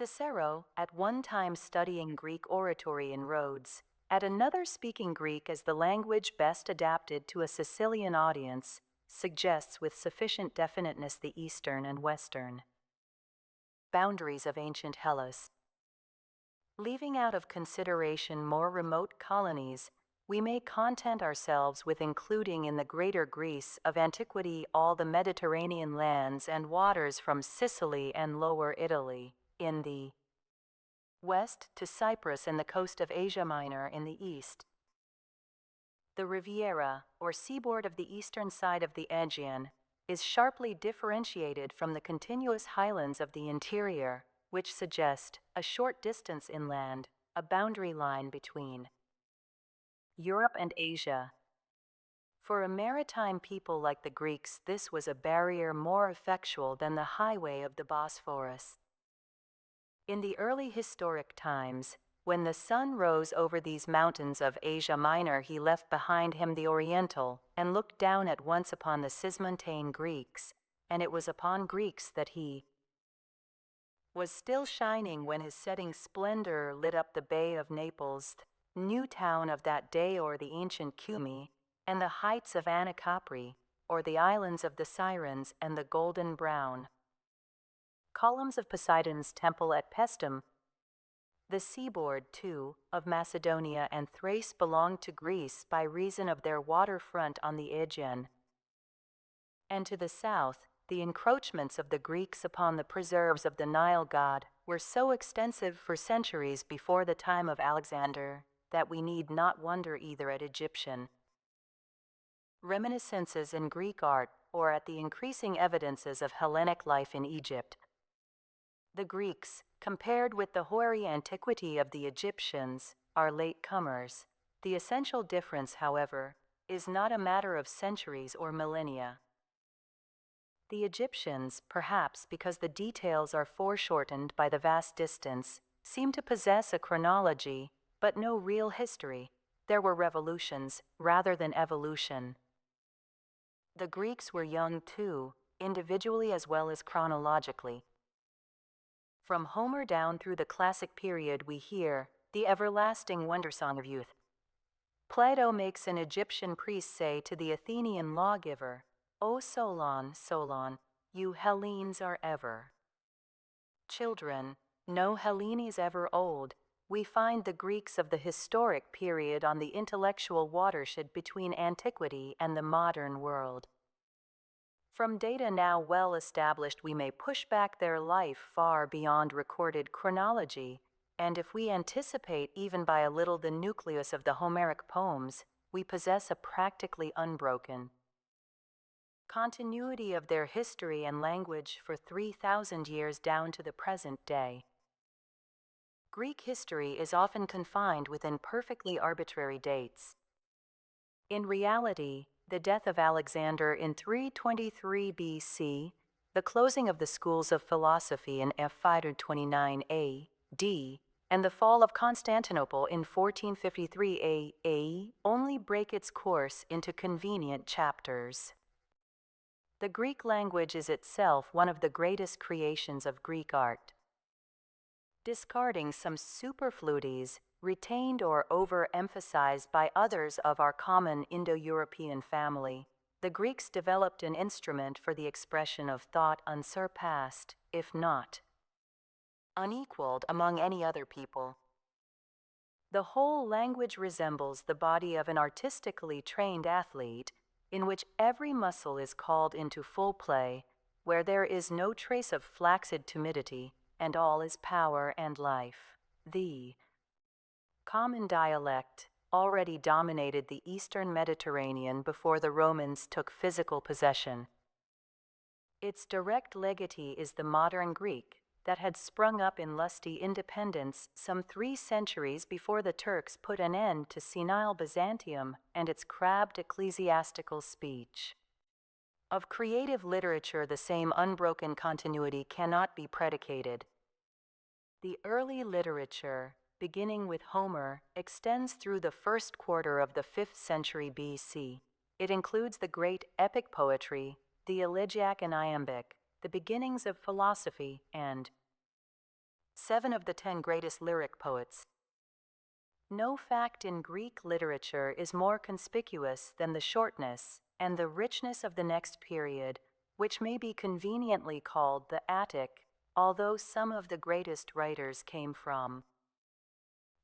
Cicero, at one time studying Greek oratory in Rhodes, at another speaking Greek as the language best adapted to a Sicilian audience, suggests with sufficient definiteness the Eastern and Western boundaries of ancient Hellas. Leaving out of consideration more remote colonies, we may content ourselves with including in the greater Greece of antiquity all the Mediterranean lands and waters from Sicily and Lower Italy in the west to Cyprus and the coast of Asia Minor in the east. The Riviera, or seaboard of the eastern side of the Aegean, is sharply differentiated from the continuous highlands of the interior, which suggest a short distance inland, a boundary line between Europe and Asia. For a maritime people like the Greeks, this was a barrier more effectual than the highway of the Bosphorus. In the early historic times, when the sun rose over these mountains of Asia Minor, he left behind him the Oriental and looked down at once upon the Sismontane Greeks, and it was upon Greeks that he was still shining when his setting splendor lit up the Bay of Naples, new town of that day, or the ancient Cumae, and the heights of Anacapri, or the islands of the Sirens and the Golden Brown columns of Poseidon's temple at Paestum. The seaboard, too, of Macedonia and Thrace belonged to Greece by reason of their waterfront on the Aegean. And to the south, the encroachments of the Greeks upon the preserves of the Nile god were so extensive for centuries before the time of Alexander that we need not wonder either at Egyptian reminiscences in Greek art or at the increasing evidences of Hellenic life in Egypt. The Greeks, compared with the hoary antiquity of the Egyptians, are late comers. The essential difference, however, is not a matter of centuries or millennia. The Egyptians, perhaps because the details are foreshortened by the vast distance, seem to possess a chronology, but no real history. There were revolutions rather than evolution. The Greeks were young too, individually as well as chronologically. From Homer down through the classic period we hear the everlasting wondersong of youth. Plato makes an Egyptian priest say to the Athenian lawgiver, "O Solon, Solon, you Hellenes are ever children, no Hellene is ever old." We find the Greeks of the historic period on the intellectual watershed between antiquity and the modern world. From data now well established, we may push back their life far beyond recorded chronology, and if we anticipate even by a little the nucleus of the Homeric poems, we possess a practically unbroken continuity of their history and language for 3,000 years down to the present day. Greek history is often confined within perfectly arbitrary dates. In reality, the death of Alexander in 323 BC, the closing of the schools of philosophy in 529 A.D., and the fall of Constantinople in 1453 A.A. only break its course into convenient chapters. The Greek language is itself one of the greatest creations of Greek art. Discarding some superfluities retained or overemphasized by others of our common Indo-European family, the Greeks developed an instrument for the expression of thought unsurpassed, if not unequaled, among any other people. The whole language resembles the body of an artistically trained athlete, in which every muscle is called into full play, where there is no trace of flaccid timidity, and all is power and life. The common dialect already dominated the eastern Mediterranean before the Romans took physical possession. Its direct legatee is the modern Greek that had sprung up in lusty independence some 3 centuries before the Turks put an end to senile Byzantium and its crabbed ecclesiastical speech. Of creative literature, the same unbroken continuity cannot be predicated. The early literature, beginning with Homer, extends through the first quarter of the 5th century BC. It includes the great epic poetry, the elegiac and iambic, the beginnings of philosophy, and 7 of the 10 greatest lyric poets. No fact in Greek literature is more conspicuous than the shortness and the richness of the next period, which may be conveniently called the Attic, although some of the greatest writers came from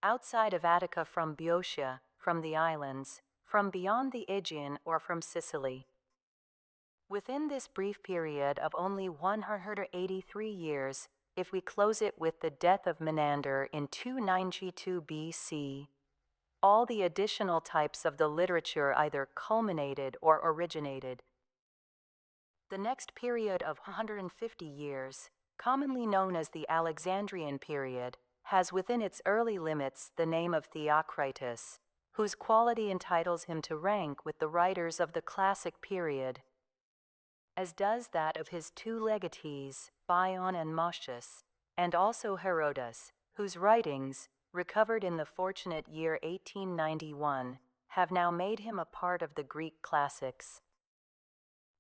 outside of Attica, from Boeotia, from the islands, from beyond the Aegean, or from Sicily. Within this brief period of only 183 years, if we close it with the death of Menander in 292 BC, all the additional types of the literature either culminated or originated. The next period of 150 years, commonly known as the Alexandrian period, has within its early limits the name of Theocritus, whose quality entitles him to rank with the writers of the classic period, as does that of his two legatees, Bion and Moschus, and also Herodotus, whose writings, recovered in the fortunate year 1891, have now made him a part of the Greek classics.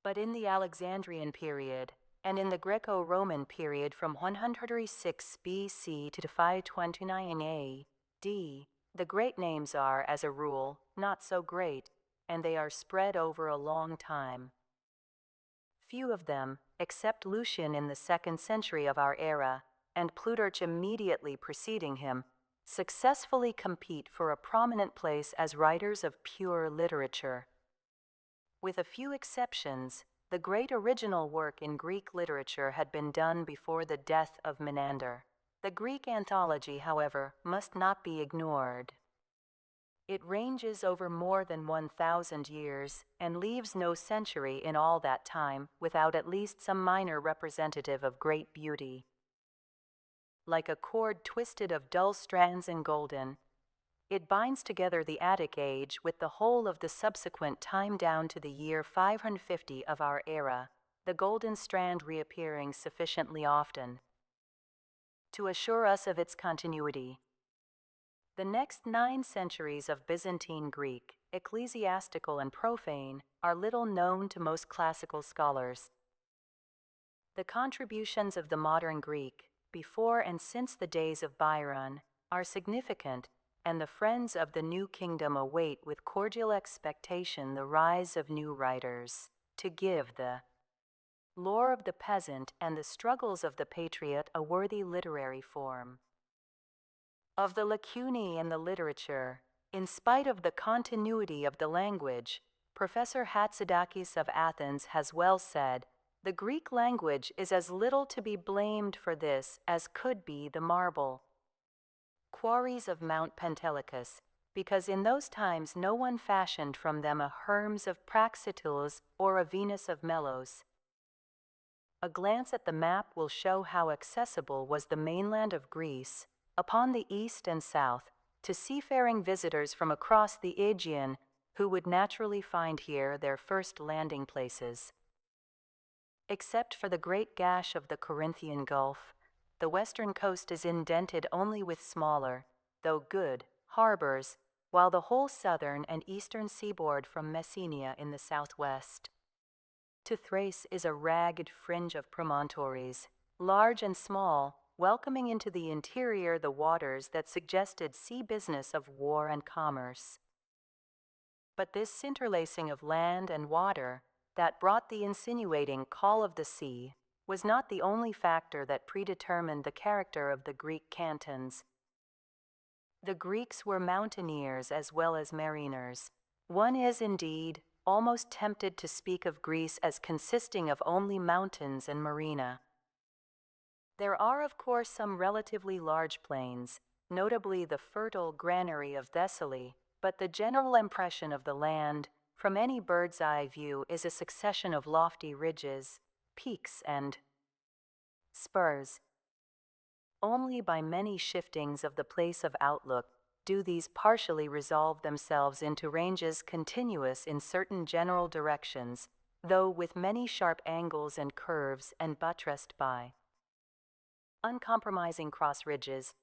But in the Alexandrian period, and in the Greco-Roman period from 106 BC to 529 AD, the great names are, as a rule, not so great, and they are spread over a long time. Few of them, except Lucian in the 2nd century of our era, and Plutarch immediately preceding him, successfully compete for a prominent place as writers of pure literature. With a few exceptions, the great original work in Greek literature had been done before the death of Menander. The Greek anthology, however, must not be ignored. It ranges over more than 1,000 years and leaves no century in all that time without at least some minor representative of great beauty. Like a cord twisted of dull strands and golden, it binds together the Attic age with the whole of the subsequent time down to the year 550 of our era, the golden strand reappearing sufficiently often to assure us of its continuity. The next 9 centuries of Byzantine Greek, ecclesiastical and profane, are little known to most classical scholars. The contributions of the modern Greek, before and since the days of Byron, are significant, and the friends of the new kingdom await with cordial expectation the rise of new writers, to give the lore of the peasant and the struggles of the patriot a worthy literary form. Of the lacunae in the literature, in spite of the continuity of the language, Professor Hatzidakis of Athens has well said, "The Greek language is as little to be blamed for this as could be the marble quarries of Mount Pentelicus, because in those times no one fashioned from them a Hermes of Praxiteles or a Venus of Melos." A glance at the map will show how accessible was the mainland of Greece, upon the east and south, to seafaring visitors from across the Aegean, who would naturally find here their first landing places. Except for the great gash of the Corinthian Gulf, the western coast is indented only with smaller, though good, harbors, while the whole southern and eastern seaboard from Messenia in the southwest to Thrace is a ragged fringe of promontories, large and small, welcoming into the interior the waters that suggested sea business of war and commerce. But this interlacing of land and water that brought the insinuating call of the sea was not the only factor that predetermined the character of the Greek cantons. The Greeks were mountaineers as well as mariners. One is, indeed, almost tempted to speak of Greece as consisting of only mountains and marina. There are, of course, some relatively large plains, notably the fertile granary of Thessaly, but the general impression of the land, from any bird's-eye view, is a succession of lofty ridges, peaks, and spurs. Only by many shiftings of the place of outlook do these partially resolve themselves into ranges continuous in certain general directions, though with many sharp angles and curves and buttressed by uncompromising cross ridges.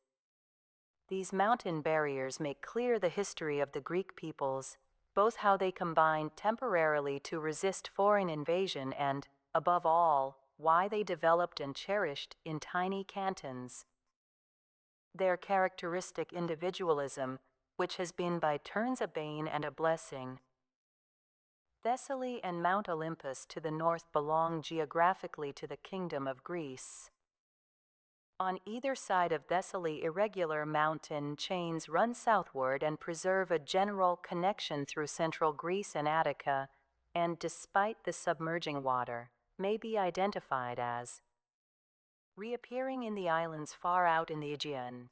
These mountain barriers make clear the history of the Greek peoples, both how they combined temporarily to resist foreign invasion and, above all, why they developed and cherished in tiny cantons their characteristic individualism, which has been by turns a bane and a blessing. Thessaly and Mount Olympus to the north belong geographically to the Kingdom of Greece. On either side of Thessaly, irregular mountain chains run southward and preserve a general connection through central Greece and Attica, and despite the submerging water, may be identified as reappearing in the islands far out in the Aegean.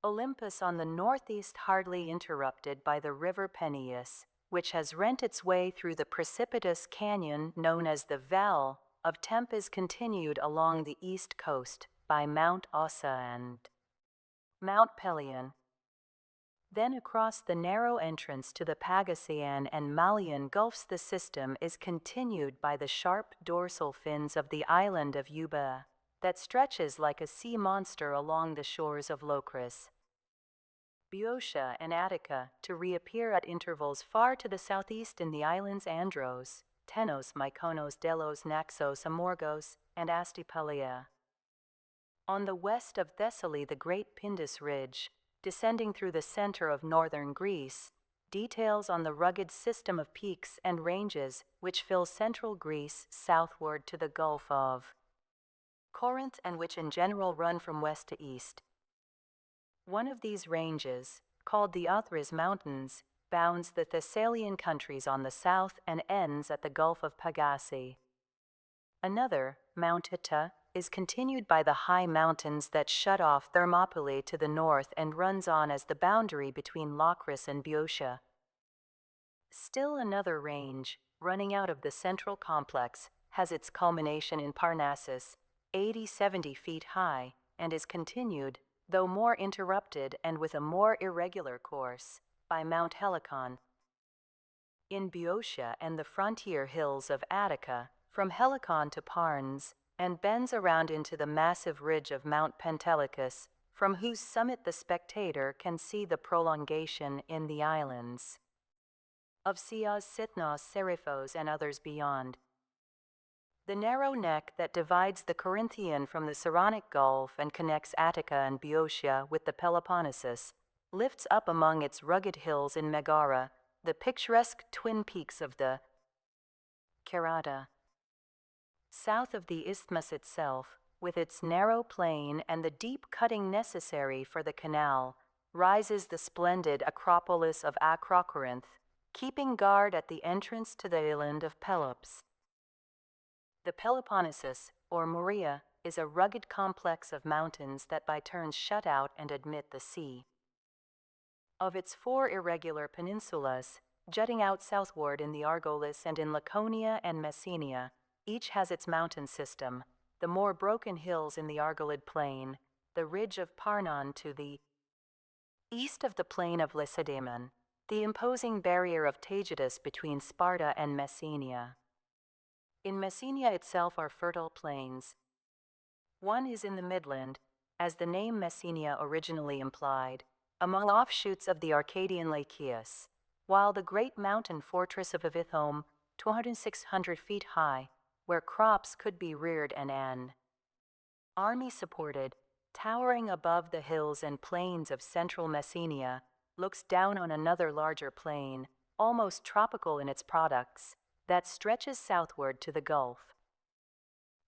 Olympus on the northeast, hardly interrupted by the river Peneus, which has rent its way through the precipitous canyon known as the Vale of Tempe, is continued along the east coast by Mount Ossa and Mount Pelion. Then across the narrow entrance to the Pagasean and Malian Gulfs, the system is continued by the sharp dorsal fins of the island of Euboea that stretches like a sea monster along the shores of Locris, Boeotia, and Attica, to reappear at intervals far to the southeast in the islands Andros, Tenos, Mykonos, Delos, Naxos, Amorgos, and Astypalaea. On the west of Thessaly, the great Pindus Ridge, descending through the center of northern Greece, details on the rugged system of peaks and ranges which fill central Greece southward to the Gulf of Corinth, and which in general run from west to east. One of these ranges, called the Othryz Mountains, bounds the Thessalian countries on the south and ends at the Gulf of Pagasae. Another, Mount Ita, is continued by the high mountains that shut off Thermopylae to the north and runs on as the boundary between Locris and Boeotia. Still another range, running out of the central complex, has its culmination in Parnassus, 80-70 feet high, and is continued, though more interrupted and with a more irregular course, by Mount Helicon. In Boeotia and the frontier hills of Attica, from Helicon to Parnes, and bends around into the massive ridge of Mount Pentelicus, from whose summit the spectator can see the prolongation in the islands of Chios, Sithnos, Seriphos, and others beyond. The narrow neck that divides the Corinthian from the Saronic Gulf and connects Attica and Boeotia with the Peloponnesus lifts up among its rugged hills in Megara the picturesque twin peaks of the Kerata. South of the isthmus itself, with its narrow plain and the deep cutting necessary for the canal, rises the splendid Acropolis of Acrocorinth, keeping guard at the entrance to the island of Pelops. The Peloponnesus, or Morea, is a rugged complex of mountains that by turns shut out and admit the sea. Of its 4 irregular peninsulas, jutting out southward in the Argolis and in Laconia and Messenia, each has its mountain system, the more broken hills in the Argolid plain, the ridge of Parnon to the east of the plain of Lacedaemon, the imposing barrier of Taygetus between Sparta and Messenia. In Messenia itself are fertile plains. One is in the midland, as the name Messenia originally implied, among offshoots of the Arcadian Lake Chios, while the great mountain fortress of Avithome, 2,600 feet high, where crops could be reared and an army supported, towering above the hills and plains of central Messenia, looks down on another larger plain, almost tropical in its products, that stretches southward to the Gulf.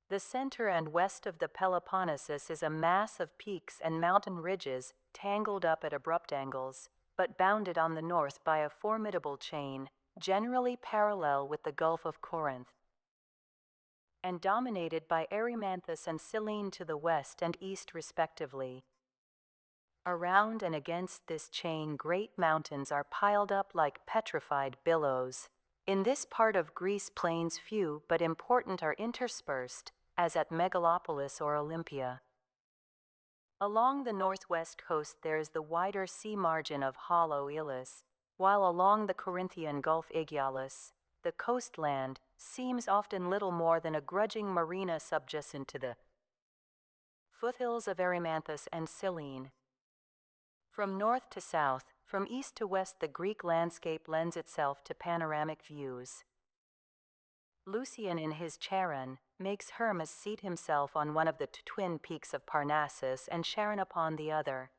The center and west of the Peloponnesus is a mass of peaks and mountain ridges tangled up at abrupt angles, but bounded on the north by a formidable chain, generally parallel with the Gulf of Corinth, and dominated by Erymanthus and Cyllene to the west and east respectively. Around and against this chain great mountains are piled up like petrified billows. In this part of Greece plains few but important are interspersed, as at Megalopolis or Olympia. Along the northwest coast there is the wider sea margin of hollow Elis, while along the Corinthian Gulf Aegialus, the coastland seems often little more than a grudging marina subjacent to the foothills of Erymanthus and Cyllene. From north to south, from east to west, the Greek landscape lends itself to panoramic views. Lucian in his Charon makes Hermes seat himself on one of the twin peaks of Parnassus and Charon upon the other.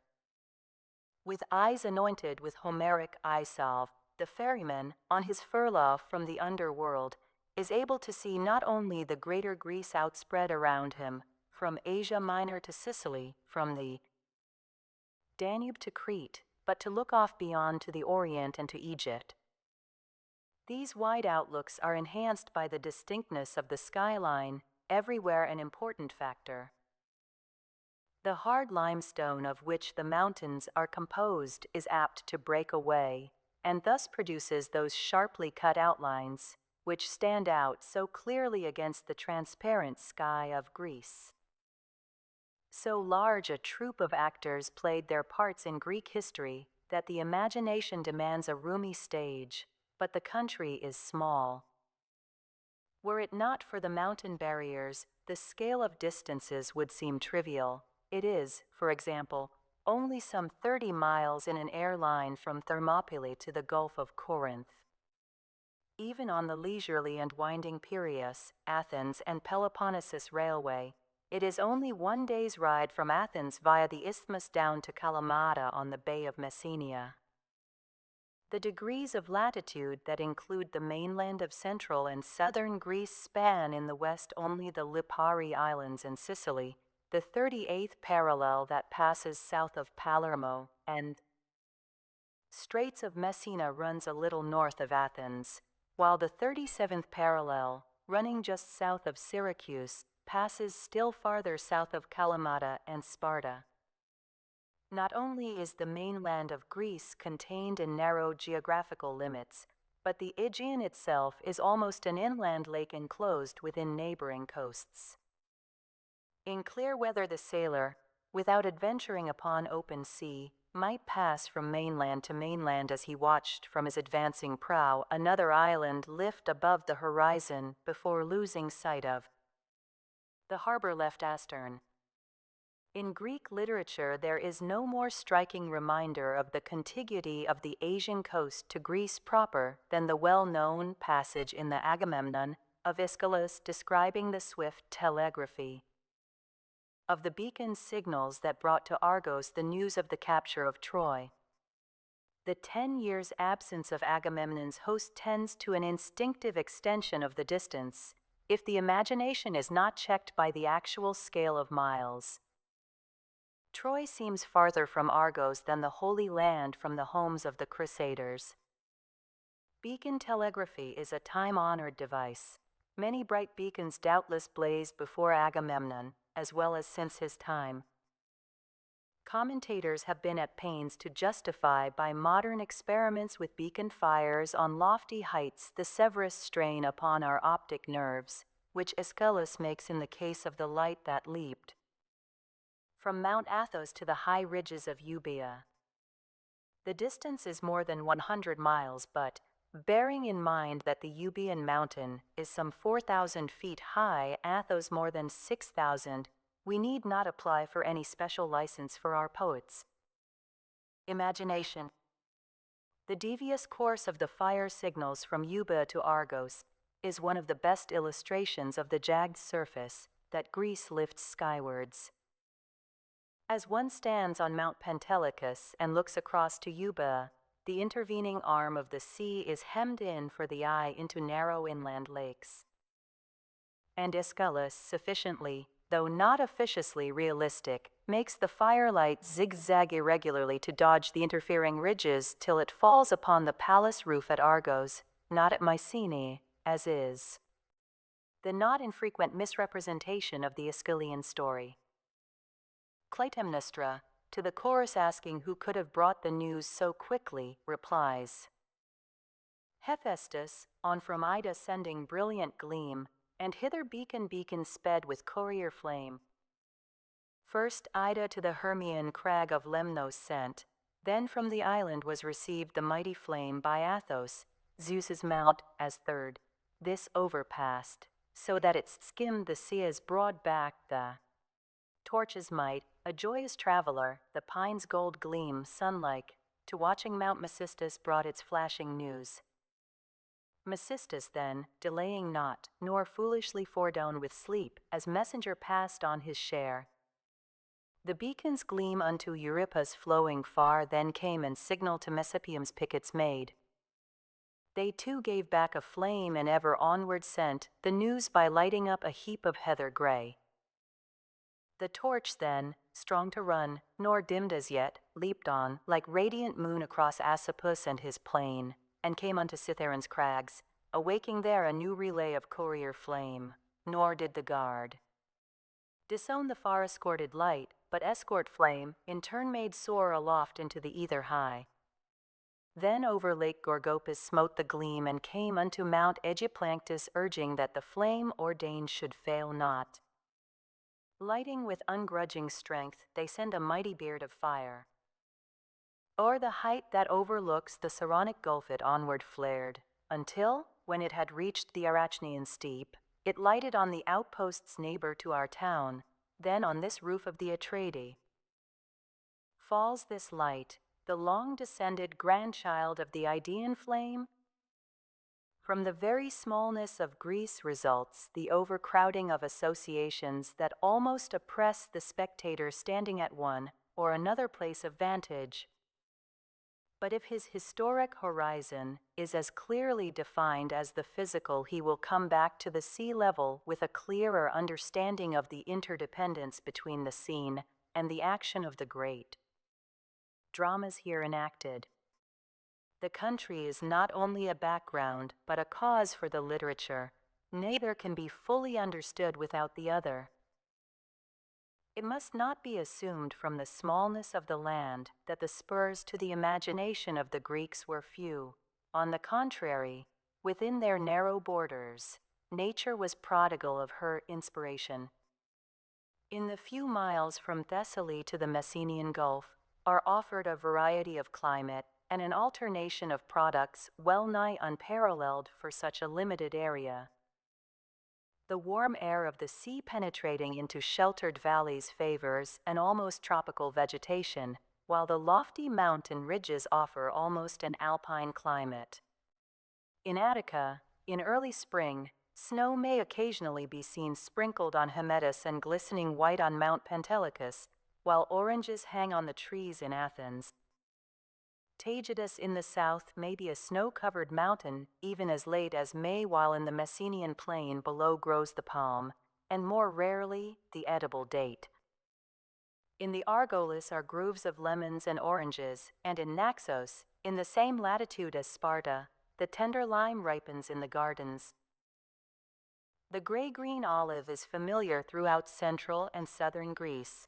With eyes anointed with Homeric eye salve, the ferryman, on his furlough from the underworld, is able to see not only the greater Greece outspread around him, from Asia Minor to Sicily, from the Danube to Crete, but to look off beyond to the Orient and to Egypt. These wide outlooks are enhanced by the distinctness of the skyline, everywhere an important factor. The hard limestone of which the mountains are composed is apt to break away, and thus produces those sharply cut outlines which stand out so clearly against the transparent sky of Greece. So large a troupe of actors played their parts in Greek history that the imagination demands a roomy stage, but the country is small. Were it not for the mountain barriers, the scale of distances would seem trivial. It is, for example, only some 30 miles in an airline from Thermopylae to the Gulf of Corinth. Even on the leisurely and winding Piraeus, Athens, and Peloponnesus Railway, it is only one day's ride from Athens via the isthmus down to Kalamata on the Bay of Messenia. The degrees of latitude that include the mainland of central and southern Greece span in the west only the Lipari Islands and Sicily, the 38th parallel that passes south of Palermo, and Straits of Messina runs a little north of Athens, while the 37th parallel, running just south of Syracuse, passes still farther south of Kalamata and Sparta. Not only is the mainland of Greece contained in narrow geographical limits, but the Aegean itself is almost an inland lake enclosed within neighboring coasts. In clear weather the sailor, without adventuring upon open sea, might pass from mainland to mainland as he watched from his advancing prow another island lift above the horizon before losing sight of the harbor left astern. In Greek literature there is no more striking reminder of the contiguity of the Asian coast to Greece proper than the well-known passage in the Agamemnon of Aeschylus describing the swift telegraphy of the beacon signals that brought to Argos the news of the capture of Troy. The 10 years' absence of Agamemnon's host tends to an instinctive extension of the distance, if the imagination is not checked by the actual scale of miles. Troy seems farther from Argos than the Holy Land from the homes of the Crusaders. Beacon telegraphy is a time-honored device. Many bright beacons doubtless blazed before Agamemnon, as well as since his time. Commentators have been at pains to justify by modern experiments with beacon fires on lofty heights the severest strain upon our optic nerves, which Aeschylus makes in the case of the light that leaped from Mount Athos to the high ridges of Euboea. The distance is more than 100 miles, but, bearing in mind that the Euboean mountain is some 4,000 feet high, Athos more than 6,000, we need not apply for any special license for our poets. Imagination. The devious course of the fire signals from Euboea to Argos is one of the best illustrations of the jagged surface that Greece lifts skywards. As one stands on Mount Pentelicus and looks across to Euboea, the intervening arm of the sea is hemmed in for the eye into narrow inland lakes. And Aeschylus sufficiently, though not officiously realistic, makes the firelight zigzag irregularly to dodge the interfering ridges till it falls upon the palace roof at Argos, not at Mycenae, as is the not infrequent misrepresentation of the Aeschylean story. Clytemnestra, to the chorus asking who could have brought the news so quickly, replies, Hephaestus, on from Ida sending brilliant gleam, and hither beacon sped with courier flame. First Ida to the Hermian crag of Lemnos sent, then from the island was received the mighty flame by Athos, Zeus's mount, as third. This overpassed, so that it skimmed the sea's broad back the torch's might, a joyous traveler, the pine's gold gleam, sun-like, to watching Mount Macystus brought its flashing news. Mecistus then, delaying not, nor foolishly foredone with sleep, as messenger passed on his share. The beacon's gleam unto Eurippa's flowing far then came and signal to Messapium's pickets made. They too gave back a flame and ever onward sent the news by lighting up a heap of heather gray. The torch then, strong to run, nor dimmed as yet, leaped on, like radiant moon across Asopus and his plain, and came unto Cithaeron's crags, awaking there a new relay of courier flame. Nor did the guard disown the far-escorted light, but escort flame, in turn made soar aloft into the ether high. Then over Lake Gorgopis smote the gleam and came unto Mount Aegyplanctus, urging that the flame ordained should fail not. Lighting with ungrudging strength, they send a mighty beard of fire. O'er the height that overlooks the Saronic gulf it onward flared, until, when it had reached the Arachnean steep, it lighted on the outposts neighbor to our town, then on this roof of the Atreidae. Falls this light, the long-descended grandchild of the Idaean flame? From the very smallness of Greece results the overcrowding of associations that almost oppress the spectator standing at one or another place of vantage. But if his historic horizon is as clearly defined as the physical, he will come back to the sea level with a clearer understanding of the interdependence between the scene and the action of the great dramas here enacted. The country is not only a background, but a cause for the literature. Neither can be fully understood without the other. It must not be assumed from the smallness of the land that the spurs to the imagination of the Greeks were few. On the contrary, within their narrow borders, nature was prodigal of her inspiration. In the few miles from Thessaly to the Messenian Gulf are offered a variety of climate and an alternation of products well-nigh unparalleled for such a limited area. The warm air of the sea penetrating into sheltered valleys favors an almost tropical vegetation, while the lofty mountain ridges offer almost an alpine climate. In Attica, in early spring, snow may occasionally be seen sprinkled on Hymettus and glistening white on Mount Pentelicus, while oranges hang on the trees in Athens. Taygetus in the south may be a snow-covered mountain even as late as May, while in the Messenian plain below grows the palm, and more rarely the edible date. In the Argolis are groves of lemons and oranges, and in Naxos, in the same latitude as Sparta, the tender lime ripens in the gardens. The gray-green olive is familiar throughout central and southern Greece.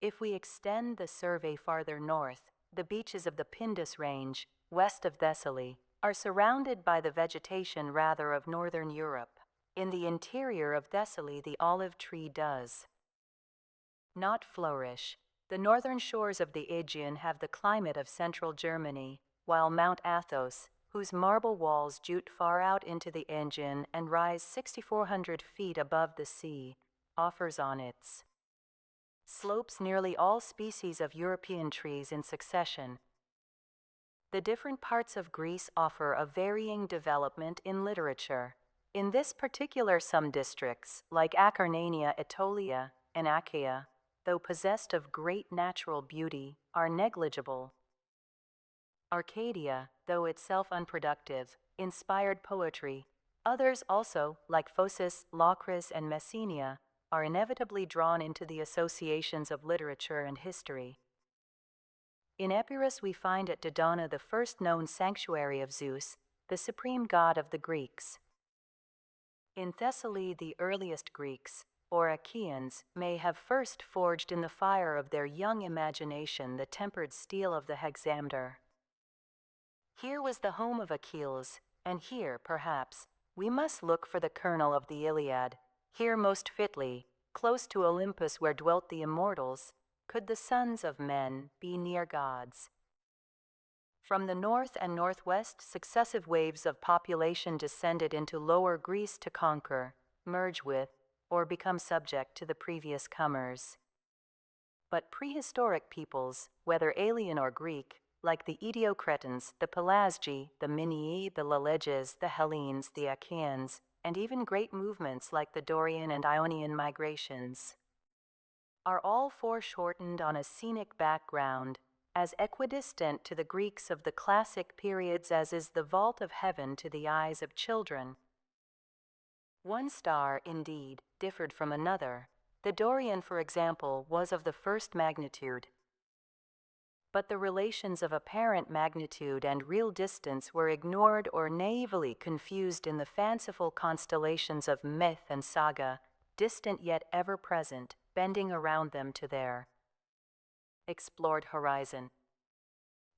If we extend the survey farther north, the beaches of the Pindus Range, west of Thessaly, are surrounded by the vegetation rather of northern Europe. In the interior of Thessaly, the olive tree does not flourish. The northern shores of the Aegean have the climate of central Germany, while Mount Athos, whose marble walls jut far out into the Aegean and rise 6,400 feet above the sea, offers on its slopes nearly all species of European trees in succession. The different parts of Greece offer a varying development in literature. In this particular, some districts, like Acarnania, Aetolia, and Achaia, though possessed of great natural beauty, are negligible. Arcadia, though itself unproductive, inspired poetry. Others also, like Phocis, Locris, and Messenia, are inevitably drawn into the associations of literature and history. In Epirus we find at Dodona the first known sanctuary of Zeus, the supreme god of the Greeks. In Thessaly the earliest Greeks, or Achaeans, may have first forged in the fire of their young imagination the tempered steel of the hexameter. Here was the home of Achilles, and here, perhaps, we must look for the kernel of the Iliad. Here most fitly, close to Olympus where dwelt the immortals, could the sons of men be near gods. From the north and northwest, successive waves of population descended into Lower Greece to conquer, merge with, or become subject to the previous comers. But prehistoric peoples, whether alien or Greek, like the Ediocretans, the Pelasgi, the Minii, the Leleges, the Hellenes, the Achaeans, and even great movements like the Dorian and Ionian migrations, are all foreshortened on a scenic background, as equidistant to the Greeks of the classic periods as is the vault of heaven to the eyes of children. One star, indeed, differed from another. The Dorian, for example, was of the first magnitude. But the relations of apparent magnitude and real distance were ignored or naively confused in the fanciful constellations of myth and saga, distant yet ever present, bending around them to their explored horizon.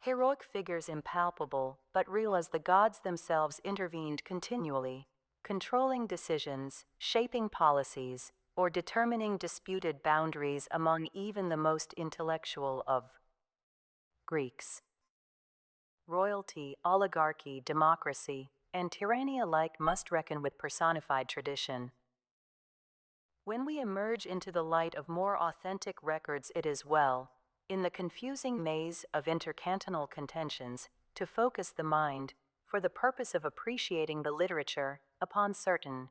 Heroic figures impalpable, but real as the gods themselves intervened continually, controlling decisions, shaping policies, or determining disputed boundaries among even the most intellectual of Greeks. Royalty, oligarchy, democracy, and tyranny alike must reckon with personified tradition. When we emerge into the light of more authentic records, it is well, in the confusing maze of intercantonal contentions, to focus the mind, for the purpose of appreciating the literature, upon certain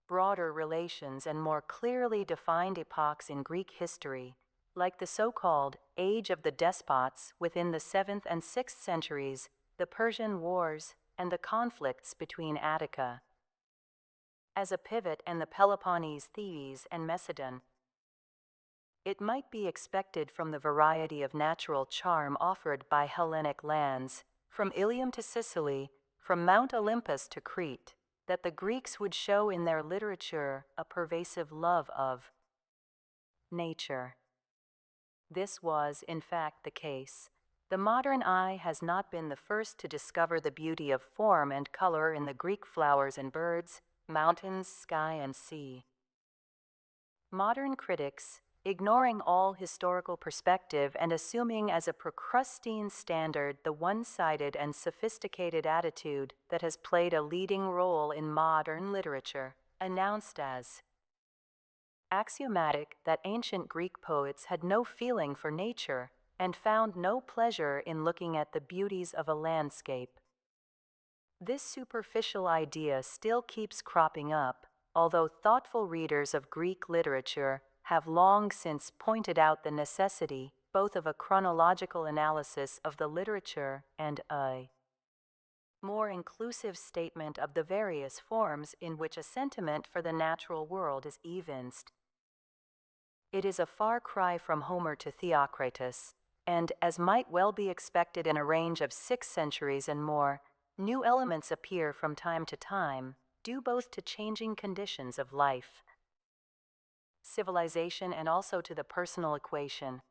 broader relations and more clearly defined epochs in Greek history, like the so-called Age of the Despots within the 7th and 6th centuries, the Persian Wars, and the conflicts between Attica as a pivot and the Peloponnese Thebes and Macedon. It might be expected from the variety of natural charm offered by Hellenic lands, from Ilium to Sicily, from Mount Olympus to Crete, that the Greeks would show in their literature a pervasive love of nature. This was, in fact, the case. The modern eye has not been the first to discover the beauty of form and color in the Greek flowers and birds, mountains, sky, and sea. Modern critics, ignoring all historical perspective and assuming as a Procrustean standard the one-sided and sophisticated attitude that has played a leading role in modern literature, announced as axiomatic that ancient Greek poets had no feeling for nature and found no pleasure in looking at the beauties of a landscape. This superficial idea still keeps cropping up, although thoughtful readers of Greek literature have long since pointed out the necessity both of a chronological analysis of the literature and a more inclusive statement of the various forms in which a sentiment for the natural world is evinced. It is a far cry from Homer to Theocritus, and, as might well be expected in a range of 6 centuries and more, new elements appear from time to time, due both to changing conditions of life, civilization, and also to the personal equation.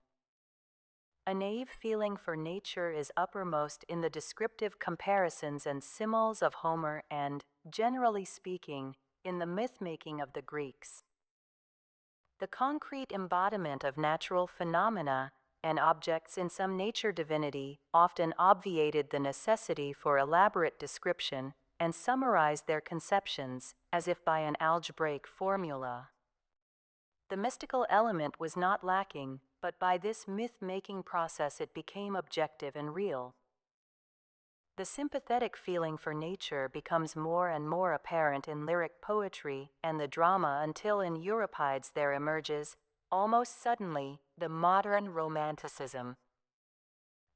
A naive feeling for nature is uppermost in the descriptive comparisons and similes of Homer and, generally speaking, in the myth-making of the Greeks. The concrete embodiment of natural phenomena and objects in some nature divinity often obviated the necessity for elaborate description and summarized their conceptions as if by an algebraic formula. The mystical element was not lacking, but by this myth-making process it became objective and real. The sympathetic feeling for nature becomes more and more apparent in lyric poetry and the drama until in Euripides there emerges, almost suddenly, the modern romanticism.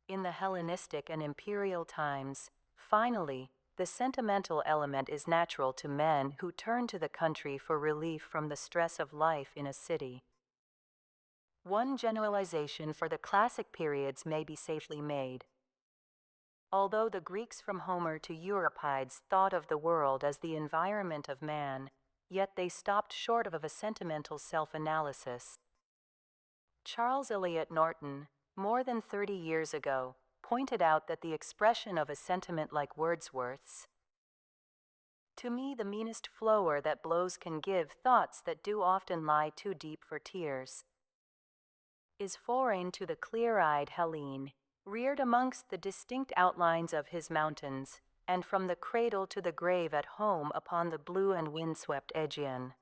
In the Hellenistic and imperial times, finally, the sentimental element is natural to men who turn to the country for relief from the stress of life in a city. One generalization for the classic periods may be safely made. Although the Greeks from Homer to Euripides thought of the world as the environment of man, yet they stopped short of a sentimental self-analysis. Charles Eliot Norton, more than 30 years ago, pointed out that the expression of a sentiment like Wordsworth's, "To me the meanest flower that blows can give thoughts that do often lie too deep for tears," is foreign to the clear-eyed Hellene, reared amongst the distinct outlines of his mountains, and from the cradle to the grave at home upon the blue and windswept Aegean.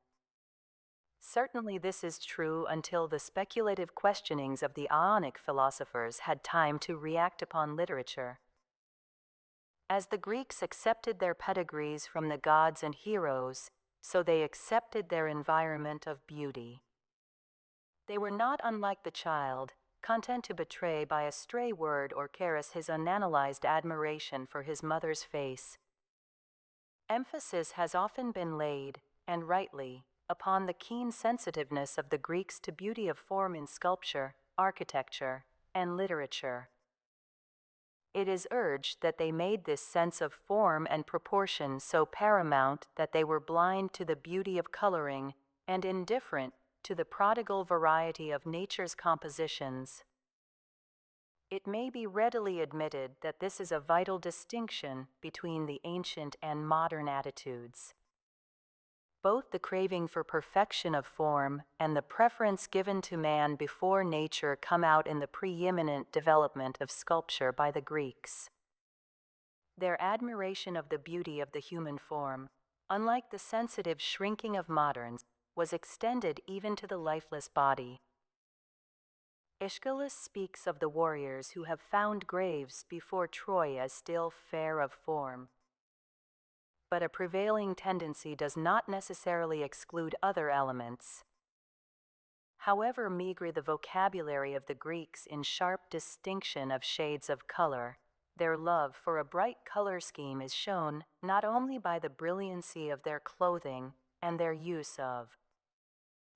Certainly this is true until the speculative questionings of the Ionic philosophers had time to react upon literature. As the Greeks accepted their pedigrees from the gods and heroes, so they accepted their environment of beauty. They were not unlike the child, content to betray by a stray word or caress his unanalyzed admiration for his mother's face. Emphasis has often been laid, and rightly, upon the keen sensitiveness of the Greeks to beauty of form in sculpture, architecture, and literature. It is urged that they made this sense of form and proportion so paramount that they were blind to the beauty of coloring and indifferent to the prodigal variety of nature's compositions. It may be readily admitted that this is a vital distinction between the ancient and modern attitudes. Both the craving for perfection of form and the preference given to man before nature come out in the preeminent development of sculpture by the Greeks. Their admiration of the beauty of the human form, unlike the sensitive shrinking of moderns, was extended even to the lifeless body. Aeschylus speaks of the warriors who have found graves before Troy as still fair of form. But a prevailing tendency does not necessarily exclude other elements. However meager the vocabulary of the Greeks in sharp distinction of shades of color, their love for a bright color scheme is shown not only by the brilliancy of their clothing and their use of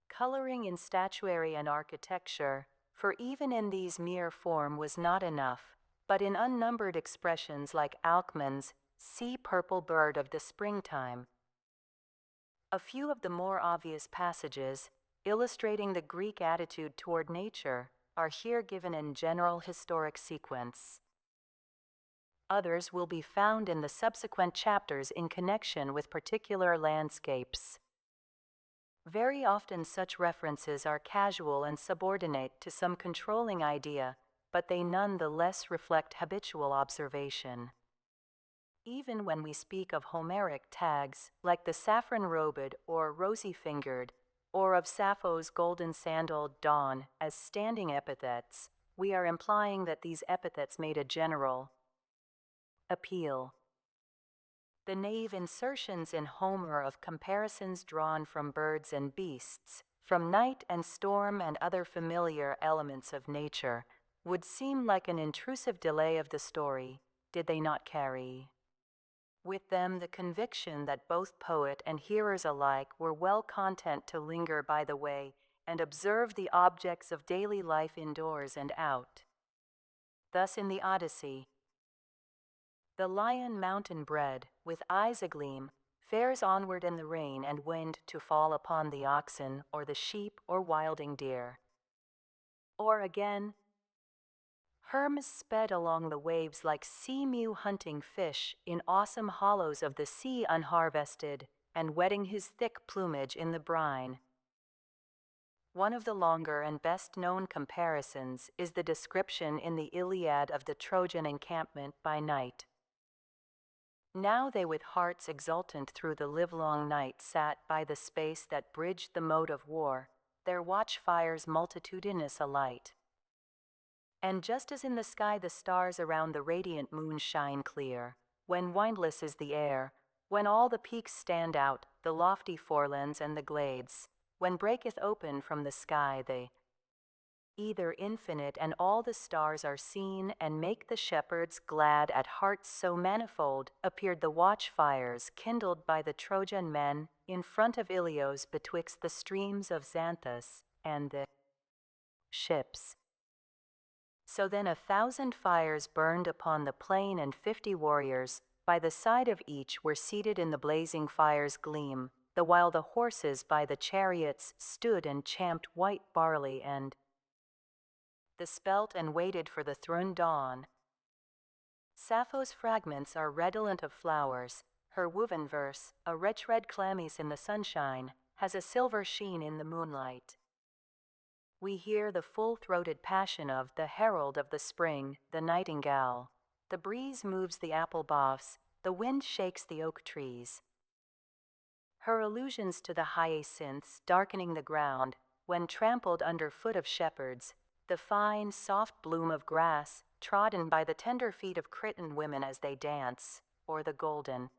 coloring in statuary and architecture, for even in these mere form was not enough, but in unnumbered expressions like Alcman's sea purple bird of the springtime. A few of the more obvious passages, illustrating the Greek attitude toward nature, are here given in general historic sequence. Others will be found in the subsequent chapters in connection with particular landscapes. Very often such references are casual and subordinate to some controlling idea, but they none the less reflect habitual observation. Even when we speak of Homeric tags, like the saffron-robed or rosy-fingered, or of Sappho's golden-sandaled dawn as standing epithets, we are implying that these epithets made a general appeal. The naive insertions in Homer of comparisons drawn from birds and beasts, from night and storm and other familiar elements of nature, would seem like an intrusive delay of the story, did they not carry with them the conviction that both poet and hearers alike were well content to linger by the way and observe the objects of daily life indoors and out. Thus in the Odyssey, the lion mountain bred, with eyes agleam, fares onward in the rain and wind to fall upon the oxen or the sheep or wilding deer. Or again, Hermes sped along the waves like sea-mew hunting fish in awesome hollows of the sea unharvested, and wetting his thick plumage in the brine. One of the longer and best-known comparisons is the description in the Iliad of the Trojan encampment by night. Now they with hearts exultant through the livelong night sat by the space that bridged the moat of war, their watchfires multitudinous alight. And just as in the sky the stars around the radiant moon shine clear, when windless is the air, when all the peaks stand out, the lofty forelands and the glades, when breaketh open from the sky the either infinite and all the stars are seen and make the shepherds glad at hearts so manifold, appeared the watchfires kindled by the Trojan men in front of Ilios betwixt the streams of Xanthus and the ships. So then 1,000 fires burned upon the plain, and 50 warriors by the side of each were seated in the blazing fire's gleam, the while the horses by the chariots stood and champed white barley and the spelt and waited for the throned dawn. Sappho's fragments are redolent of flowers. Her woven verse, a rich red chlamys in the sunshine, has a silver sheen in the moonlight. We hear the full-throated passion of the herald of the spring, the nightingale. The breeze moves the apple boughs, the wind shakes the oak trees. Her allusions to the hyacinths darkening the ground when trampled underfoot of shepherds, the fine, soft bloom of grass trodden by the tender feet of Cretan women as they dance, or the golden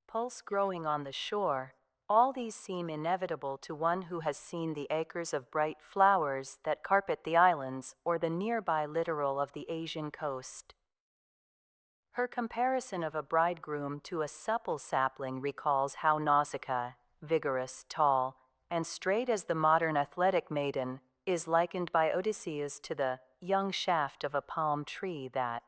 pulse growing on the shore, all these seem inevitable to one who has seen the acres of bright flowers that carpet the islands or the nearby littoral of the Asian coast. Her comparison of a bridegroom to a supple sapling recalls how Nausicaa, vigorous, tall, and straight as the modern athletic maiden, is likened by Odysseus to the young shaft of a palm tree that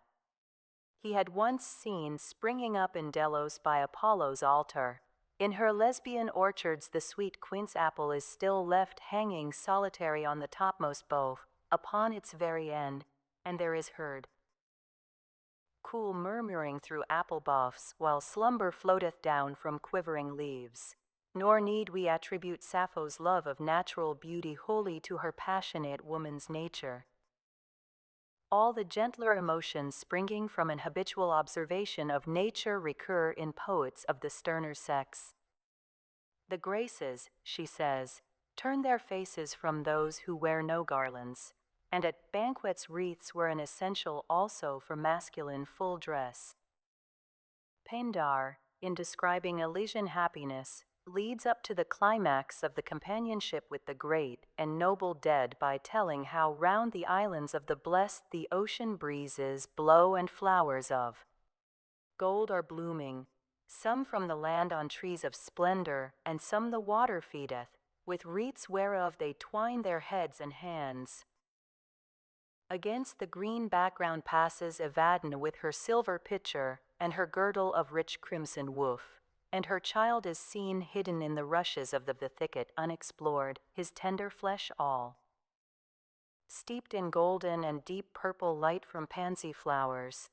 he had once seen springing up in Delos by Apollo's altar. In her lesbian orchards the sweet quince apple is still left hanging solitary on the topmost bough, upon its very end, and there is heard cool murmuring through apple boughs, while slumber floateth down from quivering leaves. Nor need we attribute Sappho's love of natural beauty wholly to her passionate woman's nature. All the gentler emotions springing from an habitual observation of nature recur in poets of the sterner sex. The Graces, she says, turn their faces from those who wear no garlands, and at banquets wreaths were an essential also for masculine full dress. Pindar, in describing Elysian happiness, leads up to the climax of the companionship with the great and noble dead by telling how round the islands of the blest the ocean breezes blow and flowers of gold are blooming, some from the land on trees of splendor, and some the water feedeth, with wreaths whereof they twine their heads and hands. Against the green background passes Evadne with her silver pitcher and her girdle of rich crimson woof, and her child is seen hidden in the rushes of the thicket unexplored, his tender flesh all steeped in golden and deep purple light from pansy flowers.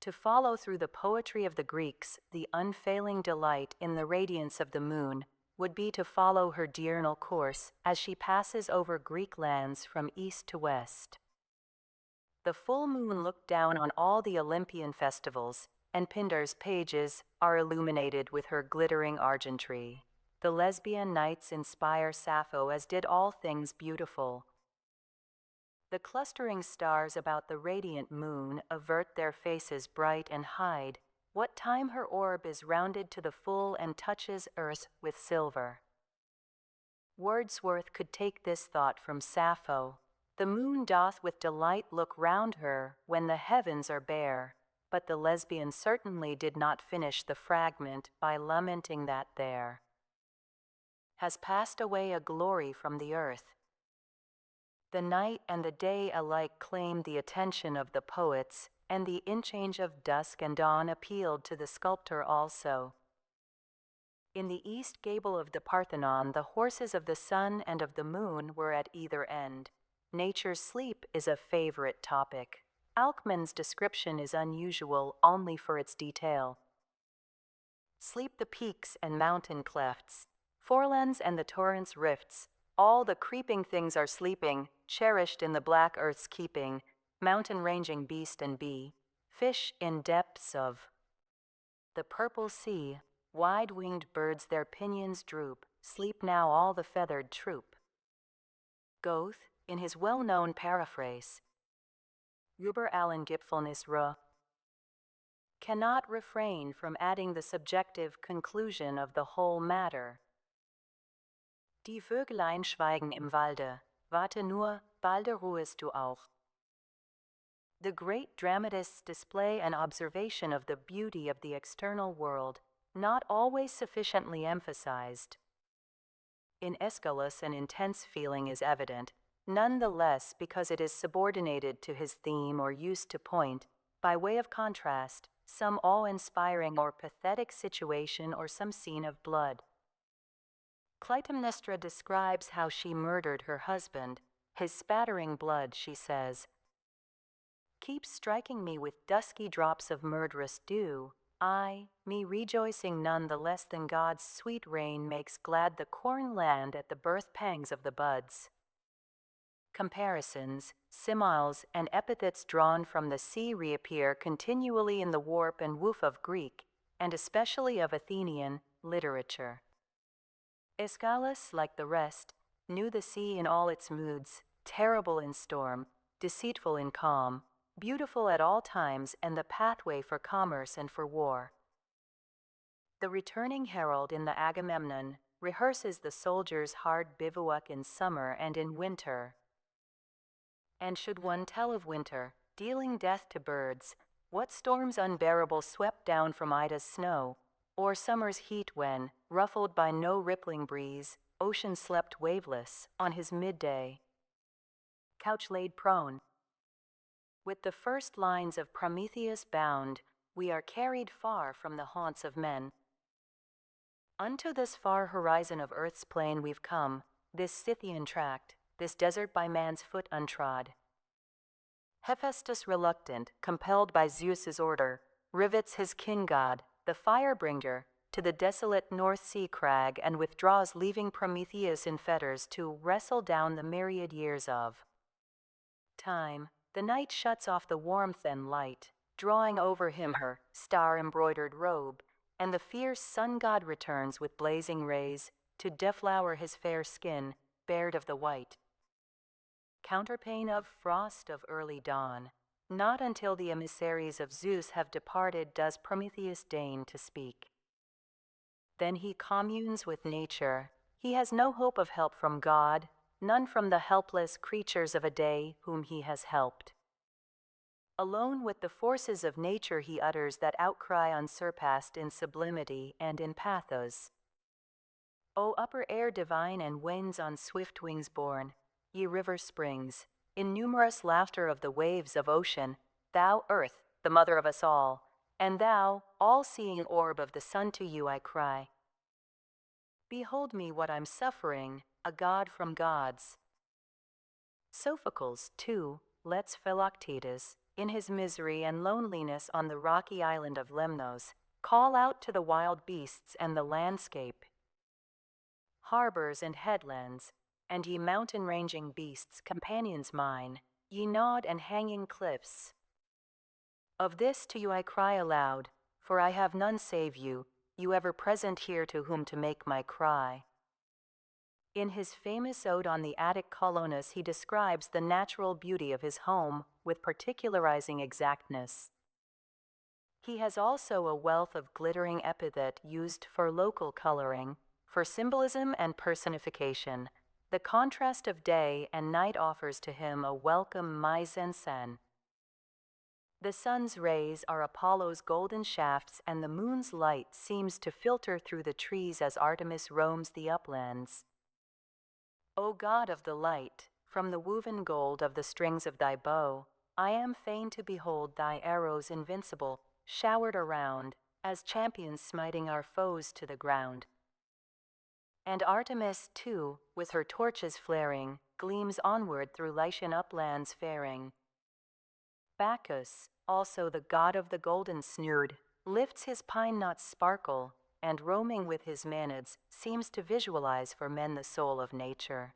To follow through the poetry of the Greeks the unfailing delight in the radiance of the moon would be to follow her diurnal course as she passes over Greek lands from east to west. The full moon looked down on all the Olympian festivals, and Pindar's pages are illuminated with her glittering argentry. The lesbian nights inspire Sappho as did all things beautiful. The clustering stars about the radiant moon avert their faces bright and hide what time her orb is rounded to the full and touches earth with silver. Wordsworth could take this thought from Sappho. The moon doth with delight look round her when the heavens are bare, but the lesbian certainly did not finish the fragment by lamenting that there has passed away a glory from the earth. The night and the day alike claimed the attention of the poets, and the interchange of dusk and dawn appealed to the sculptor also. In the east gable of the Parthenon, the horses of the sun and of the moon were at either end. Nature's sleep is a favorite topic. Alcman's description is unusual only for its detail. Sleep the peaks and mountain clefts, forelands and the torrent's rifts. All the creeping things are sleeping, cherished in the black earth's keeping, mountain-ranging beast and bee, fish in depths of the purple sea, wide-winged birds their pinions droop, sleep now all the feathered troop. Goethe, in his well-known paraphrase, Über allen Gipfeln ist Ruhe, cannot refrain from adding the subjective conclusion of the whole matter. Die Vögelein schweigen im Walde, warte nur, balde ruhest du auch. The great dramatists display an observation of the beauty of the external world, not always sufficiently emphasized. In Aeschylus an intense feeling is evident, none the less because it is subordinated to his theme or used to point, by way of contrast, some awe-inspiring or pathetic situation or some scene of blood. Clytemnestra describes how she murdered her husband. His spattering blood, she says, keeps striking me with dusky drops of murderous dew. Me rejoicing none the less than God's sweet rain makes glad the corn land at the birth pangs of the buds. Comparisons, similes, and epithets drawn from the sea reappear continually in the warp and woof of Greek, and especially of Athenian, literature. Aeschylus, like the rest, knew the sea in all its moods, terrible in storm, deceitful in calm, beautiful at all times, and the pathway for commerce and for war. The returning herald in the Agamemnon rehearses the soldier's hard bivouac in summer and in winter. And should one tell of winter, dealing death to birds, what storms unbearable swept down from Ida's snow, or summer's heat when, ruffled by no rippling breeze, ocean slept waveless on his midday, couch laid prone. With the first lines of Prometheus bound, we are carried far from the haunts of men. Unto this far horizon of earth's plain we've come, this Scythian tract, this desert by man's foot untrod. Hephaestus reluctant, compelled by Zeus's order, rivets his kin god, the fire-bringer, to the desolate North Sea crag and withdraws, leaving Prometheus in fetters to wrestle down the myriad years of time. The night shuts off the warmth and light, drawing over him her star-embroidered robe, and the fierce sun-god returns with blazing rays to deflower his fair skin, bared of the white counterpane of frost of early dawn. Not until the emissaries of Zeus have departed does Prometheus deign to speak. Then he communes with nature. He has no hope of help from God, none from the helpless creatures of a day whom he has helped. Alone with the forces of nature he utters that outcry unsurpassed in sublimity and in pathos. O upper air divine and winds on swift wings borne, ye river springs, in numerous laughter of the waves of ocean, thou earth, the mother of us all, and thou, all-seeing orb of the sun, to you I cry. Behold me what I'm suffering, a god from gods. Sophocles, too, lets Philoctetes, in his misery and loneliness on the rocky island of Lemnos, call out to the wild beasts and the landscape. Harbors and headlands, and ye mountain-ranging beasts, companions mine, ye gnawed and hanging cliffs. Of this to you I cry aloud, for I have none save you, you ever present here to whom to make my cry. In his famous ode on the Attic Colonus, he describes the natural beauty of his home with particularizing exactness. He has also a wealth of glittering epithet used for local coloring, for symbolism and personification. The contrast of day and night offers to him a welcome mise en scène. The sun's rays are Apollo's golden shafts, and the moon's light seems to filter through the trees as Artemis roams the uplands. O God of the light, from the woven gold of the strings of thy bow, I am fain to behold thy arrows invincible, showered around, as champions smiting our foes to the ground. And Artemis, too, with her torches flaring, gleams onward through Lycian uplands faring. Bacchus, also the god of the golden snood, lifts his pine knots sparkle, and roaming with his Manads, seems to visualize for men the soul of nature.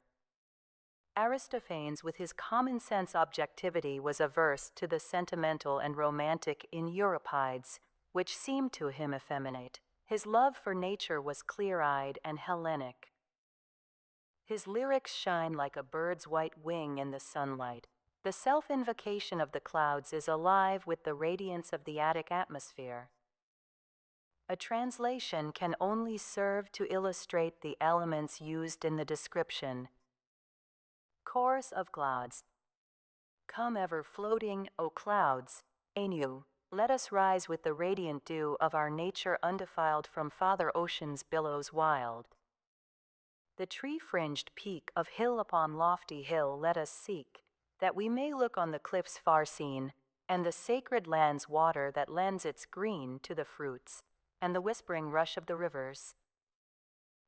Aristophanes, with his common-sense objectivity, was averse to the sentimental and romantic in Euripides, which seemed to him effeminate. His love for nature was clear-eyed and Hellenic. His lyrics shine like a bird's white wing in the sunlight. The self-invocation of the clouds is alive with the radiance of the Attic atmosphere. A translation can only serve to illustrate the elements used in the description. Chorus of clouds. Come ever floating, O clouds, Anu, let us rise with the radiant dew of our nature undefiled from Father Ocean's billows wild. The tree-fringed peak of hill upon lofty hill let us seek, that we may look on the cliffs far seen, and the sacred land's water that lends its green to the fruits, and the whispering rush of the rivers.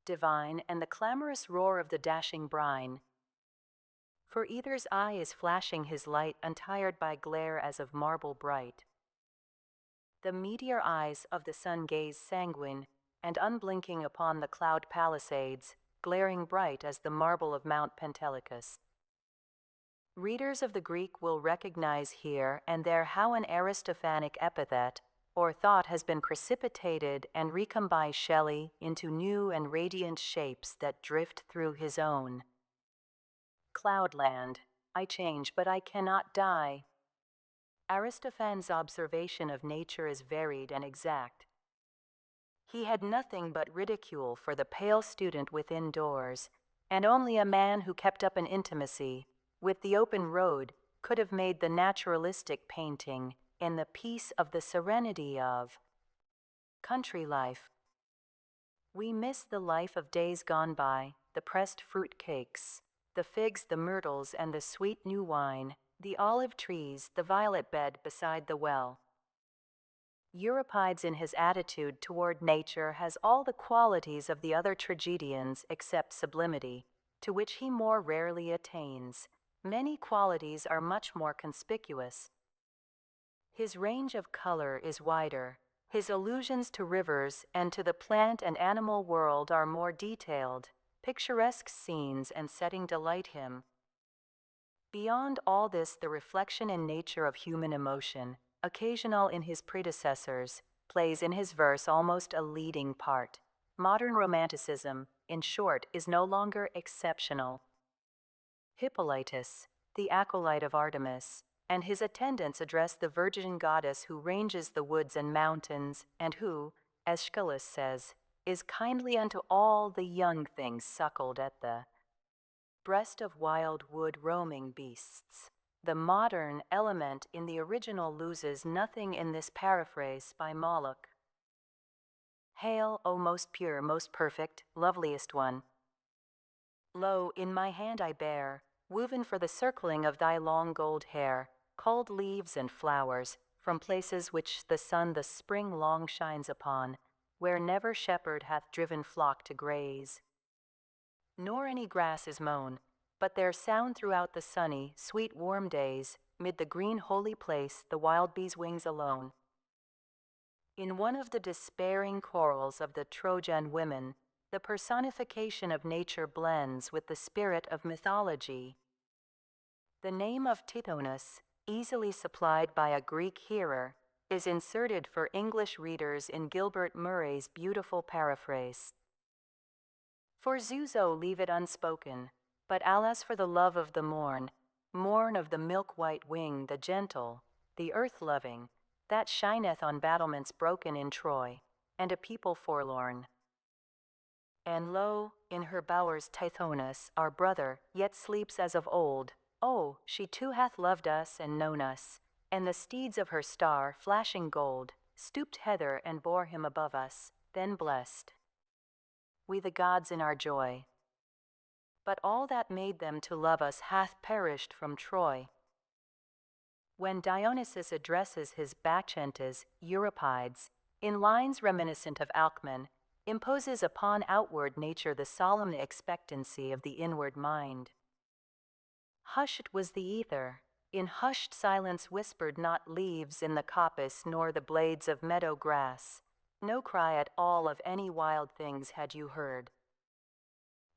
Divine, and the clamorous roar of the dashing brine. For either's eye is flashing his light, untired by glare as of marble bright. The meteor eyes of the sun gaze sanguine, and unblinking upon the cloud palisades, glaring bright as the marble of Mount Pentelicus. Readers of the Greek will recognize here and there how an Aristophanic epithet, or thought has been precipitated and recombined by Shelley into new and radiant shapes that drift through his own. Cloudland, I change, but I cannot die. Aristophanes' observation of nature is varied and exact. He had nothing but ridicule for the pale student within doors, and only a man who kept up an intimacy with the open road could have made the naturalistic painting in the peace of the serenity of country life. We miss the life of days gone by, the pressed fruit cakes, the figs, the myrtles, and the sweet new wine, the olive trees, the violet bed beside the well. Euripides in his attitude toward nature has all the qualities of the other tragedians except sublimity, to which he more rarely attains. Many qualities are much more conspicuous. His range of color is wider. His allusions to rivers and to the plant and animal world are more detailed. Picturesque scenes and setting delight him. Beyond all this, the reflection in nature of human emotion, occasional in his predecessors, plays in his verse almost a leading part. Modern romanticism, in short, is no longer exceptional. Hippolytus, the acolyte of Artemis, and his attendants address the virgin goddess who ranges the woods and mountains, and who, as Aeschylus says, is kindly unto all the young things suckled at the breast of wild wood roaming beasts. The modern element in the original loses nothing in this paraphrase by Moloch. Hail, O most pure, most perfect, loveliest one. Lo, in my hand I bear, woven for the circling of thy long gold hair, culled leaves and flowers, from places which the sun the spring long shines upon, where never shepherd hath driven flock to graze. Nor any grass is mown, but there sound throughout the sunny, sweet warm days, mid the green holy place, the wild bee's wings alone. In one of the despairing quarrels of the Trojan women, the personification of nature blends with the spirit of mythology. The name of Tithonus, easily supplied by a Greek hearer, is inserted for English readers in Gilbert Murray's beautiful paraphrase. For Zuzo leave it unspoken, but alas for the love of the morn of the milk-white wing, the gentle, the earth-loving, that shineth on battlements broken in Troy, and a people forlorn. And lo, in her bowers Tithonus, our brother, yet sleeps as of old. Oh, she too hath loved us and known us, and the steeds of her star, flashing gold, stooped hither and bore him above us, then blessed we the gods in our joy. But all that made them to love us hath perished from Troy. When Dionysus addresses his Bacchantes, Euripides, in lines reminiscent of Alcman, imposes upon outward nature the solemn expectancy of the inward mind. Hushed was the ether, in hushed silence whispered not leaves in the coppice nor the blades of meadow grass. No cry at all of any wild things had you heard.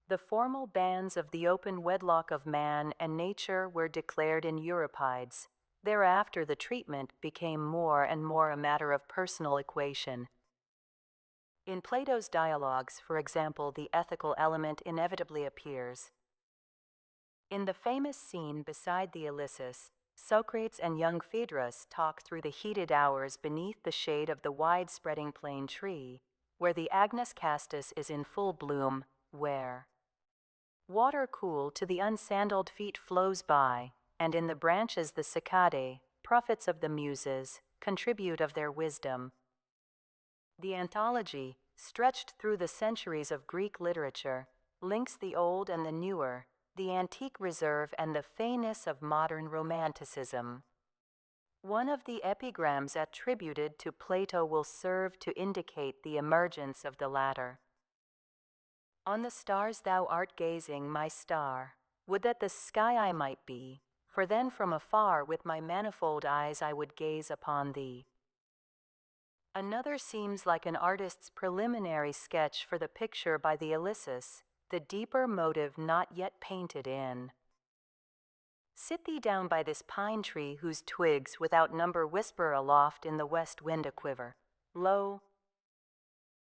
The formal bands of the open wedlock of man and nature were declared in Euripides. Thereafter the treatment became more and more a matter of personal equation. In Plato's dialogues, for example, the ethical element inevitably appears. In the famous scene beside the Ilyssus, Socrates and young Phaedrus talk through the heated hours beneath the shade of the wide-spreading plane tree, where the Agnus Castus is in full bloom, where water cool to the unsandaled feet flows by, and in the branches the cicadae, prophets of the Muses, contribute of their wisdom. The anthology, stretched through the centuries of Greek literature, links the old and the newer, the antique reserve and the fayness of modern romanticism. One of the epigrams attributed to Plato will serve to indicate the emergence of the latter. On the stars thou art gazing, my star. Would that the sky I might be, for then from afar with my manifold eyes I would gaze upon thee. Another seems like an artist's preliminary sketch for the picture by the Ilyssus, the deeper motive not yet painted in. Sit thee down by this pine tree whose twigs without number whisper aloft in the west wind a quiver. Lo,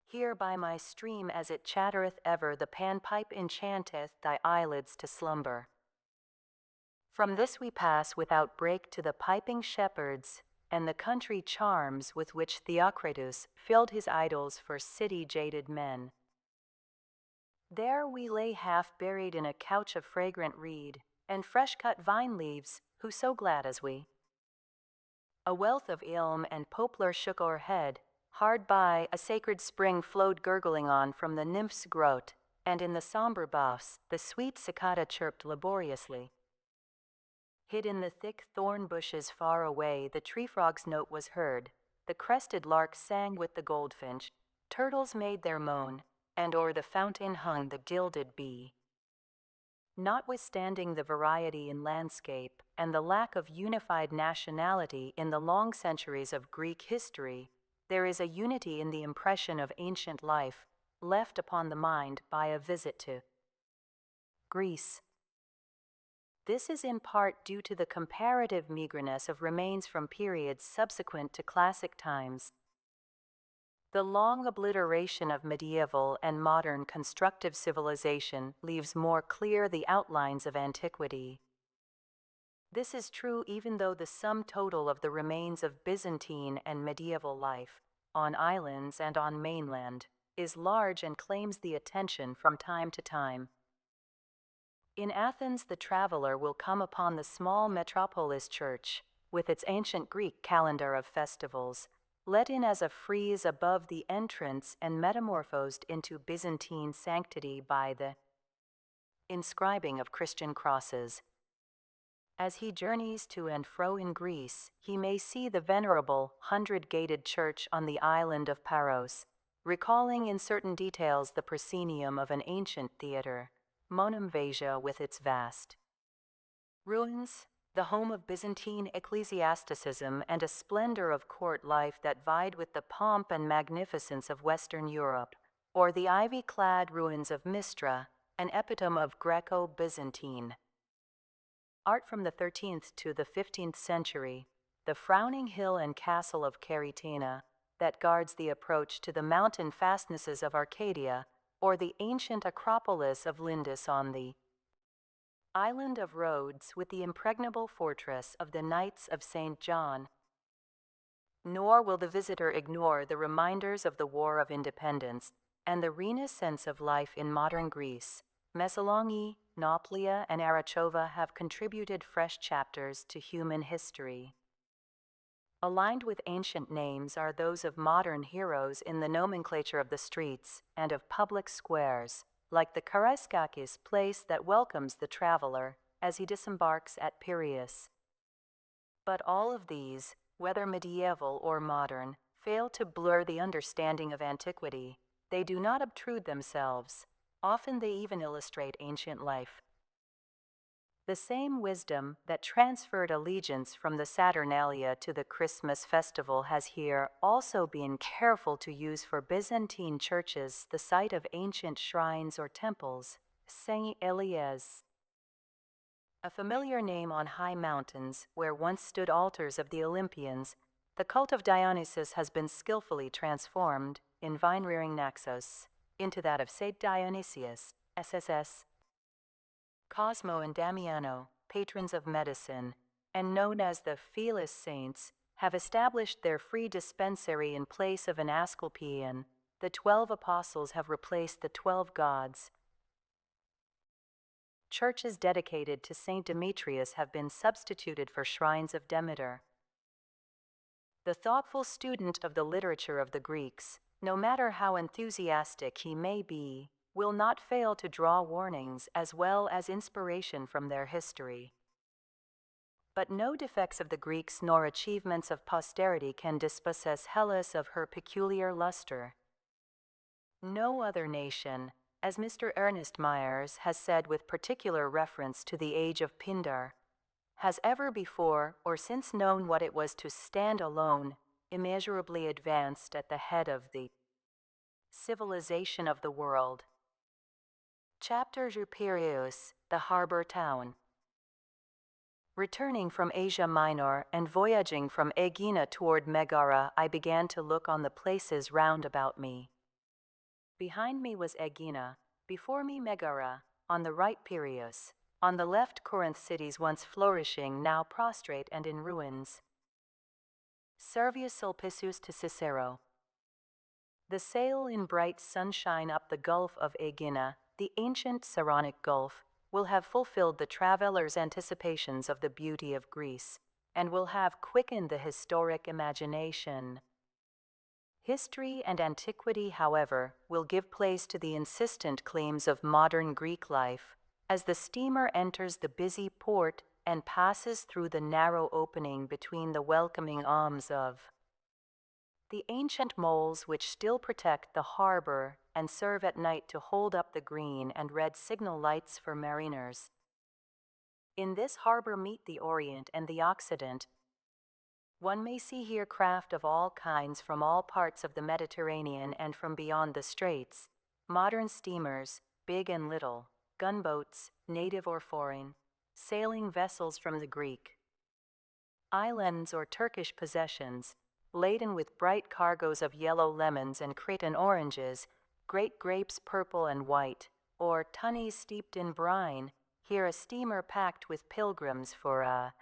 here by my stream as it chattereth ever the panpipe enchanteth thy eyelids to slumber. From this we pass without break to the piping shepherds and the country charms with which Theocritus filled his idols for city-jaded men. There we lay half buried in a couch of fragrant reed and fresh-cut vine leaves, who so glad as we. A wealth of elm and poplar shook o'erhead. Hard by, a sacred spring flowed gurgling on from the nymph's grot, and in the sombre boughs the sweet cicada chirped laboriously. Hid in the thick thorn bushes far away, the tree-frog's note was heard, the crested lark sang with the goldfinch, turtles made their moan, and o'er the fountain hung the gilded bee. Notwithstanding the variety in landscape and the lack of unified nationality in the long centuries of Greek history, there is a unity in the impression of ancient life left upon the mind by a visit to Greece. This is in part due to the comparative meagerness of remains from periods subsequent to classic times. The long obliteration of medieval and modern constructive civilization leaves more clear the outlines of antiquity. This is true even though the sum total of the remains of Byzantine and medieval life, on islands and on mainland, is large and claims the attention from time to time. In Athens, the traveler will come upon the small metropolis church, with its ancient Greek calendar of festivals, let in as a frieze above the entrance and metamorphosed into Byzantine sanctity by the inscribing of Christian crosses. As he journeys to and fro in Greece, he may see the venerable 100-gated church on the island of Paros, recalling in certain details the proscenium of an ancient theater, Monemvasia with its vast ruins, the home of Byzantine ecclesiasticism and a splendor of court life that vied with the pomp and magnificence of Western Europe, or the ivy-clad ruins of Mistra, an epitome of Greco-Byzantine. Art from the 13th to the 15th century, the frowning hill and castle of Caritana that guards the approach to the mountain fastnesses of Arcadia, or the ancient Acropolis of Lindus on the island of Rhodes with the impregnable fortress of the Knights of St. John. Nor will the visitor ignore the reminders of the War of Independence and the renaissance of life in modern Greece. Messaloniki, Nauplia, and Arachova have contributed fresh chapters to human history. Aligned with ancient names are those of modern heroes in the nomenclature of the streets and of public squares, like the Karaiskakis place that welcomes the traveler as he disembarks at Piraeus. But all of these, whether medieval or modern, fail to blur the understanding of antiquity. They do not obtrude themselves. Often they even illustrate ancient life. The same wisdom that transferred allegiance from the Saturnalia to the Christmas festival has here also been careful to use for Byzantine churches the site of ancient shrines or temples, Saint Elias, a familiar name on high mountains where once stood altars of the Olympians. The cult of Dionysus has been skillfully transformed in vine-rearing Naxos into that of Saint Dionysius, SSS. Cosmo and Damiano, patrons of medicine, and known as the Felis Saints, have established their free dispensary in place of an Asclepieion. The 12 apostles have replaced the 12 gods. Churches dedicated to Saint Demetrius have been substituted for shrines of Demeter. The thoughtful student of the literature of the Greeks, no matter how enthusiastic he may be, will not fail to draw warnings as well as inspiration from their history. But no defects of the Greeks nor achievements of posterity can dispossess Hellas of her peculiar luster. No other nation, as Mr. Ernest Myers has said with particular reference to the age of Pindar, has ever before or since known what it was to stand alone, immeasurably advanced at the head of the civilization of the world. Chapter Piraeus, the harbor town. Returning from Asia Minor and voyaging from Aegina toward Megara, I began to look on the places round about me. Behind me was Aegina, before me Megara, on the right Piraeus, on the left Corinth, cities once flourishing, now prostrate and in ruins. Servius Sulpicius to Cicero. The sail in bright sunshine up the Gulf of Aegina, the ancient Saronic Gulf, will have fulfilled the traveler's anticipations of the beauty of Greece, and will have quickened the historic imagination. History and antiquity, however, will give place to the insistent claims of modern Greek life, as the steamer enters the busy port and passes through the narrow opening between the welcoming arms of the ancient moles which still protect the harbor and serve at night to hold up the green and red signal lights for mariners. In this harbor meet the Orient and the Occident. One may see here craft of all kinds from all parts of the Mediterranean and from beyond the straits, modern steamers, big and little, gunboats, native or foreign, sailing vessels from the Greek islands or Turkish possessions, laden with bright cargoes of yellow lemons and Cretan oranges, great grapes purple and white, or tunnies steeped in brine, here a steamer packed with pilgrims for a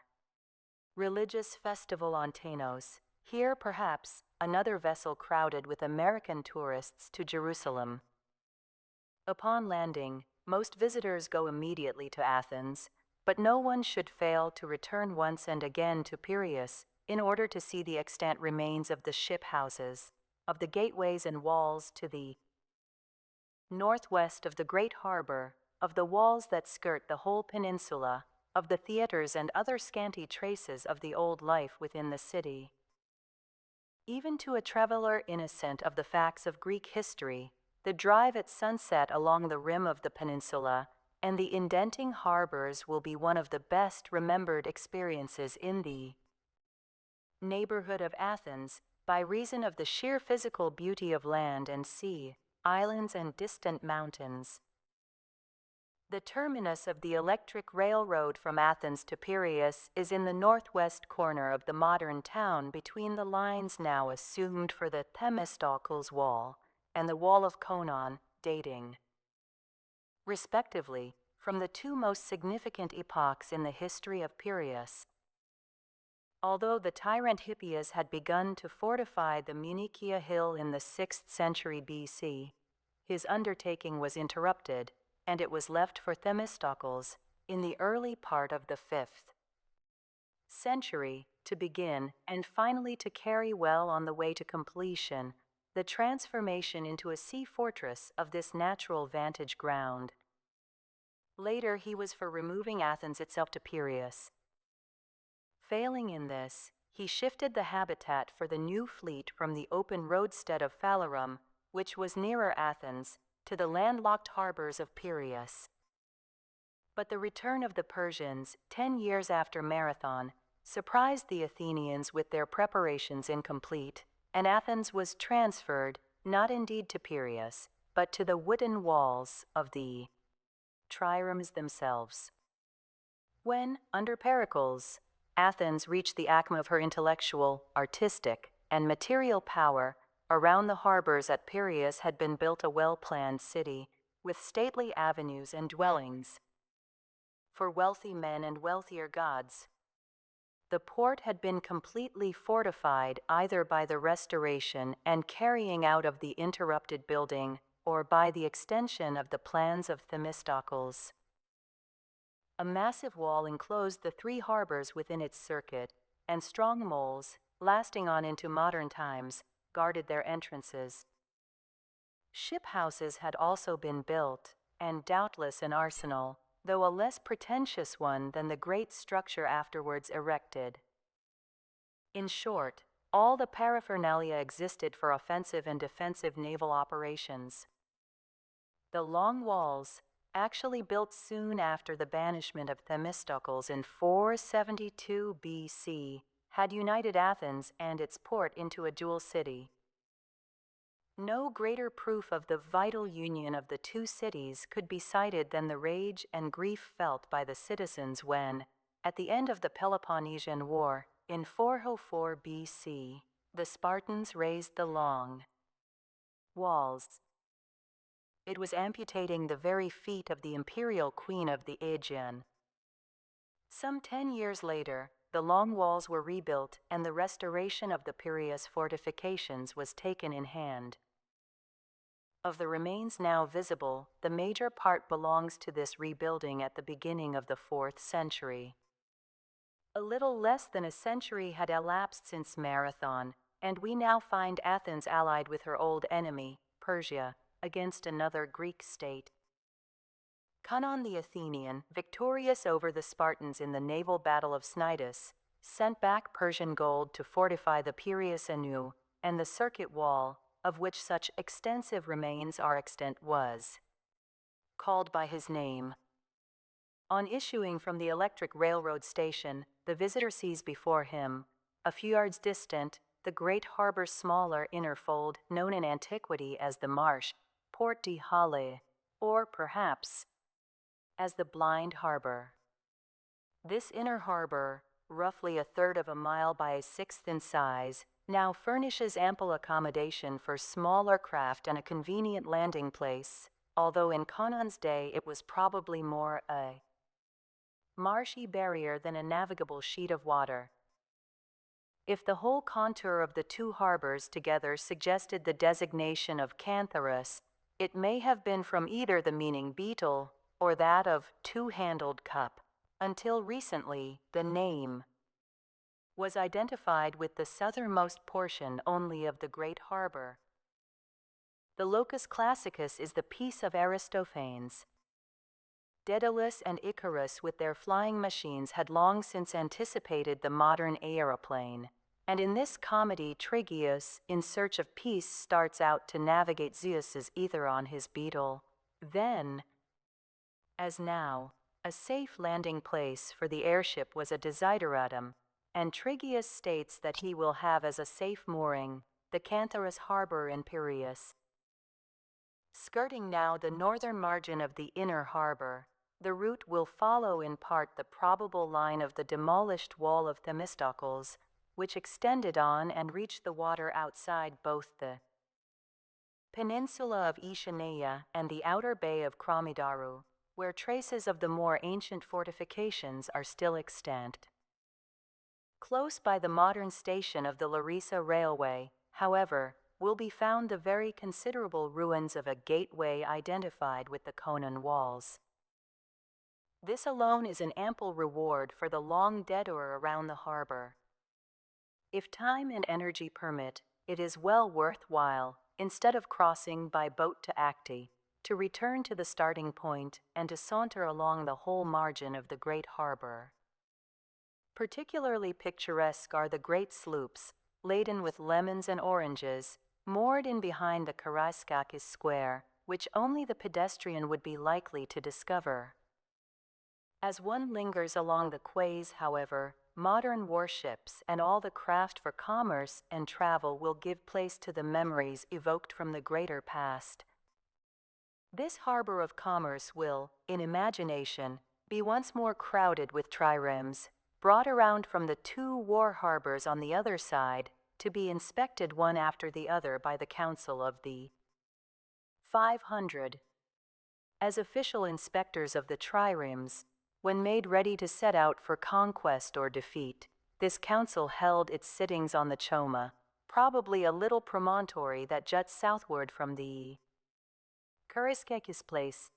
religious festival on Tanos, here perhaps another vessel crowded with American tourists to Jerusalem. Upon landing, most visitors go immediately to Athens, but no one should fail to return once and again to Piraeus in order to see the extant remains of the ship houses, of the gateways and walls to the northwest of the great harbor, of the walls that skirt the whole peninsula, of the theaters and other scanty traces of the old life within the city. Even to a traveler innocent of the facts of Greek history, the drive at sunset along the rim of the peninsula and the indenting harbors will be one of the best remembered experiences in the neighborhood of Athens by reason of the sheer physical beauty of land and sea, islands and distant mountains. The terminus of the electric railroad from Athens to Piraeus is in the northwest corner of the modern town between the lines now assumed for the Themistocles Wall and the Wall of Conon, dating, respectively, from the two most significant epochs in the history of Piraeus. Although the tyrant Hippias had begun to fortify the Munichia hill in the 6th century BC, his undertaking was interrupted, and it was left for Themistocles in the early part of the 5th century to begin and finally to carry well on the way to completion the transformation into a sea fortress of this natural vantage ground. Later he was for removing Athens itself to Piraeus. Failing in this, he shifted the habitat for the new fleet from the open roadstead of Phalerum, which was nearer Athens, to the landlocked harbors of Piraeus. But the return of the Persians, 10 years after Marathon, surprised the Athenians with their preparations incomplete, and Athens was transferred, not indeed to Piraeus, but to the wooden walls of the triremes themselves. When, under Pericles, Athens reached the acme of her intellectual, artistic, and material power, around the harbors at Piraeus had been built a well-planned city, with stately avenues and dwellings for wealthy men and wealthier gods. The port had been completely fortified either by the restoration and carrying out of the interrupted building or by the extension of the plans of Themistocles. A massive wall enclosed the 3 harbors within its circuit, and strong moles, lasting on into modern times, guarded their entrances. Ship houses had also been built, and doubtless an arsenal, though a less pretentious one than the great structure afterwards erected. In short, all the paraphernalia existed for offensive and defensive naval operations. The long walls, actually built soon after the banishment of Themistocles in 472 BC, had united Athens and its port into a dual city. No greater proof of the vital union of the two cities could be cited than the rage and grief felt by the citizens when, At the end of the Peloponnesian War, in 404 BC, the Spartans raised the long walls. It was amputating the very feet of the imperial queen of the Aegean. Some 10 years later, the long walls were rebuilt and the restoration of the Piraeus fortifications was taken in hand. Of the remains now visible, the major part belongs to this rebuilding at the beginning of the 4th century. A little less than a century had elapsed since Marathon, and we now find Athens allied with her old enemy, Persia, against another Greek state. Cannon the Athenian, victorious over the Spartans in the naval battle of Cnidus, sent back Persian gold to fortify the Piraeus anew, and the circuit wall, of which such extensive remains are extant, was called by his name. On issuing from the electric railroad station, the visitor sees before him, a few yards distant, the great harbor's smaller inner fold known in antiquity as the Marsh, Port di Halle, or perhaps as the Blind Harbor. This inner harbor, roughly a third of a mile by a sixth in size, now furnishes ample accommodation for smaller craft and a convenient landing place, although in Cannon's day it was probably more a marshy barrier than a navigable sheet of water. If the whole contour of the two harbors together suggested the designation of Cantharus, it may have been from either the meaning beetle or that of two-handled cup. Until recently, the name was identified with the southernmost portion only of the great harbor. The locus classicus is the piece of Aristophanes. Daedalus and Icarus with their flying machines had long since anticipated the modern aeroplane, and in this comedy Tryggius, in search of peace, starts out to navigate Zeus's ether on his beetle. Then, as now, a safe landing place for the airship was a desideratum, and Tryggius states that he will have as a safe mooring the Cantharus harbor in Piraeus. Skirting now the northern margin of the inner harbor, the route will follow in part the probable line of the demolished wall of Themistocles, which extended on and reached the water outside both the peninsula of Oeschines and the outer bay of Chromidaru, where traces of the more ancient fortifications are still extant. Close by the modern station of the Larissa Railway, however, will be found the very considerable ruins of a gateway identified with the Conon walls. This alone is an ample reward for the long detour around the harbor. If time and energy permit, it is well worthwhile, instead of crossing by boat to Acte, to return to the starting point and to saunter along the whole margin of the great harbor. Particularly picturesque are the great sloops, laden with lemons and oranges, moored in behind the Karaiskakis Square, which only the pedestrian would be likely to discover. As one lingers along the quays, however, modern warships and all the craft for commerce and travel will give place to the memories evoked from the greater past. This harbor of commerce will, in imagination, be once more crowded with triremes, brought around from the two war harbors on the other side to be inspected one after the other by the Council of the 500. As official inspectors of the triremes, when made ready to set out for conquest or defeat, this council held its sittings on the Choma, probably a little promontory that juts southward from the Karaiskakis place.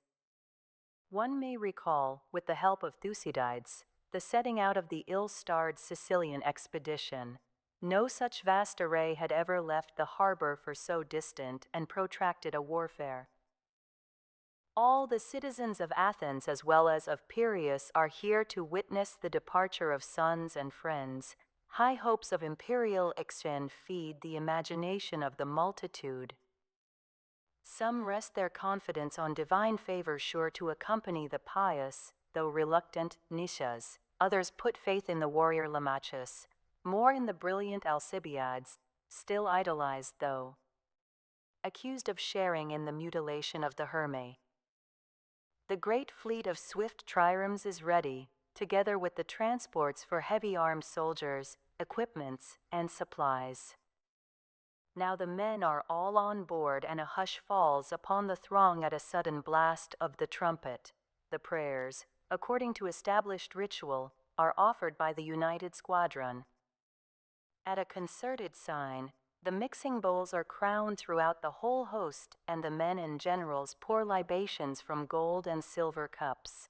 One may recall, with the help of Thucydides, the setting out of the ill-starred Sicilian expedition. No such vast array had ever left the harbor for so distant and protracted a warfare. All the citizens of Athens as well as of Piraeus are here to witness the departure of sons and friends. High hopes of imperial exchange feed the imagination of the multitude. Some rest their confidence on divine favor sure to accompany the pious, though reluctant, Nicias. Others put faith in the warrior Lamachus, more in the brilliant Alcibiades, still idolized though accused of sharing in the mutilation of the Hermae. The great fleet of swift triremes is ready, together with the transports for heavy armed soldiers, equipments, and supplies. Now the men are all on board, and a hush falls upon the throng at a sudden blast of the trumpet. The prayers, according to established ritual, are offered by the united squadron. At a concerted sign, the mixing bowls are crowned throughout the whole host, and the men and generals pour libations from gold and silver cups.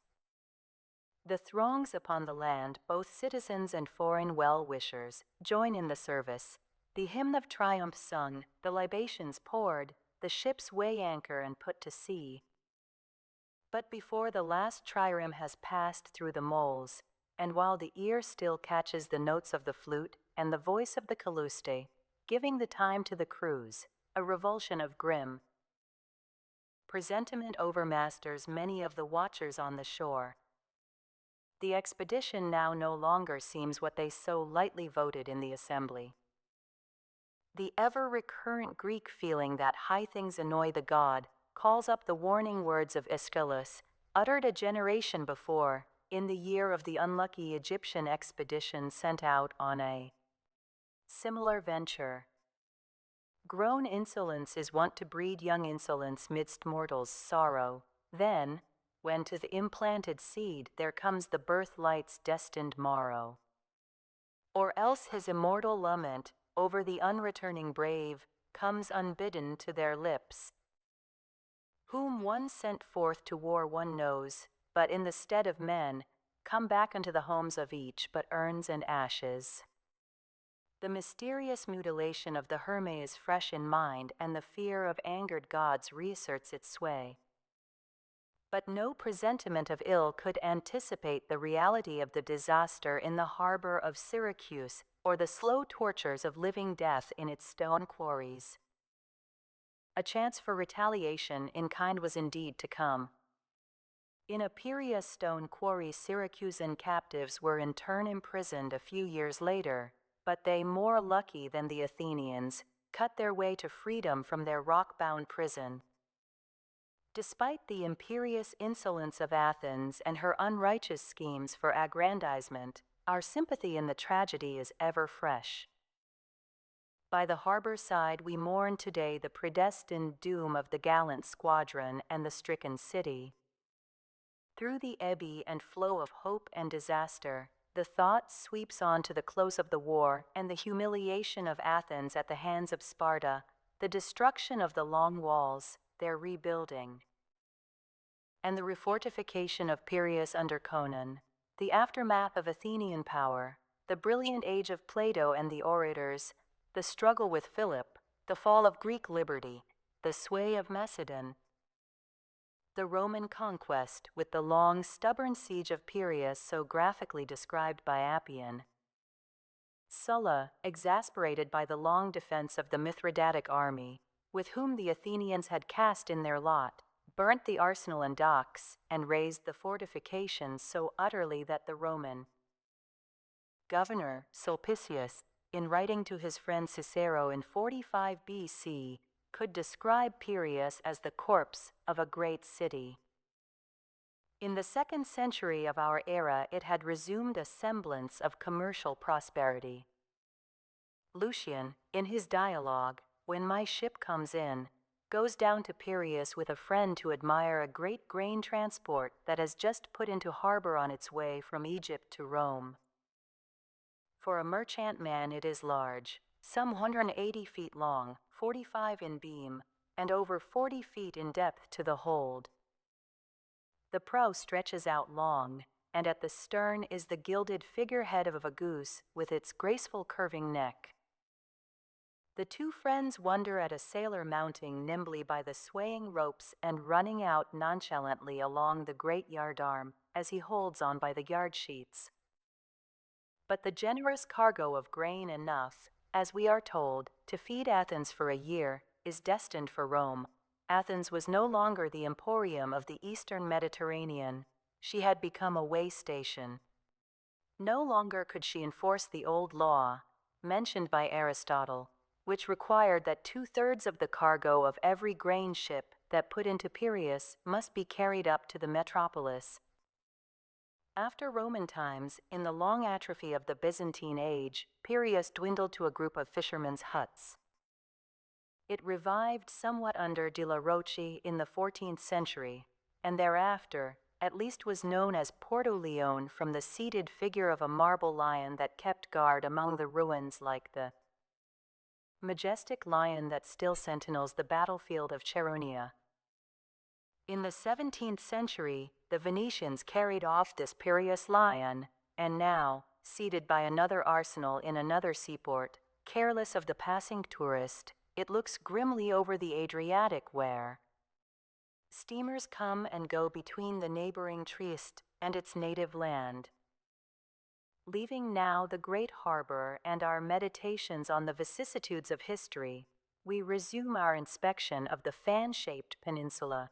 The throngs upon the land, both citizens and foreign well-wishers, join in the service. The hymn of triumph sung, the libations poured, the ships weigh anchor and put to sea. But before the last trireme has passed through the moles, and while the ear still catches the notes of the flute and the voice of the elucidate, giving the time to the cruise, a revulsion of grim presentiment overmasters many of the watchers on the shore. The expedition now no longer seems what they so lightly voted in the assembly. The ever-recurrent Greek feeling that high things annoy the god calls up the warning words of Aeschylus, uttered a generation before, in the year of the unlucky Egyptian expedition sent out on a similar venture. Grown insolence is wont to breed young insolence midst mortals' sorrow. Then, when to the implanted seed there comes the birthlight's destined morrow. Or else his immortal lament over the unreturning brave comes unbidden to their lips. Whom one sent forth to war one knows, but in the stead of men, come back unto the homes of each but urns and ashes. The mysterious mutilation of the Herme is fresh in mind, and the fear of angered gods reasserts its sway. But no presentiment of ill could anticipate the reality of the disaster in the harbor of Syracuse, or the slow tortures of living death in its stone quarries. A chance for retaliation in kind was indeed to come. In a Piraeus stone quarry, Syracusan captives were in turn imprisoned a few years later, but they, more lucky than the Athenians, cut their way to freedom from their rock-bound prison. Despite the imperious insolence of Athens and her unrighteous schemes for aggrandizement, our sympathy in the tragedy is ever fresh. By the harbor side we mourn today the predestined doom of the gallant squadron and the stricken city. Through the eddy and flow of hope and disaster, the thought sweeps on to the close of the war and the humiliation of Athens at the hands of Sparta, the destruction of the long walls, their rebuilding, and the refortification of Piraeus under Conon, the aftermath of Athenian power, the brilliant age of Plato and the orators, the struggle with Philip, the fall of Greek liberty, the sway of Macedon, the Roman conquest with the long, stubborn siege of Piraeus so graphically described by Appian, Sulla, exasperated by the long defense of the Mithridatic army, with whom the Athenians had cast in their lot, burnt the arsenal and docks, and razed the fortifications so utterly that the Roman governor, Sulpicius, in writing to his friend Cicero in 45 BC, could describe Piraeus as the corpse of a great city. In the 2nd century of our era, it had resumed a semblance of commercial prosperity. Lucian, in his dialogue, "When my ship comes in," goes down to Piraeus with a friend to admire a great grain transport that has just put into harbor on its way from Egypt to Rome. For a merchantman it is large, some 180 feet long, 45 in beam, and over 40 feet in depth to the hold. The prow stretches out long, and at the stern is the gilded figurehead of a goose with its graceful curving neck. The two friends wonder at a sailor mounting nimbly by the swaying ropes and running out nonchalantly along the great yardarm as he holds on by the yard sheets. But the generous cargo of grain enough, as we are told, to feed Athens for a year, is destined for Rome. Athens was no longer the emporium of the eastern Mediterranean. She had become a way station. No longer could she enforce the old law, mentioned by Aristotle, which required that 2/3 of the cargo of every grain ship that put into Piraeus must be carried up to the metropolis. After Roman times, in the long atrophy of the Byzantine age, Piraeus dwindled to a group of fishermen's huts. It revived somewhat under De la Roche in the 14th century, and thereafter at least was known as Porto Leone from the seated figure of a marble lion that kept guard among the ruins like the majestic lion that still sentinels the battlefield of Cheronia. In the 17th century, the Venetians carried off this Piraeus lion, and now, seated by another arsenal in another seaport, careless of the passing tourist, it looks grimly over the Adriatic where steamers come and go between the neighboring Trieste and its native land. Leaving now the great harbor and our meditations on the vicissitudes of history, we resume our inspection of the fan-shaped peninsula.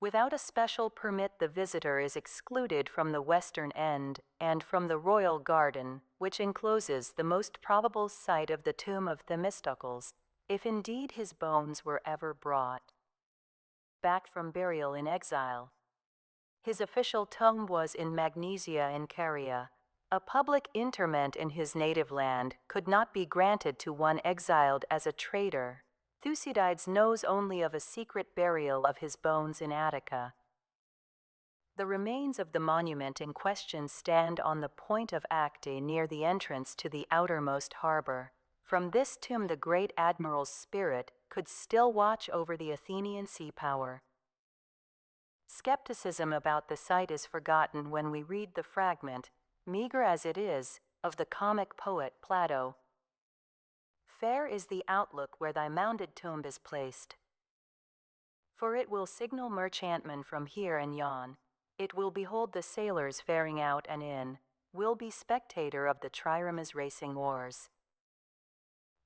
Without a special permit, the visitor is excluded from the western end and from the royal garden, which encloses the most probable site of the tomb of Themistocles, if indeed his bones were ever brought back from burial in exile. His official tomb was in Magnesia in Caria. A public interment in his native land could not be granted to one exiled as a traitor. Thucydides knows only of a secret burial of his bones in Attica. The remains of the monument in question stand on the point of Acte near the entrance to the outermost harbor. From this tomb the great admiral's spirit could still watch over the Athenian sea power. Skepticism about the site is forgotten when we read the fragment, meager as it is, of the comic poet Plato. Fair is the outlook where thy mounded tomb is placed. For it will signal merchantmen from here and yon, it will behold the sailors faring out and in, will be spectator of the triremes racing oars.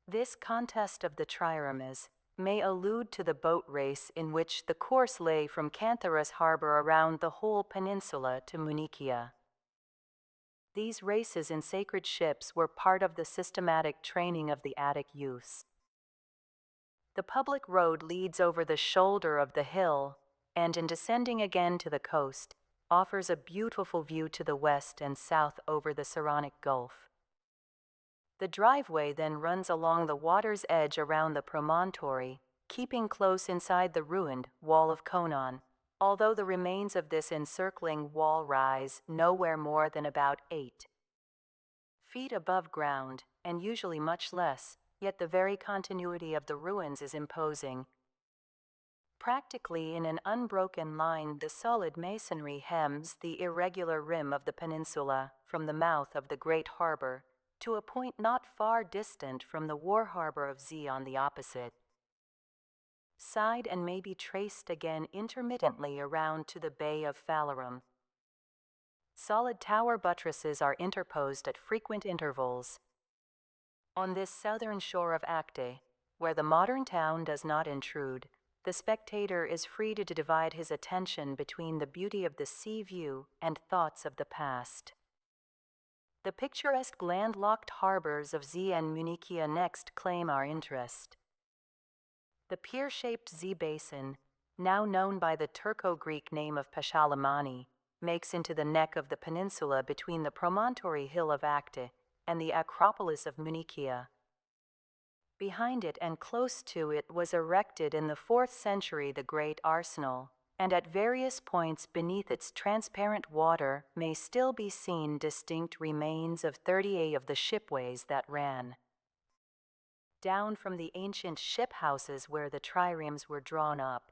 This contest of the triremes may allude to the boat race in which the course lay from Cantharus harbor around the whole peninsula to Munichia. These races in sacred ships were part of the systematic training of the Attic youths. The public road leads over the shoulder of the hill, and in descending again to the coast, offers a beautiful view to the west and south over the Saronic Gulf. The driveway then runs along the water's edge around the promontory, keeping close inside the ruined wall of Conon, although the remains of this encircling wall rise nowhere more than about 8 feet above ground, and usually much less, yet the very continuity of the ruins is imposing. Practically in an unbroken line, the solid masonry hems the irregular rim of the peninsula from the mouth of the great harbor to a point not far distant from the war harbor of Z on the opposite side, and may be traced again intermittently around to the Bay of Phalerum. Solid tower buttresses are interposed at frequent intervals. On this southern shore of Acte, where the modern town does not intrude, the spectator is free to divide his attention between the beauty of the sea view and thoughts of the past. The picturesque landlocked harbors of Z and Munichia next claim our interest. The pier-shaped Z basin, now known by the Turco-Greek name of Peshalamani, makes into the neck of the peninsula between the promontory hill of Acte and the Acropolis of Munichia. Behind it and close to it was erected in the 4th century the great arsenal, and at various points beneath its transparent water may still be seen distinct remains of 38 of the shipways that ran down from the ancient ship houses where the triremes were drawn up.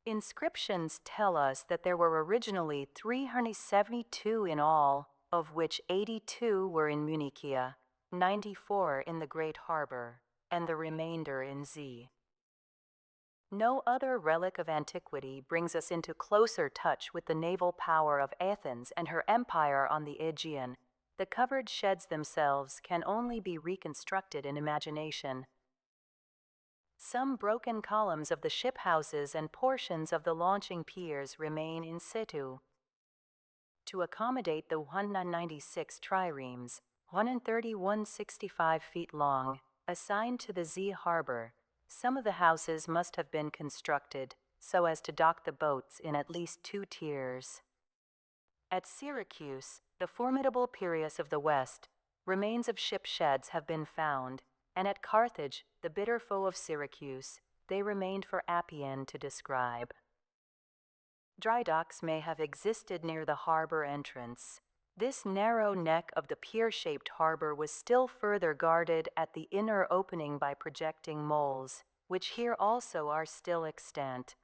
Inscriptions tell us that there were originally 372 in all, of which 82 were in Munichia, 94 in the Great Harbor, and the remainder in Z. No other relic of antiquity brings us into closer touch with the naval power of Athens and her empire on the Aegean. The covered sheds themselves can only be reconstructed in imagination. Some broken columns of the ship houses and portions of the launching piers remain in situ. To accommodate the 196 triremes, 165 feet long, assigned to the Z harbor, some of the houses must have been constructed so as to dock the boats in at least 2 tiers. At Syracuse, the formidable Piraeus of the West, remains of ship sheds have been found, and at Carthage, the bitter foe of Syracuse, they remained for Appian to describe. Dry docks may have existed near the harbor entrance. This narrow neck of the pier-shaped harbor was still further guarded at the inner opening by projecting moles, which here also are still extant.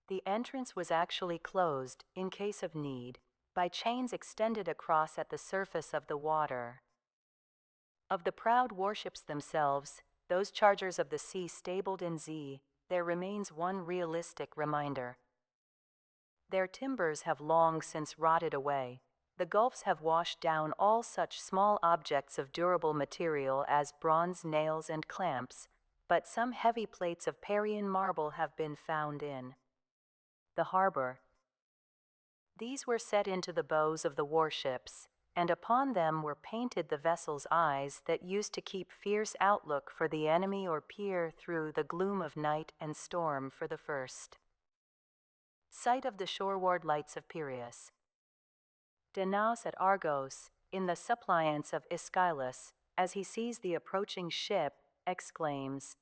The entrance was actually closed, in case of need, by chains extended across at the surface of the water. Of the proud warships themselves, those chargers of the sea stabled in Z, there remains one realistic reminder. Their timbers have long since rotted away. The gulfs have washed down all such small objects of durable material as bronze nails and clamps, but some heavy plates of Parian marble have been found in the harbor. These were set into the bows of the warships, and upon them were painted the vessel's eyes that used to keep fierce outlook for the enemy or peer through the gloom of night and storm for the first sight of the shoreward lights of Piraeus. Danaus at Argos, in the suppliance of Aeschylus, as he sees the approaching ship, exclaims,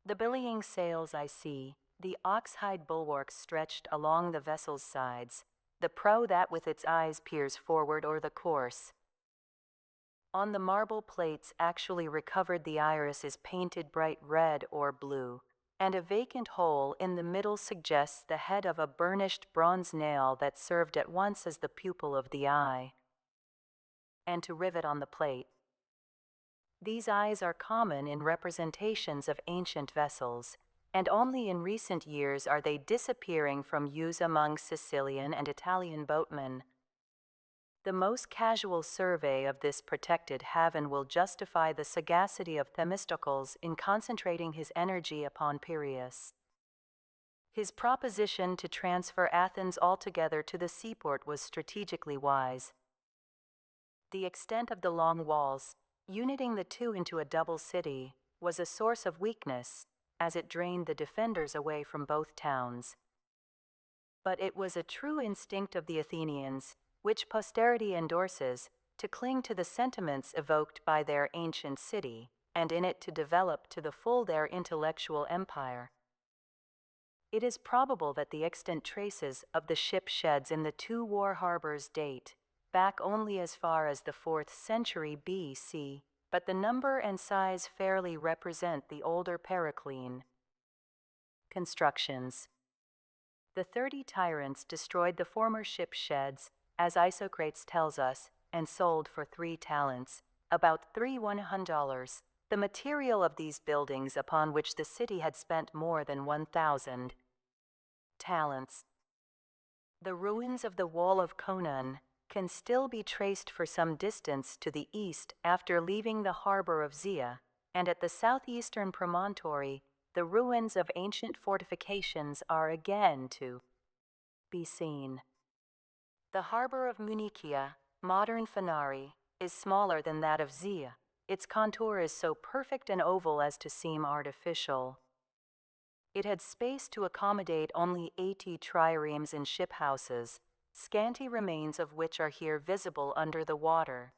"The bellying sails I see, the ox-hide bulwarks stretched along the vessel's sides, the prow that with its eyes peers forward o'er the course. On the marble plates actually recovered the iris is painted bright red or blue, and a vacant hole in the middle suggests the head of a burnished bronze nail that served at once as the pupil of the eye and to rivet on the plate. These eyes are common in representations of ancient vessels, and only in recent years are they disappearing from use among Sicilian and Italian boatmen. The most casual survey of this protected haven will justify the sagacity of Themistocles in concentrating his energy upon Piraeus. His proposition to transfer Athens altogether to the seaport was strategically wise. The extent of the long walls, uniting the two into a double city, was a source of weakness, as it drained the defenders away from both towns. But it was a true instinct of the Athenians, which posterity endorses, to cling to the sentiments evoked by their ancient city, and in it to develop to the full their intellectual empire. It is probable that the extant traces of the ship sheds in the two war harbors date back only as far as the 4th century B.C., but the number and size fairly represent the older Periclean constructions. The 30 tyrants destroyed the former ship sheds, as Isocrates tells us, and sold for 3 talents, about $3,100, the material of these buildings upon which the city had spent more than 1,000 talents. The ruins of the wall of Conon can still be traced for some distance to the east after leaving the harbor of Zea, and at the southeastern promontory, the ruins of ancient fortifications are again to be seen. The harbor of Munichia, modern Phanari, is smaller than that of Zea. Its contour is so perfect an oval as to seem artificial. It had space to accommodate only 80 triremes in ship houses, scanty remains of which are here visible under the water.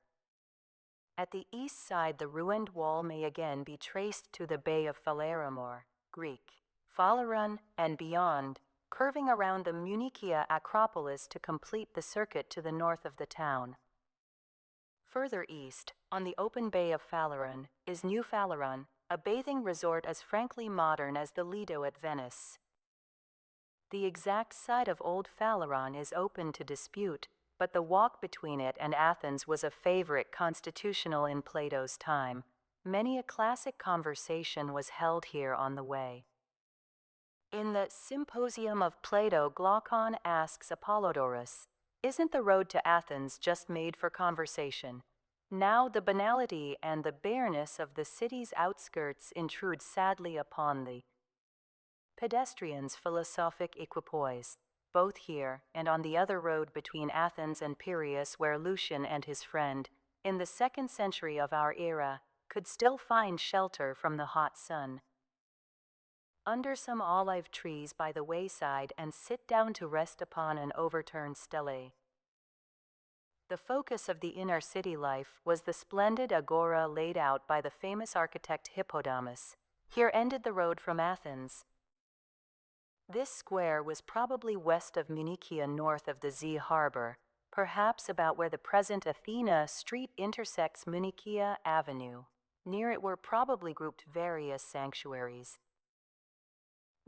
At the east side the ruined wall may again be traced to the bay of Phalaramor, Greek, Phaleron, and beyond, curving around the Munichia Acropolis to complete the circuit to the north of the town. Further east, on the open bay of Phaleron, is New Phaleron, a bathing resort as frankly modern as the Lido at Venice. The exact site of Old Phaleron is open to dispute, but the walk between it and Athens was a favorite constitutional in Plato's time. Many a classic conversation was held here on the way. In the Symposium of Plato, Glaucon asks Apollodorus, "Isn't the road to Athens just made for conversation? Now the banality and the bareness of the city's outskirts intrude sadly upon the pedestrian's philosophic equipoise, both here and on the other road between Athens and Piraeus, where Lucian and his friend, in the 2nd century of our era, could still find shelter from the hot sun. under some olive trees by the wayside and sit down to rest upon an overturned stele. The focus of the inner city life was the splendid agora laid out by the famous architect Hippodamus. Here ended the road from Athens. This square was probably west of Munichia, north of the Zea Harbor, perhaps about where the present Athena Street intersects Munichia Avenue. Near it were probably grouped various sanctuaries.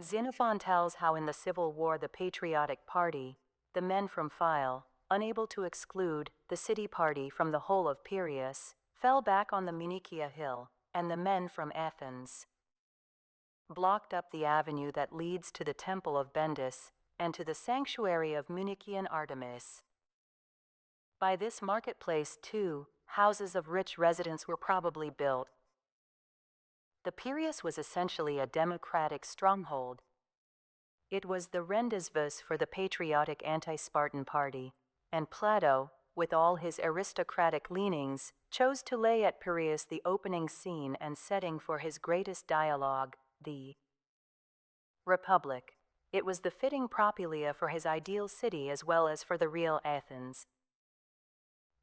Xenophon tells how in the Civil War the patriotic party, the men from Phyle, unable to exclude the city party from the whole of Piraeus, fell back on the Munichia hill, and the men from Athens blocked up the avenue that leads to the temple of Bendis and to the sanctuary of Munichian Artemis. By this marketplace, too, houses of rich residents were probably built. The Piraeus was essentially a democratic stronghold. It was the rendezvous for the patriotic anti-Spartan party, and Plato, with all his aristocratic leanings, chose to lay at Piraeus the opening scene and setting for his greatest dialogue, the Republic. It was the fitting propilia for his ideal city as well as for the real Athens.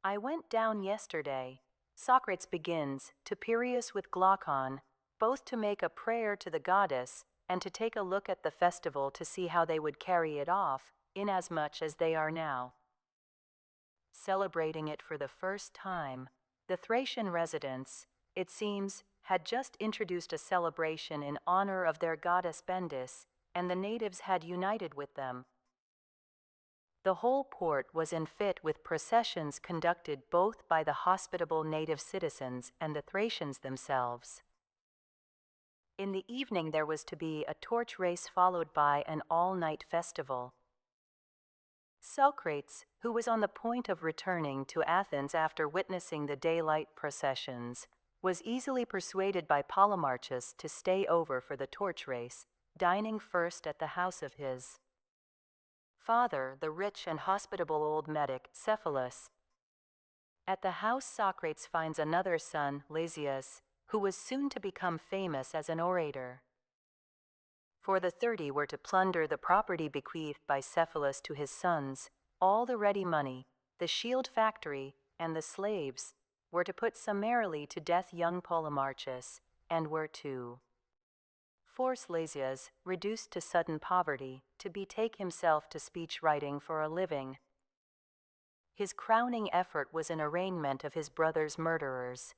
I went down yesterday, Socrates begins, to Piraeus with Glaucon, both to make a prayer to the goddess and to take a look at the festival to see how they would carry it off, inasmuch as they are now celebrating it for the first time. The Thracian residents, it seems, had just introduced a celebration in honor of their goddess Bendis, and the natives had united with them. The whole port was in fit with processions conducted both by the hospitable native citizens and the Thracians themselves. In the evening there was to be a torch race followed by an all-night festival. Socrates, who was on the point of returning to Athens after witnessing the daylight processions, was easily persuaded by Polemarchus to stay over for the torch race, dining first at the house of his father, the rich and hospitable old medic, Cephalus. At the house Socrates finds another son, Lysias, who was soon to become famous as an orator. For the 30 were to plunder the property bequeathed by Cephalus to his sons, all the ready money, the shield factory, and the slaves, were to put summarily to death young Polemarchus, and were to force Lysias, reduced to sudden poverty, to betake himself to speech writing for a living. His crowning effort was an arraignment of his brother's murderers.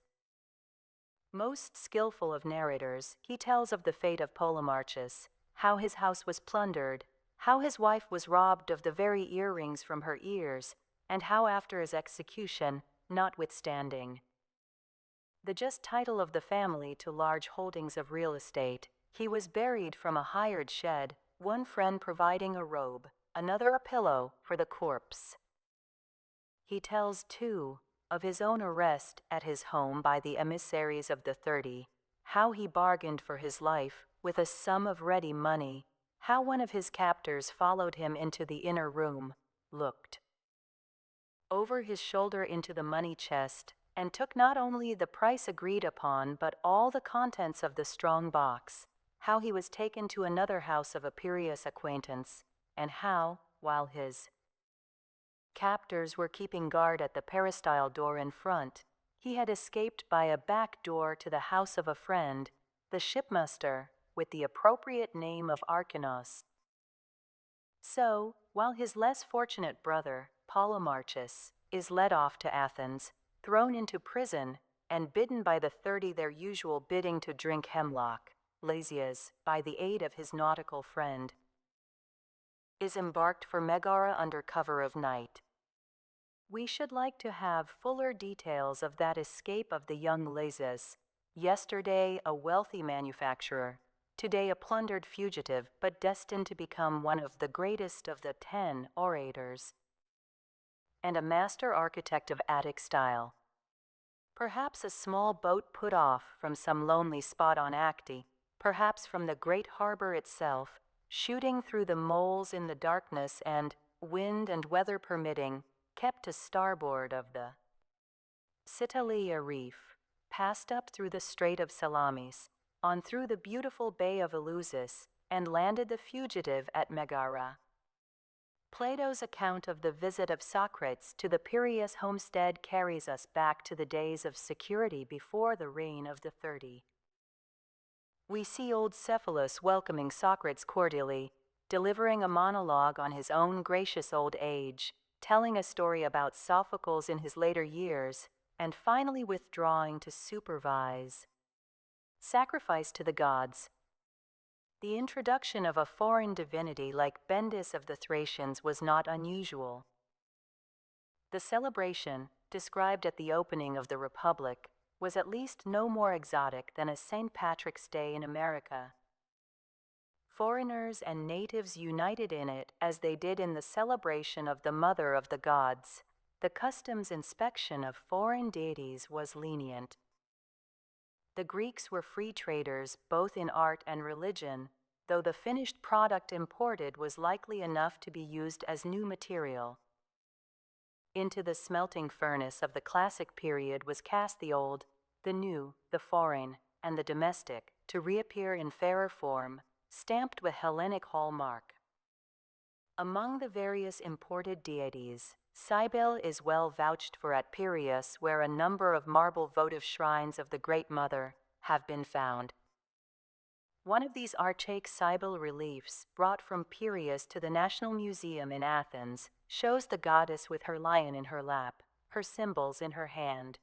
Most skillful of narrators, he tells of the fate of Polemarchus, how his house was plundered, how his wife was robbed of the very earrings from her ears, and how after his execution, notwithstanding the just title of the family to large holdings of real estate, he was buried from a hired shed, one friend providing a robe, another a pillow for the corpse. He tells, too, of his own arrest at his home by the emissaries of the 30, how he bargained for his life with a sum of ready money, how one of his captors followed him into the inner room, looked over his shoulder into the money chest, and took not only the price agreed upon, but all the contents of the strong box, how he was taken to another house of a Piraeus acquaintance, and how, while his captors were keeping guard at the peristyle door in front, he had escaped by a back door to the house of a friend, the shipmaster, with the appropriate name of Archinos. So, while his less fortunate brother, Polemarchus, is led off to Athens, thrown into prison, and bidden by the 30 their usual bidding to drink hemlock, Lysias, by the aid of his nautical friend, is embarked for Megara under cover of night. We should like to have fuller details of that escape of the young Lysias, yesterday a wealthy manufacturer, today a plundered fugitive, but destined to become one of the greatest of the 10 orators, and a master architect of Attic style. Perhaps a small boat put off from some lonely spot on Acte, perhaps from the great harbor itself, shooting through the moles in the darkness and, wind and weather permitting, kept to starboard of the Citalia reef, passed up through the Strait of Salamis, on through the beautiful Bay of Eleusis, and landed the fugitive at Megara. Plato's account of the visit of Socrates to the Piraeus homestead carries us back to the days of security before the reign of the 30. We see old Cephalus welcoming Socrates cordially, delivering a monologue on his own gracious old age, telling a story about Sophocles in his later years, and finally withdrawing to supervise. Sacrifice to the gods. The introduction of a foreign divinity like Bendis of the Thracians was not unusual. The celebration, described at the opening of the Republic, was at least no more exotic than a St. Patrick's Day in America. Foreigners and natives united in it as they did in the celebration of the Mother of the Gods. The customs inspection of foreign deities was lenient. The Greeks were free traders both in art and religion, though the finished product imported was likely enough to be used as new material. Into the smelting furnace of the classic period was cast the old, the new, the foreign, and the domestic, to reappear in fairer form, stamped with Hellenic hallmark. Among the various imported deities, Cybele is well vouched for at Piraeus, where a number of marble votive shrines of the Great Mother have been found. One of these archaic Cybele reliefs, brought from Piraeus to the National Museum in Athens, shows the goddess with her lion in her lap, her cymbals in her hand.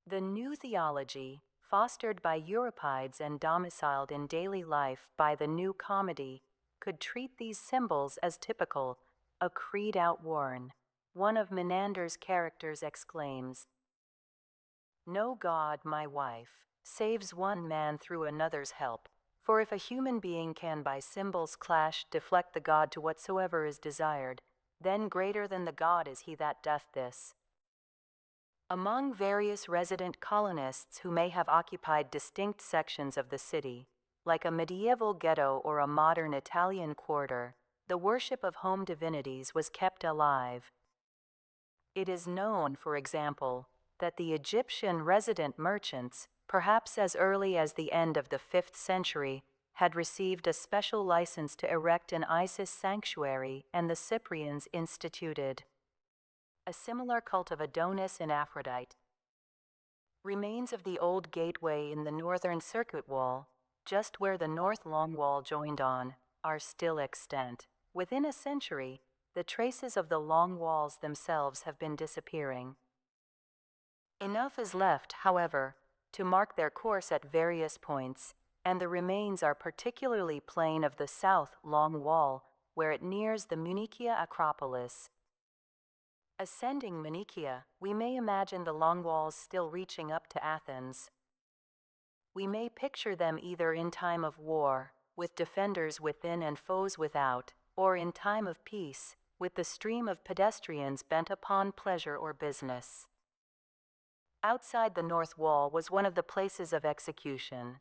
The new theology, fostered by Euripides and domiciled in daily life by the New Comedy, could treat these symbols as typical, a creed outworn. One of Menander's characters exclaims, "No god, my wife, saves one man through another's help, for if a human being can by symbols clash deflect the god to whatsoever is desired, then greater than the god is he that doth this." Among various resident colonists who may have occupied distinct sections of the city, like a medieval ghetto or a modern Italian quarter, the worship of home divinities was kept alive. It is known, for example, that the Egyptian resident merchants, perhaps as early as the end of the 5th century, had received a special license to erect an Isis sanctuary, and the Cyprians instituted a similar cult of Adonis and Aphrodite. Remains of the old gateway in the northern circuit wall, just where the north long wall joined on, are still extant. Within a century, the traces of the long walls themselves have been disappearing. Enough is left, however, to mark their course at various points, and the remains are particularly plain of the south long wall, where it nears the Munichia Acropolis. Ascending Munichia, we may imagine the long walls still reaching up to Athens. We may picture them either in time of war, with defenders within and foes without, or in time of peace, with the stream of pedestrians bent upon pleasure or business. Outside the north wall was one of the places of execution.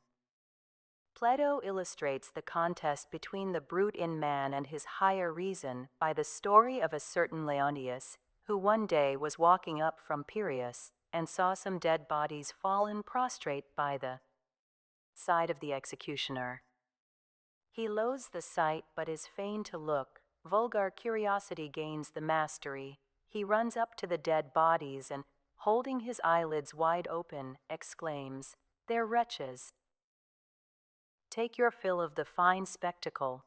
Plato illustrates the contest between the brute in man and his higher reason by the story of a certain Leonidas, who one day was walking up from Piraeus and saw some dead bodies fallen prostrate by the side of the executioner. He loathes the sight, but is fain to look. Vulgar curiosity gains the mastery. He runs up to the dead bodies and, holding his eyelids wide open, exclaims, "They're wretches. Take your fill of the fine spectacle."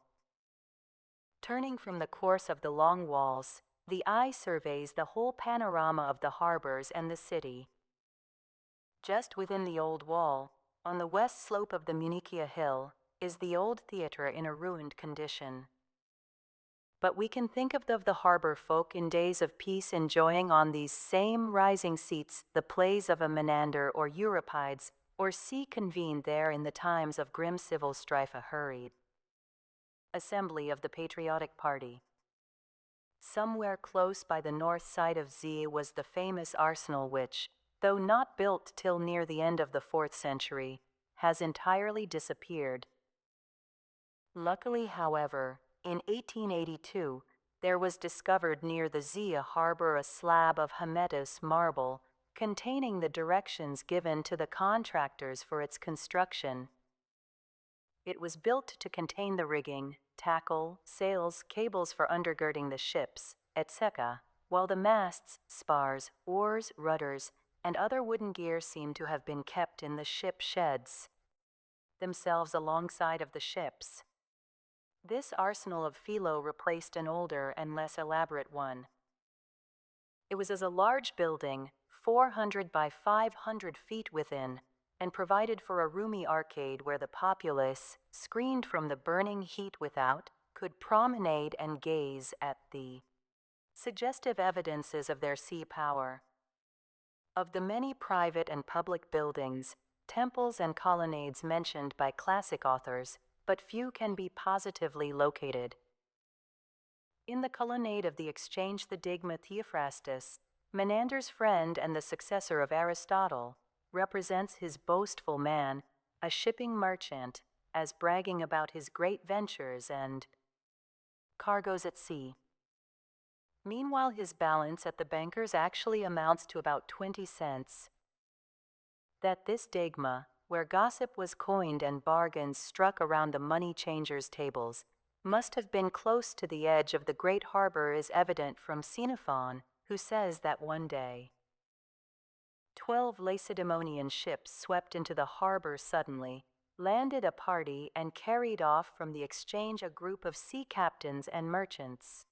Turning from the course of the long walls, the eye surveys the whole panorama of the harbors and the city. Just within the old wall, on the west slope of the Munichia Hill, is the old theater in a ruined condition. But we can think of the harbor folk in days of peace enjoying on these same rising seats the plays of a Menander or Euripides, or see convened there in the times of grim civil strife a hurried assembly of the patriotic party. Somewhere close by the north side of Z was the famous arsenal which, though not built till near the end of the 4th century, has entirely disappeared. Luckily, however, in 1882, there was discovered near the Zia harbor a slab of Hymettus marble containing the directions given to the contractors for its construction. It was built to contain the rigging, tackle, sails, cables for undergirding the ships, etc., while the masts, spars, oars, rudders, and other wooden gear seem to have been kept in the ship sheds themselves alongside of the ships. This arsenal of philo replaced an older and less elaborate one. It was as a large building, 400 by 500 feet within, and provided for a roomy arcade where the populace, screened from the burning heat without, could promenade and gaze at the suggestive evidences of their sea power. Of the many private and public buildings, temples and colonnades mentioned by classic authors, but few can be positively located. In the colonnade of the Exchange the Digma Theophrastus, Menander's friend and the successor of Aristotle represents his boastful man, a shipping merchant, as bragging about his great ventures and cargoes at sea. Meanwhile, his balance at the bankers actually amounts to about 20 cents. That this Digma, where gossip was coined and bargains struck around the money changers' tables, must have been close to the edge of the great harbor is evident from Xenophon, who says that one day 12 Lacedaemonian ships swept into the harbor suddenly, landed a party, and carried off from the exchange a group of sea captains and merchants.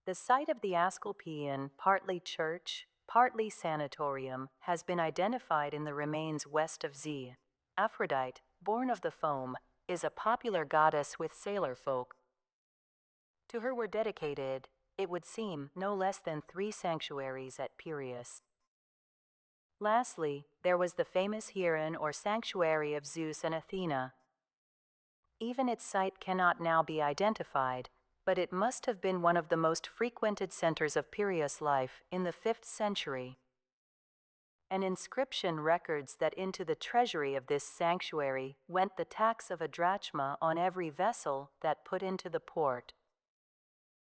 The site of the Asclepieian, partly church, partly sanatorium, has been identified in the remains west of Z. Aphrodite, born of the foam, is a popular goddess with sailor folk. To her were dedicated, it would seem, no less than 3 sanctuaries at Piraeus. Lastly, there was the famous Hieron or sanctuary of Zeus and Athena. Even its site cannot now be identified, but it must have been one of the most frequented centers of Piraeus life in the 5th century. An inscription records that into the treasury of this sanctuary went the tax of a drachma on every vessel that put into the port.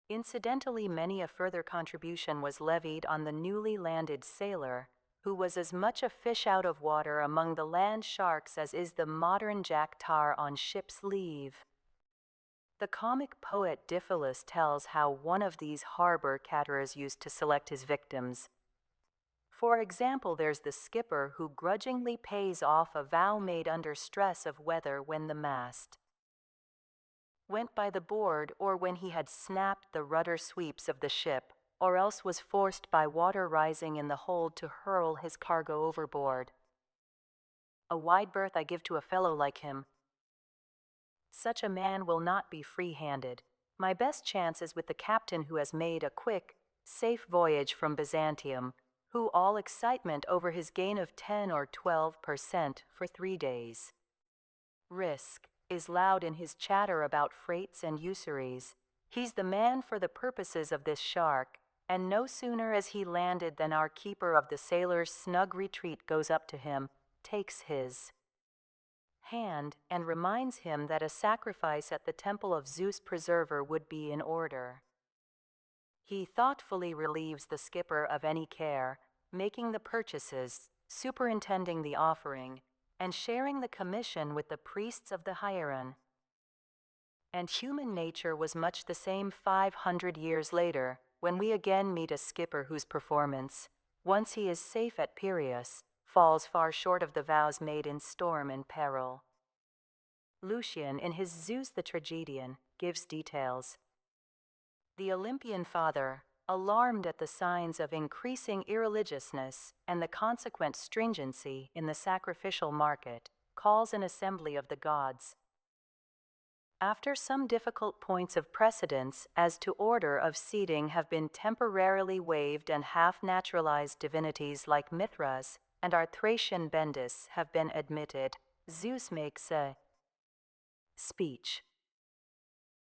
Incidentally, many a further contribution was levied on the newly landed sailor, who was as much a fish out of water among the land sharks as is the modern jack tar on ship's leave. The comic poet Diphilus tells how one of these harbor caterers used to select his victims. For example, there's the skipper who grudgingly pays off a vow made under stress of weather when the mast went by the board, or when he had snapped the rudder sweeps of the ship, or else was forced by water rising in the hold to hurl his cargo overboard. A wide berth I give to a fellow like him. Such a man will not be free-handed. My best chance is with the captain who has made a quick, safe voyage from Byzantium, who all excitement over his gain of 10 or 12% for 3 days. Risk is loud in his chatter about freights and usuries. He's the man for the purposes of this shark, and no sooner is he landed than our keeper of the sailor's snug retreat goes up to him, takes his hand, and reminds him that a sacrifice at the temple of Zeus Preserver would be in order. He thoughtfully relieves the skipper of any care, making the purchases, superintending the offering, and sharing the commission with the priests of the Hieron. And human nature was much the same 500 years later, when we again meet a skipper whose performance, once he is safe at Piraeus, falls far short of the vows made in storm and peril. Lucian, in his Zeus the Tragedian, gives details. The Olympian father, alarmed at the signs of increasing irreligiousness and the consequent stringency in the sacrificial market, calls an assembly of the gods. After some difficult points of precedence as to order of seating have been temporarily waived and half-naturalized divinities like Mithras and our Thracian Bendis have been admitted, Zeus makes a speech.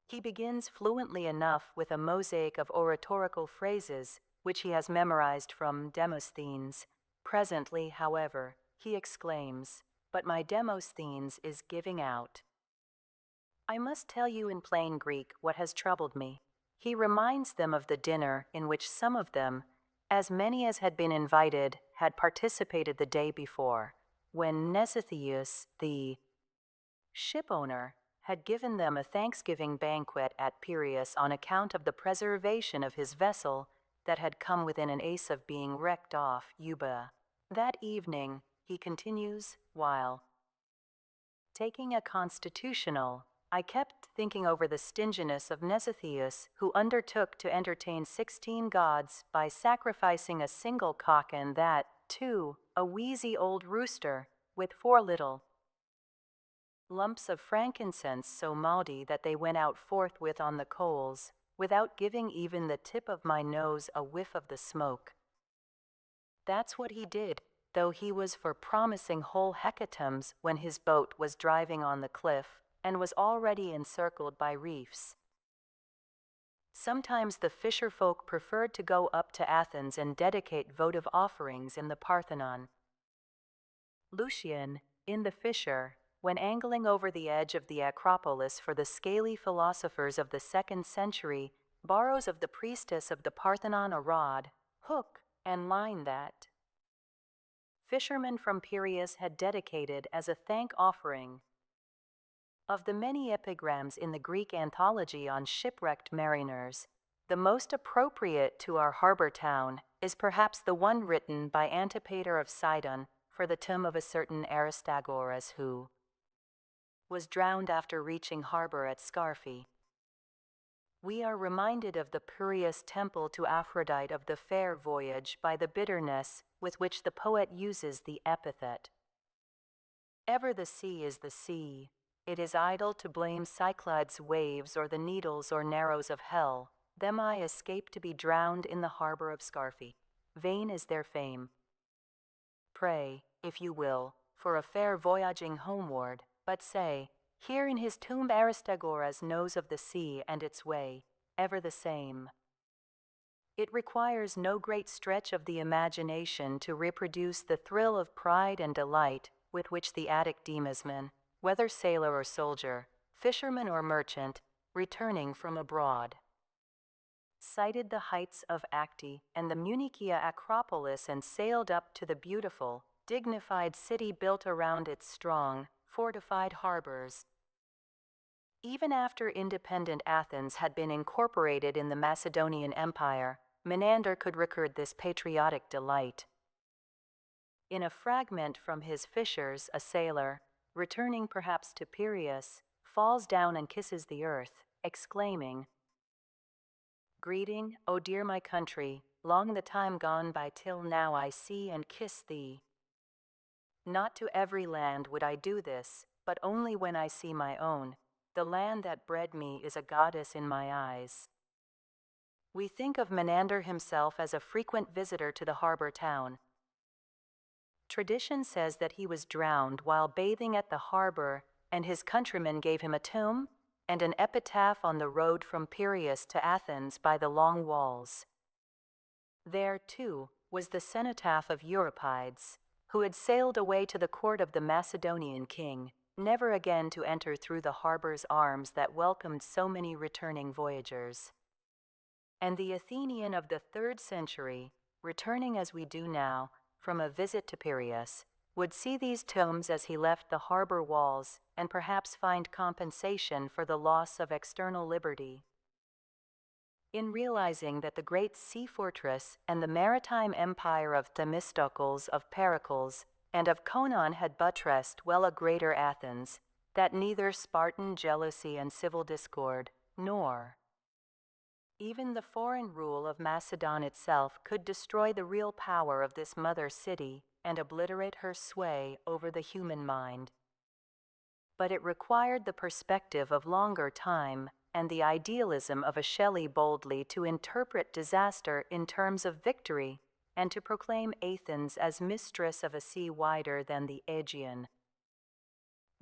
He begins fluently enough with a mosaic of oratorical phrases, which he has memorized from Demosthenes. Presently, however, he exclaims, "But my Demosthenes is giving out." I must tell you in plain Greek what has troubled me. He reminds them of the dinner in which some of them, as many as had been invited, had participated the day before, when Mnestheus, the shipowner, had given them a Thanksgiving banquet at Piraeus on account of the preservation of his vessel that had come within an ace of being wrecked off Euboea. That evening, he continues, while taking a constitutional, I kept thinking over the stinginess of Mnestheus, who undertook to entertain 16 gods by sacrificing a single cock, and that, too, a wheezy old rooster, with 4 little lumps of frankincense so mouldy that they went out forthwith on the coals, without giving even the tip of my nose a whiff of the smoke. That's what he did, though he was for promising whole hecatombs when his boat was driving on the cliff and was already encircled by reefs. Sometimes the fisher folk preferred to go up to Athens and dedicate votive offerings in the Parthenon. Lucian, in The Fisher, when angling over the edge of the Acropolis for the scaly philosophers of the 2nd century, borrows of the priestess of the Parthenon a rod, hook, and line that fishermen from Piraeus had dedicated as a thank offering. Of the many epigrams in the Greek anthology on shipwrecked mariners, the most appropriate to our harbor town is perhaps the one written by Antipater of Sidon for the tomb of a certain Aristagoras who was drowned after reaching harbor at Scarphe. We are reminded of the Piraeus temple to Aphrodite of the fair voyage by the bitterness with which the poet uses the epithet. Ever the sea is the sea. It is idle to blame Cyclades' waves or the needles or narrows of hell. Them I escape to be drowned in the harbor of Scarphe. Vain is their fame. Pray, if you will, for a fair voyaging homeward, but say, here in his tomb Aristagoras knows of the sea and its way, ever the same. It requires no great stretch of the imagination to reproduce the thrill of pride and delight with which the Attic demesman, whether sailor or soldier, fisherman or merchant, returning from abroad, sighted the heights of Acte and the Munichia Acropolis and sailed up to the beautiful, dignified city built around its strong, fortified harbors. Even after independent Athens had been incorporated in the Macedonian Empire, Menander could record this patriotic delight. In a fragment from his Fishers, a sailor, returning perhaps to Piraeus, falls down and kisses the earth, exclaiming, "Greeting, O dear my country, long the time gone by till now I see and kiss thee. Not to every land would I do this, but only when I see my own. The land that bred me is a goddess in my eyes." We think of Menander himself as a frequent visitor to the harbor town. Tradition says that he was drowned while bathing at the harbor, and his countrymen gave him a tomb and an epitaph on the road from Piraeus to Athens by the long walls. There, too, was the cenotaph of Euripides, who had sailed away to the court of the Macedonian king, never again to enter through the harbor's arms that welcomed so many returning voyagers. And the Athenian of the 3rd century, returning as we do now from a visit to Piraeus, would see these tombs as he left the harbor walls and perhaps find compensation for the loss of external liberty. In realizing that the great sea fortress and the maritime empire of Themistocles, of Pericles, and of Conon had buttressed well a greater Athens, that neither Spartan jealousy and civil discord, nor even the foreign rule of Macedon itself could destroy the real power of this mother city and obliterate her sway over the human mind. But it required the perspective of longer time and the idealism of a Shelley boldly to interpret disaster in terms of victory and to proclaim Athens as mistress of a sea wider than the Aegean.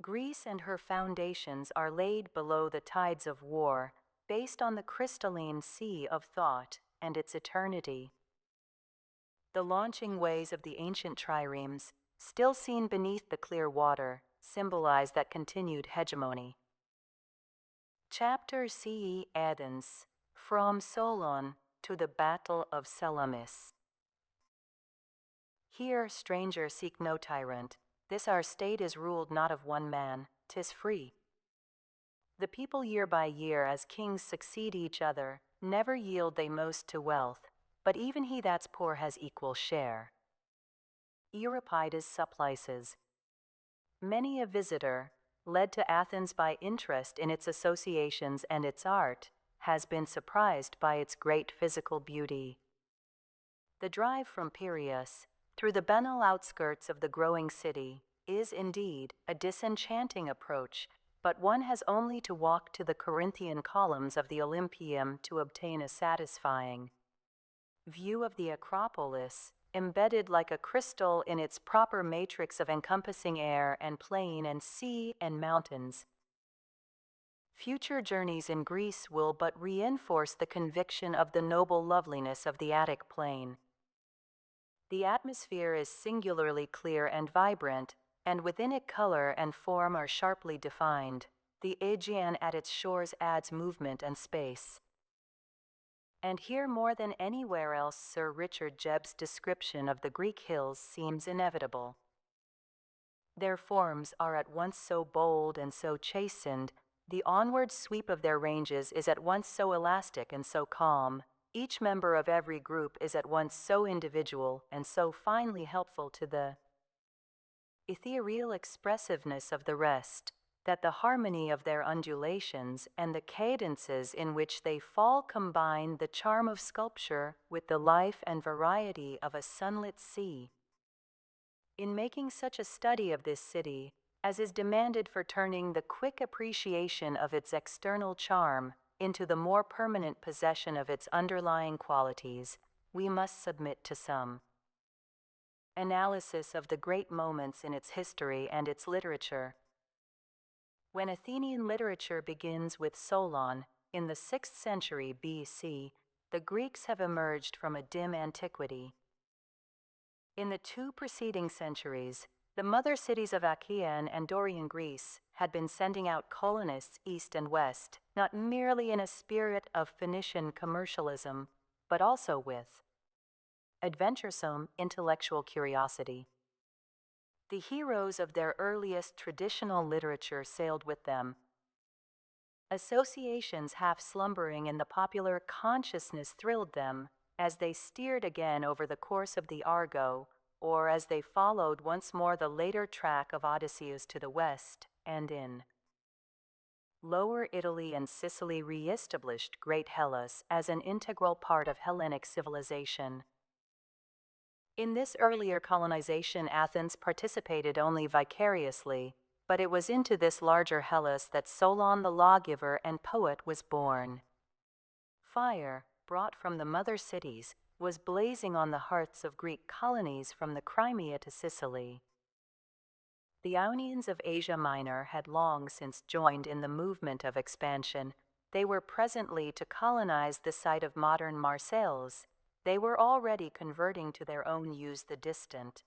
Greece and her foundations are laid below the tides of war, based on the crystalline sea of thought and its eternity. The launching ways of the ancient triremes, still seen beneath the clear water, symbolize that continued hegemony. Chapter CE Athens, from Solon to the Battle of Salamis. Here, stranger, seek no tyrant. This our state is ruled not of one man, 'tis free. The people year by year, as kings succeed each other, never yield they most to wealth, but even he that's poor has equal share. Euripides supplices. Many a visitor, led to Athens by interest in its associations and its art, has been surprised by its great physical beauty. The drive from Piraeus, through the banal outskirts of the growing city, is indeed a disenchanting approach, but one has only to walk to the Corinthian columns of the Olympium to obtain a satisfying view of the Acropolis, embedded like a crystal in its proper matrix of encompassing air and plain and sea and mountains. Future journeys in Greece will but reinforce the conviction of the noble loveliness of the Attic plain. The atmosphere is singularly clear and vibrant, and within it color and form are sharply defined. The Aegean at its shores adds movement and space. And here more than anywhere else Sir Richard Jebb's description of the Greek hills seems inevitable. Their forms are at once so bold and so chastened, the onward sweep of their ranges is at once so elastic and so calm, each member of every group is at once so individual and so finely helpful to the ethereal expressiveness of the rest, that the harmony of their undulations and the cadences in which they fall combine the charm of sculpture with the life and variety of a sunlit sea. In making such a study of this city, as is demanded for turning the quick appreciation of its external charm into the more permanent possession of its underlying qualities, we must submit to some analysis of the great moments in its history and its literature. When Athenian literature begins with Solon in the 6th century BC, the Greeks have emerged from a dim antiquity. In the 2 preceding centuries, the mother cities of Achaean and Dorian Greece had been sending out colonists east and west, not merely in a spirit of Phoenician commercialism, but also with adventuresome intellectual curiosity. The heroes of their earliest traditional literature sailed with them. Associations half slumbering in the popular consciousness thrilled them as they steered again over the course of the Argo, or as they followed once more the later track of Odysseus to the west, and in Lower Italy and Sicily re-established Great Hellas as an integral part of Hellenic civilization. In this earlier colonization, Athens participated only vicariously, but it was into this larger Hellas that Solon the lawgiver and poet was born. Fire, brought from the mother cities, was blazing on the hearths of Greek colonies from the Crimea to Sicily. The Ionians of Asia Minor had long since joined in the movement of expansion. They were presently to colonize the site of modern Marseilles. They were already converting to their own use the distant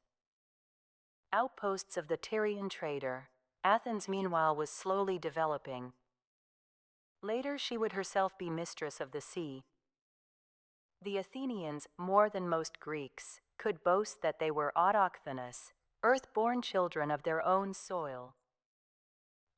outposts of the Tyrian trader. Athens, meanwhile, was slowly developing. Later, she would herself be mistress of the sea. The Athenians, more than most Greeks, could boast that they were autochthonous, earth-born children of their own soil.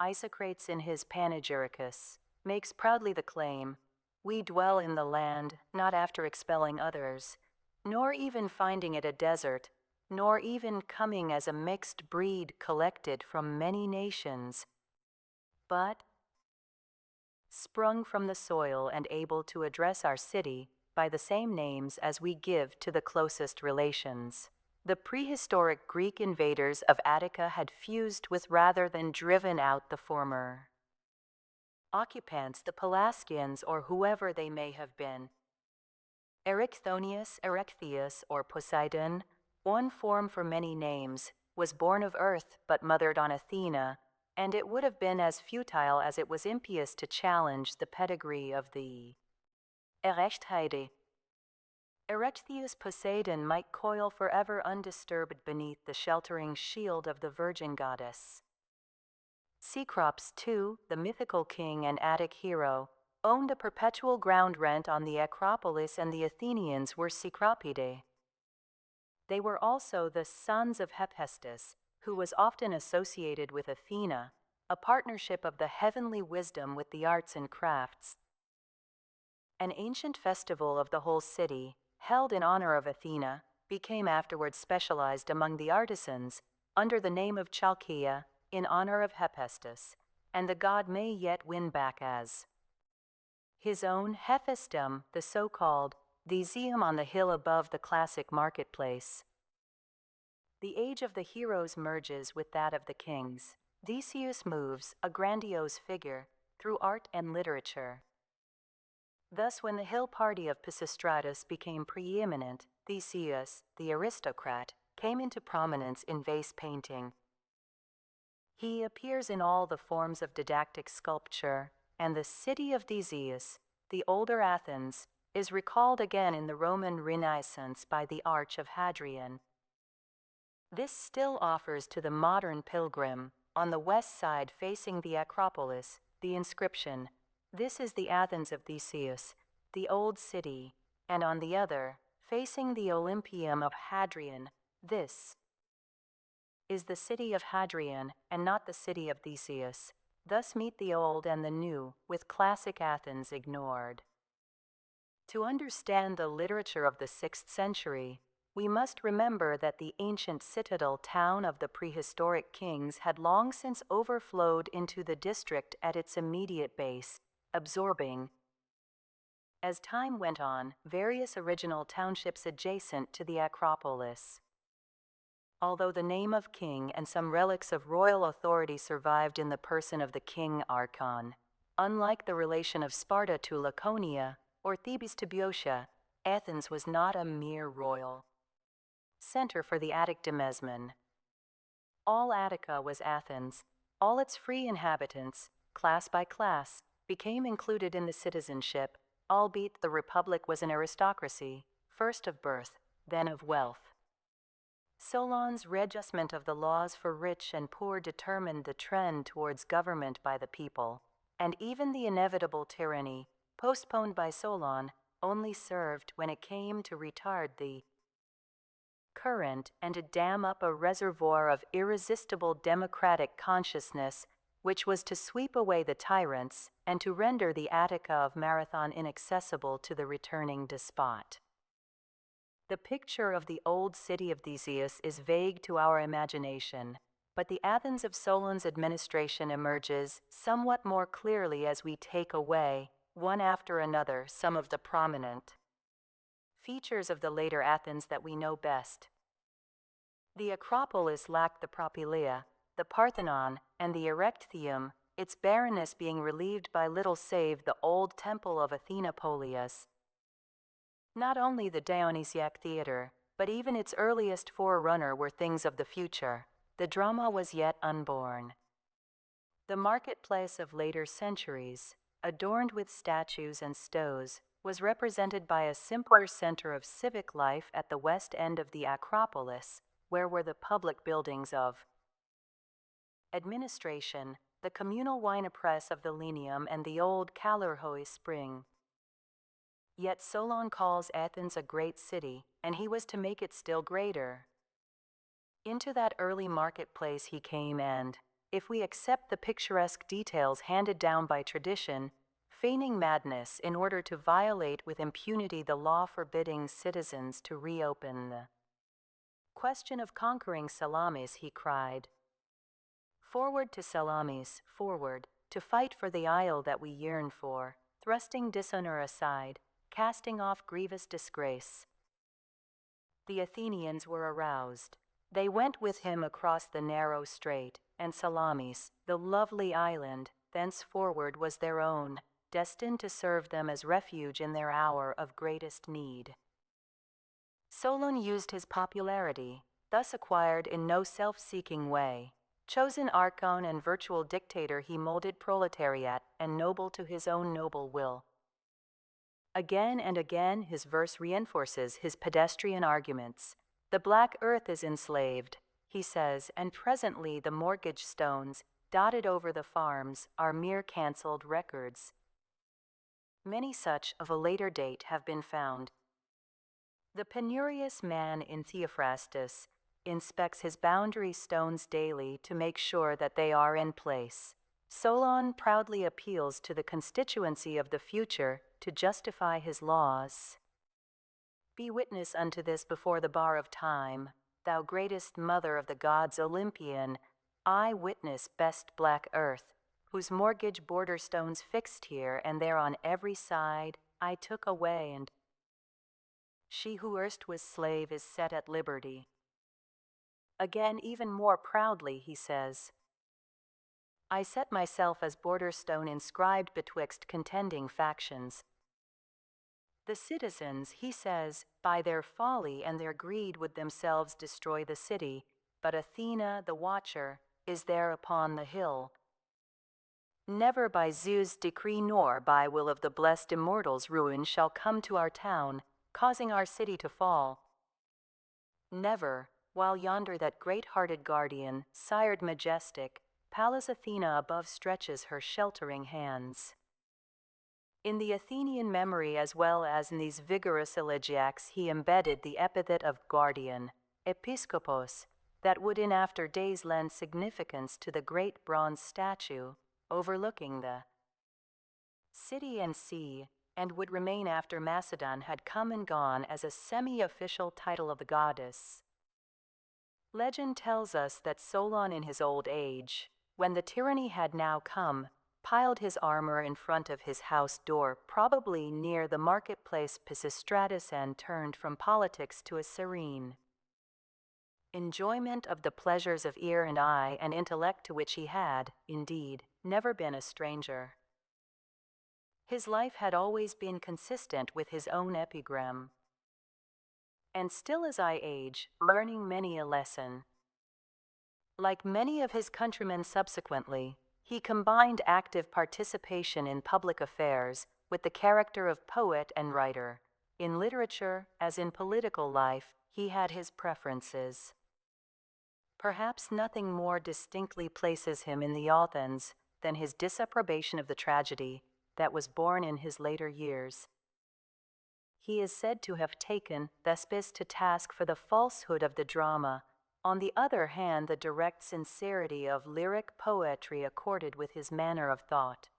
Isocrates in his Panegyricus makes proudly the claim, "We dwell in the land, not after expelling others, nor even finding it a desert, nor even coming as a mixed breed collected from many nations, but sprung from the soil and able to address our city by the same names as we give to the closest relations." The prehistoric Greek invaders of Attica had fused with rather than driven out the former occupants, the Pelasgians, or whoever they may have been. Erichthonius, Erechtheus, or Poseidon, one form for many names, was born of earth but mothered on Athena, and it would have been as futile as it was impious to challenge the pedigree of the Erechtheide. Erechtheus Poseidon might coil forever undisturbed beneath the sheltering shield of the virgin goddess. Cecrops, too, the mythical king and Attic hero, owned a perpetual ground rent on the Acropolis, and the Athenians were Cecropidae. They were also the sons of Hephaestus, who was often associated with Athena, a partnership of the heavenly wisdom with the arts and crafts. An ancient festival of the whole city, held in honor of Athena, became afterwards specialized among the artisans under the name of Chalkea in honor of Hephaestus, and the god may yet win back as his own Hephaestum, the so-called Theseum on the hill above the classic marketplace. The age of the heroes merges with that of the kings. Theseus moves, a grandiose figure, through art and literature. Thus, when the hill party of Pisistratus became preeminent, Theseus, the aristocrat, came into prominence in vase painting. He appears in all the forms of didactic sculpture, and the city of Theseus, the older Athens, is recalled again in the Roman Renaissance by the Arch of Hadrian. This still offers to the modern pilgrim, on the west side facing the Acropolis, the inscription, "This is the Athens of Theseus, the old city," and on the other, facing the Olympium of Hadrian, "This is the city of Hadrian and not the city of Theseus." Thus meet the old and the new, with classic Athens ignored. To understand the literature of the 6th century, we must remember that the ancient citadel town of the prehistoric kings had long since overflowed into the district at its immediate base, absorbing, as time went on, various original townships adjacent to the Acropolis. Although the name of king and some relics of royal authority survived in the person of the king archon, unlike the relation of Sparta to Laconia or Thebes to Boeotia, Athens was not a mere royal center for the Attic demesne. All Attica was Athens. All its free inhabitants, class by class, became included in the citizenship, albeit the republic was an aristocracy, first of birth, then of wealth. Solon's readjustment of the laws for rich and poor determined the trend towards government by the people, and even the inevitable tyranny, postponed by Solon, only served when it came to retard the current and to dam up a reservoir of irresistible democratic consciousness which was to sweep away the tyrants and to render the Attica of Marathon inaccessible to the returning despot. The picture of the old city of Theseus is vague to our imagination, but the Athens of Solon's administration emerges somewhat more clearly as we take away, one after another, some of the prominent features of the later Athens that we know best. The Acropolis lacked the Propylaea, the Parthenon, and the Erechtheum, its barrenness being relieved by little save the old temple of Athena Polias. Not only the Dionysiac theater, but even its earliest forerunner were things of the future. The drama was yet unborn. The marketplace of later centuries, adorned with statues and stoves, was represented by a simpler center of civic life at the west end of the Acropolis, where were the public buildings of administration, the communal wine press of the Linium, and the old Calorhoi spring. Yet Solon calls Athens a great city, and he was to make it still greater. Into that early marketplace he came and, if we accept the picturesque details handed down by tradition, feigning madness in order to violate with impunity the law forbidding citizens to reopen the question of conquering Salamis, he cried, "Forward to Salamis, forward, to fight for the isle that we yearn for, thrusting dishonor aside, casting off grievous disgrace." The Athenians were aroused. They went with him across the narrow strait, and Salamis, the lovely island, thenceforward was their own, destined to serve them as refuge in their hour of greatest need. Solon used his popularity, thus acquired in no self-seeking way. Chosen archon and virtual dictator, he molded proletariat and noble to his own noble will. Again and again his verse reinforces his pedestrian arguments. The black earth is enslaved, he says, and presently the mortgage stones, dotted over the farms, are mere cancelled records. Many such of a later date have been found. The penurious man in Theophrastus inspects his boundary stones daily to make sure that they are in place. Solon proudly appeals to the constituency of the future to justify his laws. Be witness unto this before the bar of time, thou greatest mother of the gods Olympian, I witness best black earth, whose mortgage border stones fixed here and there on every side I took away, and she who erst was slave is set at liberty. Again, even more proudly, he says, I set myself as border stone inscribed betwixt contending factions. The citizens, he says, by their folly and their greed would themselves destroy the city, but Athena, the watcher, is there upon the hill. Never by Zeus' decree nor by will of the blessed immortals ruin shall come to our town, causing our city to fall. Never, while yonder that great-hearted guardian, sired majestic, Pallas Athena above stretches her sheltering hands. In the Athenian memory as well as in these vigorous elegiacs he embedded the epithet of guardian, episkopos, that would in after days lend significance to the great bronze statue overlooking the city and sea, and would remain after Macedon had come and gone as a semi-official title of the goddess. Legend tells us that Solon in his old age, when the tyranny had now come, piled his armor in front of his house door, probably near the marketplace Pisistratus, and turned from politics to a serene enjoyment of the pleasures of ear and eye and intellect to which he had, indeed, never been a stranger. His life had always been consistent with his own epigram. And still as I age, learning many a lesson. Like many of his countrymen subsequently, he combined active participation in public affairs with the character of poet and writer. In literature, as in political life, he had his preferences. Perhaps nothing more distinctly places him in the Athens than his disapprobation of the tragedy that was born in his later years. He is said to have taken Thespis to task for the falsehood of the drama. On the other hand, the direct sincerity of lyric poetry accorded with his manner of thought.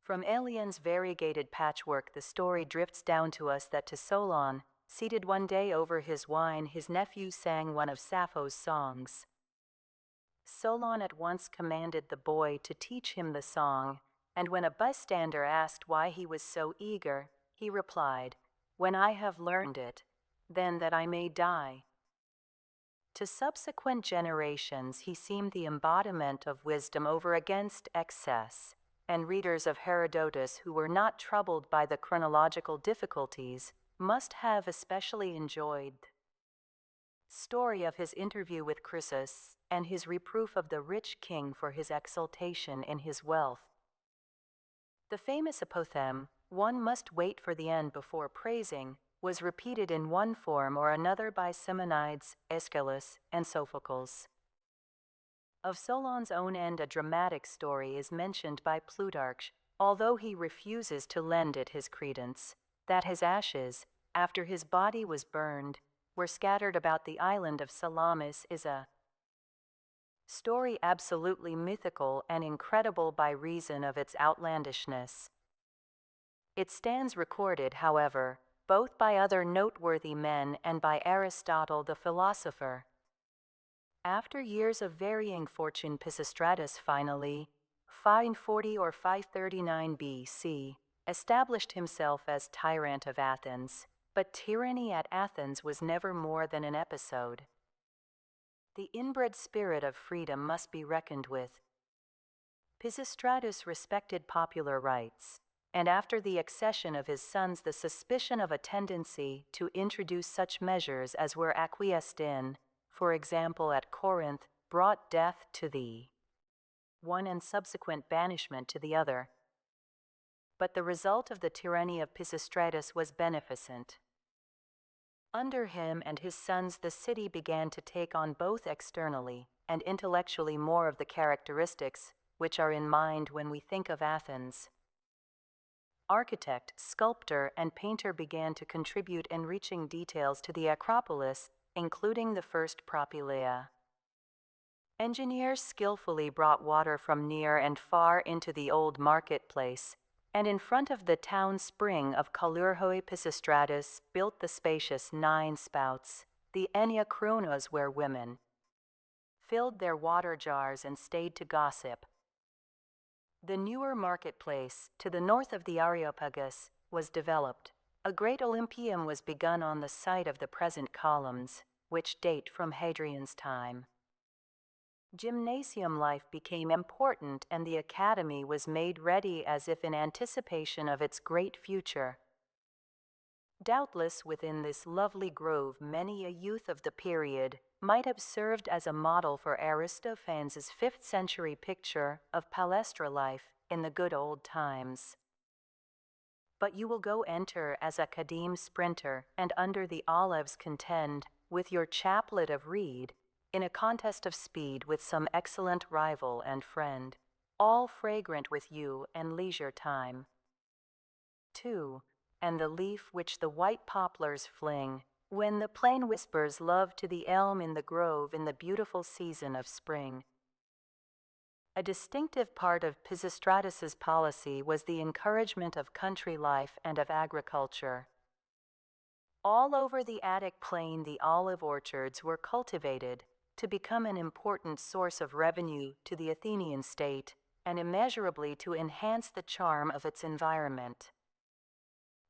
From Aelian's variegated patchwork, the story drifts down to us that to Solon, seated one day over his wine, his nephew sang one of Sappho's songs. Solon at once commanded the boy to teach him the song, and when a bystander asked why he was so eager, he replied, "When I have learned it, then that I may die." To subsequent generations he seemed the embodiment of wisdom over against excess, and readers of Herodotus who were not troubled by the chronological difficulties must have especially enjoyed the story of his interview with Chryses and his reproof of the rich king for his exultation in his wealth. The famous apothegm, "One must wait for the end before praising," was repeated in one form or another by Simonides, Aeschylus, and Sophocles. Of Solon's own end, a dramatic story is mentioned by Plutarch, although he refuses to lend it his credence, that his ashes, after his body was burned, were scattered about the island of Salamis is a story absolutely mythical and incredible by reason of its outlandishness. It stands recorded, however, both by other noteworthy men and by Aristotle the philosopher. After years of varying fortune, Pisistratus finally, 540 or 539 B.C., established himself as tyrant of Athens, but tyranny at Athens was never more than an episode. The inbred spirit of freedom must be reckoned with. Pisistratus respected popular rights, and after the accession of his sons, the suspicion of a tendency to introduce such measures as were acquiesced in, for example at Corinth, brought death to the one and subsequent banishment to the other. But the result of the tyranny of Pisistratus was beneficent. Under him and his sons the city began to take on both externally and intellectually more of the characteristics which are in mind when we think of Athens. architect, sculptor, and painter began to contribute enriching details to the Acropolis, including the first propylaea. Engineers skillfully brought water from near and far into the old marketplace, and in front of the town spring of Kalurhoi Pisistratus built the spacious 9 spouts, the Eniachronos, where women filled their water jars and stayed to gossip. The newer marketplace, to the north of the Areopagus, was developed. A great Olympium was begun on the site of the present columns, which date from Hadrian's time. Gymnasium life became important, and the academy was made ready as if in anticipation of its great future. Doubtless within this lovely grove many a youth of the period might have served as a model for Aristophanes' 5th century picture of palestra life in the good old times. But you will go enter as a Kadim sprinter, and under the olives contend, with your chaplet of reed, in a contest of speed with some excellent rival and friend, all fragrant with you and leisure time. 2. And the leaf which the white poplars fling, when the plain whispers love to the elm in the grove in the beautiful season of spring. A distinctive part of Pisistratus's policy was the encouragement of country life and of agriculture. All over the Attic plain the olive orchards were cultivated to become an important source of revenue to the Athenian state and immeasurably to enhance the charm of its environment.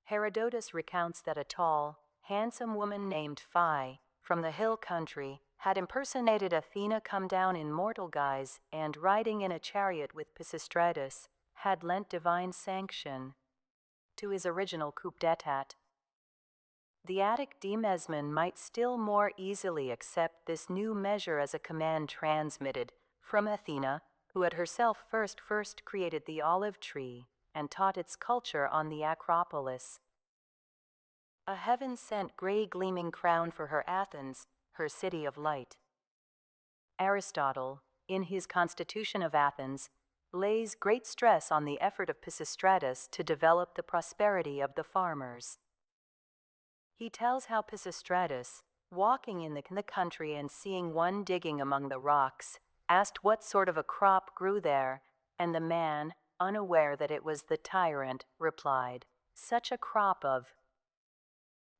Herodotus recounts that a tall, handsome woman named Phae, from the hill country, had impersonated Athena come down in mortal guise and, riding in a chariot with Pisistratus, had lent divine sanction to his original coup d'etat. The Attic demesman might still more easily accept this new measure as a command transmitted from Athena, who had herself first created the olive tree and taught its culture on the Acropolis. A heaven-sent gray-gleaming crown for her Athens, her city of light. Aristotle, in his Constitution of Athens, lays great stress on the effort of Pisistratus to develop the prosperity of the farmers. He tells how Pisistratus, walking in the country and seeing one digging among the rocks, asked what sort of a crop grew there, and the man, unaware that it was the tyrant, replied, "Such a crop of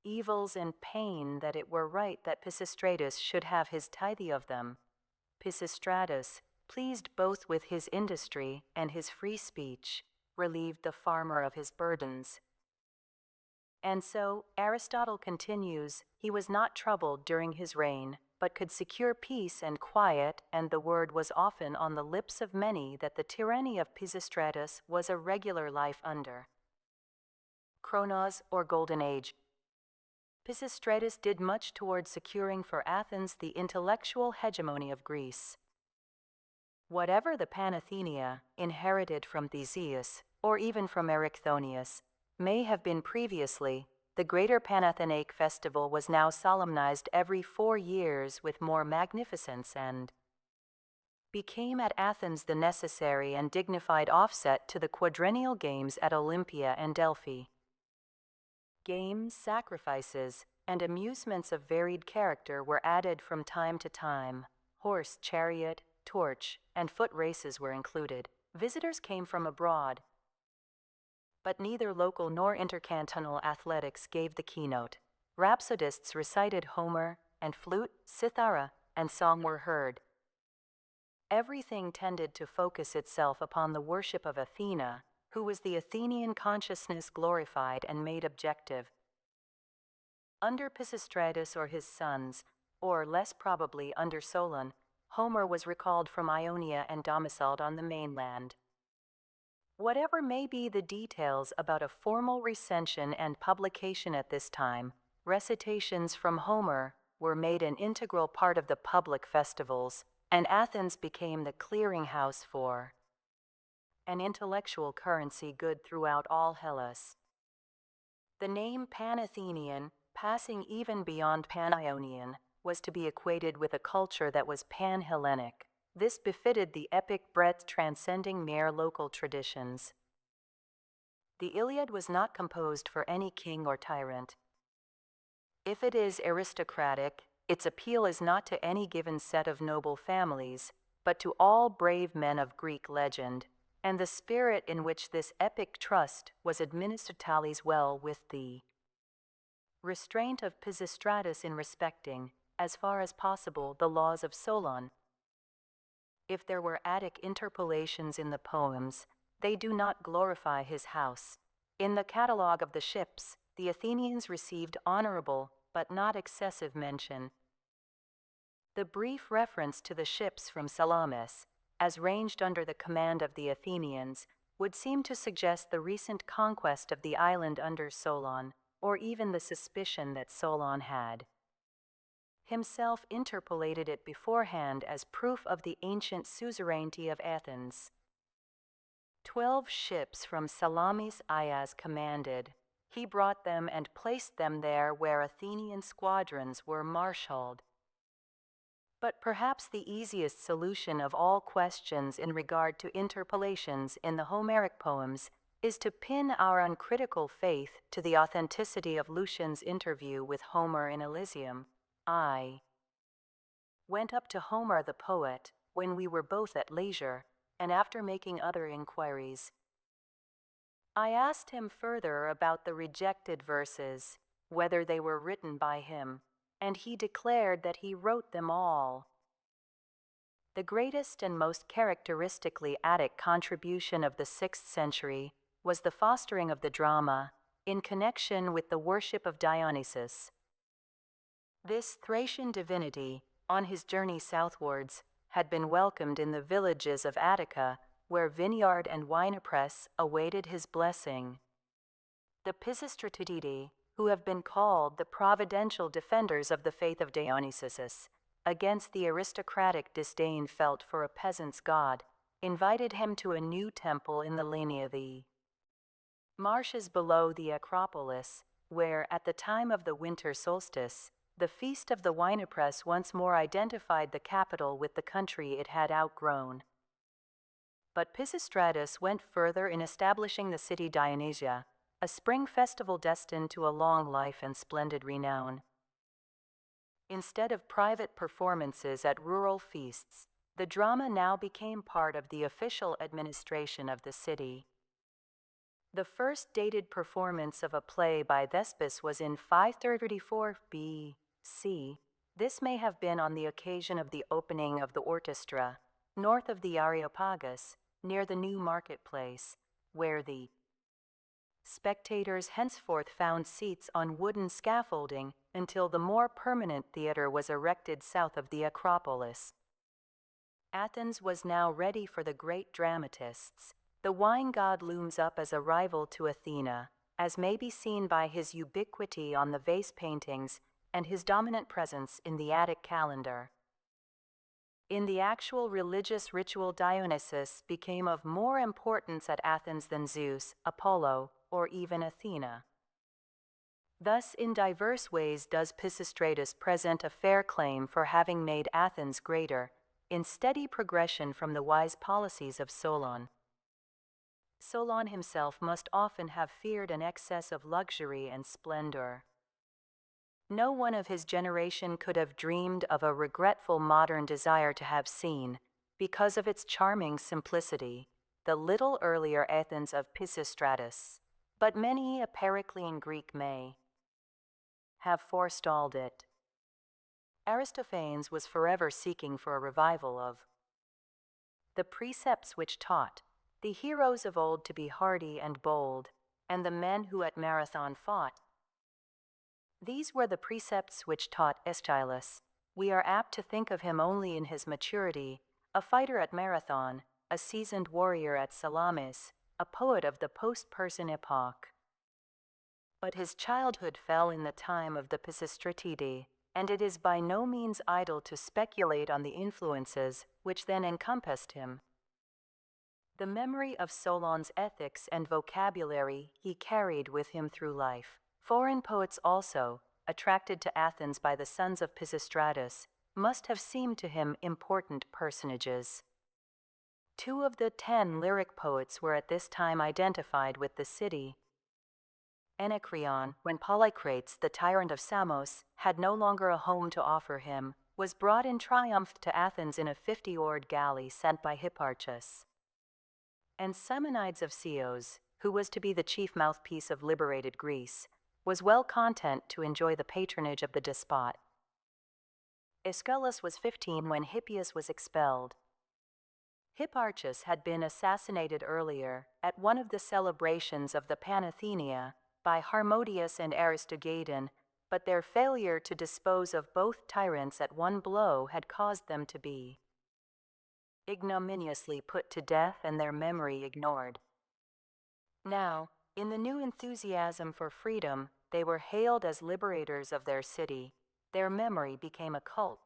evils and pain that it were right that Pisistratus should have his tithe of them." Pisistratus, pleased both with his industry and his free speech, relieved the farmer of his burdens. And so, Aristotle continues, he was not troubled during his reign, but could secure peace and quiet, and the word was often on the lips of many that the tyranny of Pisistratus was a regular life under Chronos, or Golden Age. Pisistratus did much toward securing for Athens the intellectual hegemony of Greece. Whatever the Panathenaea, inherited from Theseus, or even from Erichthonius, may have been previously, the greater Panathenaic festival was now solemnized every 4 years with more magnificence and became at Athens the necessary and dignified offset to the quadrennial games at Olympia and Delphi. Games, sacrifices, and amusements of varied character were added from time to time. Horse, chariot, torch, and foot races were included. Visitors came from abroad, but neither local nor intercantonal athletics gave the keynote. Rhapsodists recited Homer, and flute, cithara, and song were heard. Everything tended to focus itself upon the worship of Athena, who was the Athenian consciousness glorified and made objective. Under Pisistratus or his sons, or less probably under Solon, Homer was recalled from Ionia and domiciled on the mainland. Whatever may be the details about a formal recension and publication at this time, recitations from Homer were made an integral part of the public festivals, and Athens became the clearinghouse for an intellectual currency good throughout all Hellas. The name Pan-Athenian, passing even beyond Pan-Ionian, was to be equated with a culture that was Pan-Hellenic. This befitted the epic breadth transcending mere local traditions. The Iliad was not composed for any king or tyrant. If it is aristocratic, its appeal is not to any given set of noble families, but to all brave men of Greek legend, and the spirit in which this epic trust was administered tallies well with the restraint of Pisistratus in respecting, as far as possible, the laws of Solon. If there were Attic interpolations in the poems, they do not glorify his house. In the catalogue of the ships, the Athenians received honorable but not excessive mention. The brief reference to the ships from Salamis, as ranged under the command of the Athenians, would seem to suggest the recent conquest of the island under Solon, or even the suspicion that Solon had himself interpolated it beforehand as proof of the ancient suzerainty of Athens. 12 ships from Salamis Aias commanded. He brought them and placed them there where Athenian squadrons were marshaled. But perhaps the easiest solution of all questions in regard to interpolations in the Homeric poems is to pin our uncritical faith to the authenticity of Lucian's interview with Homer in Elysium. I went up to Homer the poet when we were both at leisure, and after making other inquiries, I asked him further about the rejected verses, whether they were written by him, and he declared that he wrote them all. The greatest and most characteristically Attic contribution of the 6th century was the fostering of the drama in connection with the worship of Dionysus. This Thracian divinity, on his journey southwards, had been welcomed in the villages of Attica, where vineyard and winepress awaited his blessing. The Pisistratidii, who have been called the providential defenders of the faith of Dionysus, against the aristocratic disdain felt for a peasant's god, invited him to a new temple in the Lania the marshes below the Acropolis, where, at the time of the winter solstice, the feast of the winepress once more identified the capital with the country it had outgrown. But Pisistratus went further in establishing the city Dionysia, a spring festival destined to a long life and splendid renown. Instead of private performances at rural feasts, the drama now became part of the official administration of the city. The first dated performance of a play by Thespis was in 534 B.C. This may have been on the occasion of the opening of the Orchestra, north of the Areopagus, near the new marketplace, where the spectators henceforth found seats on wooden scaffolding until the more permanent theater was erected south of the Acropolis. Athens was now ready for the great dramatists. The wine god looms up as a rival to Athena, as may be seen by his ubiquity on the vase paintings and his dominant presence in the Attic calendar. In the actual religious ritual, Dionysus became of more importance at Athens than Zeus, Apollo, or even Athena. Thus, in diverse ways does Pisistratus present a fair claim for having made Athens greater, in steady progression from the wise policies of Solon. Solon himself must often have feared an excess of luxury and splendor. No one of his generation could have dreamed of a regretful modern desire to have seen, because of its charming simplicity, the little earlier Athens of Pisistratus, but many a Periclean Greek may have forestalled it. Aristophanes was forever seeking for a revival of the precepts which taught the heroes of old to be hardy and bold, and the men who at Marathon fought. These were the precepts which taught Aeschylus. We are apt to think of him only in his maturity, a fighter at Marathon, a seasoned warrior at Salamis, a poet of the post-Persian epoch. But his childhood fell in the time of the Pisistratidii, and it is by no means idle to speculate on the influences which then encompassed him. The memory of Solon's ethics and vocabulary he carried with him through life. Foreign poets also, attracted to Athens by the sons of Pisistratus, must have seemed to him important personages. 2 of the 10 lyric poets were at this time identified with the city. Anacreon, when Polycrates, the tyrant of Samos, had no longer a home to offer him, was brought in triumph to Athens in a 50-oared galley sent by Hipparchus. And Simonides of Ceos, who was to be the chief mouthpiece of liberated Greece, was well content to enjoy the patronage of the despot. Aeschylus was 15 when Hippias was expelled. Hipparchus had been assassinated earlier at one of the celebrations of the Panathenaea by Harmodius and Aristogiton, but their failure to dispose of both tyrants at one blow had caused them to be ignominiously put to death and their memory ignored. Now, in the new enthusiasm for freedom, they were hailed as liberators of their city. Their memory became a cult.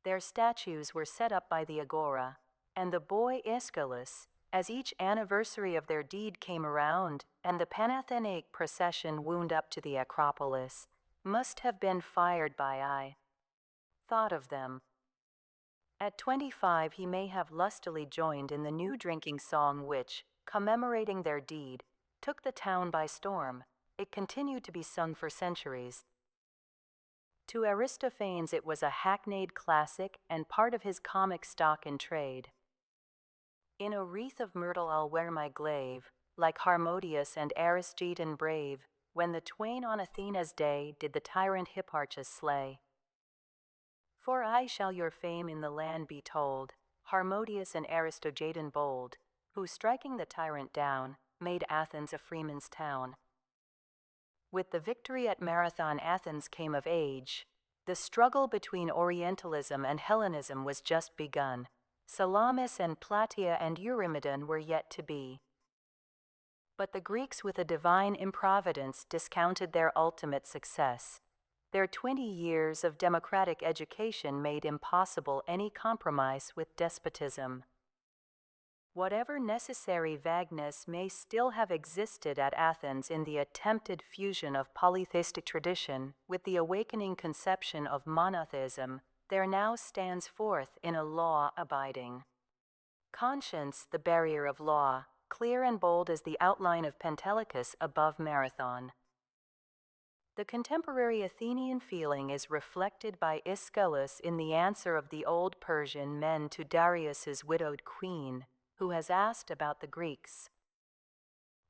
Their statues were set up by the agora, and the boy Aeschylus, as each anniversary of their deed came around and the Panathenaic procession wound up to the Acropolis, must have been fired by thought of them. At 25 he may have lustily joined in the new drinking song which, commemorating their deed, took the town by storm. It continued to be sung for centuries. To Aristophanes it was a hackneyed classic and part of his comic stock in trade. In a wreath of myrtle I'll wear my glaive, like Harmodius and Aristogiton brave, when the twain on Athena's day did the tyrant Hipparchus slay. For aye shall your fame in the land be told, Harmodius and Aristogiton bold, who striking the tyrant down, made Athens a freeman's town. With the victory at Marathon Athens came of age. The struggle between Orientalism and Hellenism was just begun. Salamis and Plataea and Eurymedon were yet to be. But the Greeks with a divine improvidence discounted their ultimate success. Their 20 years of democratic education made impossible any compromise with despotism. Whatever necessary vagueness may still have existed at Athens in the attempted fusion of polytheistic tradition with the awakening conception of monotheism, there now stands forth in a law-abiding conscience the barrier of law, clear and bold as the outline of Pentelicus above Marathon. The contemporary Athenian feeling is reflected by Aeschylus in the answer of the old Persian men to Darius's widowed queen, who has asked about the Greeks.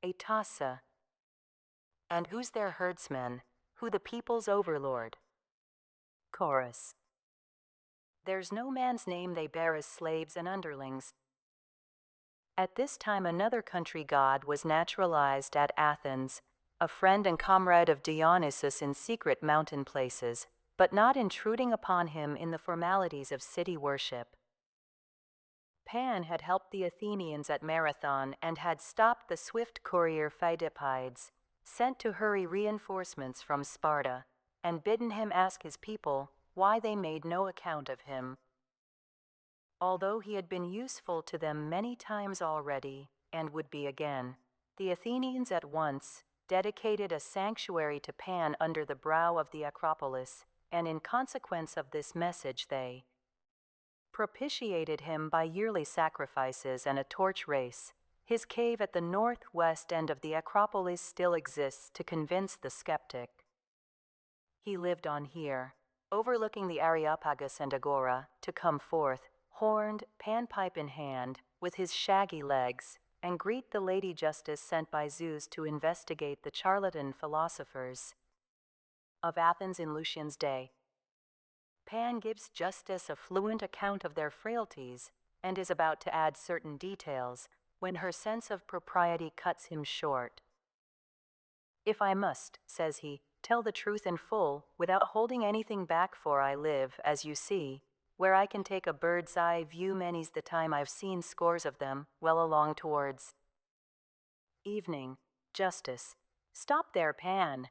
Atasa. And who's their herdsman, who the people's overlord? Chorus. There's no man's name they bear as slaves and underlings. At this time another country god was naturalized at Athens, a friend and comrade of Dionysus in secret mountain places, but not intruding upon him in the formalities of city worship. Pan had helped the Athenians at Marathon and had stopped the swift courier Pheidippides, sent to hurry reinforcements from Sparta, and bidden him ask his people why they made no account of him. Although he had been useful to them many times already, and would be again, the Athenians at once dedicated a sanctuary to Pan under the brow of the Acropolis, and in consequence of this message they propitiated him by yearly sacrifices and a torch race. His cave at the northwest end of the Acropolis still exists to convince the skeptic. He lived on here, overlooking the Areopagus and Agora, to come forth, horned, panpipe in hand, with his shaggy legs, and greet the Lady Justice sent by Zeus to investigate the charlatan philosophers of Athens in Lucian's day. Pan gives Justice a fluent account of their frailties, and is about to add certain details, when her sense of propriety cuts him short. If I must, says he, tell the truth in full, without holding anything back, for I live, as you see, where I can take a bird's eye view. Many's the time I've seen scores of them, well along towards evening. Justice. Stop there, Pan.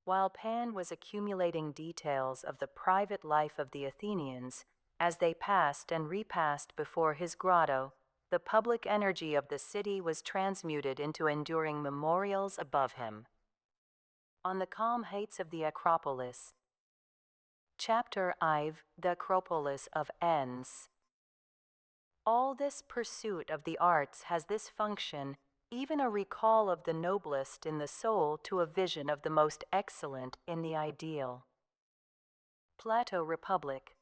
While Pan was accumulating details of the private life of the Athenians, as they passed and repassed before his grotto, the public energy of the city was transmuted into enduring memorials above him. On the calm heights of the Acropolis. Chapter IV. The Acropolis of Ens. All this pursuit of the arts has this function, even a recall of the noblest in the soul to a vision of the most excellent in the ideal. Plato Republic.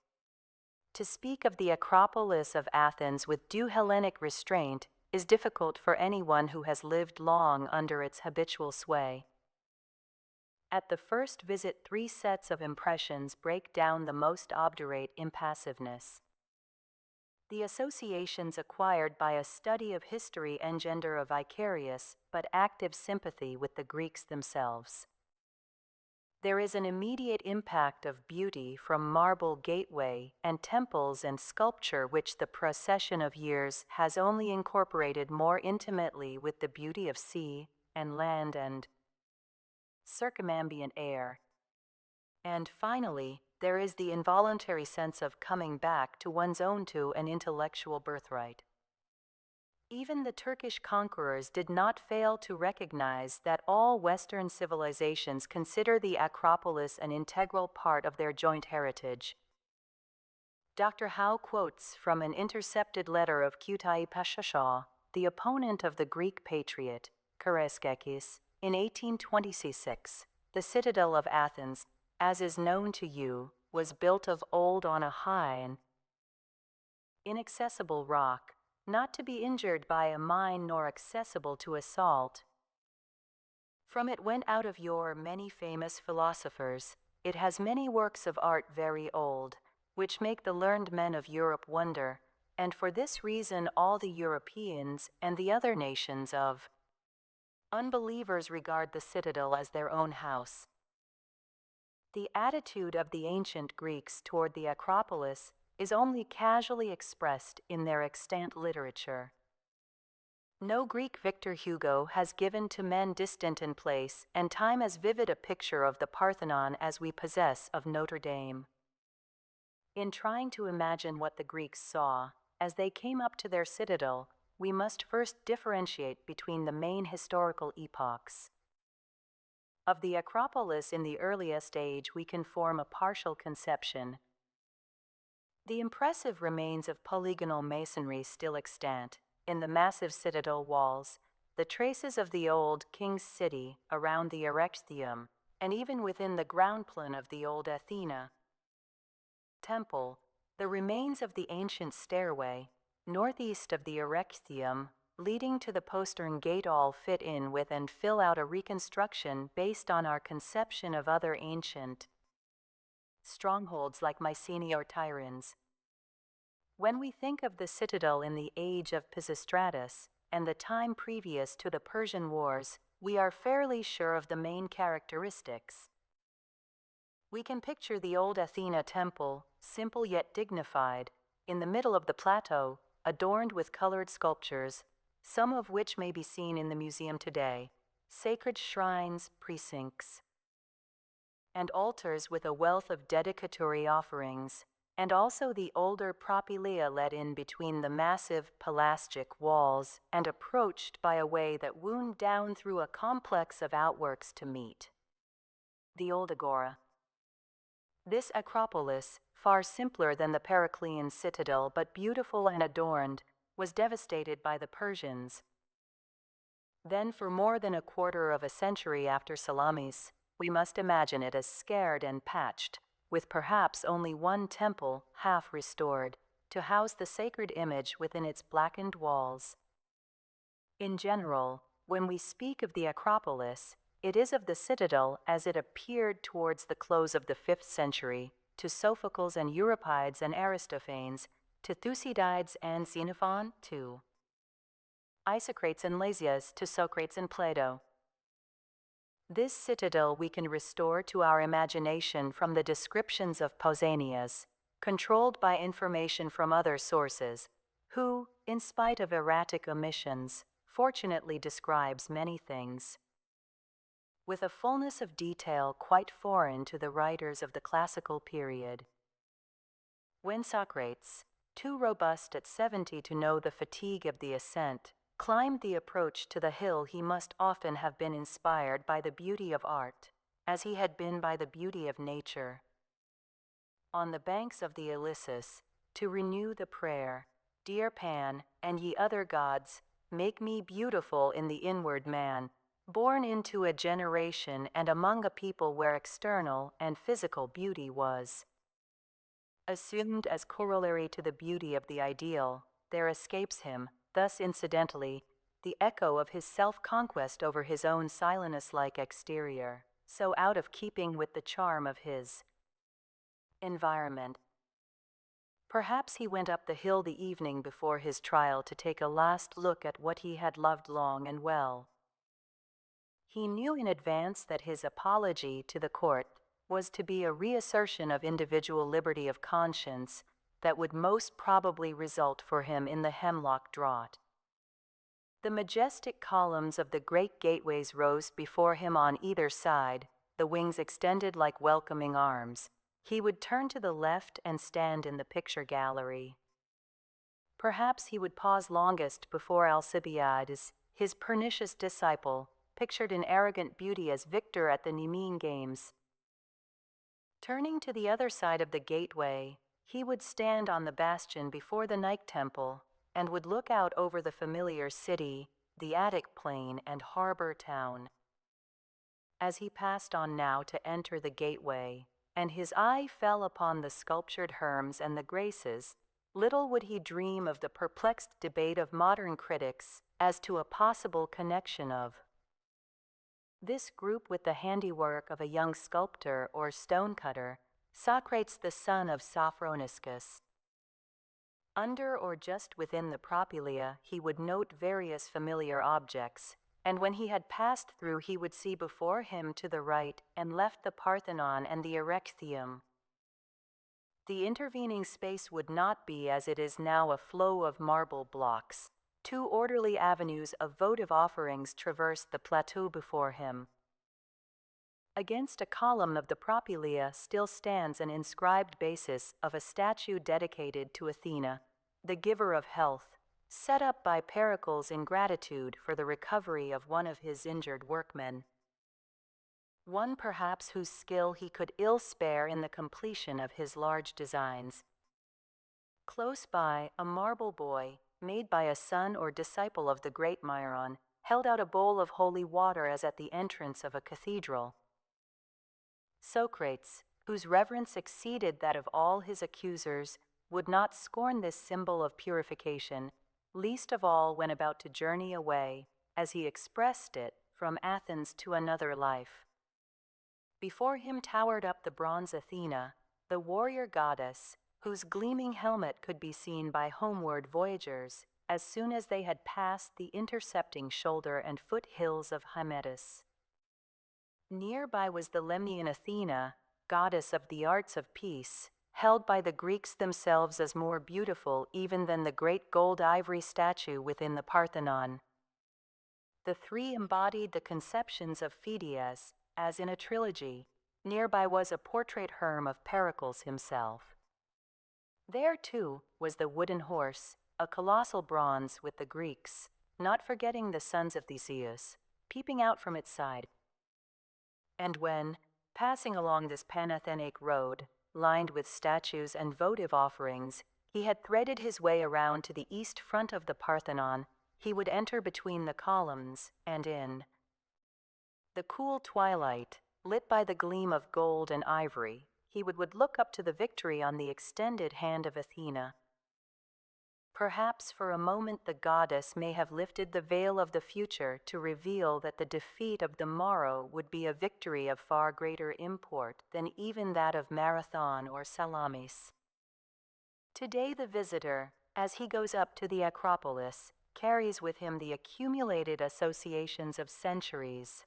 To speak of the Acropolis of Athens with due Hellenic restraint is difficult for anyone who has lived long under its habitual sway. At the first visit, 3 sets of impressions break down the most obdurate impassiveness. The associations acquired by a study of history engender a vicarious but active sympathy with the Greeks themselves. There is an immediate impact of beauty from marble gateway and temples and sculpture which the procession of years has only incorporated more intimately with the beauty of sea and land and circumambient air. And finally, there is the involuntary sense of coming back to one's own to an intellectual birthright. Even the Turkish conquerors did not fail to recognize that all Western civilizations consider the Acropolis an integral part of their joint heritage. Dr. Howe quotes from an intercepted letter of Kutai Pasha Shah, the opponent of the Greek patriot, Karaiskakis, in 1826. The citadel of Athens, as is known to you, was built of old on a high and inaccessible rock, not to be injured by a mine nor accessible to assault. From it went out of yore many famous philosophers. It has many works of art very old, which make the learned men of Europe wonder, and for this reason all the Europeans and the other nations of unbelievers regard the citadel as their own house. The attitude of the ancient Greeks toward the Acropolis is only casually expressed in their extant literature. No Greek Victor Hugo has given to men distant in place and time as vivid a picture of the Parthenon as we possess of Notre Dame. In trying to imagine what the Greeks saw as they came up to their citadel, we must first differentiate between the main historical epochs. Of the Acropolis in the earliest age we can form a partial conception. The impressive remains of polygonal masonry still extant in the massive citadel walls, the traces of the old king's city around the Erechtheum, and even within the ground plan of the old Athena temple, the remains of the ancient stairway, northeast of the Erechtheum, leading to the postern gate all fit in with and fill out a reconstruction based on our conception of other ancient strongholds like Mycenae or Tiryns. When we think of the citadel in the age of Pisistratus and the time previous to the Persian Wars, we are fairly sure of the main characteristics. We can picture the old Athena temple, simple yet dignified, in the middle of the plateau, adorned with colored sculptures, some of which may be seen in the museum today, sacred shrines, precincts, and altars with a wealth of dedicatory offerings, and also the older propylaea let in between the massive pilastic walls and approached by a way that wound down through a complex of outworks to meet the old agora. This Acropolis, far simpler than the Periclean citadel but beautiful and adorned, was devastated by the Persians. Then for more than a quarter of a century after Salamis, we must imagine it as scarred and patched, with perhaps only one temple, half restored, to house the sacred image within its blackened walls. In general, when we speak of the Acropolis, it is of the citadel as it appeared towards the close of the 5th century, to Sophocles and Euripides and Aristophanes, to Thucydides and Xenophon, to Isocrates and Lysias, to Socrates and Plato. This citadel we can restore to our imagination from the descriptions of Pausanias, controlled by information from other sources, who, in spite of erratic omissions, fortunately describes many things with a fullness of detail quite foreign to the writers of the classical period. When Socrates, too robust at 70 to know the fatigue of the ascent, climbed the approach to the hill, he must often have been inspired by the beauty of art, as he had been by the beauty of nature. On the banks of the Allinson, to renew the prayer, Dear Pan, and ye other gods, make me beautiful in the inward man, born into a generation and among a people where external and physical beauty was assumed as corollary to the beauty of the ideal. There escapes him, thus incidentally, the echo of his self-conquest over his own Silenus-like exterior, so out of keeping with the charm of his environment. Perhaps he went up the hill the evening before his trial to take a last look at what he had loved long and well. He knew in advance that his apology to the court was to be a reassertion of individual liberty of conscience that would most probably result for him in the hemlock draught. The majestic columns of the great gateways rose before him on either side, the wings extended like welcoming arms. He would turn to the left and stand in the picture gallery. Perhaps he would pause longest before Alcibiades, his pernicious disciple, pictured in arrogant beauty as victor at the Nemean Games. Turning to the other side of the gateway, he would stand on the bastion before the Nike Temple and would look out over the familiar city, the Attic plain, and harbor town. As he passed on now to enter the gateway, and his eye fell upon the sculptured Herms and the Graces, little would he dream of the perplexed debate of modern critics as to a possible connection of this group with the handiwork of a young sculptor or stonecutter, Socrates the son of Sophroniscus. Under or just within the propylaea he would note various familiar objects, and when he had passed through he would see before him to the right and left the Parthenon and the Erechtheum. The intervening space would not be as it is now a flow of marble blocks. Two orderly avenues of votive offerings traversed the plateau before him. Against a column of the propylaea still stands an inscribed basis of a statue dedicated to Athena, the giver of health, set up by Pericles in gratitude for the recovery of one of his injured workmen. One perhaps whose skill he could ill spare in the completion of his large designs. Close by, a marble boy, made by a son or disciple of the great Myron, held out a bowl of holy water as at the entrance of a cathedral. Socrates, whose reverence exceeded that of all his accusers, would not scorn this symbol of purification, least of all when about to journey away, as he expressed it, from Athens to another life. Before him towered up the bronze Athena, the warrior goddess, whose gleaming helmet could be seen by homeward voyagers as soon as they had passed the intercepting shoulder and foot hills of Hymettus. Nearby was the Lemnian Athena, goddess of the arts of peace, held by the Greeks themselves as more beautiful even than the great gold ivory statue within the Parthenon. The three embodied the conceptions of Phidias, as in a trilogy. Nearby was a portrait Herm of Pericles himself. There, too, was the wooden horse, a colossal bronze with the Greeks, not forgetting the sons of Theseus, peeping out from its side. And when, passing along this Panathenaic road, lined with statues and votive offerings, he had threaded his way around to the east front of the Parthenon, he would enter between the columns and in the cool twilight, lit by the gleam of gold and ivory, he would look up to the victory on the extended hand of Athena. Perhaps for a moment the goddess may have lifted the veil of the future to reveal that the defeat of the morrow would be a victory of far greater import than even that of Marathon or Salamis. Today the visitor, as he goes up to the Acropolis, carries with him the accumulated associations of centuries.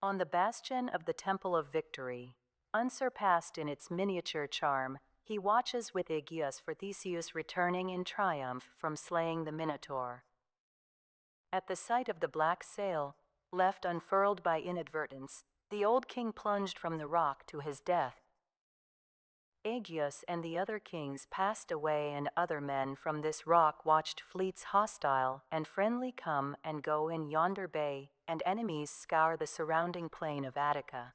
On the bastion of the Temple of Victory, unsurpassed in its miniature charm, he watches with Aegeus for Theseus returning in triumph from slaying the Minotaur. At the sight of the black sail, left unfurled by inadvertence, the old king plunged from the rock to his death. Aegeus and the other kings passed away, and other men from this rock watched fleets hostile and friendly come and go in yonder bay, and enemies scour the surrounding plain of Attica.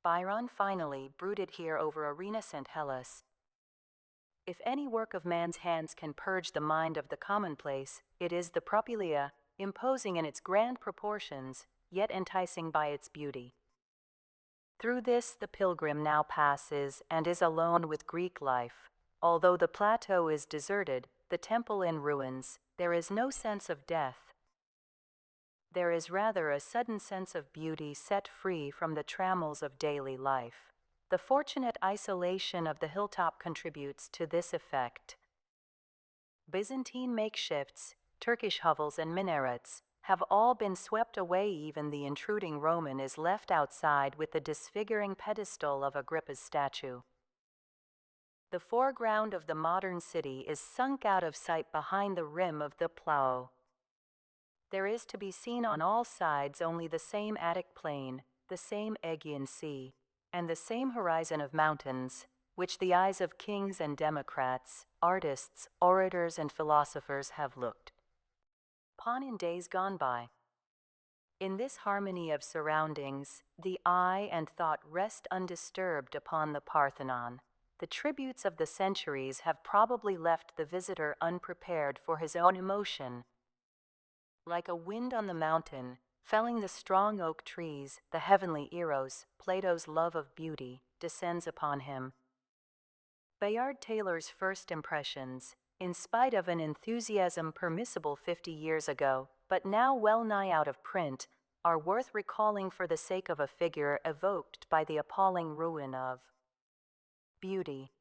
Byron finally brooded here over a renascent Hellas. If any work of man's hands can purge the mind of the commonplace, it is the propylaea, imposing in its grand proportions, yet enticing by its beauty. Through this the pilgrim now passes and is alone with Greek life. Although the plateau is deserted, the temple in ruins, there is no sense of death. There is rather a sudden sense of beauty set free from the trammels of daily life. The fortunate isolation of the hilltop contributes to this effect. Byzantine makeshifts, Turkish hovels and minarets have all been swept away. Even the intruding Roman is left outside with the disfiguring pedestal of Agrippa's statue. The foreground of the modern city is sunk out of sight behind the rim of the Plau. There is to be seen on all sides only the same Attic plain, the same Aegean Sea, and the same horizon of mountains, which the eyes of kings and democrats, artists, orators, and philosophers have looked upon in days gone by. In this harmony of surroundings, the eye and thought rest undisturbed upon the Parthenon. The tributes of the centuries have probably left the visitor unprepared for his own emotion. Like a wind on the mountain, felling the strong oak trees, the heavenly Eros, Plato's love of beauty, descends upon him. Bayard Taylor's first impressions, in spite of an enthusiasm permissible 50 years ago, but now well nigh out of print, are worth recalling for the sake of a figure evoked by the appalling ruin of beauty.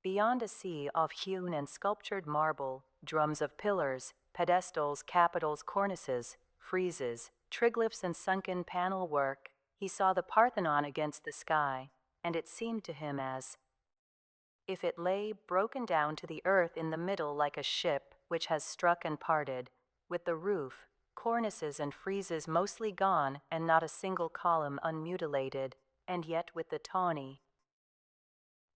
Beyond a sea of hewn and sculptured marble, drums of pillars, pedestals, capitals, cornices, friezes, triglyphs, and sunken panel work, he saw the Parthenon against the sky, and it seemed to him as if it lay broken down to the earth in the middle like a ship which has struck and parted, with the roof, cornices, and friezes mostly gone, and not a single column unmutilated, and yet with the tawny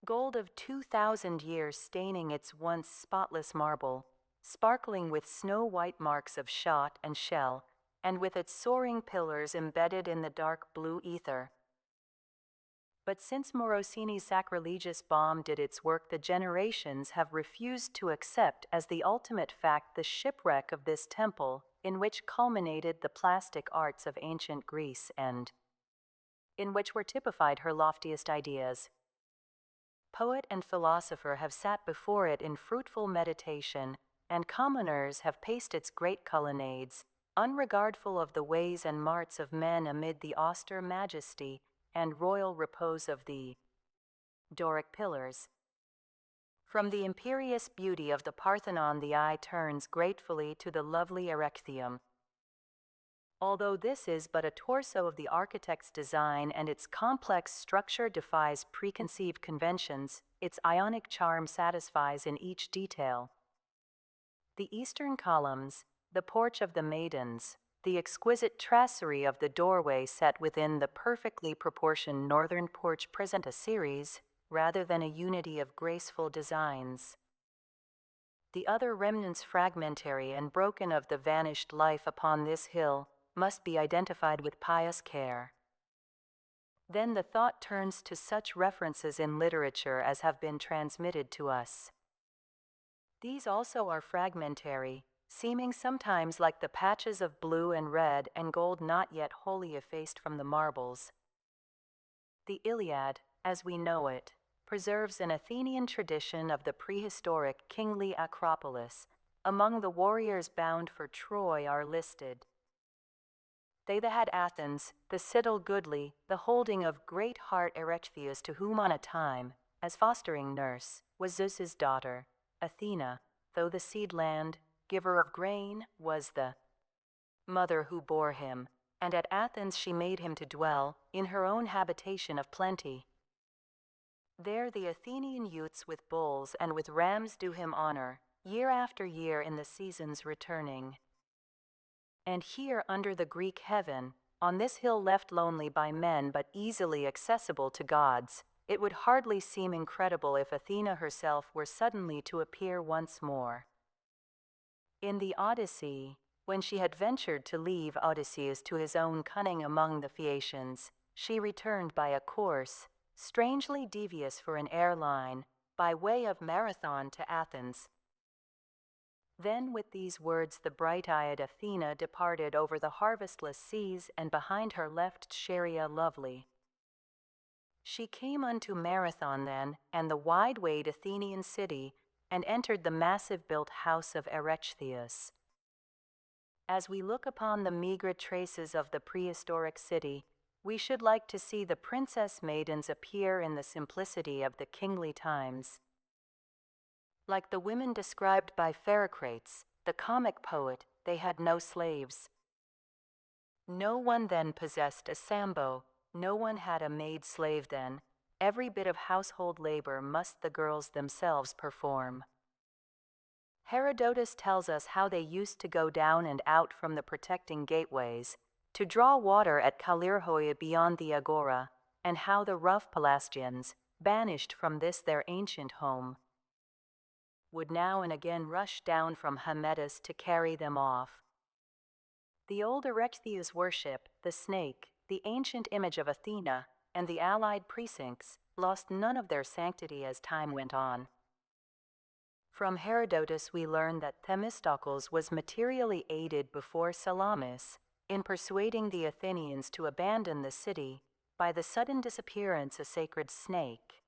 gold of 2,000 years staining its once spotless marble, sparkling with snow-white marks of shot and shell, and with its soaring pillars embedded in the dark blue ether. But since Morosini's sacrilegious bomb did its work, the generations have refused to accept as the ultimate fact the shipwreck of this temple, in which culminated the plastic arts of ancient Greece and in which were typified her loftiest ideas. Poet and philosopher have sat before it in fruitful meditation, and commoners have paced its great colonnades, unregardful of the ways and marts of men amid the austere majesty and royal repose of the Doric pillars. From the imperious beauty of the Parthenon the eye turns gratefully to the lovely Erechtheum. Although this is but a torso of the architect's design and its complex structure defies preconceived conventions, its ionic charm satisfies in each detail. The eastern columns, the porch of the maidens, the exquisite tracery of the doorway set within the perfectly proportioned northern porch present a series, rather than a unity of graceful designs. The other remnants fragmentary and broken of the vanished life upon this hill must be identified with pious care. Then the thought turns to such references in literature as have been transmitted to us. These also are fragmentary, seeming sometimes like the patches of blue and red and gold not yet wholly effaced from the marbles. The Iliad, as we know it, preserves an Athenian tradition of the prehistoric kingly Acropolis. Among the warriors bound for Troy are listed they that had Athens, the citadel goodly, the holding of great heart Erechtheus, to whom on a time, as fostering nurse, was Zeus's daughter, Athena, though the seed land, giver of grain, was the mother who bore him, and at Athens she made him to dwell, in her own habitation of plenty. There the Athenian youths with bulls and with rams do him honor, year after year in the seasons returning. And here under the Greek heaven, on this hill left lonely by men but easily accessible to gods, it would hardly seem incredible if Athena herself were suddenly to appear once more. In the Odyssey, when she had ventured to leave Odysseus to his own cunning among the Phaeacians, she returned by a course, strangely devious for an airline, by way of Marathon to Athens. Then with these words the bright-eyed Athena departed over the harvestless seas, and behind her left Scheria lovely. She came unto Marathon then, and the wide-wayed Athenian city, and entered the massive-built house of Erechtheus. As we look upon the meager traces of the prehistoric city, we should like to see the princess maidens appear in the simplicity of the kingly times. Like the women described by Pherecrates, the comic poet, they had no slaves. No one then possessed a sambo, no one had a maid slave then. Every bit of household labor must the girls themselves perform. Herodotus tells us how they used to go down and out from the protecting gateways, to draw water at Kalirhoi beyond the agora, and how the rough Pelasgians, banished from this their ancient home, would now and again rush down from Hymettus to carry them off. The old Erechtheus worship, the snake, the ancient image of Athena, and the allied precincts lost none of their sanctity as time went on. From Herodotus we learn that Themistocles was materially aided before Salamis in persuading the Athenians to abandon the city by the sudden disappearance of a sacred snake.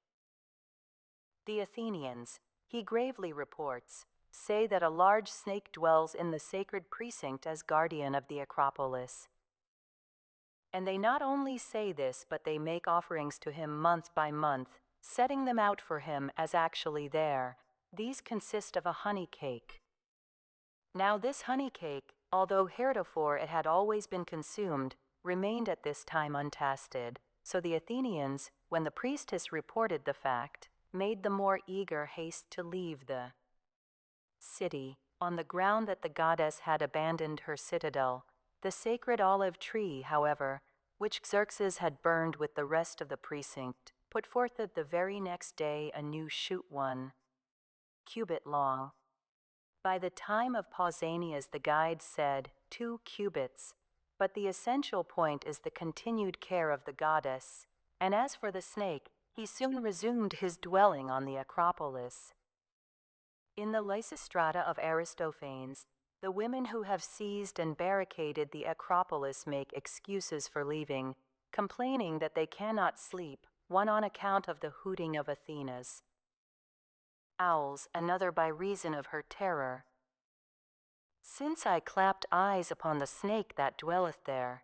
The Athenians, he gravely reports, say that a large snake dwells in the sacred precinct as guardian of the Acropolis. And they not only say this, but they make offerings to him month by month, setting them out for him as actually there. These consist of a honey cake. Now this honey cake, although heretofore it had always been consumed, remained at this time untasted. So the Athenians, when the priestess reported the fact, made the more eager haste to leave the city, on the ground that the goddess had abandoned her citadel. The sacred olive tree, however, which Xerxes had burned with the rest of the precinct, put forth the very next day a new shoot 1 cubit long. By the time of Pausanias the guide said 2 cubits, but the essential point is the continued care of the goddess, and as for the snake, he soon resumed his dwelling on the Acropolis. In the Lysistrata of Aristophanes, the women who have seized and barricaded the Acropolis make excuses for leaving, complaining that they cannot sleep, one on account of the hooting of Athena's owls, another by reason of her terror. Since I clapped eyes upon the snake that dwelleth there.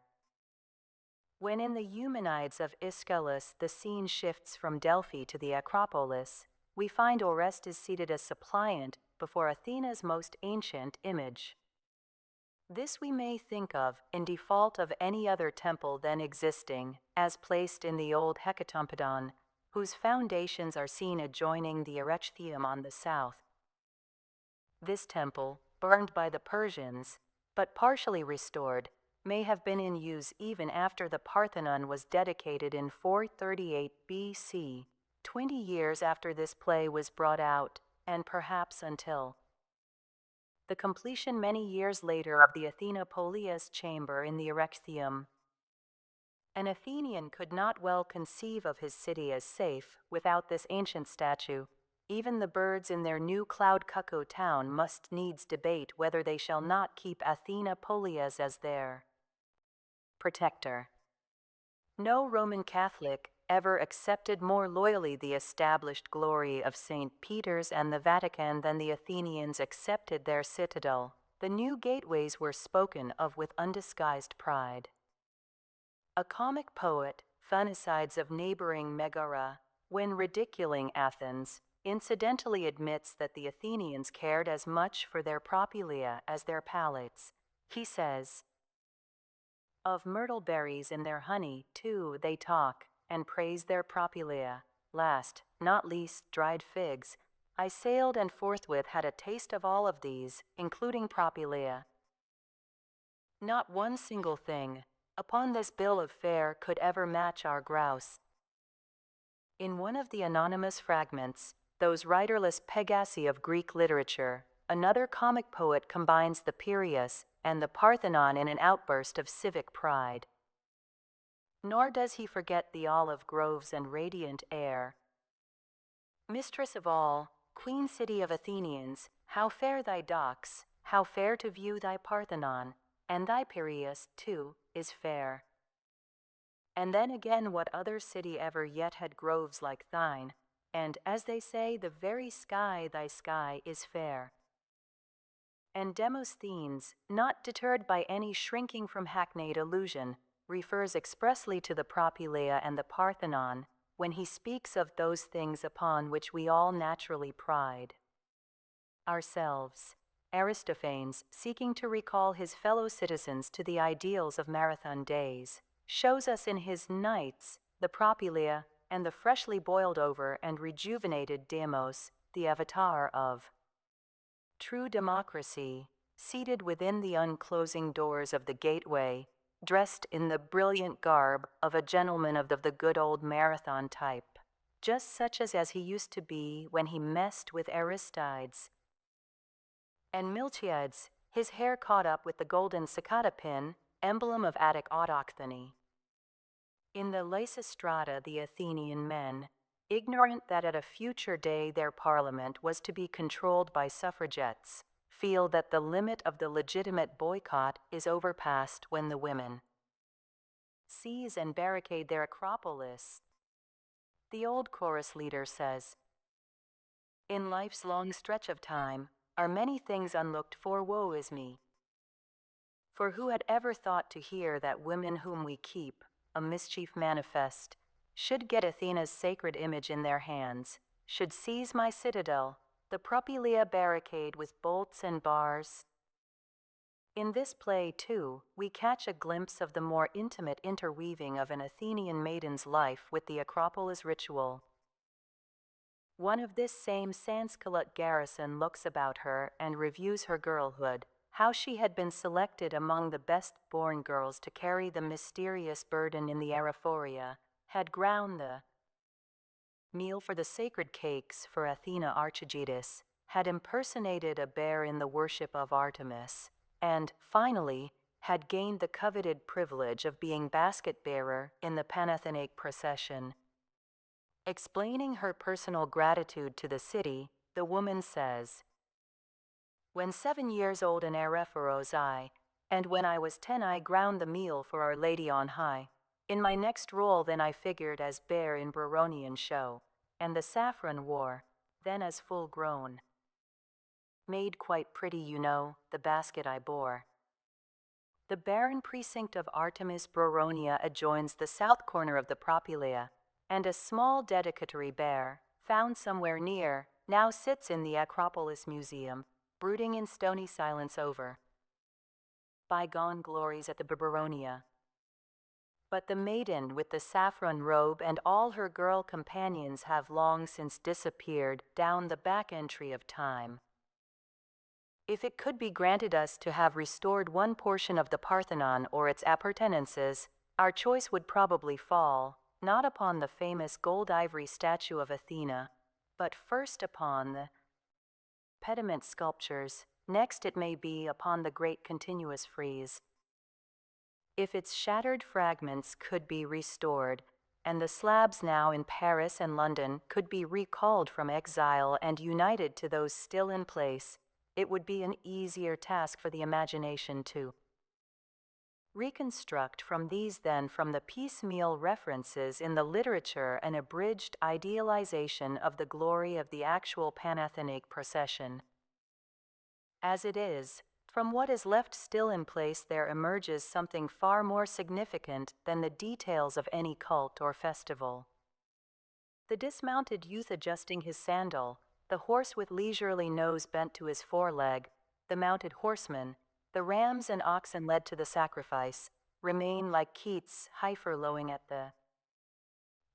When in the Eumenides of Aeschylus the scene shifts from Delphi to the Acropolis, we find Orestes seated as suppliant before Athena's most ancient image. This we may think of, in default of any other temple then existing, as placed in the old Hecatompedon, whose foundations are seen adjoining the Erechtheum on the south. This temple, burned by the Persians, but partially restored, may have been in use even after the Parthenon was dedicated in 438 BC, 20 years after this play was brought out, and perhaps until the completion many years later of the Athena Polias chamber in the Erechtheum. An Athenian could not well conceive of his city as safe without this ancient statue. Even the birds in their new cloud-cuckoo town must needs debate whether they shall not keep Athena Polias as their protector. No Roman Catholic ever accepted more loyally the established glory of St. Peter's and the Vatican than the Athenians accepted their citadel. The new gateways were spoken of with undisguised pride. A comic poet, Phanasides of neighboring Megara, when ridiculing Athens, incidentally admits that the Athenians cared as much for their propylaea as their palates. He says, "Of myrtle berries in their honey, too, they talk, and praise their propylaea. Last, not least, dried figs. I sailed and forthwith had a taste of all of these, including propylaea. Not one single thing upon this bill of fare could ever match our grouse." In one of the anonymous fragments, those riderless Pegasi of Greek literature, another comic poet combines the Piraeus and the Parthenon in an outburst of civic pride. Nor does he forget the olive groves and radiant air. Mistress of all, queen city of Athenians, how fair thy docks, how fair to view thy Parthenon, and thy Piraeus, too, is fair. And then again, what other city ever yet had groves like thine? And, as they say, the very sky, thy sky, is fair. And Demosthenes, not deterred by any shrinking from hackneyed illusion, refers expressly to the Propylaea and the Parthenon when he speaks of those things upon which we all naturally pride. Ourselves, Aristophanes, seeking to recall his fellow citizens to the ideals of Marathon days, shows us in his Knights the Propylaea and the freshly boiled over and rejuvenated Deimos, the avatar of true democracy, seated within the unclosing doors of the gateway, dressed in the brilliant garb of a gentleman of the good old Marathon type, just such as he used to be when he messed with Aristides. And Miltiades, his hair caught up with the golden cicada pin, emblem of Attic autochthony. In the Lysistrata, the Athenian men, ignorant that at a future day their parliament was to be controlled by suffragettes, feel that the limit of the legitimate boycott is overpassed when the women seize and barricade their Acropolis. The old chorus leader says, "In life's long stretch of time are many things unlooked for, woe is me. For who had ever thought to hear that women whom we keep, a mischief manifest, should get Athena's sacred image in their hands, should seize my citadel, the Propylaea barricade with bolts and bars?" In this play, too, we catch a glimpse of the more intimate interweaving of an Athenian maiden's life with the Acropolis ritual. One of this same Sansculot garrison looks about her and reviews her girlhood, how she had been selected among the best-born girls to carry the mysterious burden in the Araphoria, had ground the meal for the sacred cakes for Athena Archigetis, had impersonated a bear in the worship of Artemis, and, finally, had gained the coveted privilege of being basket-bearer in the Panathenaic procession. Explaining her personal gratitude to the city, the woman says, "When 7 years old in Arephoros I, and when I was 10 I ground the meal for Our Lady on high. In my next role then I figured as bear in Broronian show, and the saffron wore, then as full grown. Made quite pretty, you know, the basket I bore." The barren precinct of Artemis Broronia adjoins the south corner of the Propylaea, and a small dedicatory bear, found somewhere near, now sits in the Acropolis Museum, brooding in stony silence over bygone glories at the Broronia. But the maiden with the saffron robe and all her girl companions have long since disappeared down the back entry of time. If it could be granted us to have restored one portion of the Parthenon or its appurtenances, our choice would probably fall, not upon the famous gold-ivory statue of Athena, but first upon the pediment sculptures, next it may be upon the great continuous frieze. If its shattered fragments could be restored, and the slabs now in Paris and London could be recalled from exile and united to those still in place, it would be an easier task for the imagination to reconstruct from these then from the piecemeal references in the literature an abridged idealization of the glory of the actual Panathenaic procession. As it is, from what is left still in place there emerges something far more significant than the details of any cult or festival. The dismounted youth adjusting his sandal, the horse with leisurely nose bent to his foreleg, the mounted horseman, the rams and oxen led to the sacrifice, remain like Keats' heifer lowing at the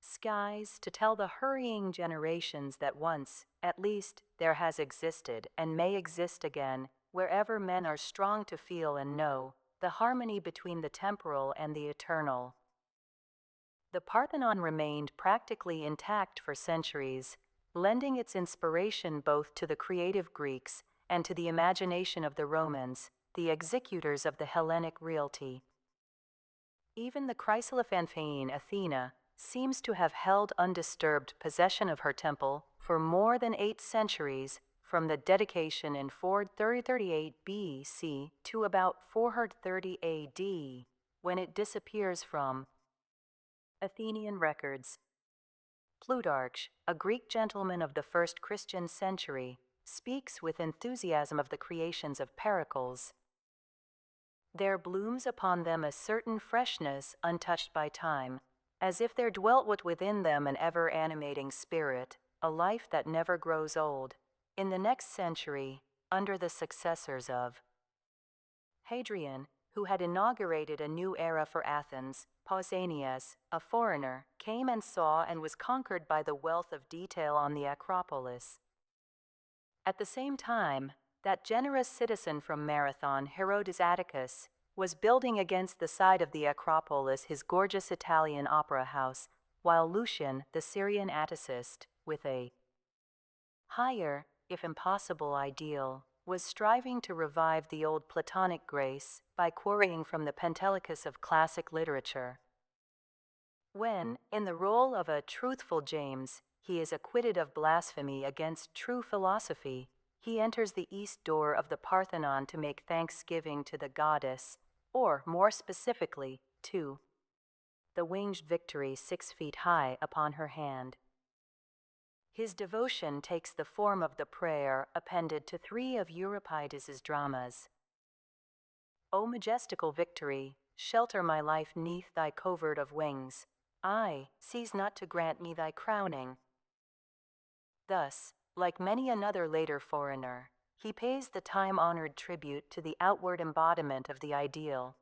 skies to tell the hurrying generations that once, at least, there has existed and may exist again, wherever men are strong to feel and know, the harmony between the temporal and the eternal. The Parthenon remained practically intact for centuries, lending its inspiration both to the creative Greeks and to the imagination of the Romans, the executors of the Hellenic realty. Even the chrysophantheine Athena seems to have held undisturbed possession of her temple for more than 8 centuries, from the dedication in 438 BC to about 430 AD, when it disappears from Athenian records. Plutarch, a Greek gentleman of the first Christian century, speaks with enthusiasm of the creations of Pericles. There blooms upon them a certain freshness untouched by time, as if there dwelt within them an ever-animating spirit, a life that never grows old. In the next century, under the successors of Hadrian, who had inaugurated a new era for Athens, Pausanias, a foreigner, came and saw and was conquered by the wealth of detail on the Acropolis. At the same time, that generous citizen from Marathon, Herodes Atticus, was building against the side of the Acropolis his gorgeous Italian opera house, while Lucian, the Syrian Atticist, with a higher, if impossible, ideal, was striving to revive the old Platonic grace by quarrying from the Pentelicus of classic literature. When, in the role of a truthful James, he is acquitted of blasphemy against true philosophy, he enters the east door of the Parthenon to make thanksgiving to the goddess, or more specifically, to the winged Victory 6 feet high upon her hand. His devotion takes the form of the prayer appended to 3 of Euripides' dramas. O majestical Victory, shelter my life 'neath thy covert of wings. Aye, cease not to grant me thy crowning. Thus, like many another later foreigner, he pays the time-honored tribute to the outward embodiment of the ideal.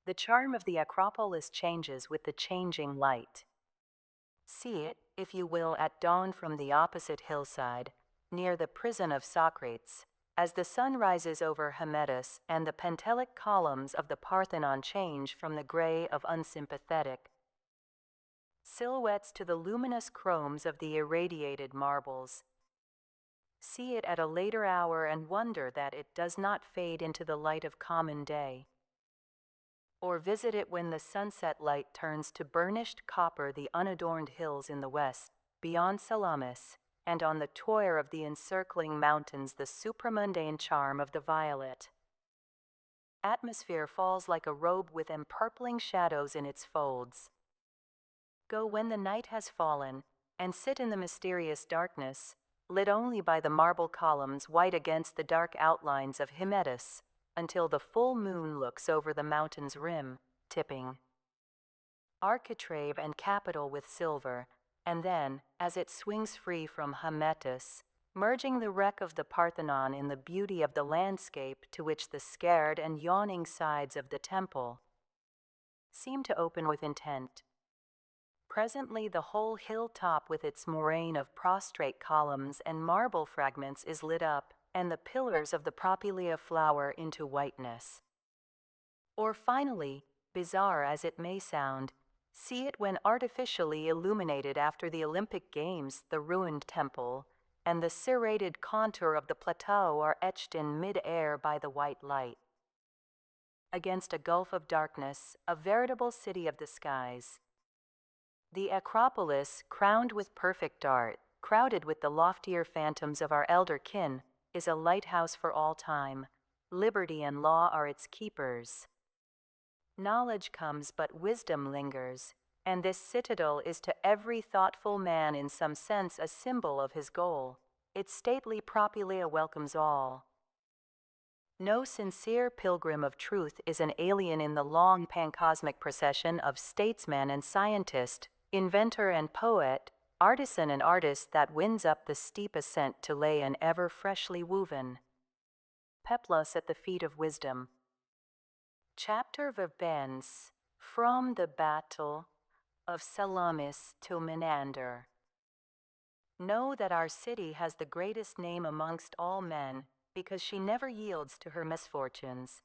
The charm of the Acropolis changes with the changing light. See it, if you will, at dawn from the opposite hillside, near the prison of Socrates, as the sun rises over Hymettus and the Pentelic columns of the Parthenon change from the gray of unsympathetic silhouettes to the luminous chromes of the irradiated marbles. See it at a later hour and wonder that it does not fade into the light of common day. Or visit it when the sunset light turns to burnished copper the unadorned hills in the west, beyond Salamis, and on the tour of the encircling mountains the supramundane charm of the violet. Atmosphere falls like a robe with empurpling shadows in its folds. Go when the night has fallen, and sit in the mysterious darkness, lit only by the marble columns white against the dark outlines of Hymettus, until the full moon looks over the mountain's rim, tipping architrave and capital with silver, and then, as it swings free from Hymettus, merging the wreck of the Parthenon in the beauty of the landscape to which the scared and yawning sides of the temple seem to open with intent. Presently the whole hilltop with its moraine of prostrate columns and marble fragments is lit up, and the pillars of the propylaea flower into whiteness. Or finally, bizarre as it may sound, see it when artificially illuminated after the Olympic Games, the ruined temple, and the serrated contour of the plateau are etched in mid-air by the white light. Against a gulf of darkness, a veritable city of the skies. The Acropolis, crowned with perfect art, crowded with the loftier phantoms of our elder kin, is a lighthouse for all time. Liberty and law are its keepers. Knowledge comes, but wisdom lingers, and this citadel is to every thoughtful man in some sense a symbol of his goal. Its stately propylaea welcomes all. No sincere pilgrim of truth is an alien in the long pancosmic procession of statesman and scientist, inventor and poet, artisan and artist that winds up the steep ascent to lay an ever freshly woven peplos at the feet of wisdom. Chapter Verbens, from the battle of Salamis to Menander. Know that our city has the greatest name amongst all men, because she never yields to her misfortunes.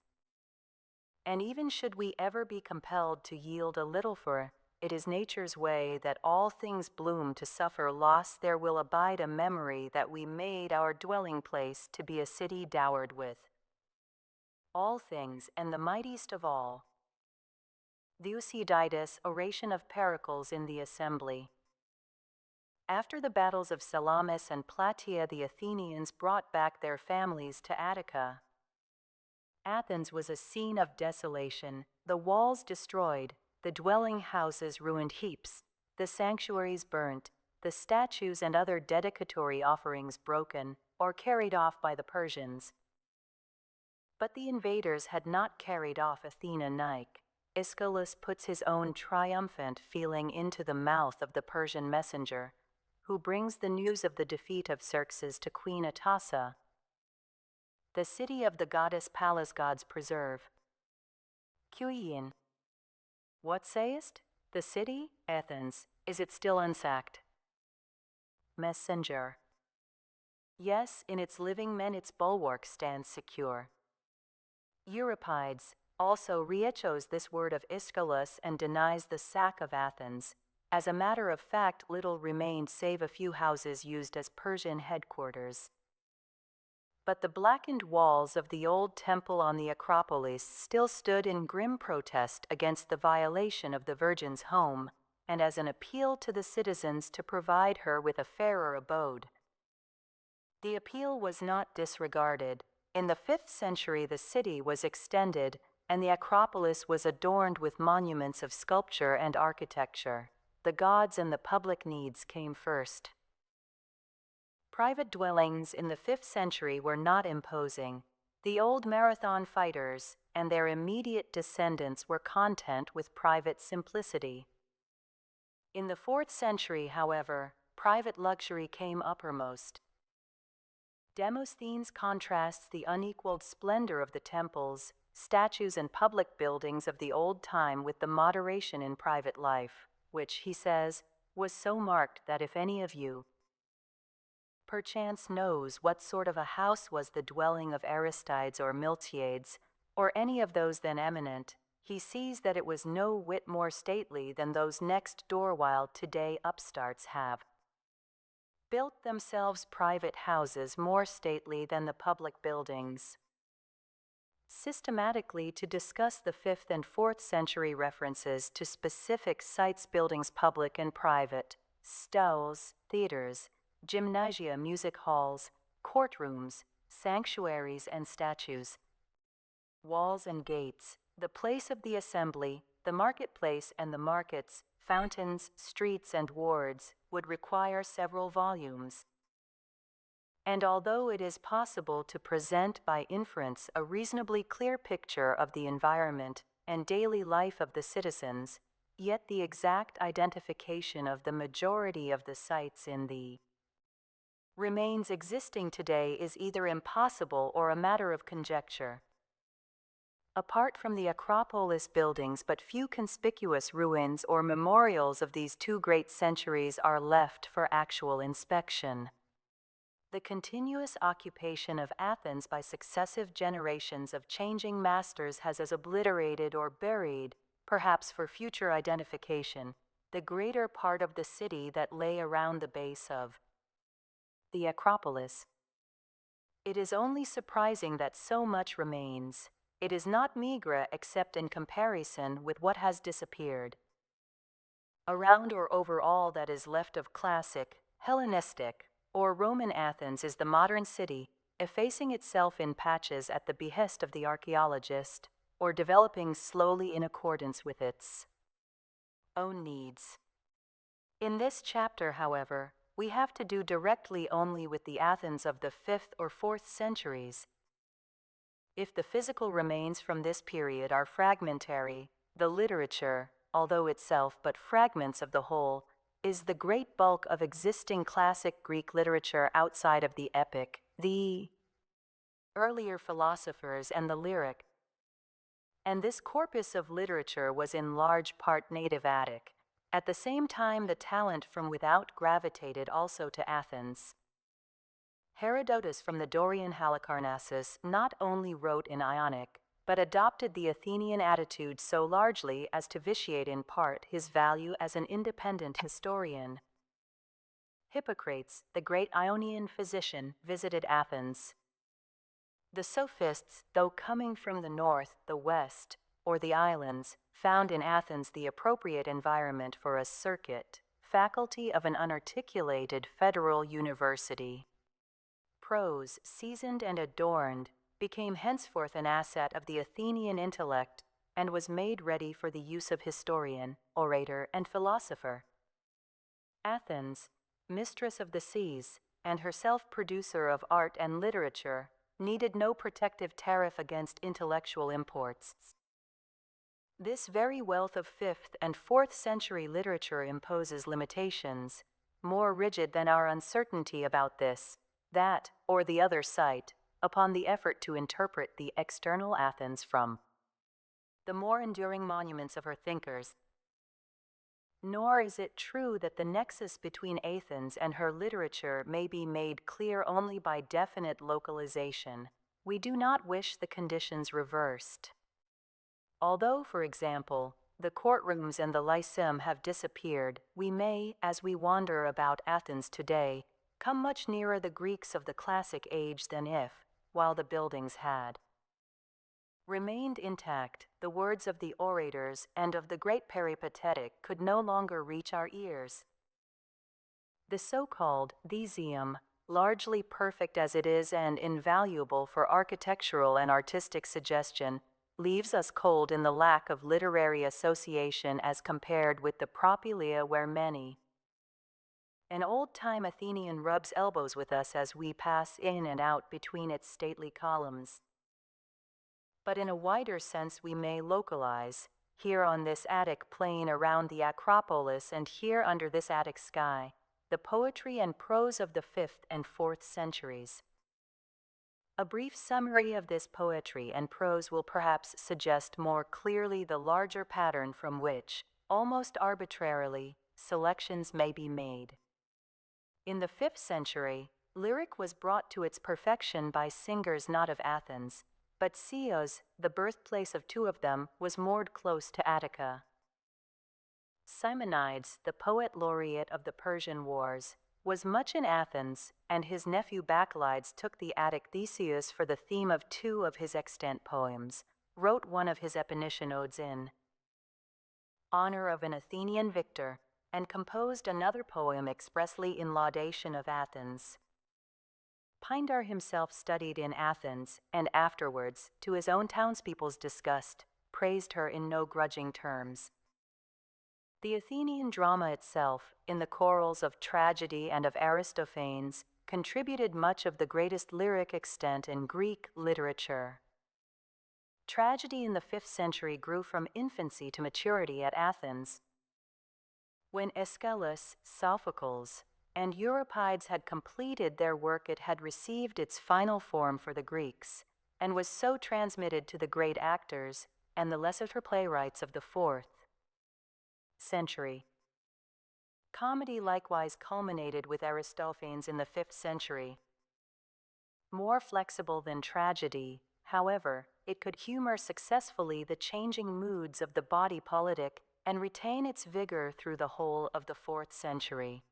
And even should we ever be compelled to yield a little, for it is nature's way that all things bloom to suffer loss, there will abide a memory that we made our dwelling place to be a city dowered with all things, and the mightiest of all. Thucydides' Oration of Pericles in the Assembly. After the battles of Salamis and Plataea, the Athenians brought back their families to Attica. Athens was a scene of desolation, the walls destroyed, the dwelling houses ruined heaps, the sanctuaries burnt, the statues and other dedicatory offerings broken or carried off by the Persians. But the invaders had not carried off Athena Nike. Aeschylus puts his own triumphant feeling into the mouth of the Persian messenger, who brings the news of the defeat of Xerxes to Queen Atassa. The city of the goddess Pallas gods preserve. Queen. What sayest? The city, Athens, is it still unsacked? Messenger. Yes, in its living men its bulwark stands secure. Euripides also re-echoes this word of Aeschylus and denies the sack of Athens. As a matter of fact, little remained save a few houses used as Persian headquarters. But the blackened walls of the old temple on the Acropolis still stood in grim protest against the violation of the Virgin's home, and as an appeal to the citizens to provide her with a fairer abode. The appeal was not disregarded. In the 5th century the city was extended, and the Acropolis was adorned with monuments of sculpture and architecture. The gods and the public needs came first. Private dwellings in the 5th century were not imposing. The old marathon fighters and their immediate descendants were content with private simplicity. In the 4th century, however, private luxury came uppermost. Demosthenes contrasts the unequaled splendor of the temples, statues, and public buildings of the old time with the moderation in private life, which, he says, was so marked that if any of you perchance knows what sort of a house was the dwelling of Aristides or Miltiades, or any of those then eminent, he sees that it was no whit more stately than those next door, while today upstarts have built themselves private houses more stately than the public buildings. Systematically, to discuss the 5th and 4th century references to specific sites, buildings public and private, stalls, theaters, gymnasia, music halls, courtrooms, sanctuaries and statues, walls and gates, the place of the assembly, the marketplace and the markets, fountains, streets and wards, would require several volumes. And although it is possible to present by inference a reasonably clear picture of the environment and daily life of the citizens, yet the exact identification of the majority of the sites in the remains existing today is either impossible or a matter of conjecture. Apart from the Acropolis buildings, but few conspicuous ruins or memorials of these 2 great centuries are left for actual inspection. The continuous occupation of Athens by successive generations of changing masters has as obliterated or buried, perhaps for future identification, the greater part of the city that lay around the base of the Acropolis. It is only surprising that so much remains. It is not meager except in comparison with what has disappeared. Around or over all that is left of classic, Hellenistic, or Roman Athens is the modern city, effacing itself in patches at the behest of the archaeologist, or developing slowly in accordance with its own needs. In this chapter, however, we have to do directly only with the Athens of the 5th or 4th centuries. If the physical remains from this period are fragmentary, the literature, although itself but fragments of the whole, is the great bulk of existing classic Greek literature outside of the epic, the earlier philosophers, and the lyric. And this corpus of literature was in large part native Attic. At the same time, the talent from without gravitated also to Athens. Herodotus from the Dorian Halicarnassus not only wrote in Ionic, but adopted the Athenian attitude so largely as to vitiate in part his value as an independent historian. Hippocrates, the great Ionian physician, visited Athens. The sophists, though coming from the north, the west, or the islands, found in Athens the appropriate environment for a circuit, faculty of an unarticulated federal university. Prose, seasoned and adorned, became henceforth an asset of the Athenian intellect and was made ready for the use of historian, orator, and philosopher. Athens, mistress of the seas, and herself producer of art and literature, needed no protective tariff against intellectual imports. This very wealth of 5th and 4th century literature imposes limitations, more rigid than our uncertainty about this, that, or the other site, upon the effort to interpret the external Athens from the more enduring monuments of her thinkers. Nor is it true that the nexus between Athens and her literature may be made clear only by definite localization. We do not wish the conditions reversed. Although, for example, the courtrooms and the Lyceum have disappeared, we may, as we wander about Athens today, come much nearer the Greeks of the classic age than if, while the buildings had remained intact, the words of the orators and of the great peripatetic could no longer reach our ears. The so-called Theseum, largely perfect as it is and invaluable for architectural and artistic suggestion, leaves us cold in the lack of literary association as compared with the Propylaea where many an old-time Athenian rubs elbows with us as we pass in and out between its stately columns. But in a wider sense we may localize, here on this Attic plain around the Acropolis and here under this Attic sky, the poetry and prose of the 5th and 4th centuries. A brief summary of this poetry and prose will perhaps suggest more clearly the larger pattern from which, almost arbitrarily, selections may be made. In the 5th century, lyric was brought to its perfection by singers not of Athens, but Chios, the birthplace of 2 of them, was moored close to Attica. Simonides, the poet laureate of the Persian Wars, was much in Athens, and his nephew Bacchylides took the Attic Theseus for the theme of 2 of his extant poems, wrote one of his Epinician in honor of an Athenian victor, and composed another poem expressly in laudation of Athens. Pindar himself studied in Athens, and afterwards, to his own townspeople's disgust, praised her in no grudging terms. The Athenian drama itself, in the chorals of tragedy and of Aristophanes, contributed much of the greatest lyric extent in Greek literature. Tragedy in the 5th century grew from infancy to maturity at Athens. When Aeschylus, Sophocles, and Euripides had completed their work, it had received its final form for the Greeks, and was so transmitted to the great actors and the lesser playwrights of the 4th century. Comedy likewise culminated with Aristophanes in the 5th century. More flexible than tragedy, however, it could humor successfully the changing moods of the body politic and retain its vigor through the whole of the 4th century.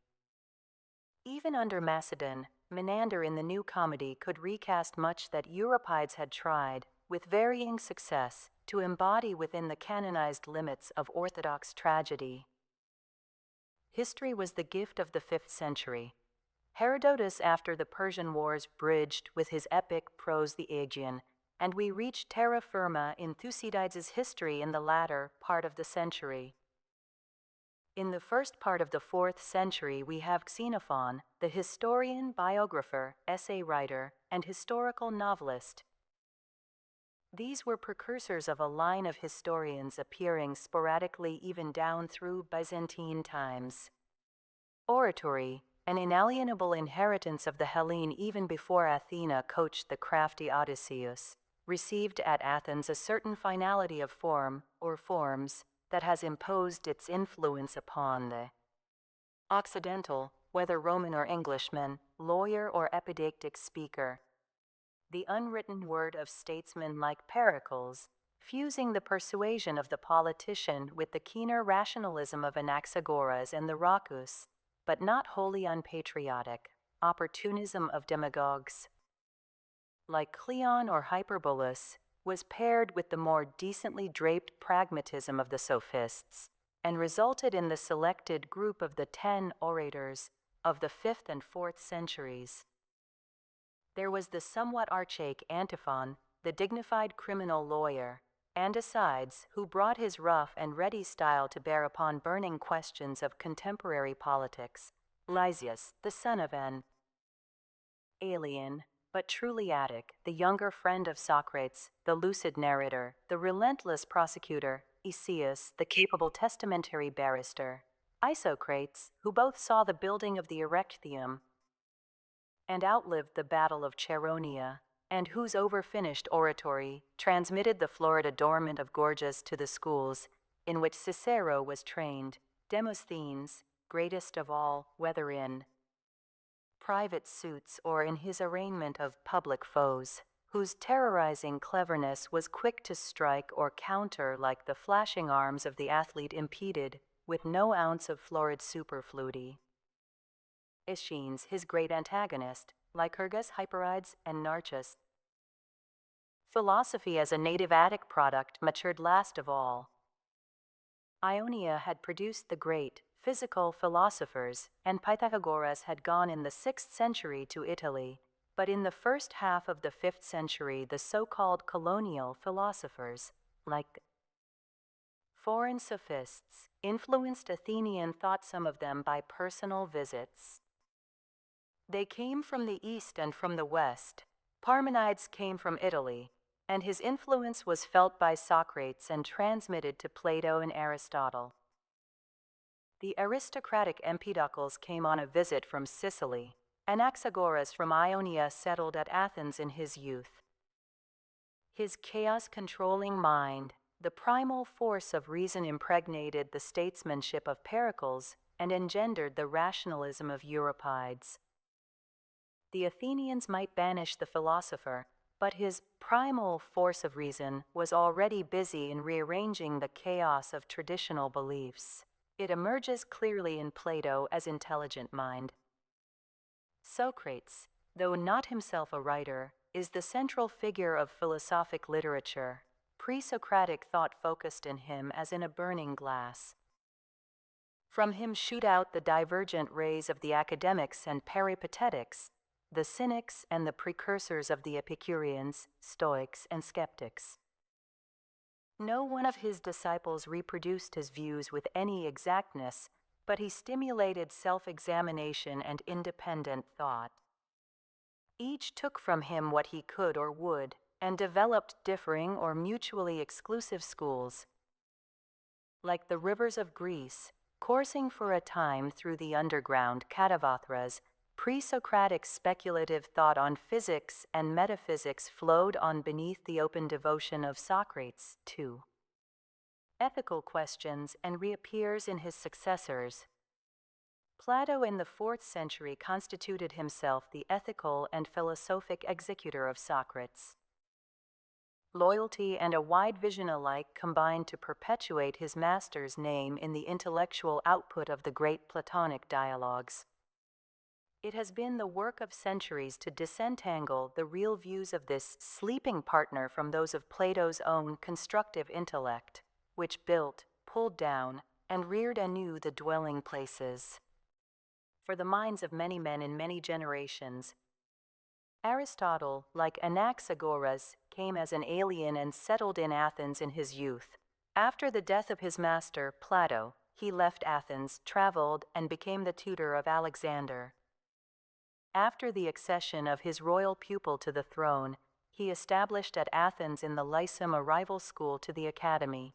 Even under Macedon, Menander in the New Comedy could recast much that Euripides had tried, with varying success, to embody within the canonized limits of orthodox tragedy. History was the gift of the 5th century. Herodotus, after the Persian Wars, bridged with his epic prose the Aegean, and we reach terra firma in Thucydides' history in the latter part of the century. In the first part of the 4th century we have Xenophon, the historian, biographer, essay writer, and historical novelist. These were precursors of a line of historians appearing sporadically even down through Byzantine times. Oratory, an inalienable inheritance of the Hellene even before Athena coached the crafty Odysseus, received at Athens a certain finality of form, or forms, that has imposed its influence upon the Occidental, whether Roman or Englishman, lawyer or epidactic speaker. The unwritten word of statesmen like Pericles, fusing the persuasion of the politician with the keener rationalism of Anaxagoras and the Racus, but not wholly unpatriotic, opportunism of demagogues like Cleon or Hyperbolus, was paired with the more decently draped pragmatism of the sophists, and resulted in the selected group of the 10 orators of the 5th and 4th centuries. There was the somewhat archaic Antiphon, the dignified criminal lawyer, and Asides, who brought his rough and ready style to bear upon burning questions of contemporary politics. Lysias, the son of an alien, but truly Attic, the younger friend of Socrates, the lucid narrator, the relentless prosecutor, Isaeus, the capable testamentary barrister, Isocrates, who both saw the building of the Erechtheum and outlived the Battle of Chaeronea, and whose overfinished oratory transmitted the florid adornment of Gorgias to the schools in which Cicero was trained, Demosthenes, greatest of all, whether in private suits or in his arraignment of public foes, whose terrorizing cleverness was quick to strike or counter like the flashing arms of the athlete impeded, with no ounce of florid superfluity. Aeschines, his great antagonist, Lycurgus, Hyperides, and Narcissus. Philosophy as a native Attic product matured last of all. Ionia had produced the great physical philosophers, and Pythagoras had gone in the 6th century to Italy, but in the first half of the 5th century the so-called colonial philosophers, like foreign sophists, influenced Athenian thought, some of them by personal visits. They came from the east and from the west. Parmenides came from Italy, and his influence was felt by Socrates and transmitted to Plato and Aristotle. The aristocratic Empedocles came on a visit from Sicily. Anaxagoras from Ionia settled at Athens in his youth. His chaos-controlling mind, the primal force of reason, impregnated the statesmanship of Pericles and engendered the rationalism of Euripides. The Athenians might banish the philosopher, but his primal force of reason was already busy in rearranging the chaos of traditional beliefs. It emerges clearly in Plato as intelligent mind. Socrates, though not himself a writer, is the central figure of philosophic literature. Pre-Socratic thought focused in him as in a burning glass. From him shoot out the divergent rays of the academics and peripatetics, the cynics and the precursors of the Epicureans, Stoics, and skeptics. No one of his disciples reproduced his views with any exactness, but he stimulated self-examination and independent thought. Each took from him what he could or would, and developed differing or mutually exclusive schools. Like the rivers of Greece, coursing for a time through the underground Katavathras, pre-Socratic speculative thought on physics and metaphysics flowed on beneath the open devotion of Socrates to ethical questions and reappears in his successors. Plato in the 4th century constituted himself the ethical and philosophic executor of Socrates. Loyalty and a wide vision alike combined to perpetuate his master's name in the intellectual output of the great Platonic dialogues. It has been the work of centuries to disentangle the real views of this sleeping partner from those of Plato's own constructive intellect, which built, pulled down, and reared anew the dwelling places. For the minds of many men in many generations, Aristotle, like Anaxagoras, came as an alien and settled in Athens in his youth. After the death of his master, Plato, he left Athens, traveled, and became the tutor of Alexander. After the accession of his royal pupil to the throne, he established at Athens in the Lyceum a rival school to the academy.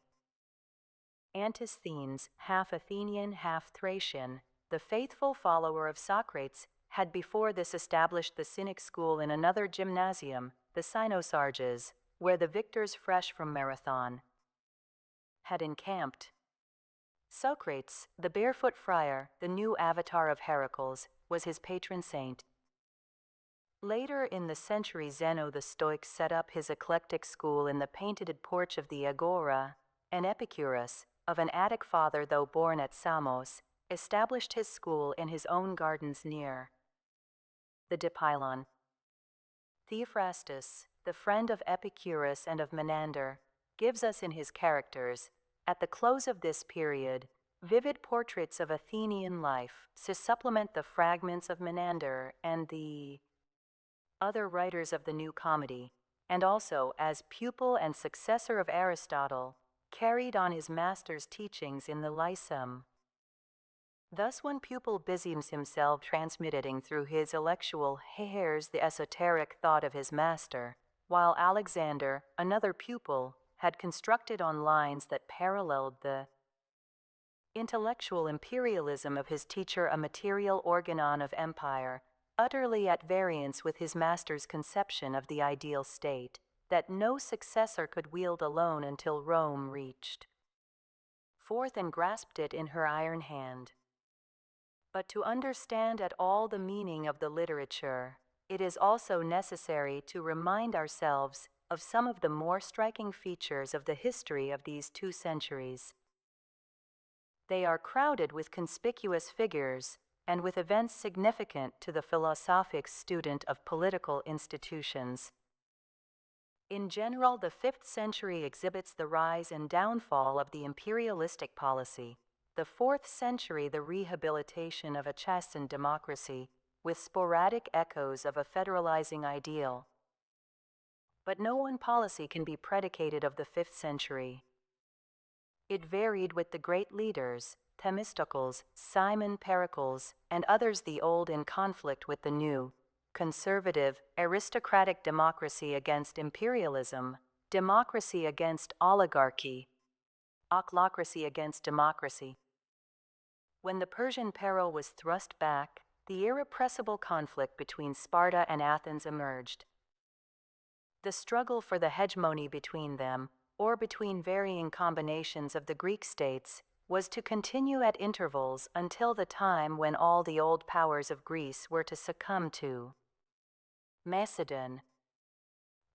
Antisthenes, half Athenian, half Thracian, the faithful follower of Socrates, had before this established the Cynic school in another gymnasium, the Cynosarges, where the victors fresh from Marathon had encamped. Socrates, the barefoot friar, the new avatar of Heracles, was his patron saint. Later in the century, Zeno the Stoic set up his eclectic school in the painted porch of the Agora, and Epicurus, of an Attic father though born at Samos, established his school in his own gardens near the Dipylon. Theophrastus, the friend of Epicurus and of Menander, gives us in his characters, at the close of this period, vivid portraits of Athenian life to supplement the fragments of Menander and the other writers of the New Comedy, and also, as pupil and successor of Aristotle, carried on his master's teachings in the Lyceum. Thus one pupil busies himself transmitting through his intellectual hairs the esoteric thought of his master, while Alexander, another pupil, had constructed on lines that paralleled the intellectual imperialism of his teacher a material organon of empire, utterly at variance with his master's conception of the ideal state, that no successor could wield alone until Rome reached forth and grasped it in her iron hand. But to understand at all the meaning of the literature, it is also necessary to remind ourselves of some of the more striking features of the history of these 2 centuries. They are crowded with conspicuous figures and with events significant to the philosophic student of political institutions. In general, the 5th century exhibits the rise and downfall of the imperialistic policy. The 4th century, the rehabilitation of a chastened democracy, with sporadic echoes of a federalizing ideal. But no one policy can be predicated of the 5th century. It varied with the great leaders, Themistocles, Simon Pericles, and others, the old in conflict with the new, conservative, aristocratic democracy against imperialism, democracy against oligarchy, ochlocracy against democracy. When the Persian peril was thrust back, the irrepressible conflict between Sparta and Athens emerged. The struggle for the hegemony between them, or between varying combinations of the Greek states, was to continue at intervals until the time when all the old powers of Greece were to succumb to Macedon.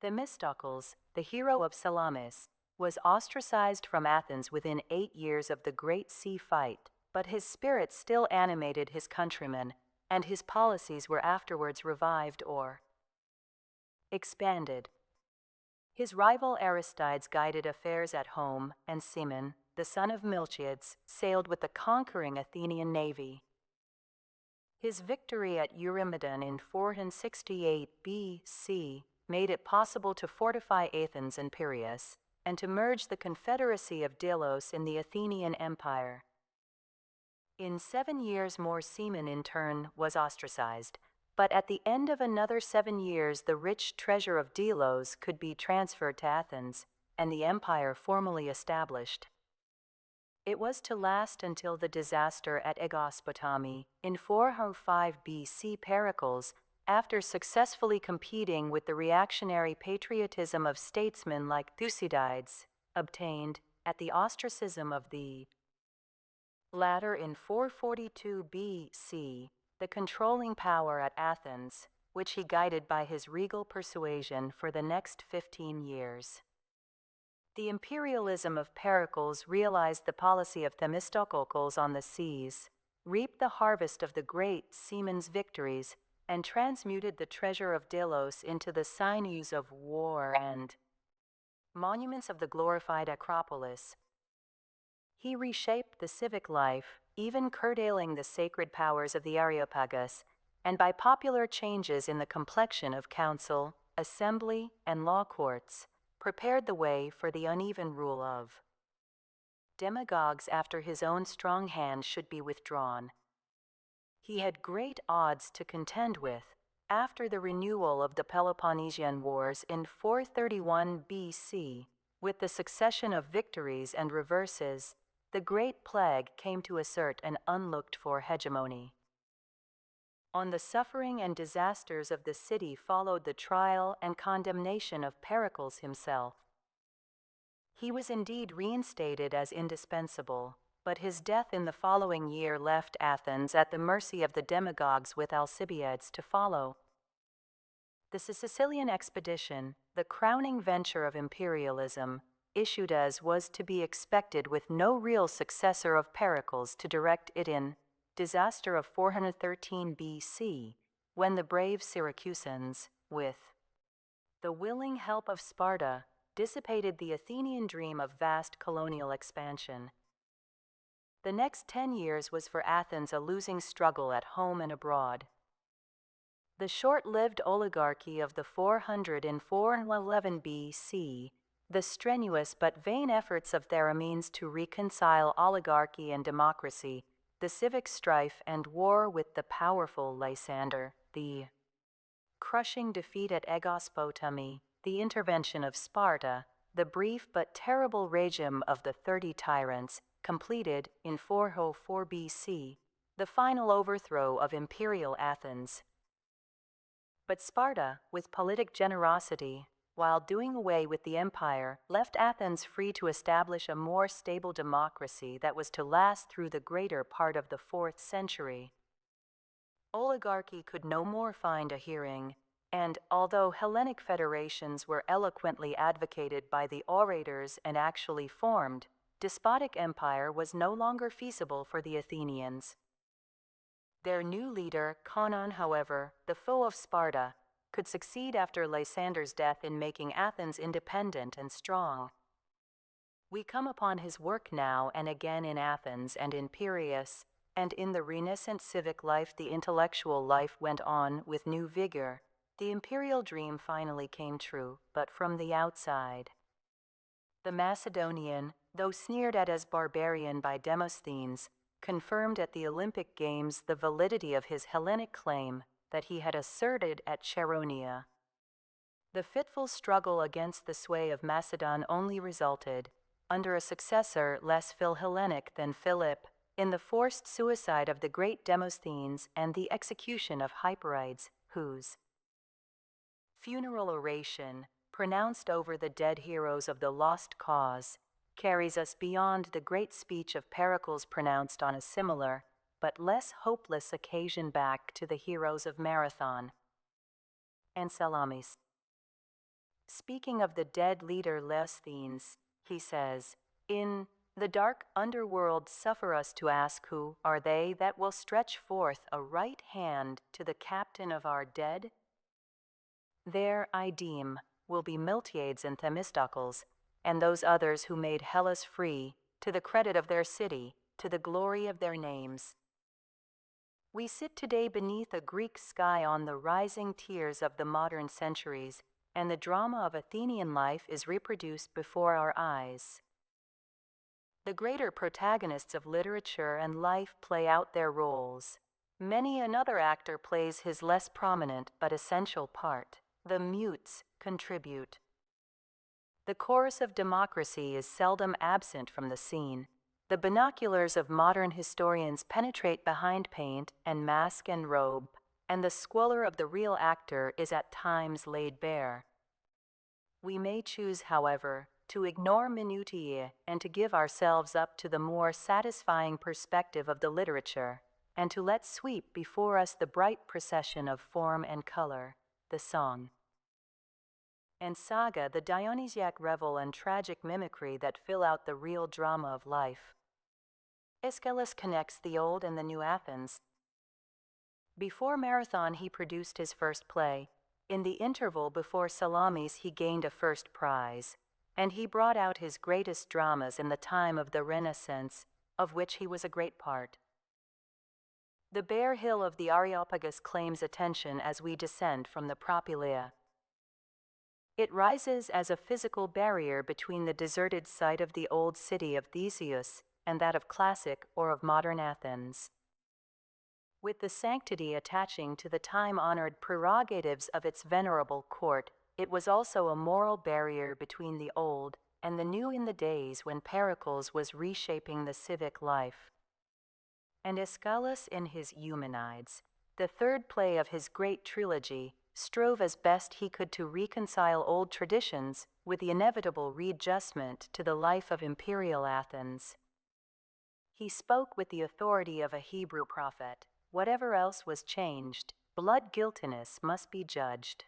Themistocles, the hero of Salamis, was ostracized from Athens within 8 years of the great sea fight, but his spirit still animated his countrymen, and his policies were afterwards revived or expanded. His rival Aristides guided affairs at home, and Cimon, the son of Miltiades, sailed with the conquering Athenian navy. His victory at Eurymedon in 468 B.C. made it possible to fortify Athens and Piraeus, and to merge the confederacy of Delos in the Athenian Empire. In 7 years more, Cimon in turn was ostracized, but at the end of another 7 years the rich treasure of Delos could be transferred to Athens, and the empire formally established. It was to last until the disaster at Aegospotami in 405 B.C. Pericles, after successfully competing with the reactionary patriotism of statesmen like Thucydides, obtained, at the ostracism of the latter in 442 B.C., the controlling power at Athens, which he guided by his regal persuasion for the next 15 years. The imperialism of Pericles realized the policy of Themistocles on the seas, reaped the harvest of the great Cimon's victories, and transmuted the treasure of Delos into the sinews of war and monuments of the glorified Acropolis. He reshaped the civic life, even curtailing the sacred powers of the Areopagus, and by popular changes in the complexion of council, assembly, and law courts, prepared the way for the uneven rule of demagogues after his own strong hand should be withdrawn. He had great odds to contend with. After the renewal of the Peloponnesian Wars in 431 B.C., with the succession of victories and reverses, the Great Plague came to assert an unlooked-for hegemony. On the suffering and disasters of the city followed the trial and condemnation of Pericles himself. He was indeed reinstated as indispensable, but his death in the following year left Athens at the mercy of the demagogues, with Alcibiades to follow. The Sicilian expedition, the crowning venture of imperialism, issued as was to be expected, with no real successor of Pericles to direct it in disaster of 413 B.C., when the brave Syracusans, with the willing help of Sparta, dissipated the Athenian dream of vast colonial expansion. The next 10 years was for Athens a losing struggle at home and abroad. The short-lived oligarchy of the 400 and 411 BC, the strenuous but vain efforts of Theramenes to reconcile oligarchy and democracy, the civic strife and war with the powerful Lysander, the crushing defeat at Aegospotami, the intervention of Sparta, the brief but terrible regime of the 30 tyrants, completed in 404 BC, the final overthrow of imperial Athens. But Sparta, with politic generosity, while doing away with the empire, left Athens free to establish a more stable democracy that was to last through the greater part of the 4th century. Oligarchy could no more find a hearing, and although Hellenic federations were eloquently advocated by the orators and actually formed, despotic empire was no longer feasible for the Athenians. Their new leader, Conon, however, the foe of Sparta, could succeed after Lysander's death in making Athens independent and strong. We come upon his work now and again in Athens and in Piraeus, and in the renascent civic life the intellectual life went on with new vigor. The imperial dream finally came true, but from the outside. The Macedonian, though sneered at as barbarian by Demosthenes, confirmed at the Olympic Games the validity of his Hellenic claim that he had asserted at Chaeronea. The fitful struggle against the sway of Macedon only resulted, under a successor less Philhellenic than Philip, in the forced suicide of the great Demosthenes and the execution of Hyperides, whose funeral oration, pronounced over the dead heroes of the lost cause, carries us beyond the great speech of Pericles pronounced on a similar, but less hopeless occasion back to the heroes of Marathon and Salamis. Speaking of the dead leader Leosthenes, he says, "In the dark underworld suffer us to ask who are they that will stretch forth a right hand to the captain of our dead? There, I deem, will be Miltiades and Themistocles, and those others who made Hellas free, to the credit of their city, to the glory of their names. We sit today beneath a Greek sky on the rising tiers of the modern centuries, and the drama of Athenian life is reproduced before our eyes. The greater protagonists of literature and life play out their roles. Many another actor plays his less prominent but essential part. The mutes contribute. The chorus of democracy is seldom absent from the scene. The binoculars of modern historians penetrate behind paint and mask and robe, and the squalor of the real actor is at times laid bare. We may choose, however, to ignore minutiae and to give ourselves up to the more satisfying perspective of the literature, and to let sweep before us the bright procession of form and color, the song and saga, the Dionysiac revel and tragic mimicry that fill out the real drama of life. Aeschylus connects the old and the new Athens. Before Marathon he produced his first play. In the interval before Salamis he gained a first prize, and he brought out his greatest dramas in the time of the Renaissance, of which he was a great part. The bare hill of the Areopagus claims attention as we descend from the Propylaea. It rises as a physical barrier between the deserted site of the old city of Theseus and that of classic or of modern Athens. With the sanctity attaching to the time-honored prerogatives of its venerable court, it was also a moral barrier between the old and the new in the days when Pericles was reshaping the civic life. And Aeschylus in his Eumenides, the third play of his great trilogy, strove as best he could to reconcile old traditions with the inevitable readjustment to the life of imperial Athens. He spoke with the authority of a Hebrew prophet. Whatever else was changed, blood guiltiness must be judged.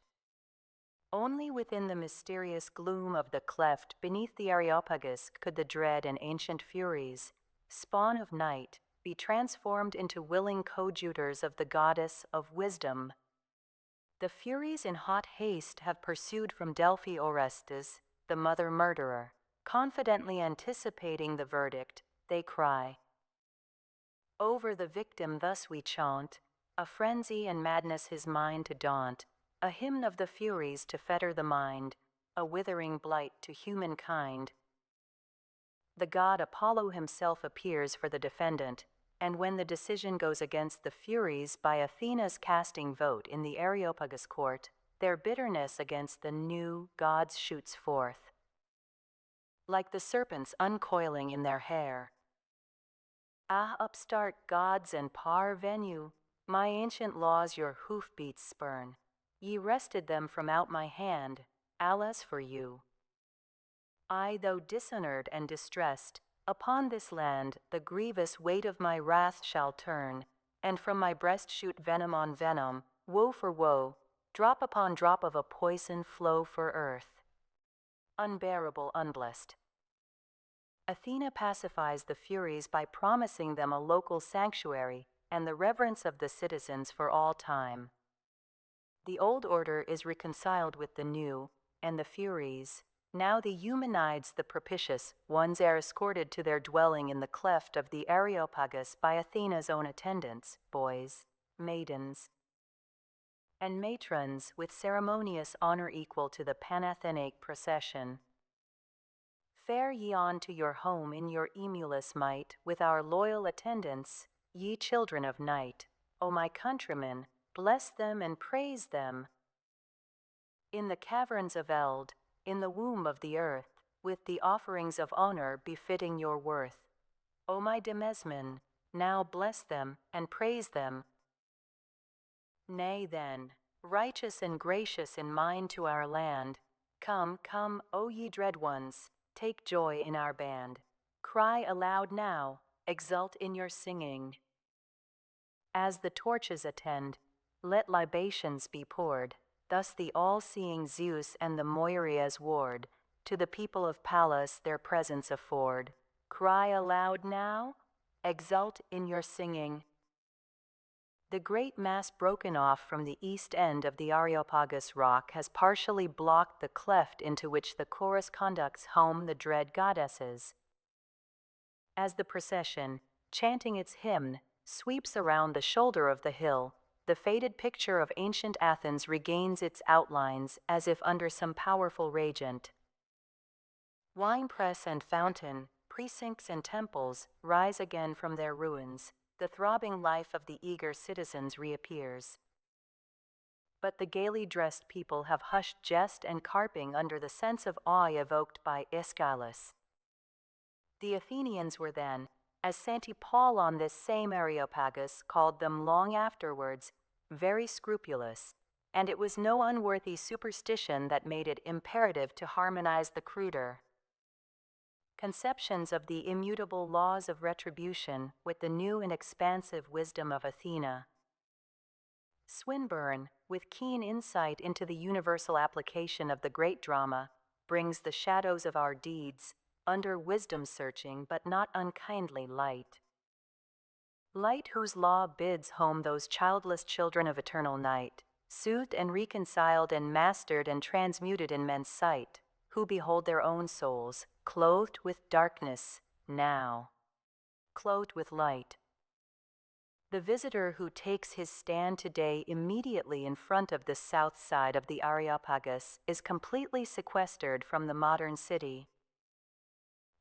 Only within the mysterious gloom of the cleft beneath the Areopagus could the dread and ancient Furies, spawn of night, be transformed into willing coadjutors of the goddess of wisdom. The Furies in hot haste have pursued from Delphi Orestes, the mother murderer. Confidently anticipating the verdict, they cry, Over the victim thus we chaunt, a frenzy and madness his mind to daunt, a hymn of the furies to fetter the mind, a withering blight to humankind. The god Apollo himself appears for the defendant, and when the decision goes against the Furies by Athena's casting vote in the Areopagus court, their bitterness against the new gods shoots forth, like the serpents uncoiling in their hair. Ah, upstart gods and parvenu, my ancient laws your hoofbeats spurn. Ye wrested them from out my hand, alas for you. I, though dishonored and distressed, upon this land the grievous weight of my wrath shall turn, and from my breast shoot venom on venom, woe for woe, drop upon drop of a poison flow for earth. Unbearable, unblessed. Athena pacifies the Furies by promising them a local sanctuary and the reverence of the citizens for all time. The old order is reconciled with the new, and the Furies, now the Eumenides, the propitious ones, are escorted to their dwelling in the cleft of the Areopagus by Athena's own attendants, boys, maidens, and matrons with ceremonious honor equal to the Panathenaic procession. Fare ye on to your home in your emulous might, with our loyal attendants, ye children of night. O my countrymen, bless them and praise them. In the caverns of Eld, in the womb of the earth, with the offerings of honor befitting your worth. O my demesmen, now bless them and praise them. Nay then, righteous and gracious in mind to our land, come, come, O ye dread ones, take joy in our band. Cry aloud now, exult in your singing. As the torches attend, let libations be poured, thus the all-seeing Zeus and the Moireas ward, to the people of Pallas their presence afford. Cry aloud now, exult in your singing. The great mass broken off from the east end of the Areopagus rock has partially blocked the cleft into which the chorus conducts home the dread goddesses. As the procession, chanting its hymn, sweeps around the shoulder of the hill, the faded picture of ancient Athens regains its outlines as if under some powerful regent. Winepress and fountain, precincts and temples rise again from their ruins. The throbbing life of the eager citizens reappears. But the gaily dressed people have hushed jest and carping under the sense of awe evoked by Aeschylus. The Athenians were then, as St. Paul on this same Areopagus called them long afterwards, very scrupulous, and it was no unworthy superstition that made it imperative to harmonize the cruder conceptions of the immutable laws of retribution with the new and expansive wisdom of Athena. Swinburne, with keen insight into the universal application of the great drama, brings the shadows of our deeds under wisdom-searching but not unkindly light. Light whose law bids home those childless children of eternal night, soothed and reconciled and mastered and transmuted in men's sight, who behold their own souls, clothed with darkness, now clothed with light. The visitor who takes his stand today immediately in front of the south side of the Areopagus is completely sequestered from the modern city.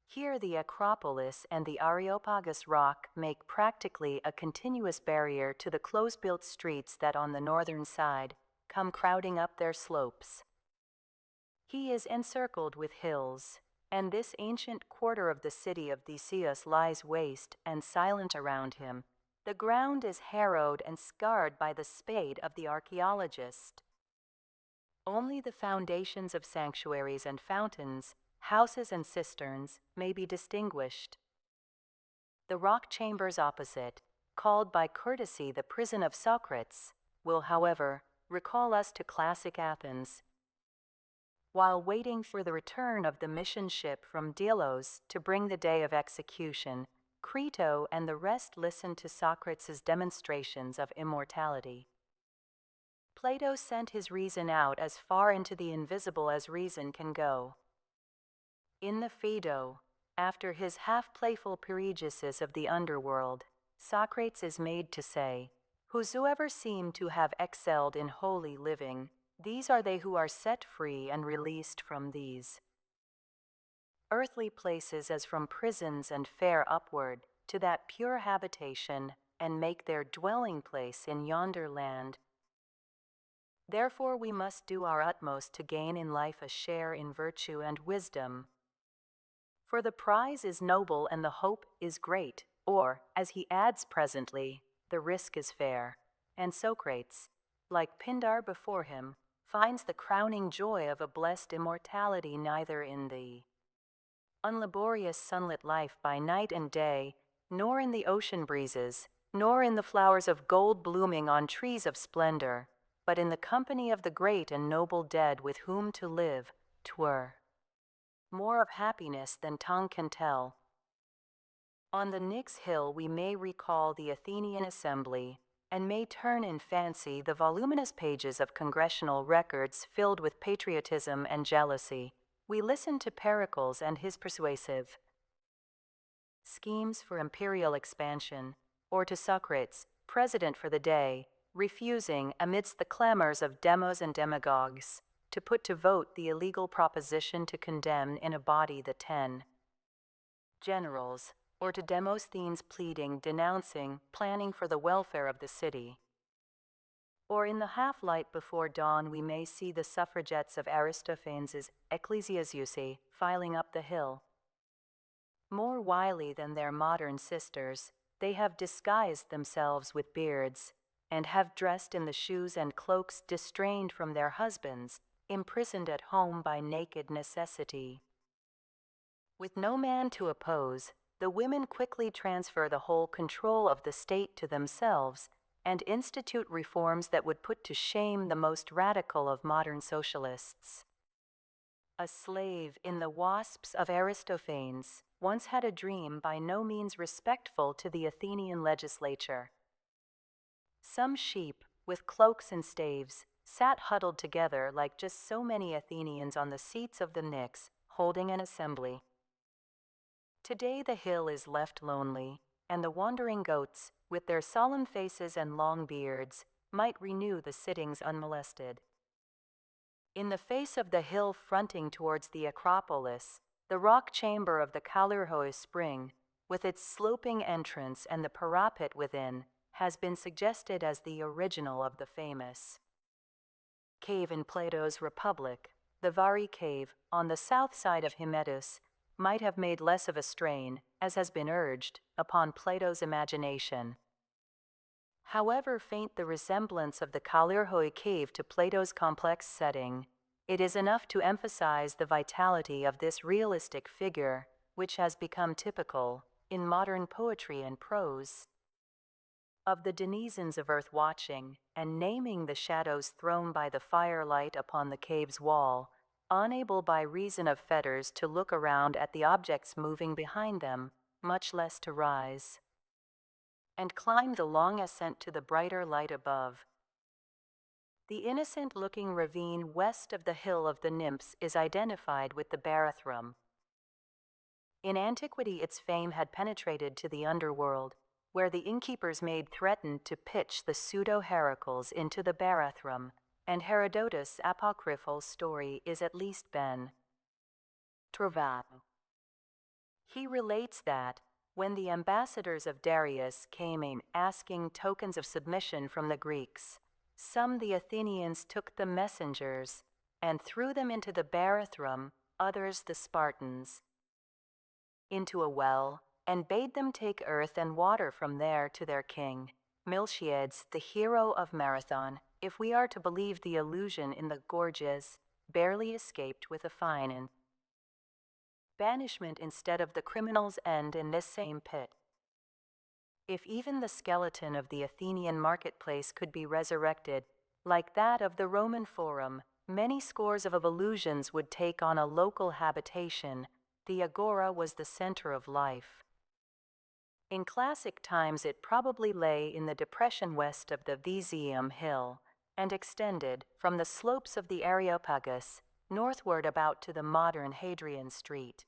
Here the Acropolis and the Areopagus rock make practically a continuous barrier to the close-built streets that on the northern side come crowding up their slopes. He is encircled with hills, and this ancient quarter of the city of Theseus lies waste and silent around him. The ground is harrowed and scarred by the spade of the archaeologist. Only the foundations of sanctuaries and fountains, houses and cisterns, may be distinguished. The rock chambers opposite, called by courtesy the prison of Socrates, will, however, recall us to classic Athens. While waiting for the return of the mission ship from Delos to bring the day of execution, Crito and the rest listened to Socrates' demonstrations of immortality. Plato sent his reason out as far into the invisible as reason can go. In the Phaedo, after his half-playful periegesis of the underworld, Socrates is made to say, "Whosoever seem to have excelled in holy living, these are they who are set free and released from these earthly places as from prisons and fare upward to that pure habitation, and make their dwelling place in yonder land. Therefore we must do our utmost to gain in life a share in virtue and wisdom. For the prize is noble and the hope is great, or, as he adds presently, the risk is fair." And Socrates, like Pindar before him, finds the crowning joy of a blessed immortality neither in the unlaborious sunlit life by night and day, nor in the ocean breezes, nor in the flowers of gold blooming on trees of splendor, but in the company of the great and noble dead with whom to live, 'twere more of happiness than tongue can tell. On the Nix hill we may recall the Athenian assembly, and may turn in fancy the voluminous pages of congressional records filled with patriotism and jealousy. We listen to Pericles and his persuasive schemes for imperial expansion, or to Socrates, president for the day, refusing, amidst the clamors of demos and demagogues, to put to vote the illegal proposition to condemn in a body the 10 generals, or to Demosthenes pleading, denouncing, planning for the welfare of the city. Or in the half-light before dawn we may see the suffragettes of Aristophanes' Ecclesiazusi filing up the hill. More wily than their modern sisters, they have disguised themselves with beards, and have dressed in the shoes and cloaks distrained from their husbands, imprisoned at home by naked necessity. With no man to oppose, the women quickly transfer the whole control of the state to themselves, and institute reforms that would put to shame the most radical of modern socialists. A slave in the wasps of Aristophanes once had a dream by no means respectful to the Athenian legislature. Some sheep, with cloaks and staves, sat huddled together like just so many Athenians on the seats of the Nix, holding an assembly. Today the hill is left lonely, and the wandering goats, with their solemn faces and long beards, might renew the sittings unmolested. In the face of the hill fronting towards the Acropolis, the rock chamber of the Kalyrhoi spring, with its sloping entrance and the parapet within, has been suggested as the original of the famous cave in Plato's Republic. The Vari cave, on the south side of Hymettus, might have made less of a strain, as has been urged, upon Plato's imagination. However faint the resemblance of the Kalyrhoi cave to Plato's complex setting, it is enough to emphasize the vitality of this realistic figure, which has become typical, in modern poetry and prose, of the denizens of earth watching and naming the shadows thrown by the firelight upon the cave's wall, unable by reason of fetters to look around at the objects moving behind them, much less to rise and climb the long ascent to the brighter light above. The innocent-looking ravine west of the hill of the Nymphs is identified with the Barathrum. In antiquity its fame had penetrated to the underworld, where the innkeepers' maid threatened to pitch the pseudo-heracles into the Barathrum, and Herodotus' apocryphal story is at least ben trovato. He relates that, when the ambassadors of Darius came in asking tokens of submission from the Greeks, some the Athenians took the messengers and threw them into the Barathrum, others the Spartans into a well, and bade them take earth and water from there to their king, Miltiades, the hero of Marathon, if we are to believe the allusion in the Gorgias, barely escaped with a fine and banishment instead of the criminal's end in this same pit. If even the skeleton of the Athenian marketplace could be resurrected, like that of the Roman Forum, many scores of allusions would take on a local habitation. The agora was the center of life. In classic times it probably lay in the depression west of the Visium hill, and extended, from the slopes of the Areopagus, northward about to the modern Hadrian Street.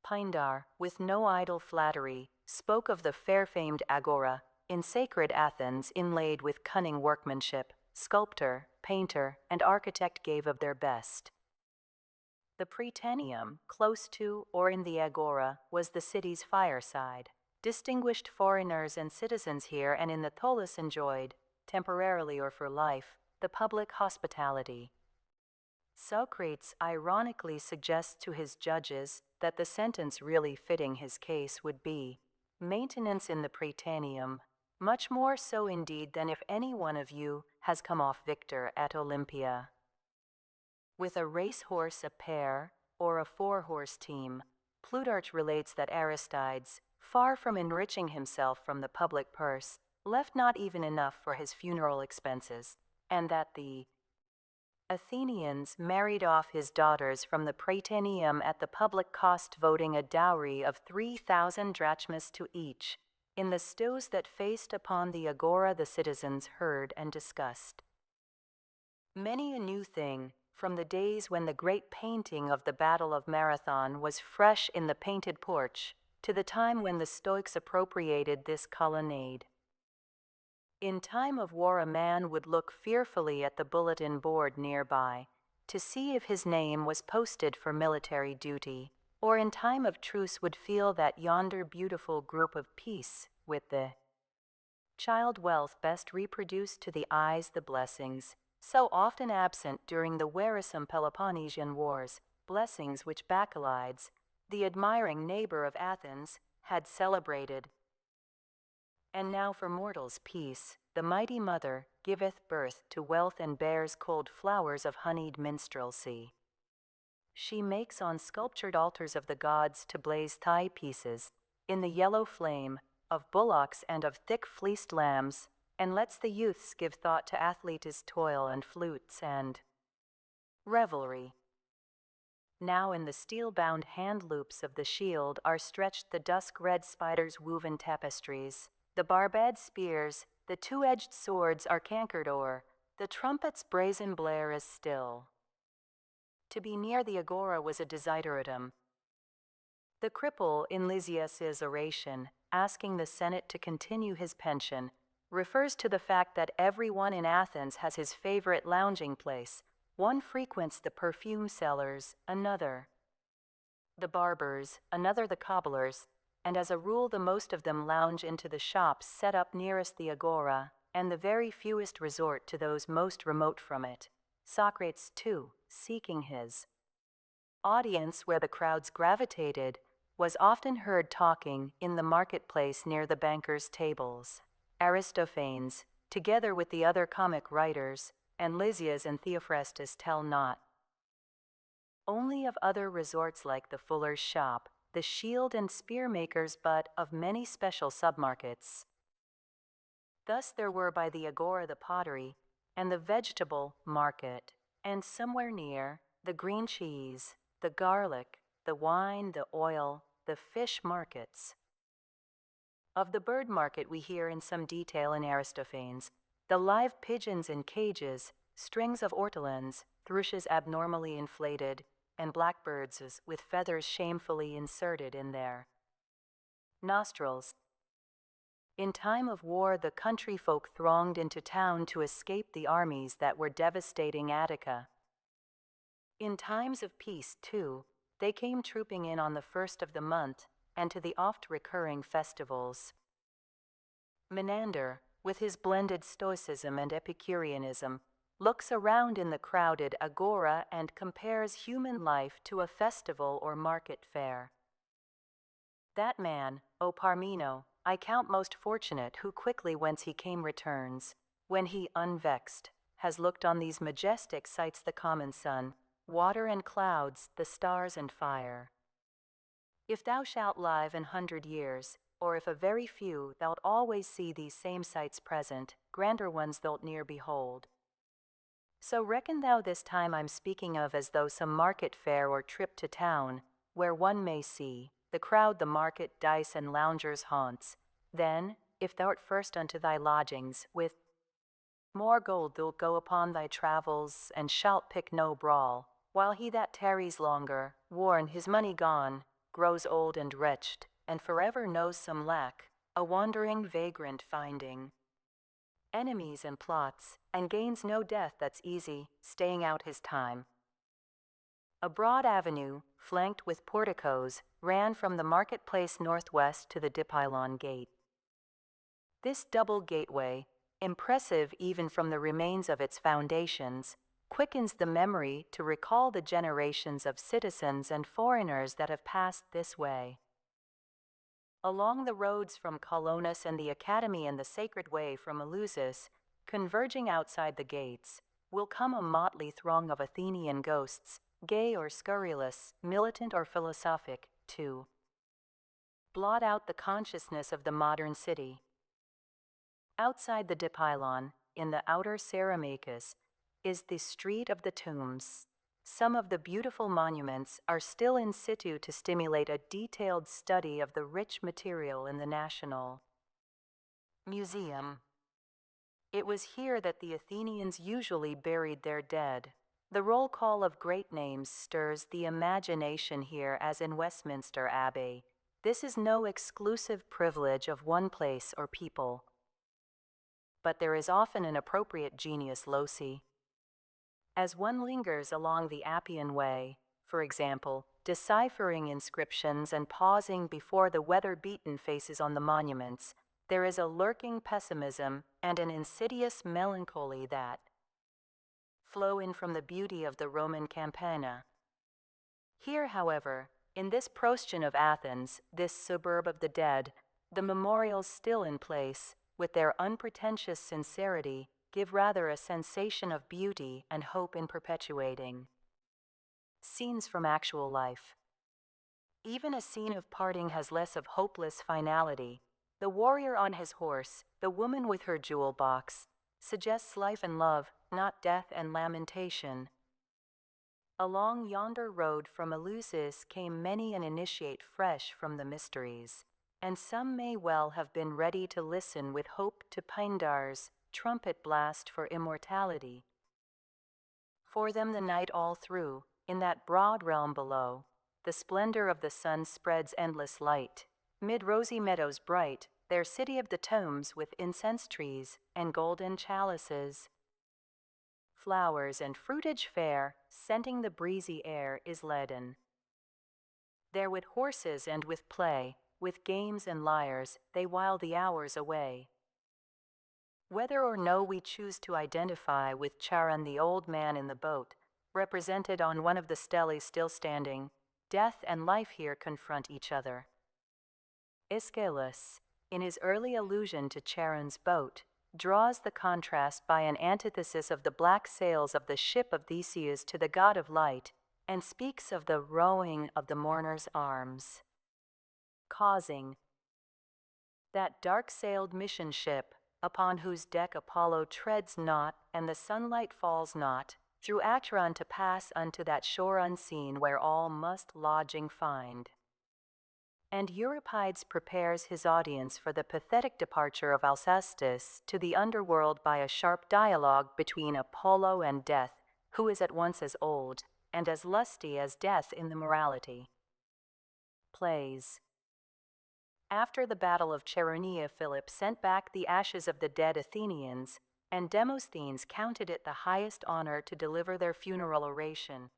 Pindar, with no idle flattery, spoke of the fair-famed agora, in sacred Athens inlaid with cunning workmanship, sculptor, painter, and architect gave of their best. The Prytaneum, close to or in the agora, was the city's fireside. Distinguished foreigners and citizens here and in the Tholis enjoyed, temporarily or for life, the public hospitality. Socrates ironically suggests to his judges that the sentence really fitting his case would be maintenance in the Prytaneum, much more so indeed than if any one of you has come off victor at Olympia. With a racehorse a pair, or a four-horse team, Plutarch relates that Aristides, far from enriching himself from the public purse, left not even enough for his funeral expenses, and that the Athenians married off his daughters from the Prytaneum at the public cost, voting a dowry of 3,000 drachmas to each. In the stows that faced upon the agora the citizens heard and discussed many a new thing, from the days when the great painting of the Battle of Marathon was fresh in the painted porch, to the time when the Stoics appropriated this colonnade. In time of war a man would look fearfully at the bulletin board nearby, to see if his name was posted for military duty, or in time of truce would feel that yonder beautiful group of peace, with the child wealth best reproduced to the eyes the blessings, so often absent during the wearisome Peloponnesian wars, blessings which Bacchylides, the admiring neighbor of Athens, had celebrated. And now for mortals peace, the mighty mother giveth birth to wealth and bears cold flowers of honeyed minstrelsy. She makes on sculptured altars of the gods to blaze thigh pieces, in the yellow flame, of bullocks and of thick-fleeced lambs, and lets the youths give thought to athletes' toil and flutes and revelry. Now in the steel-bound hand loops of the shield are stretched the dusk-red spider's woven tapestries, the barbed spears, the two-edged swords are cankered o'er, the trumpet's brazen blare is still. To be near the agora was a desideratum. The cripple in Lysias's oration, asking the Senate to continue his pension, refers to the fact that everyone in Athens has his favorite lounging place. One frequents the perfume sellers, another the barbers, another the cobblers, and as a rule the most of them lounge into the shops set up nearest the agora, and the very fewest resort to those most remote from it. Socrates, too, seeking his audience where the crowds gravitated, was often heard talking in the marketplace near the bankers' tables. Aristophanes, together with the other comic writers, and Lysias and Theophrastus tell not only of other resorts like the fuller's shop, the shield and spear makers, but of many special submarkets. Thus there were by the agora the pottery, and the vegetable market, and somewhere near the green cheese, the garlic, the wine, the oil, the fish markets. Of the bird market we hear in some detail in Aristophanes, the live pigeons in cages, strings of ortolans, thrushes abnormally inflated, and blackbirds with feathers shamefully inserted in their nostrils. In time of war the country folk thronged into town to escape the armies that were devastating Attica. In times of peace, too, they came trooping in on the first of the month, and to the oft-recurring festivals. Menander, with his blended stoicism and Epicureanism, looks around in the crowded agora and compares human life to a festival or market fair. That man, O Parmeno, I count most fortunate who quickly whence he came returns, when he, unvexed, has looked on these majestic sights, the common sun, water and clouds, the stars and fire. If thou shalt live 100 years, or if a very few, thou'lt always see these same sights present, grander ones thou'lt near behold. So reckon thou this time I'm speaking of as though some market fair or trip to town, where one may see the crowd, the market, dice, and loungers' haunts. Then, if thou'rt first unto thy lodgings, with more gold thou'lt go upon thy travels, and shalt pick no brawl, while he that tarries longer, worn, his money gone, grows old and wretched, and forever knows some lack, a wandering vagrant finding enemies and plots, and gains no death that's easy, staying out his time. A broad avenue, flanked with porticos, ran from the marketplace northwest to the Dipylon Gate. This double gateway, impressive even from the remains of its foundations, quickens the memory to recall the generations of citizens and foreigners that have passed this way. Along the roads from Colonus and the Academy and the Sacred Way from Eleusis, converging outside the gates, will come a motley throng of Athenian ghosts, gay or scurrilous, militant or philosophic, to blot out the consciousness of the modern city. Outside the Dipylon, in the outer Ceramacus, is the Street of the Tombs. Some of the beautiful monuments are still in situ to stimulate a detailed study of the rich material in the National Museum. It was here that the Athenians usually buried their dead. The roll call of great names stirs the imagination here as in Westminster Abbey. This is no exclusive privilege of one place or people. But there is often an appropriate genius loci. As one lingers along the Appian Way, for example, deciphering inscriptions and pausing before the weather-beaten faces on the monuments, there is a lurking pessimism and an insidious melancholy that flow in from the beauty of the Roman Campagna. Here, however, in this Prostion of Athens, this suburb of the dead, the memorials still in place, with their unpretentious sincerity, give rather a sensation of beauty and hope in perpetuating. Scenes from actual life. Even a scene of parting has less of hopeless finality. The warrior on his horse, the woman with her jewel box, suggests life and love, not death and lamentation. Along yonder road from Eleusis came many an initiate fresh from the mysteries, and some may well have been ready to listen with hope to Pindar's trumpet blast for immortality. For them the night all through, in that broad realm below, the splendor of the sun spreads endless light. Mid rosy meadows bright, their city of the tombs with incense trees and golden chalices. Flowers and fruitage fair, scenting the breezy air, is leaden. There with horses and with play, with games and lyres, they while the hours away. Whether or no we choose to identify with Charon the old man in the boat, represented on one of the stelae still standing, death and life here confront each other. Aeschylus, in his early allusion to Charon's boat, draws the contrast by an antithesis of the black sails of the ship of Theseus to the god of light, and speaks of the rowing of the mourner's arms, causing that dark-sailed mission ship, upon whose deck Apollo treads not and the sunlight falls not, through Acheron to pass unto that shore unseen where all must lodging find. And Euripides prepares his audience for the pathetic departure of Alcestis to the underworld by a sharp dialogue between Apollo and Death, who is at once as old and as lusty as Death in the morality. Plays. After the battle of Chaeronea, Philip sent back the ashes of the dead Athenians, and Demosthenes counted it the highest honor to deliver their funeral oration.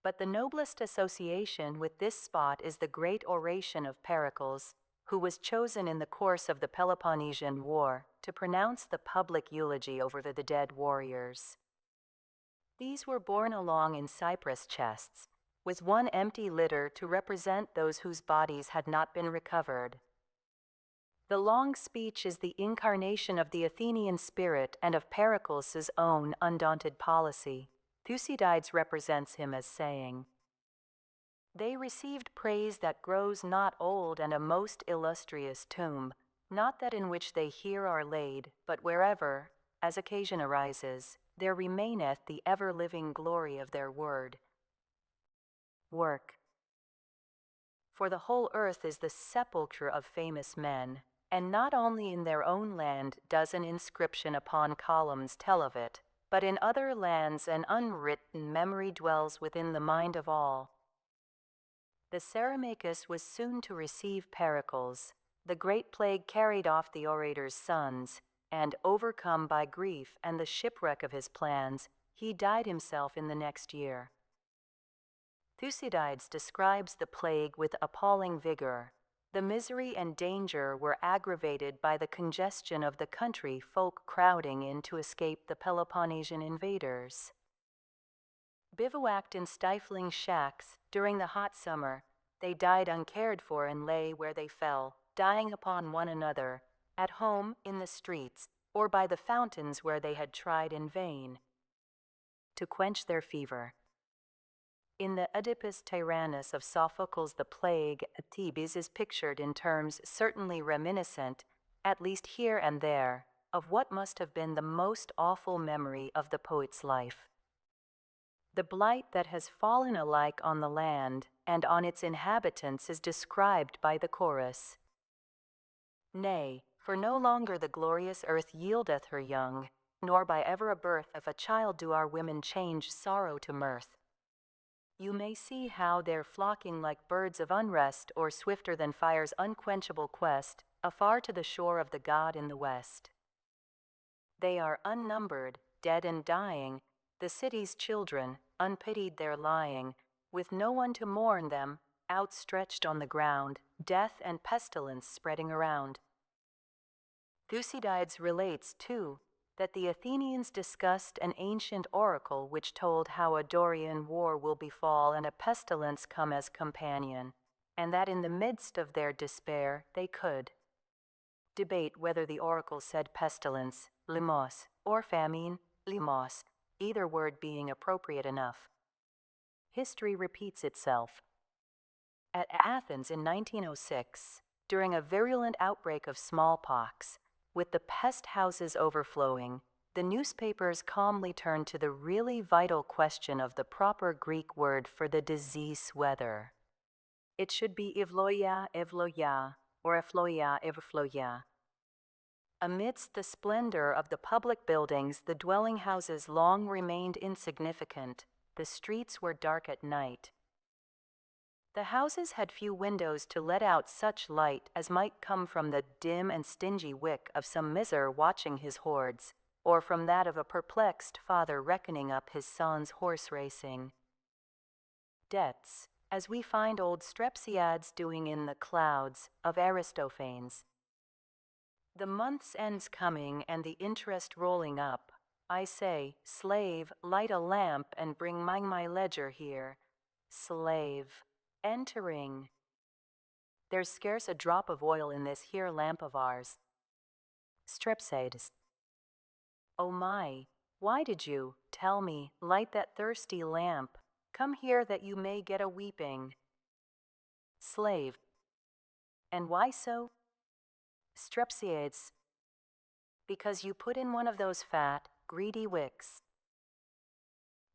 But the noblest association with this spot is the great oration of Pericles, who was chosen in the course of the Peloponnesian War to pronounce the public eulogy over the dead warriors. These were borne along in cypress chests, with one empty litter to represent those whose bodies had not been recovered. The long speech is the incarnation of the Athenian spirit and of Pericles' own undaunted policy. Thucydides represents him as saying, "They received praise that grows not old and a most illustrious tomb, not that in which they here are laid, but wherever, as occasion arises, there remaineth the ever-living glory of their word." Work. For the whole earth is the sepulchre of famous men, and not only in their own land does an inscription upon columns tell of it, but in other lands an unwritten memory dwells within the mind of all. The Saramacus was soon to receive Pericles. The great plague carried off the orator's sons, and, overcome by grief and the shipwreck of his plans, he died himself in the next year. Thucydides describes the plague with appalling vigor. The misery and danger were aggravated by the congestion of the country folk crowding in to escape the Peloponnesian invaders. Bivouacked in stifling shacks during the hot summer, they died uncared for and lay where they fell, dying upon one another, at home, in the streets, or by the fountains where they had tried in vain to quench their fever. In the Oedipus Tyrannus of Sophocles, the plague at Thebes is pictured in terms certainly reminiscent, at least here and there, of what must have been the most awful memory of the poet's life. The blight that has fallen alike on the land and on its inhabitants is described by the chorus. Nay, for no longer the glorious earth yieldeth her young, nor by ever a birth of a child do our women change sorrow to mirth. You may see how they're flocking like birds of unrest, or swifter than fire's unquenchable quest, afar to the shore of the god in the west. They are unnumbered, dead and dying, the city's children, unpitied they're lying, with no one to mourn them, outstretched on the ground, death and pestilence spreading around. Thucydides relates, too, that the Athenians discussed an ancient oracle which told how a Dorian war will befall and a pestilence come as companion, and that in the midst of their despair they could debate whether the oracle said pestilence, limos, or famine, limos, either word being appropriate enough. History repeats itself. At Athens in 1906, during a virulent outbreak of smallpox, with the pest houses overflowing, the newspapers calmly turned to the really vital question of the proper Greek word for the disease whether it should be evloia, evloia, or ephloia, evphloia. Amidst the splendor of the public buildings, the dwelling houses long remained insignificant. The streets were dark at night. The houses had few windows to let out such light as might come from the dim and stingy wick of some miser watching his hoards, or from that of a perplexed father reckoning up his son's horse racing debts, as we find old Strepsiades doing in the Clouds of Aristophanes. The month's end's coming and the interest rolling up. I say, slave, light a lamp and bring my ledger here. Slave, entering. There's scarce a drop of oil in this here lamp of ours. Strepsiades. Oh my, why did you, tell me, light that thirsty lamp? Come here that you may get a weeping. Slave. And why so? Strepsiades. Because you put in one of those fat, greedy wicks.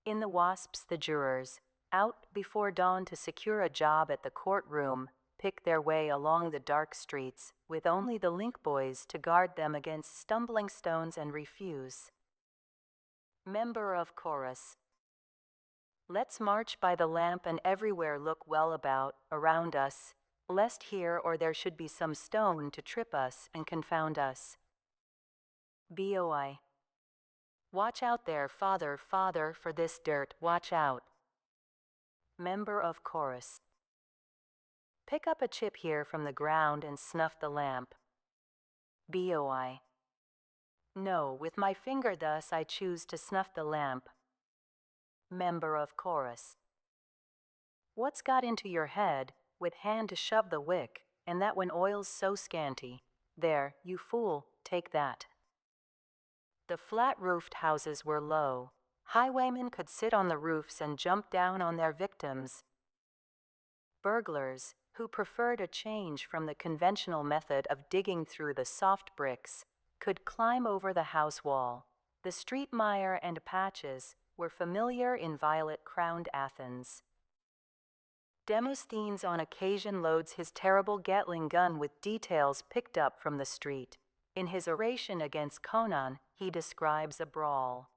In the wasps, the jurors, out before dawn to secure a job at the courtroom, pick their way along the dark streets with only the link boys to guard them against stumbling stones and refuse. Member of chorus. Let's march by the lamp and everywhere look well about, around us, lest here or there should be some stone to trip us and confound us. Boi. Watch out there, father, father, for this dirt, watch out. Member of chorus. Pick up a chip here from the ground and snuff the lamp. Boi. No, with my finger thus I choose to snuff the lamp. Member of chorus. What's got into your head, with hand to shove the wick, and that when oil's so scanty? There, you fool, take that. The flat-roofed houses were low. Highwaymen could sit on the roofs and jump down on their victims. Burglars, who preferred a change from the conventional method of digging through the soft bricks, could climb over the house wall. The street mire and patches were familiar in violet-crowned Athens. Demosthenes on occasion loads his terrible Gatling gun with details picked up from the street. In his oration against Conon, he describes a brawl.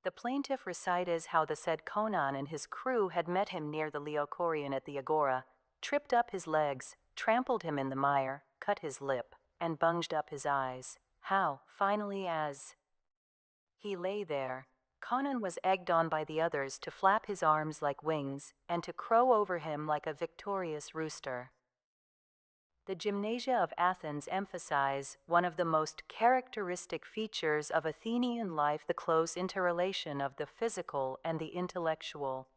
The plaintiff recites how the said Conan and his crew had met him near the Leocorian at the Agora, tripped up his legs, trampled him in the mire, cut his lip, and bunged up his eyes. How, finally, as he lay there, Conan was egged on by the others to flap his arms like wings and to crow over him like a victorious rooster. The gymnasia of Athens emphasize one of the most characteristic features of Athenian life, the close interrelation of the physical and the intellectual.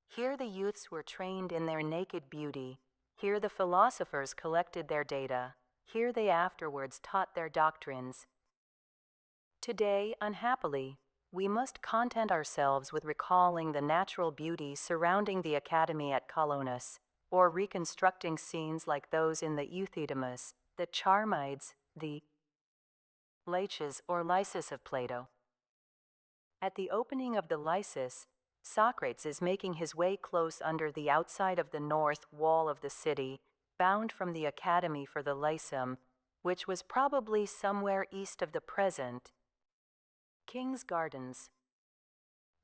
Here the youths were trained in their naked beauty, here the philosophers collected their data, here they afterwards taught their doctrines. Today, unhappily, we must content ourselves with recalling the natural beauty surrounding the academy at Colonus, or reconstructing scenes like those in the Euthydemus, the Charmides, the Laches or Lysis of Plato. At the opening of the Lysis, Socrates is making his way close under the outside of the north wall of the city, bound from the academy for the Lyceum, which was probably somewhere east of the present King's Gardens.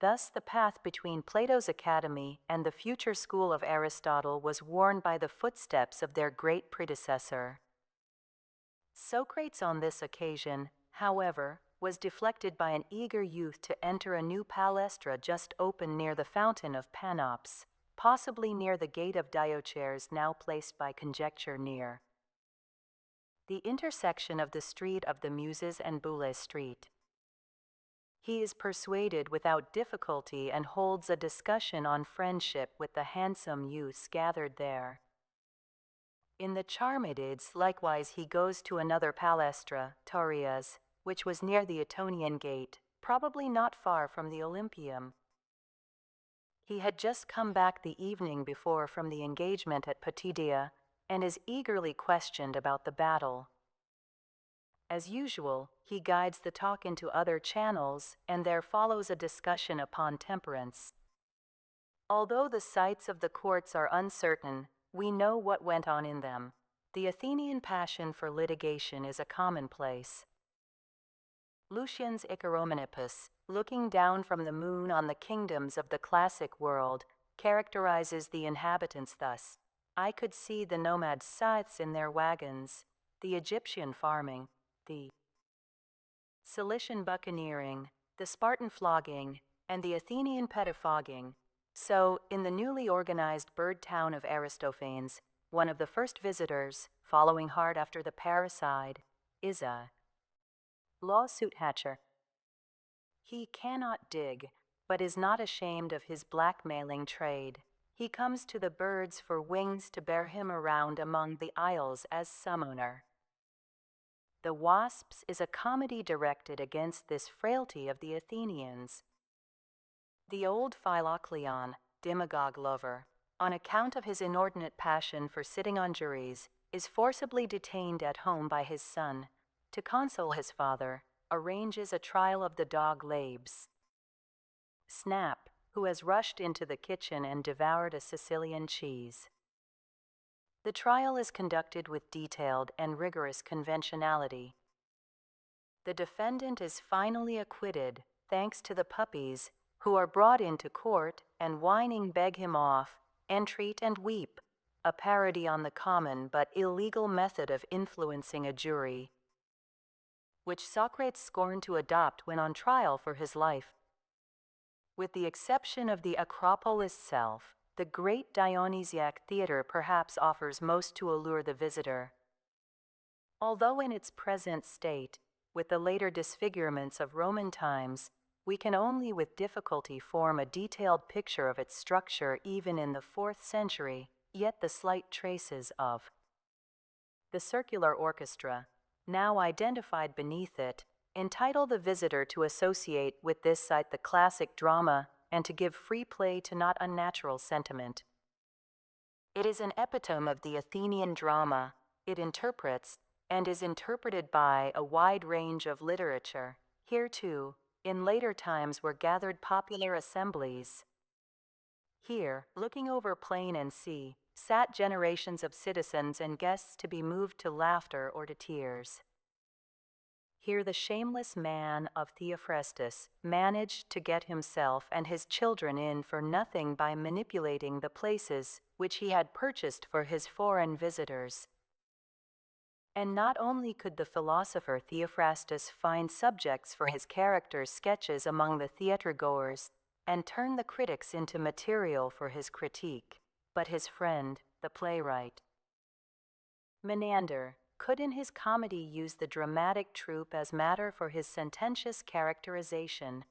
Thus the path between Plato's academy and the future school of Aristotle was worn by the footsteps of their great predecessor. Socrates on this occasion, however, was deflected by an eager youth to enter a new palestra just opened near the fountain of Panops, possibly near the gate of Diocheres, now placed by conjecture near the intersection of the street of the Muses and Boule Street. He is persuaded without difficulty and holds a discussion on friendship with the handsome youths gathered there. In the Charmides, likewise, he goes to another palestra, Taurias, which was near the Etonian gate, probably not far from the Olympium. He had just come back the evening before from the engagement at Potidaea and is eagerly questioned about the battle. As usual, he guides the talk into other channels, and there follows a discussion upon temperance. Although the sites of the courts are uncertain, we know what went on in them. The Athenian passion for litigation is a commonplace. Lucian's Icaromenippus, looking down from the moon on the kingdoms of the classic world, characterizes the inhabitants thus: I could see the nomads' scythes in their wagons, the Egyptian farming, the Cilician buccaneering, the Spartan flogging, and the Athenian pettifogging. So, in the newly organized bird town of Aristophanes, one of the first visitors, following hard after the parricide, is a lawsuit hatcher. He cannot dig, but is not ashamed of his blackmailing trade. He comes to the birds for wings to bear him around among the isles as summoner. The Wasps is a comedy directed against this frailty of the Athenians. The old Philocleon, demagogue lover, on account of his inordinate passion for sitting on juries, is forcibly detained at home by his son. To console his father, arranges a trial of the dog Labes. Snap, who has rushed into the kitchen and devoured a Sicilian cheese. The trial is conducted with detailed and rigorous conventionality. The defendant is finally acquitted thanks to the puppies, who are brought into court and whining beg him off, entreat and weep, a parody on the common but illegal method of influencing a jury, which Socrates scorned to adopt when on trial for his life. With the exception of the Acropolis itself, the great Dionysiac theater perhaps offers most to allure the visitor. Although in its present state, with the later disfigurements of Roman times, we can only with difficulty form a detailed picture of its structure even in the 4th century, yet the slight traces of the circular orchestra, now identified beneath it, entitle the visitor to associate with this site the classic drama and to give free play to not unnatural sentiment. It is an epitome of the Athenian drama. It interprets, and is interpreted by, a wide range of literature. Here, too, in later times were gathered popular assemblies. Here, looking over plain and sea, sat generations of citizens and guests to be moved to laughter or to tears. Here the shameless man of Theophrastus managed to get himself and his children in for nothing by manipulating the places which he had purchased for his foreign visitors. And not only could the philosopher Theophrastus find subjects for his character sketches among the theatre-goers and turn the critics into material for his critique, but his friend, the playwright, Menander, could in his comedy use the dramatic troupe as matter for his sententious characterization.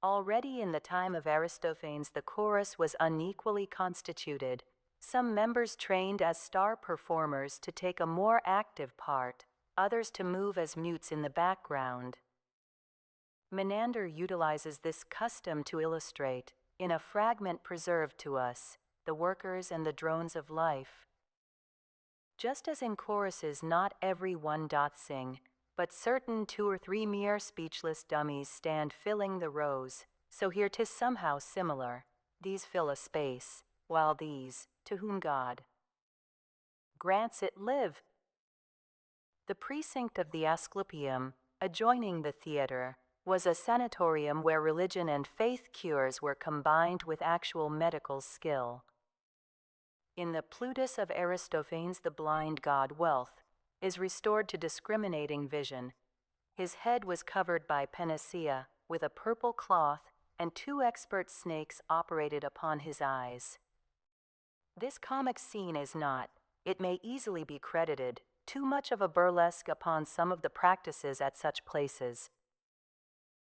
Already in the time of Aristophanes the chorus was unequally constituted, some members trained as star performers to take a more active part, others to move as mutes in the background. Menander utilizes this custom to illustrate, in a fragment preserved to us, the workers and the drones of life. Just as in choruses not every one doth sing, but certain 2 or 3 mere speechless dummies stand filling the rows, so here 'tis somehow similar. These fill a space, while these, to whom God grants it, live. The precinct of the Asclepium, adjoining the theatre, was a sanatorium where religion and faith cures were combined with actual medical skill. In the Plutus of Aristophanes the blind god Wealth is restored to discriminating vision. His head was covered by panacea with a purple cloth, and 2 expert snakes operated upon his eyes. This comic scene is not, it may easily be credited, too much of a burlesque upon some of the practices at such places.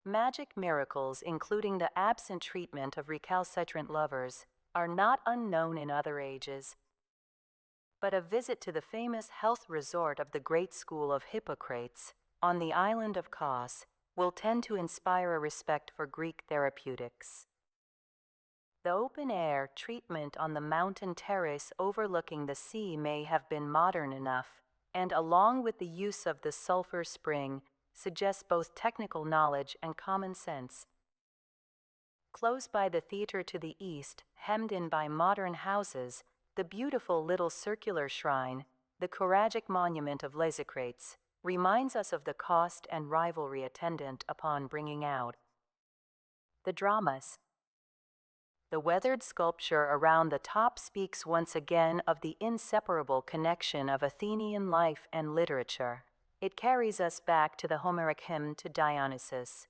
Magic miracles, including the absent treatment of recalcitrant lovers, are not unknown in other ages. But a visit to the famous health resort of the great school of Hippocrates, on the island of Kos, will tend to inspire a respect for Greek therapeutics. The open-air treatment on the mountain terrace overlooking the sea may have been modern enough, and along with the use of the sulfur spring, suggests both technical knowledge and common sense. Close by the theatre to the east, hemmed in by modern houses, the beautiful little circular shrine, the choragic monument of Lesocrates, reminds us of the cost and rivalry attendant upon bringing out the dramas. The weathered sculpture around the top speaks once again of the inseparable connection of Athenian life and literature. It carries us back to the Homeric hymn to Dionysus.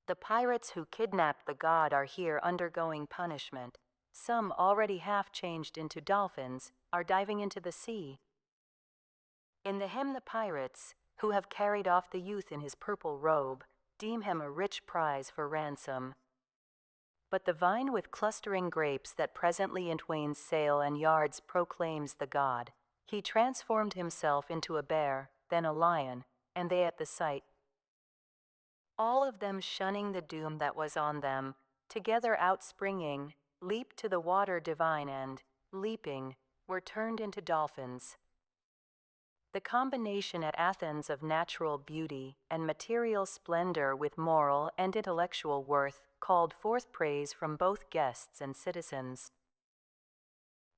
The pirates who kidnapped the god are here undergoing punishment. Some, already half changed into dolphins, are diving into the sea. In the hymn the pirates, who have carried off the youth in his purple robe, deem him a rich prize for ransom. But the vine with clustering grapes that presently entwains sail and yards proclaims the god. He transformed himself into a bear, then a lion, and they at the sight, all of them shunning the doom that was on them, together outspringing, leaped to the water divine and, leaping, were turned into dolphins. The combination at Athens of natural beauty and material splendor with moral and intellectual worth called forth praise from both guests and citizens.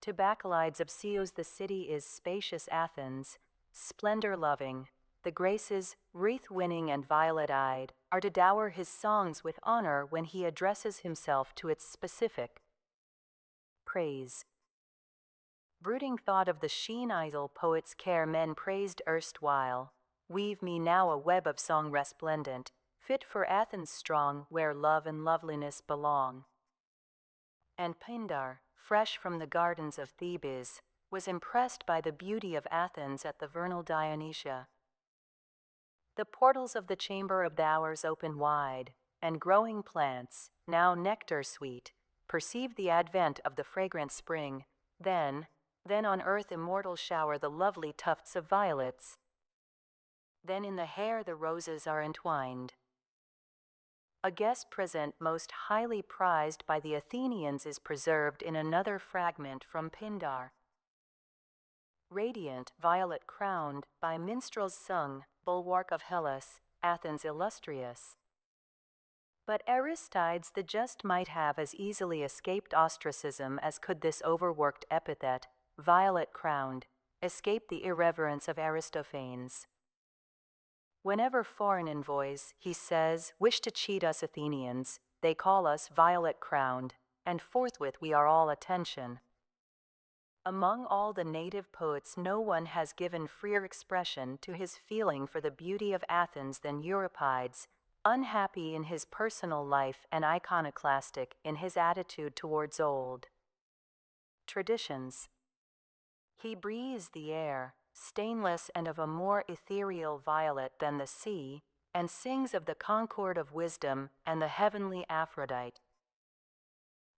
To Bacchylides of Ceos the city is spacious Athens, splendor-loving. The Graces, wreath-winning and violet-eyed, are to dower his songs with honor when he addresses himself to its specific praise. Brooding thought of the sheen-idle poet's care men praised erstwhile, weave me now a web of song resplendent, fit for Athens strong where love and loveliness belong. And Pindar, fresh from the gardens of Thebes, was impressed by the beauty of Athens at the vernal Dionysia. The portals of the chamber of the hours open wide, and growing plants, now nectar sweet, perceive the advent of the fragrant spring. Then on earth immortal shower the lovely tufts of violets. Then in the hair the roses are entwined. A guest present most highly prized by the Athenians is preserved in another fragment from Pindar. Radiant, violet-crowned, by minstrels sung, bulwark of Hellas, Athens illustrious. But Aristides the just might have as easily escaped ostracism as could this overworked epithet, violet-crowned, escape the irreverence of Aristophanes. Whenever foreign envoys, he says, wish to cheat us Athenians, they call us violet-crowned, and forthwith we are all attention. Among all the native poets, no one has given freer expression to his feeling for the beauty of Athens than Euripides, unhappy in his personal life and iconoclastic in his attitude towards old traditions. He breathes the air, stainless and of a more ethereal violet than the sea, and sings of the concord of wisdom and the heavenly Aphrodite.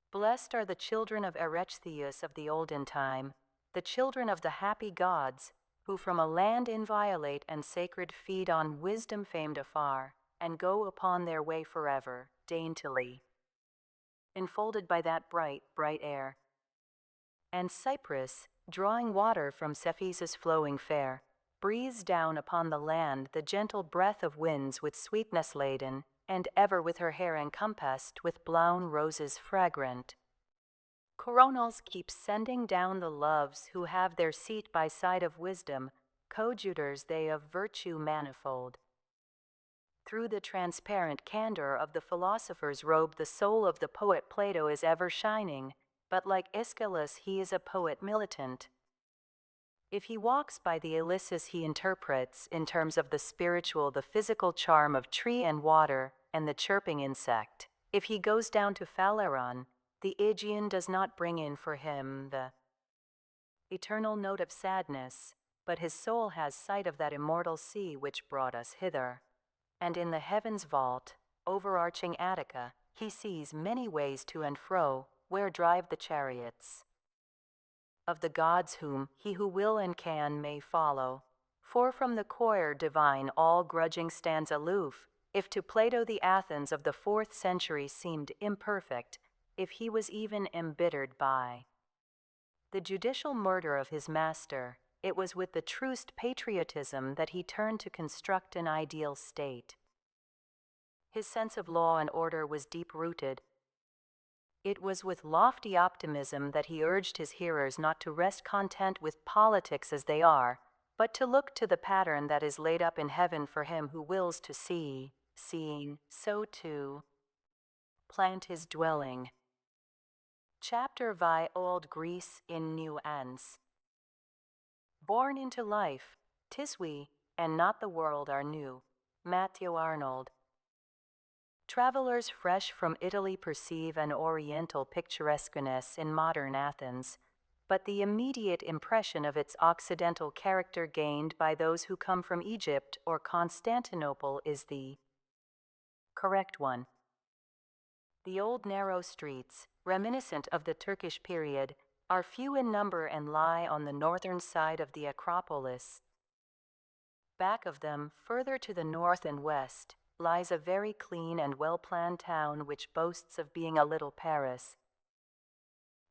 Blessed are the children of Erechtheus of the olden time, the children of the happy gods, who from a land inviolate and sacred feed on wisdom famed afar, and go upon their way forever, daintily, enfolded by that bright, bright air. And Cyprus, drawing water from Cephis's flowing fair, breathes down upon the land the gentle breath of winds with sweetness laden, and ever with her hair encompassed with blown roses fragrant. Coronals keep sending down the loves who have their seat by side of wisdom, coadjutors they of virtue manifold. Through the transparent candor of the philosopher's robe the soul of the poet Plato is ever shining, but like Aeschylus he is a poet militant. If he walks by the Ulysses he interprets, in terms of the spiritual, the physical charm of tree and water and the chirping insect. If he goes down to Phaleron, the Aegean does not bring in for him the eternal note of sadness, but his soul has sight of that immortal sea which brought us hither. And in the heaven's vault, overarching Attica, he sees many ways to and fro, where drive the chariots of the gods whom he who will and can may follow. For from the choir divine all grudging stands aloof, if to Plato the Athens of the 4th century seemed imperfect, if he was even embittered by the judicial murder of his master, it was with the truest patriotism that he turned to construct an ideal state. His sense of law and order was deep-rooted. It was with lofty optimism that he urged his hearers not to rest content with politics as they are, but to look to the pattern that is laid up in heaven for him who wills to see, seeing, so to plant his dwelling. Chapter Vi Old Greece in New Ans. Born into life, 'tis we, and not the world, are new. Matthew Arnold. Travelers fresh from Italy perceive an oriental picturesqueness in modern Athens, but the immediate impression of its occidental character gained by those who come from Egypt or Constantinople is the correct one. The old narrow streets, reminiscent of the Turkish period, are few in number and lie on the northern side of the Acropolis. Back of them, further to the north and west, lies a very clean and well-planned town which boasts of being a little Paris.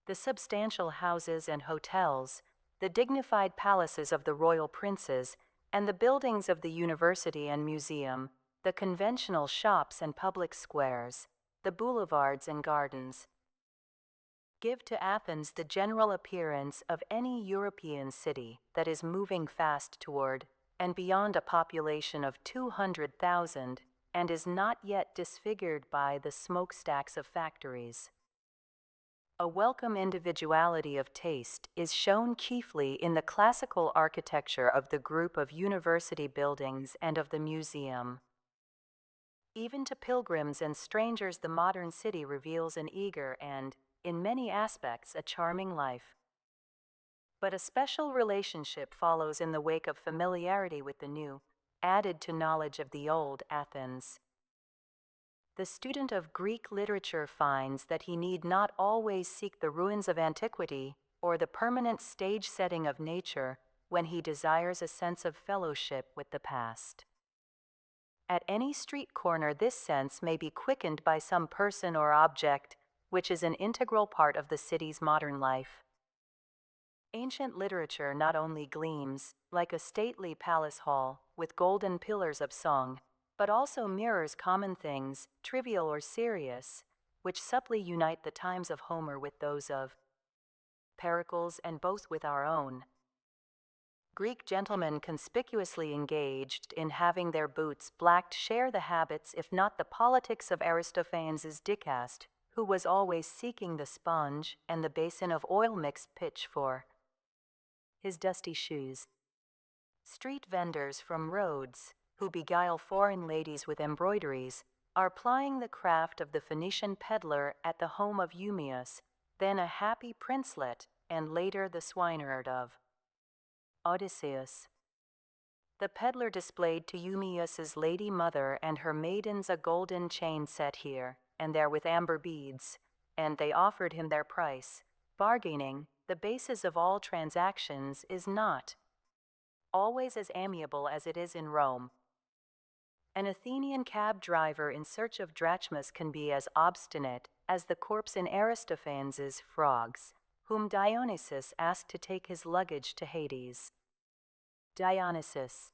The substantial houses and hotels, the dignified palaces of the royal princes, and the buildings of the university and museum, the conventional shops and public squares, the boulevards and gardens, give to Athens the general appearance of any European city that is moving fast toward and beyond a population of 200,000 and is not yet disfigured by the smokestacks of factories. A welcome individuality of taste is shown chiefly in the classical architecture of the group of university buildings and of the museum. Even to pilgrims and strangers the modern city reveals an eager and, in many aspects, a charming life. But a special relationship follows in the wake of familiarity with the new, added to knowledge of the old Athens. The student of Greek literature finds that he need not always seek the ruins of antiquity or the permanent stage setting of nature when he desires a sense of fellowship with the past. At any street corner this sense may be quickened by some person or object which is an integral part of the city's modern life. Ancient literature not only gleams, like a stately palace hall, with golden pillars of song, but also mirrors common things, trivial or serious, which subtly unite the times of Homer with those of Pericles and both with our own. Greek gentlemen conspicuously engaged in having their boots blacked share the habits, if not the politics, of Aristophanes' Dicast, who was always seeking the sponge and the basin of oil-mixed pitch for his dusty shoes. Street vendors from Rhodes, who beguile foreign ladies with embroideries, are plying the craft of the Phoenician peddler at the home of Eumaeus, then a happy princelet, and later the swineherd of Odysseus. The peddler displayed to Eumaeus's lady mother and her maidens a golden chain set here and there with amber beads, and they offered him their price. Bargaining, the basis of all transactions, is not always as amiable as it is in Rome. An Athenian cab driver in search of drachmas can be as obstinate as the corpse in Aristophanes' Frogs, whom Dionysus asked to take his luggage to Hades. Dionysus: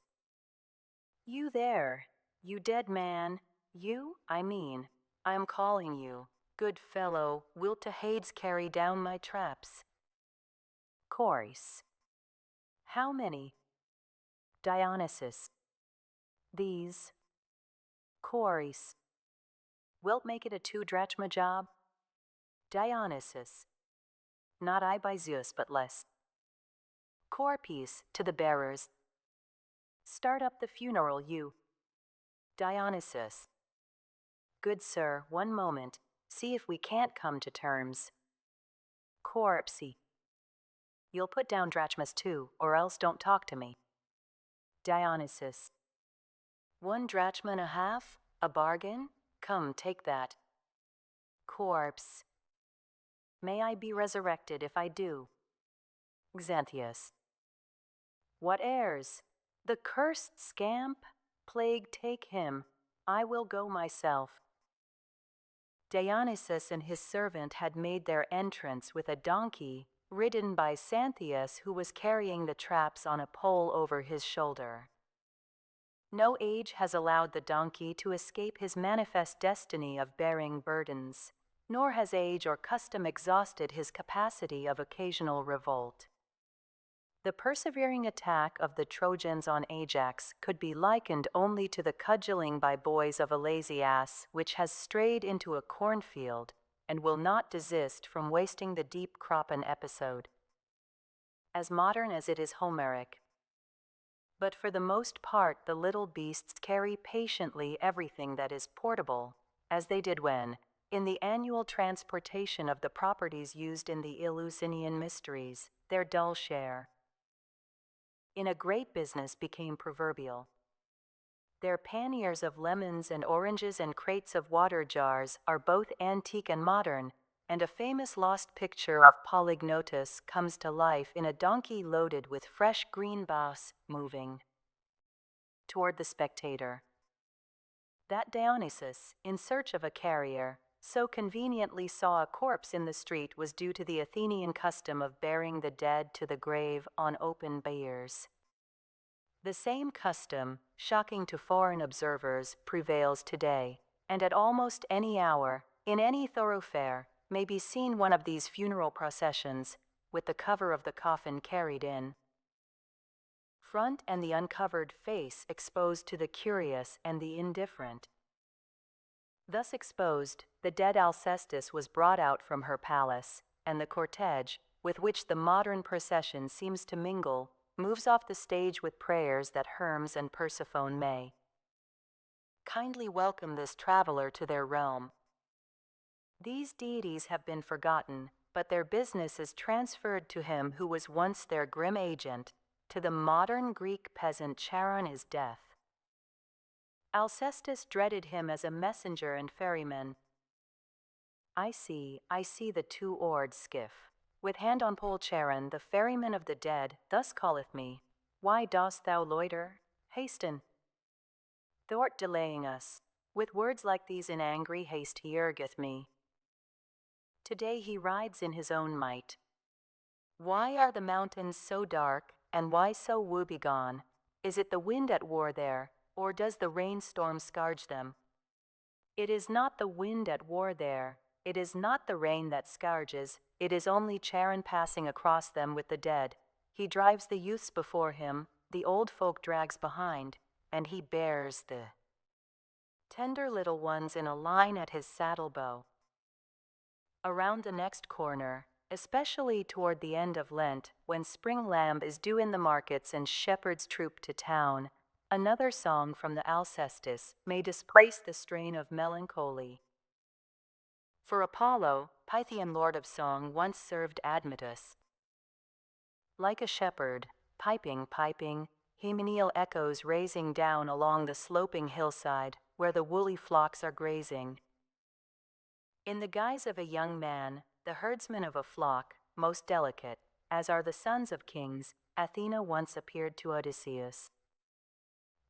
You there, you dead man, you, I mean, I am calling you. Good fellow, wilt to Hades carry down my traps? Chorus: How many? Dionysus: These. Chorus: Wilt make it a 2-drachma job? Dionysus: Not I, by Zeus, but less. Chorpiece to the bearers: Start up the funeral, you. Dionysus: Good sir, one moment, see if we can't come to terms. Chorpsy: You'll put down drachmas too, or else don't talk to me. Dionysus: 1 drachma and a half? A bargain? Come, take that. Corpse: May I be resurrected if I do. Xanthias: What airs? The cursed scamp? Plague take him. I will go myself. Dionysus and his servant had made their entrance with a donkey ridden by Xanthias, who was carrying the traps on a pole over his shoulder. No age has allowed the donkey to escape his manifest destiny of bearing burdens, nor has age or custom exhausted his capacity of occasional revolt. The persevering attack of the Trojans on Ajax could be likened only to the cudgeling by boys of a lazy ass which has strayed into a cornfield and will not desist from wasting the deep croppen episode. As modern as it is Homeric. But for the most part the little beasts carry patiently everything that is portable, as they did when, in the annual transportation of the properties used in the Eleusinian mysteries, their dull share in a great business became proverbial. Their panniers of lemons and oranges and crates of water jars are both antique and modern, and a famous lost picture of Polygnotus comes to life in a donkey loaded with fresh green boughs moving toward the spectator. That Dionysus, in search of a carrier, so conveniently saw a corpse in the street was due to the Athenian custom of bearing the dead to the grave on open biers. The same custom, shocking to foreign observers, prevails today, and at almost any hour, in any thoroughfare, may be seen one of these funeral processions, with the cover of the coffin carried in front and the uncovered face exposed to the curious and the indifferent. Thus exposed, the dead Alcestis was brought out from her palace, and the cortege, with which the modern procession seems to mingle, moves off the stage with prayers that Hermes and Persephone may kindly welcome this traveler to their realm. These deities have been forgotten, but their business is transferred to him who was once their grim agent. To the modern Greek peasant, Charon is death. Alcestis dreaded him as a messenger and ferryman. I see the 2-oared skiff. With hand on pole Charon, the ferryman of the dead, thus calleth me. Why dost thou loiter? Hasten. Thou'rt delaying us. With words like these in angry haste he urgeth me. Today he rides in his own might. Why are the mountains so dark, and why so woebegone? Is it the wind at war there, or does the rainstorm scourge them? It is not the wind at war there, it is not the rain that scourges, it is only Charon passing across them with the dead. He drives the youths before him, the old folk drags behind, and he bears the tender little ones in a line at his saddle bow. Around the next corner, especially toward the end of Lent, when spring lamb is due in the markets and shepherds troop to town, another song from the Alcestis may displace the strain of melancholy. For Apollo, Pythian lord of song, once served Admetus. Like a shepherd, piping, hymeneal echoes raising down along the sloping hillside where the woolly flocks are grazing. In the guise of a young man, the herdsman of a flock, most delicate, as are the sons of kings, Athena once appeared to Odysseus.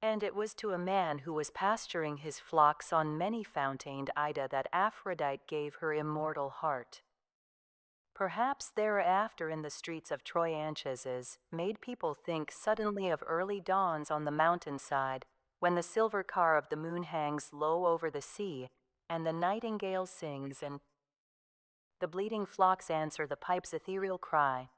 And it was to a man who was pasturing his flocks on many-fountained Ida that Aphrodite gave her immortal heart. Perhaps thereafter in the streets of Troy Anchises made people think suddenly of early dawns on the mountainside, when the silver car of the moon hangs low over the sea, and the nightingale sings, and the bleating flocks answer the pipe's ethereal cry.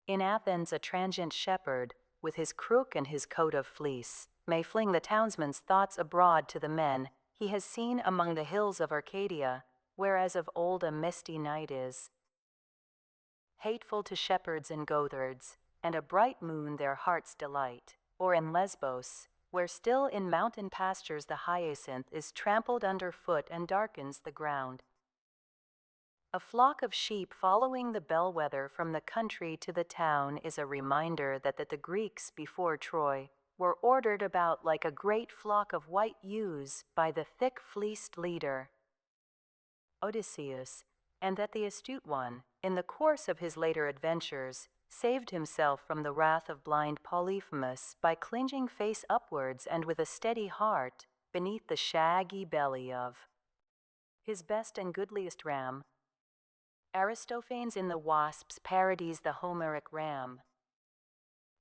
In Athens a transient shepherd, with his crook and his coat of fleece, may fling the townsman's thoughts abroad to the men he has seen among the hills of Arcadia, whereas of old a misty night is hateful to shepherds and goatherds, and a bright moon their heart's delight, or in Lesbos, where still in mountain pastures the hyacinth is trampled underfoot and darkens the ground. A flock of sheep following the bellwether from the country to the town is a reminder that the Greeks before Troy were ordered about like a great flock of white ewes by the thick-fleeced leader, Odysseus, and that the astute one, in the course of his later adventures, saved himself from the wrath of blind Polyphemus by clinging face upwards and with a steady heart beneath the shaggy belly of his best and goodliest ram. Aristophanes in the Wasps parodies the Homeric ram.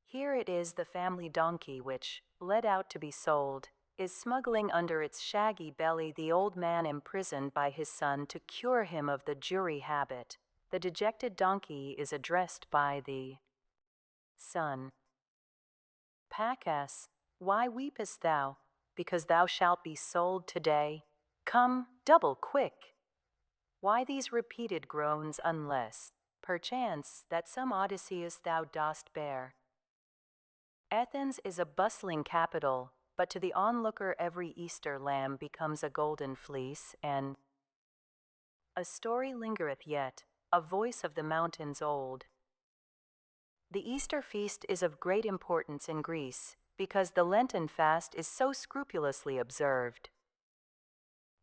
Here it is the family donkey which, led out to be sold, is smuggling under its shaggy belly the old man imprisoned by his son to cure him of the jury habit. The dejected donkey is addressed by the son. Pacas, why weepest thou? Because thou shalt be sold today. Come, double quick. Why these repeated groans, unless, perchance, that some Odysseus thou dost bear? Athens is a bustling capital, but to the onlooker every Easter lamb becomes a golden fleece, and a story lingereth yet, a voice of the mountains old. The Easter feast is of great importance in Greece, because the Lenten fast is so scrupulously observed.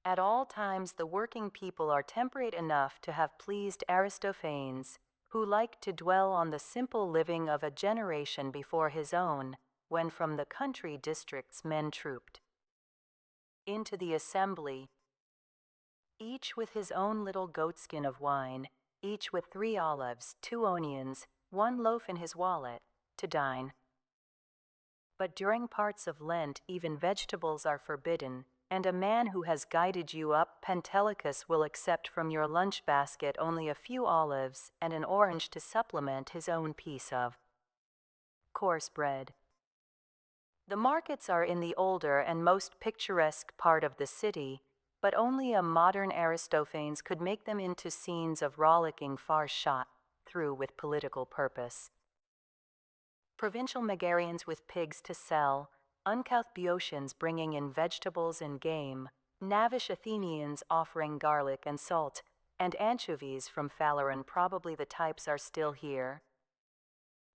At all times the working people are temperate enough to have pleased Aristophanes, who liked to dwell on the simple living of a generation before his own, when from the country districts men trooped into the assembly, each with his own little goatskin of wine, each with 3 olives, 2 onions, 1 loaf in his wallet, to dine. But during parts of Lent even vegetables are forbidden, and a man who has guided you up Pentelicus will accept from your lunch basket only a few olives and an orange to supplement his own piece of coarse bread. The markets are in the older and most picturesque part of the city, but only a modern Aristophanes could make them into scenes of rollicking far shot through with political purpose. Provincial Megarians with pigs to sell, uncouth Boeotians bringing in vegetables and game, Navish Athenians offering garlic and salt, and anchovies from Phaleron, probably the types are still here.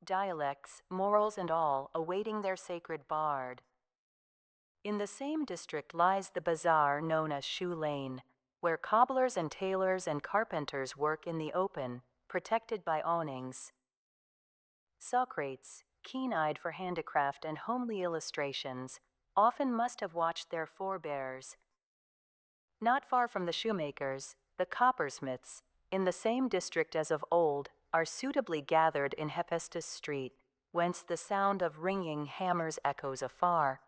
Dialects, morals and all, awaiting their sacred bard. In the same district lies the bazaar known as Shoe Lane, where cobblers and tailors and carpenters work in the open, protected by awnings. Socrates, keen-eyed for handicraft and homely illustrations, often must have watched their forebears. Not far from the shoemakers, the coppersmiths, in the same district as of old, are suitably gathered in Hephaestus Street, whence the sound of ringing hammers echoes afar.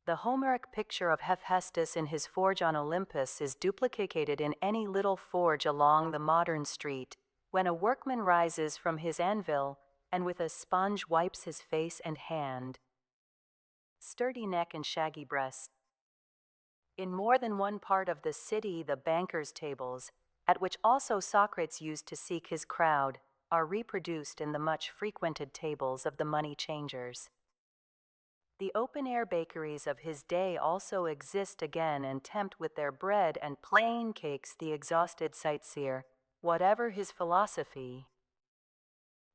The Homeric picture of Hephaestus in his forge on Olympus is duplicated in any little forge along the modern street, when a workman rises from his anvil and with a sponge wipes his face and hand. Sturdy neck and shaggy breast. In more than one part of the city, the bankers' tables, at which also Socrates used to seek his crowd, are reproduced in the much frequented tables of the money changers. The open-air bakeries of his day also exist again and tempt with their bread and plain cakes the exhausted sightseer, whatever his philosophy.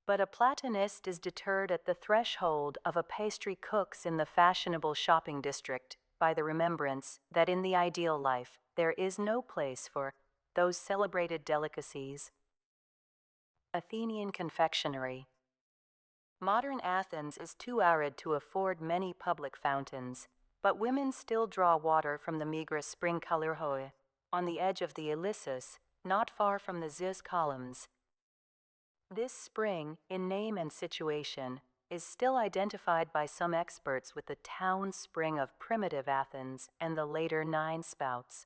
But a Platonist is deterred at the threshold of a pastry cook's in the fashionable shopping district by the remembrance that in the ideal life there is no place for those celebrated delicacies. Athenian confectionery. Modern Athens is too arid to afford many public fountains, but women still draw water from the meager spring Kalirhoe, on the edge of the Ilissus, not far from the Zeus columns. This spring, in name and situation, is still identified by some experts with the town spring of primitive Athens and the later 9 spouts.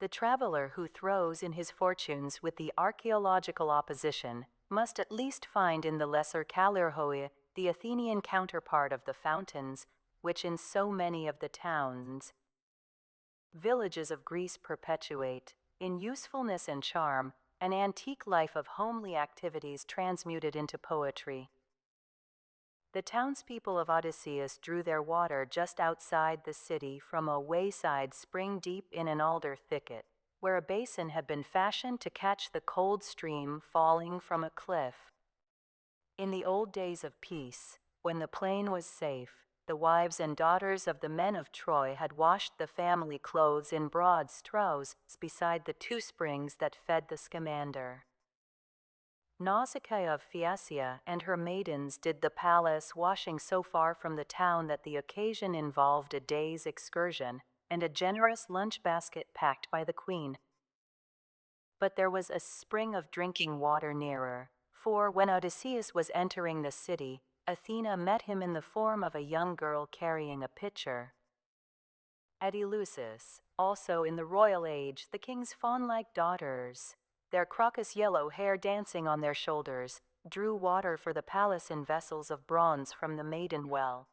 The traveler who throws in his fortunes with the archaeological opposition must at least find in the lesser Kalirhoe the Athenian counterpart of the fountains, which in so many of the towns, villages of Greece perpetuate, in usefulness and charm, an antique life of homely activities transmuted into poetry. The townspeople of Odysseus drew their water just outside the city from a wayside spring deep in an alder thicket, where a basin had been fashioned to catch the cold stream falling from a cliff. In the old days of peace, when the plain was safe, the wives and daughters of the men of Troy had washed the family clothes in broad troughs beside the 2 springs that fed the Scamander. Nausicaa of Phaeacia and her maidens did the palace washing so far from the town that the occasion involved a day's excursion and a generous lunch basket packed by the queen. But there was a spring of drinking water nearer, for when Odysseus was entering the city, Athena met him in the form of a young girl carrying a pitcher. At Eleusis, also in the royal age, the king's fawn-like daughters, their crocus-yellow hair dancing on their shoulders, drew water for the palace in vessels of bronze from the maiden well.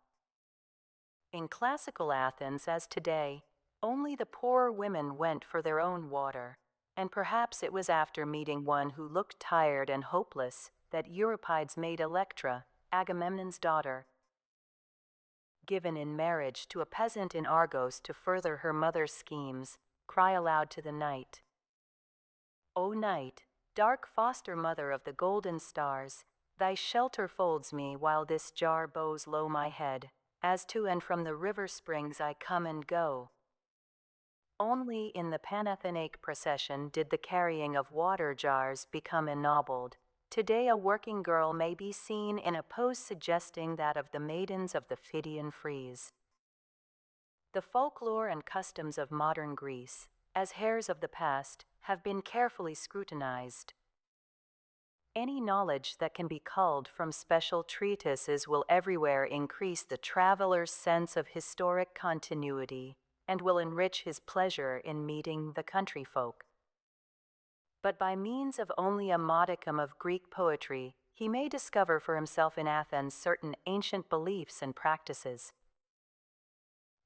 In classical Athens, as today, only the poorer women went for their own water, and perhaps it was after meeting one who looked tired and hopeless that Euripides made Electra, Agamemnon's daughter, given in marriage to a peasant in Argos to further her mother's schemes, cry aloud to the night, "O night, dark foster mother of the golden stars, thy shelter folds me while this jar bows low my head, as to and from the river springs I come and go." Only in the Panathenaic procession did the carrying of water jars become ennobled. Today a working girl may be seen in a pose suggesting that of the maidens of the Phidian frieze. The folklore and customs of modern Greece, as heirs of the past, have been carefully scrutinized. Any knowledge that can be culled from special treatises will everywhere increase the traveler's sense of historic continuity and will enrich his pleasure in meeting the country folk. But by means of only a modicum of Greek poetry, he may discover for himself in Athens certain ancient beliefs and practices.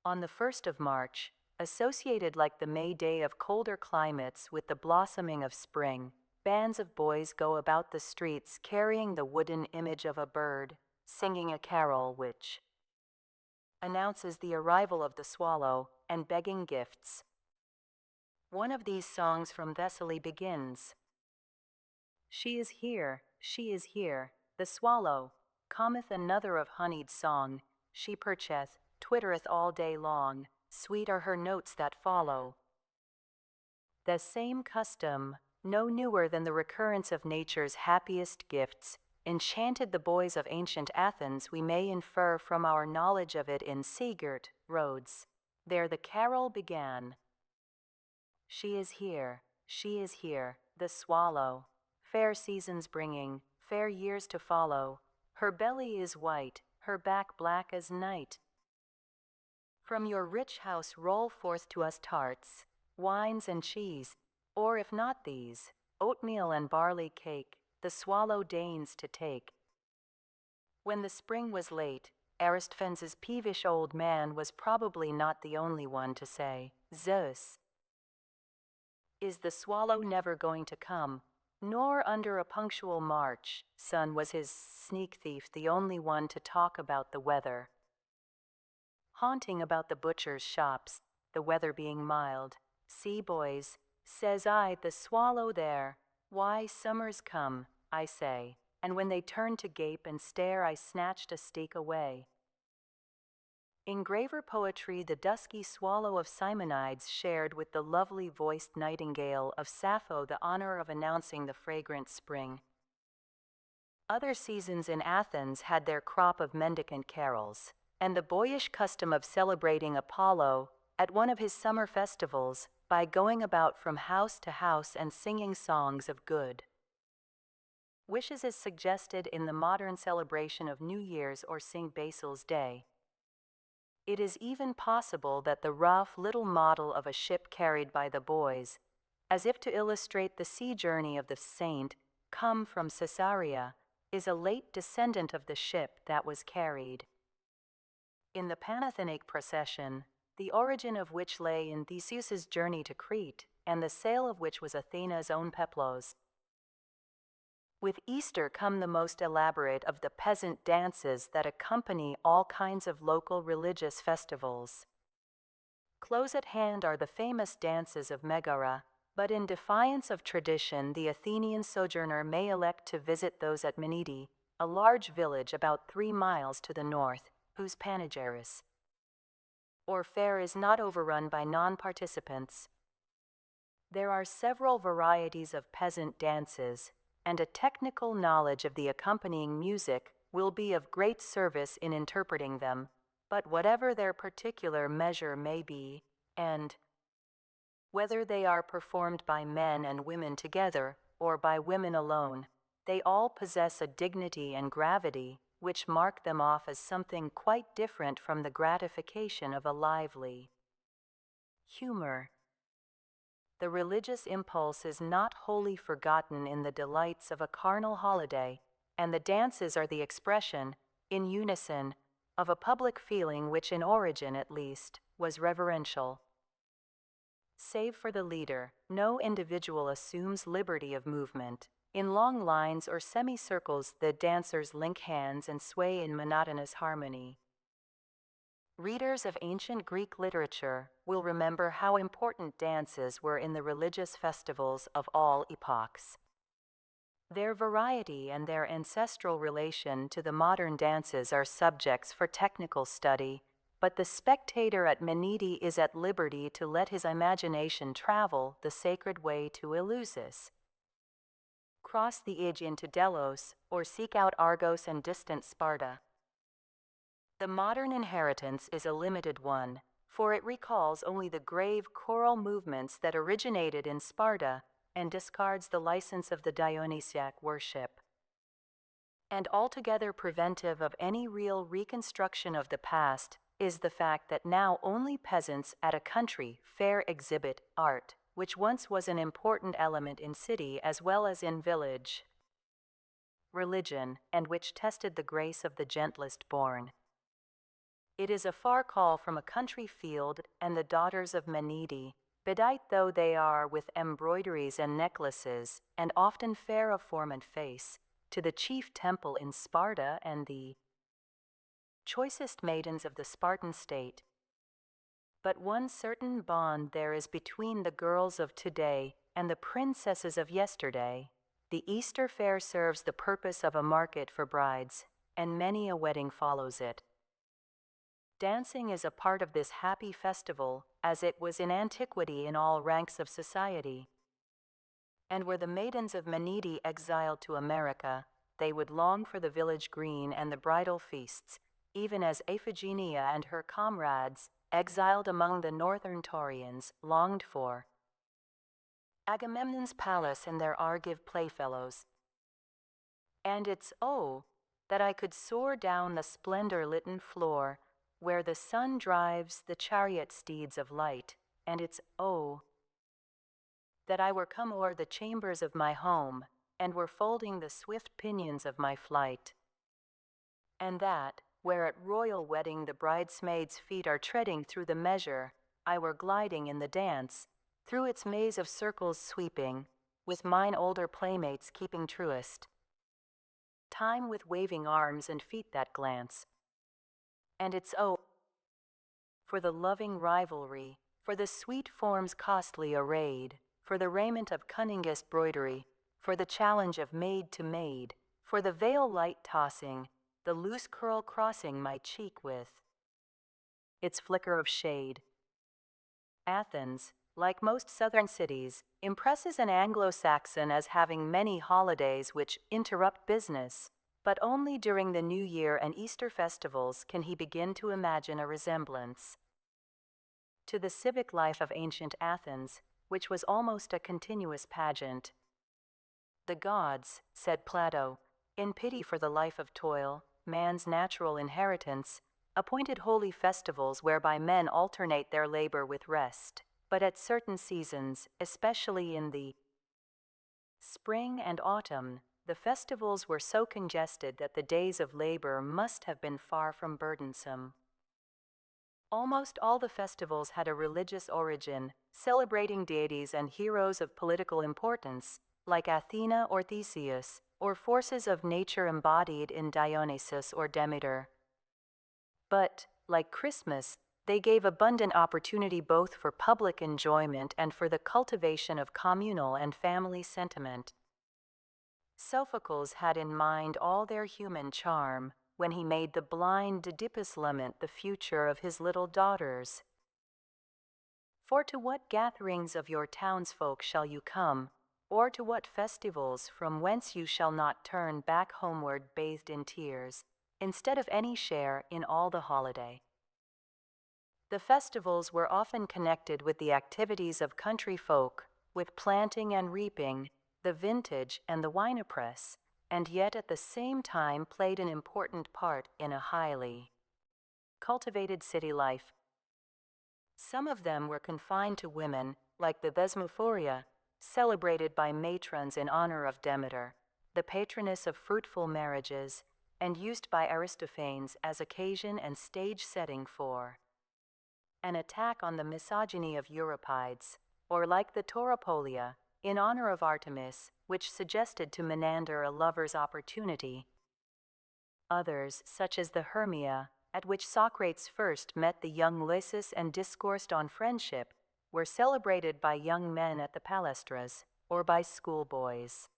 On the 1st of March, associated like the May Day of colder climates with the blossoming of spring, bands of boys go about the streets carrying the wooden image of a bird, singing a carol which announces the arrival of the swallow and begging gifts. One of these songs from Thessaly begins, "She is here, the swallow, cometh another of honeyed song, she percheth, twittereth all day long, sweet are her notes that follow." The same custom, no newer than the recurrence of nature's happiest gifts, enchanted the boys of ancient Athens, we may infer from our knowledge of it in Sigurt, Rhodes. There the carol began, she is here, the swallow, fair seasons bringing, fair years to follow. Her belly is white, her back black as night. From your rich house roll forth to us tarts, wines and cheese, or if not these, oatmeal and barley cake, the swallow deigns to take, When the spring was late, Aristophanes' peevish old man was probably not the only one to say, "Zeus, is the swallow never going to come? Nor under a punctual March, sun was his sneak thief the only one to talk about the weather. Haunting about the butcher's shops, the weather being mild, see, boys, says I, the swallow there, why, summer's come, I say, and when they turned to gape and stare, I snatched a steak away." In graver poetry, the dusky swallow of Simonides shared with the lovely voiced nightingale of Sappho the honor of announcing the fragrant spring. Other seasons in Athens had their crop of mendicant carols, and the boyish custom of celebrating Apollo at one of his summer festivals by going about from house to house and singing songs of good wishes is suggested in the modern celebration of New Year's or St. Basil's Day. It is even possible that the rough little model of a ship carried by the boys, as if to illustrate the sea journey of the saint, come from Caesarea, is a late descendant of the ship that was carried. In the Panathenaic procession, the origin of which lay in Theseus's journey to Crete, and the sail of which was Athena's own peplos, with Easter come the most elaborate of the peasant dances that accompany all kinds of local religious festivals. Close at hand are the famous dances of Megara, but in defiance of tradition, the Athenian sojourner may elect to visit those at Menede, a large village about 3 miles to the north, whose panegyris or fair is not overrun by non-participants. There are several varieties of peasant dances, and a technical knowledge of the accompanying music will be of great service in interpreting them, but whatever their particular measure may be, and whether they are performed by men and women together or by women alone, they all possess a dignity and gravity which mark them off as something quite different from the gratification of a lively humor. The religious impulse is not wholly forgotten in the delights of a carnal holiday, and the dances are the expression, in unison, of a public feeling which in origin, at least, was reverential. Save for the leader, no individual assumes liberty of movement. In long lines or semicircles, the dancers link hands and sway in monotonous harmony. Readers of ancient Greek literature will remember how important dances were in the religious festivals of all epochs. Their variety and their ancestral relation to the modern dances are subjects for technical study, but the spectator at Menede is at liberty to let his imagination travel the sacred way to Eleusis, cross the Ige into Delos, or seek out Argos and distant Sparta. The modern inheritance is a limited one, for it recalls only the grave choral movements that originated in Sparta and discards the license of the Dionysiac worship. And altogether preventive of any real reconstruction of the past is the fact that now only peasants at a country fair exhibit art, which once was an important element in city as well as in village religion, and which tested the grace of the gentlest born. It is a far call from a country field and the daughters of Menede, bedight though they are with embroideries and necklaces, and often fair of form and face, to the chief temple in Sparta and the choicest maidens of the Spartan state. But one certain bond there is between the girls of today and the princesses of yesterday. The Easter fair serves the purpose of a market for brides, and many a wedding follows it. Dancing is a part of this happy festival, as it was in antiquity in all ranks of society. And were the maidens of Menede exiled to America, they would long for the village green and the bridal feasts, even as Iphigenia and her comrades, exiled among the northern Taurians, longed for Agamemnon's palace and their Argive playfellows. And it's that I could soar down the splendor-litten floor, where the sun drives the chariot steeds of light, and it's that I were come o'er the chambers of my home, and were folding the swift pinions of my flight. And that, where at royal wedding the bridesmaids' feet are treading through the measure, I were gliding in the dance, through its maze of circles sweeping, with mine older playmates keeping truest. Time with waving arms and feet that glance. And it's for the loving rivalry, for the sweet forms costly arrayed, for the raiment of cunningest broidery, for the challenge of maid to maid, for the veil light tossing, the loose curl crossing my cheek with its flicker of shade. Athens, like most southern cities, impresses an Anglo-Saxon as having many holidays which interrupt business, but only during the New Year and Easter festivals can he begin to imagine a resemblance to the civic life of ancient Athens, which was almost a continuous pageant. The gods, said Plato, in pity for the life of toil, man's natural inheritance, appointed holy festivals whereby men alternate their labor with rest, but at certain seasons, especially in the spring and autumn, the festivals were so congested that the days of labor must have been far from burdensome. Almost all the festivals had a religious origin, celebrating deities and heroes of political importance, like Athena or Theseus, or forces of nature embodied in Dionysus or Demeter. But, like Christmas, they gave abundant opportunity both for public enjoyment and for the cultivation of communal and family sentiment. Sophocles had in mind all their human charm when he made the blind Oedipus lament the future of his little daughters. For to what gatherings of your townsfolk shall you come, or to what festivals from whence you shall not turn back homeward bathed in tears, instead of any share in all the holiday? The festivals were often connected with the activities of country folk, with planting and reaping, the vintage and the winepress, and yet at the same time played an important part in a highly cultivated city life. Some of them were confined to women, like the Thesmophoria, celebrated by matrons in honor of Demeter, the patroness of fruitful marriages, and used by Aristophanes as occasion and stage setting for an attack on the misogyny of Euripides, or like the Tauropolia, in honor of Artemis, which suggested to Menander a lover's opportunity. Others, such as the Hermia, at which Socrates first met the young Lysis and discoursed on friendship, were celebrated by young men at the palestras, or by schoolboys.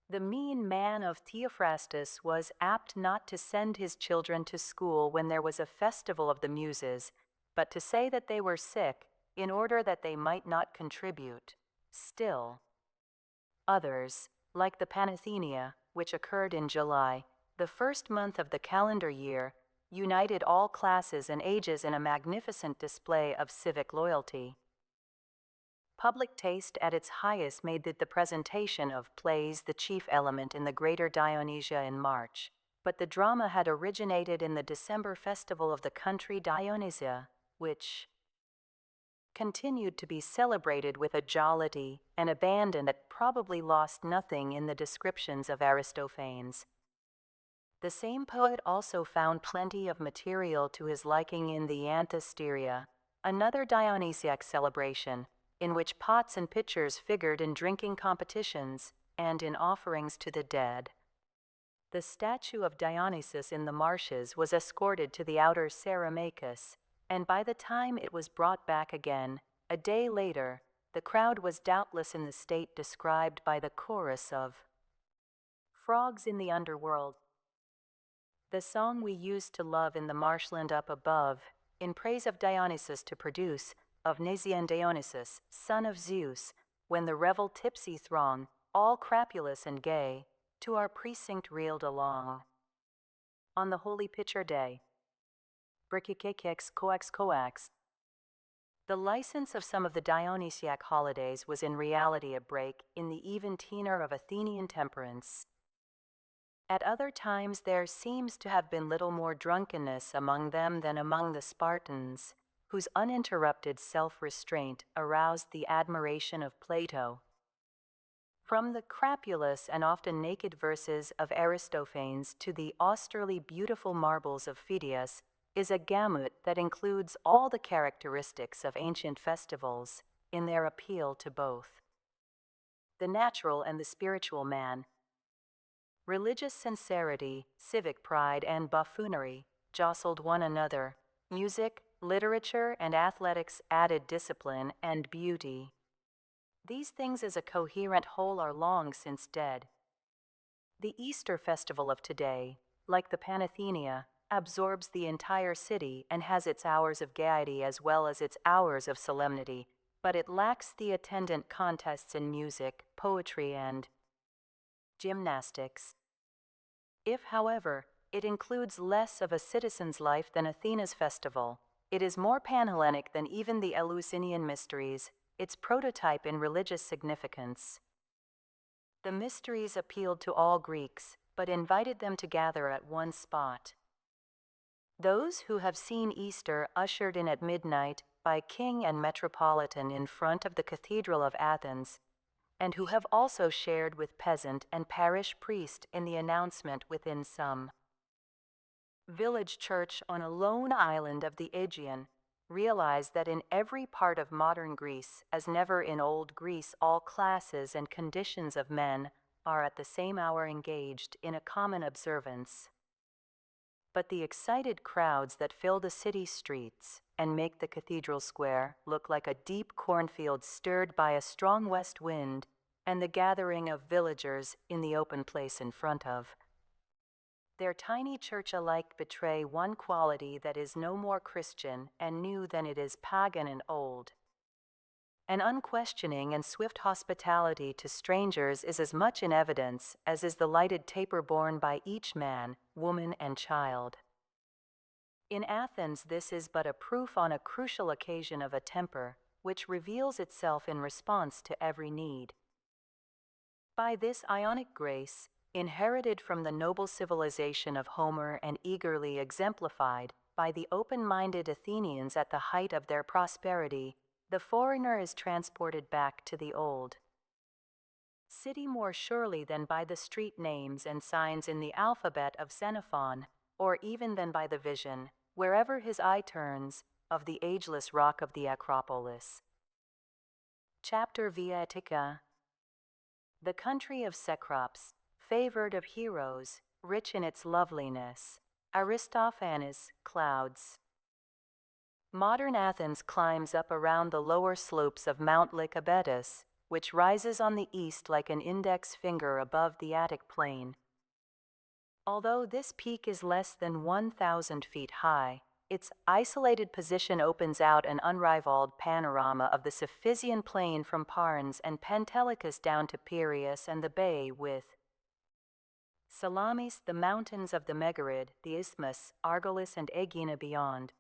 The mean man of Theophrastus was apt not to send his children to school when there was a festival of the Muses, but to say that they were sick, in order that they might not contribute. Still, others, like the Panathenaea, which occurred in July, the first month of the calendar year, united all classes and ages in a magnificent display of civic loyalty. Public taste at its highest made the presentation of plays the chief element in the greater Dionysia in March, but the drama had originated in the December festival of the country Dionysia, which continued to be celebrated with a jollity and abandon that probably lost nothing in the descriptions of Aristophanes. The same poet also found plenty of material to his liking in the Anthesteria, another Dionysiac celebration, in which pots and pitchers figured in drinking competitions and in offerings to the dead. The statue of Dionysus in the marshes was escorted to the outer Ceramacus, and by the time it was brought back again, a day later, the crowd was doubtless in the state described by the chorus of frogs in the underworld. The song we used to love in the marshland up above, in praise of Dionysus to produce, of Gnesian Dionysus, son of Zeus, when the revel tipsy throng, all crapulous and gay, to our precinct reeled along. On the holy pitcher day, Brichykekex coax. The license of some of the Dionysiac holidays was in reality a break in the even tenor of Athenian temperance. At other times there seems to have been little more drunkenness among them than among the Spartans, whose uninterrupted self-restraint aroused the admiration of Plato. From the crapulous and often naked verses of Aristophanes to the austerely beautiful marbles of Phidias is a gamut that includes all the characteristics of ancient festivals in their appeal to both the natural and the spiritual man. Religious sincerity, civic pride, and buffoonery jostled one another. Music, literature, and athletics added discipline and beauty. These things as a coherent whole are long since dead. The Easter festival of today, like the Panathenea, absorbs the entire city and has its hours of gaiety as well as its hours of solemnity, but it lacks the attendant contests in music, poetry, and gymnastics. If, however, it includes less of a citizen's life than Athena's festival, it is more Panhellenic than even the Eleusinian mysteries, its prototype in religious significance. The mysteries appealed to all Greeks, but invited them to gather at one spot. Those who have seen Easter ushered in at midnight by king and metropolitan in front of the Cathedral of Athens, and who have also shared with peasant and parish priest in the announcement within some village church on a lone island of the Aegean, realize that in every part of modern Greece, as never in old Greece, all classes and conditions of men are at the same hour engaged in a common observance. But the excited crowds that fill the city streets and make the cathedral square look like a deep cornfield stirred by a strong west wind and the gathering of villagers in the open place in front of their tiny church alike betray one quality that is no more Christian and new than it is pagan and old. An unquestioning and swift hospitality to strangers is as much in evidence as is the lighted taper borne by each man, woman, and child. In Athens, this is but a proof on a crucial occasion of a temper which reveals itself in response to every need. By this Ionic grace, inherited from the noble civilization of Homer and eagerly exemplified by the open-minded Athenians at the height of their prosperity, the foreigner is transported back to the old city more surely than by the street names and signs in the alphabet of Xenophon, or even than by the vision, wherever his eye turns, of the ageless rock of the Acropolis. Chapter Via Attica. The country of Cecrops, favored of heroes, rich in its loveliness. Aristophanes, clouds. Modern Athens climbs up around the lower slopes of Mount Lycabettus, which rises on the east like an index finger above the Attic plain. Although this peak is less than 1,000 feet high, its isolated position opens out an unrivaled panorama of the Cephisian plain from Parnes and Pentelicus down to Piraeus and the bay with Salamis, the mountains of the Megarid, the Isthmus, Argolis, and Aegina beyond.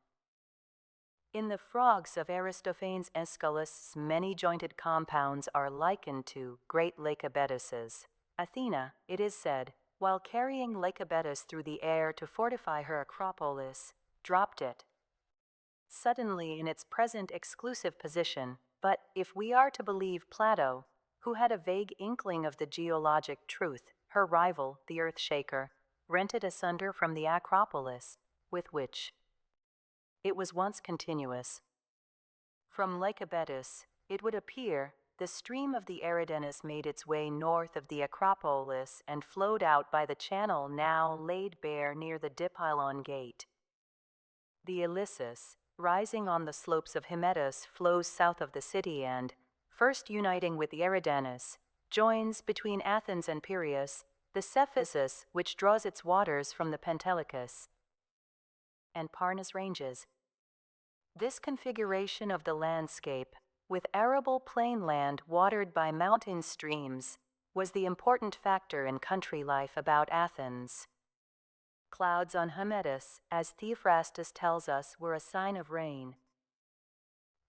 In the frogs of Aristophanes' Aeschylus, many-jointed compounds are likened to great Lycabettuses. Athena, it is said, while carrying Lycabettus through the air to fortify her Acropolis, dropped it suddenly in its present exclusive position. But if we are to believe Plato, who had a vague inkling of the geologic truth, her rival, the earth-shaker, rent it asunder from the Acropolis, with which it was once continuous. From Lycabettus, it would appear, the stream of the Eridanus made its way north of the Acropolis and flowed out by the channel now laid bare near the Dipylon Gate. The Ilissus, rising on the slopes of Hymettus, flows south of the city and, first uniting with the Eridanus, joins between Athens and Piraeus the Cephissus, which draws its waters from the Pentelicus and Parnes ranges. This configuration of the landscape, with arable plainland watered by mountain streams, was the important factor in country life about Athens. Clouds on Hymettus, as Theophrastus tells us, were a sign of rain.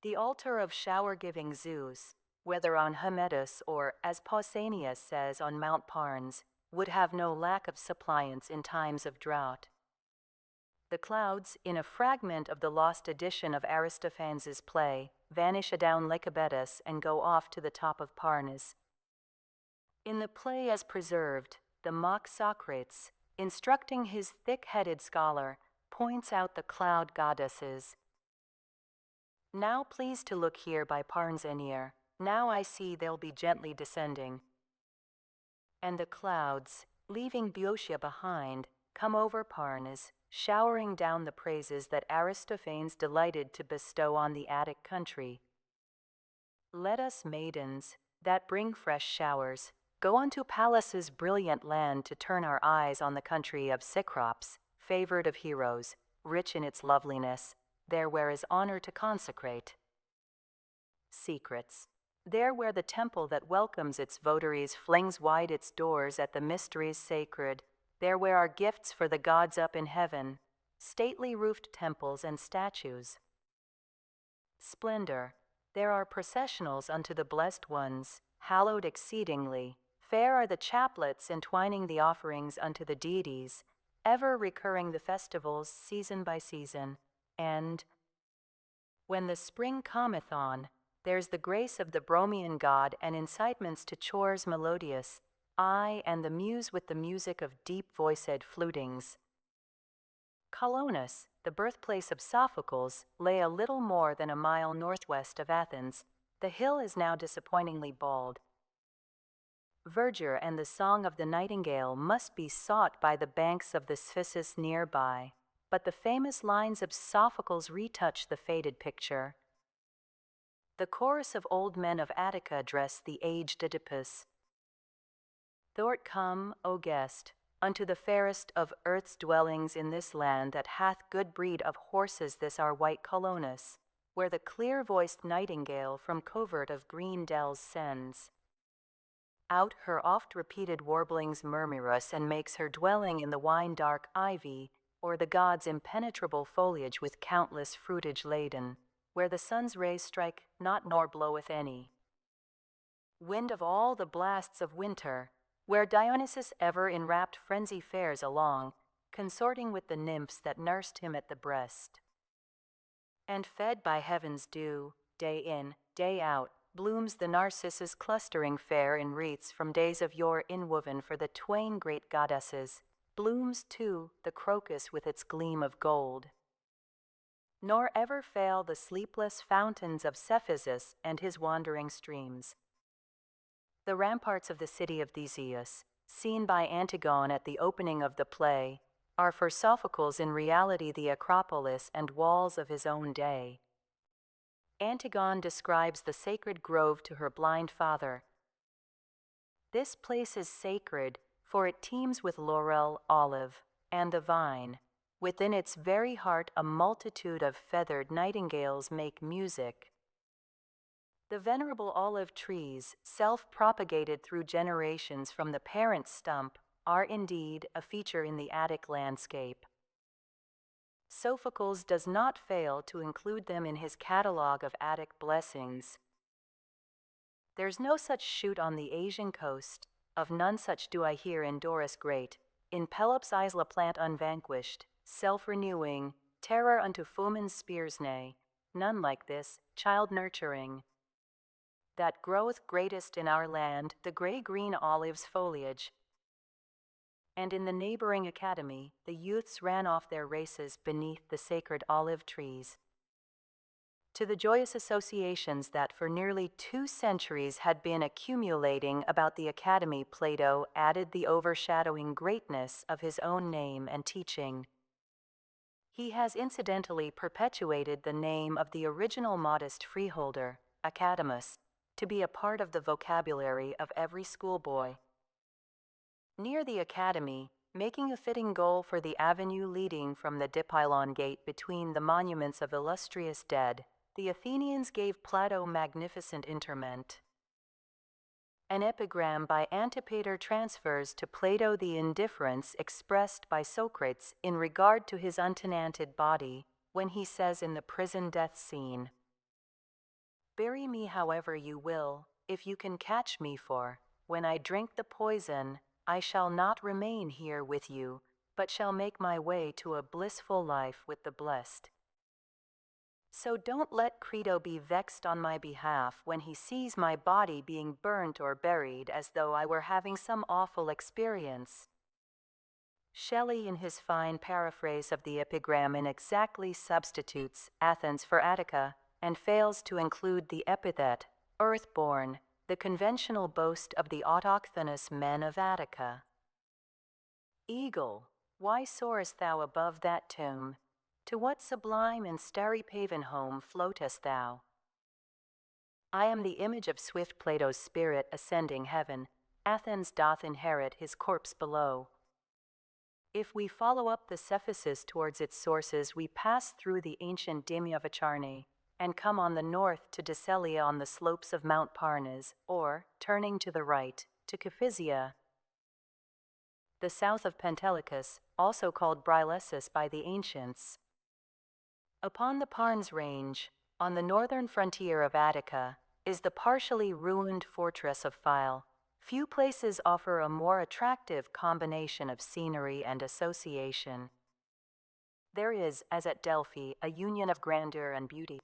The altar of shower-giving Zeus, whether on Hymettus or, as Pausanias says, on Mount Parnes, would have no lack of suppliants in times of drought. The clouds, in a fragment of the lost edition of Aristophanes' play, vanish adown Lycabettus and go off to the top of Parnes. In the play as preserved, the mock Socrates, instructing his thick-headed scholar, points out the cloud goddesses. Now please to look here by Parnsanir, now I see they'll be gently descending. And the clouds, leaving Boeotia behind, come over Parnes, showering down the praises that Aristophanes delighted to bestow on the Attic country. Let us maidens, that bring fresh showers, go unto Pallas's brilliant land to turn our eyes on the country of Cecrops, favored of heroes, rich in its loveliness, there where is honor to consecrate. Secrets. There where the temple that welcomes its votaries flings wide its doors at the mysteries sacred, there where are gifts for the gods up in heaven, stately roofed temples and statues. Splendor. There are processionals unto the blessed ones, hallowed exceedingly. Fair are the chaplets entwining the offerings unto the deities, ever recurring the festivals season by season. And when the spring cometh on, there's the grace of the Bromian god and incitements to chores melodious, aye, and the muse with the music of deep-voiced flutings. Colonus, the birthplace of Sophocles, lay a little more than a mile northwest of Athens. The hill is now disappointingly bald. Verdure and the song of the nightingale must be sought by the banks of the Sphissus nearby, but the famous lines of Sophocles retouch the faded picture. The chorus of old men of Attica address the aged Oedipus. Thou'rt come, O guest, unto the fairest of earth's dwellings in this land that hath good breed of horses, this our white Colonus, where the clear-voiced nightingale from covert of green dells sends out her oft-repeated warblings murmurous, and makes her dwelling in the wine-dark ivy, or the gods' impenetrable foliage with countless fruitage laden, where the sun's rays strike not nor bloweth any. Wind of all the blasts of winter, where Dionysus ever in rapt frenzy fares along, consorting with the nymphs that nursed him at the breast. And fed by heaven's dew, day in, day out, blooms the narcissus clustering fair in wreaths from days of yore inwoven for the twain great goddesses, blooms too the crocus with its gleam of gold. Nor ever fail the sleepless fountains of Cephisus and his wandering streams. The ramparts of the city of Theseus, seen by Antigone at the opening of the play, are for Sophocles in reality the Acropolis and walls of his own day. Antigone describes the sacred grove to her blind father. This place is sacred, for it teems with laurel, olive, and the vine. Within its very heart a multitude of feathered nightingales make music. The venerable olive trees, self-propagated through generations from the parent stump, are indeed a feature in the Attic landscape. Sophocles does not fail to include them in his catalogue of Attic blessings. There's no such shoot on the Asian coast, of none such do I hear in Doris great, in Pelops' isla plant unvanquished, self-renewing, terror unto foemen's spears nay, none like this, child-nurturing. That groweth greatest in our land the gray-green olive's foliage. And in the neighboring academy, the youths ran off their races beneath the sacred olive trees. To the joyous associations that for nearly 2 centuries had been accumulating about the academy, Plato added the overshadowing greatness of his own name and teaching. He has incidentally perpetuated the name of the original modest freeholder, Academus, to be a part of the vocabulary of every schoolboy. Near the academy, making a fitting goal for the avenue leading from the Dipylon gate between the monuments of illustrious dead, the Athenians gave Plato magnificent interment. An epigram by Antipater transfers to Plato the indifference expressed by Socrates in regard to his untenanted body when he says in the prison death scene, "Bury me however you will, if you can catch me, for, when I drink the poison, I shall not remain here with you, but shall make my way to a blissful life with the blessed." So don't let Crito be vexed on my behalf when he sees my body being burnt or buried as though I were having some awful experience. Shelley, in his fine paraphrase of the epigram, inexactly substitutes Athens for Attica and fails to include the epithet earthborn, the conventional boast of the autochthonous men of Attica. Eagle, why soarest thou above that tomb? To what sublime and starry paven home floatest thou? I am the image of swift Plato's spirit ascending heaven. Athens doth inherit his corpse below. If we follow up the Cephasus towards its sources, we pass through the ancient Demia of Acharne and come on the north to Decelia on the slopes of Mount Parnes, or, turning to the right, to Kephysia, the south of Pentelicus, also called Brylesis by the ancients. Upon the Parnes range, on the northern frontier of Attica, is the partially ruined fortress of Phyle. Few places offer a more attractive combination of scenery and association. There is, as at Delphi, a union of grandeur and beauty.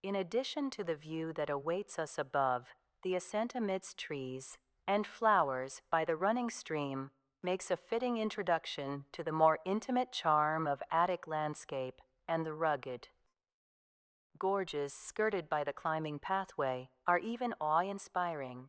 In addition to the view that awaits us above, the ascent amidst trees and flowers by the running stream makes a fitting introduction to the more intimate charm of Attic landscape and the rugged. Gorges skirted by the climbing pathway are even awe-inspiring.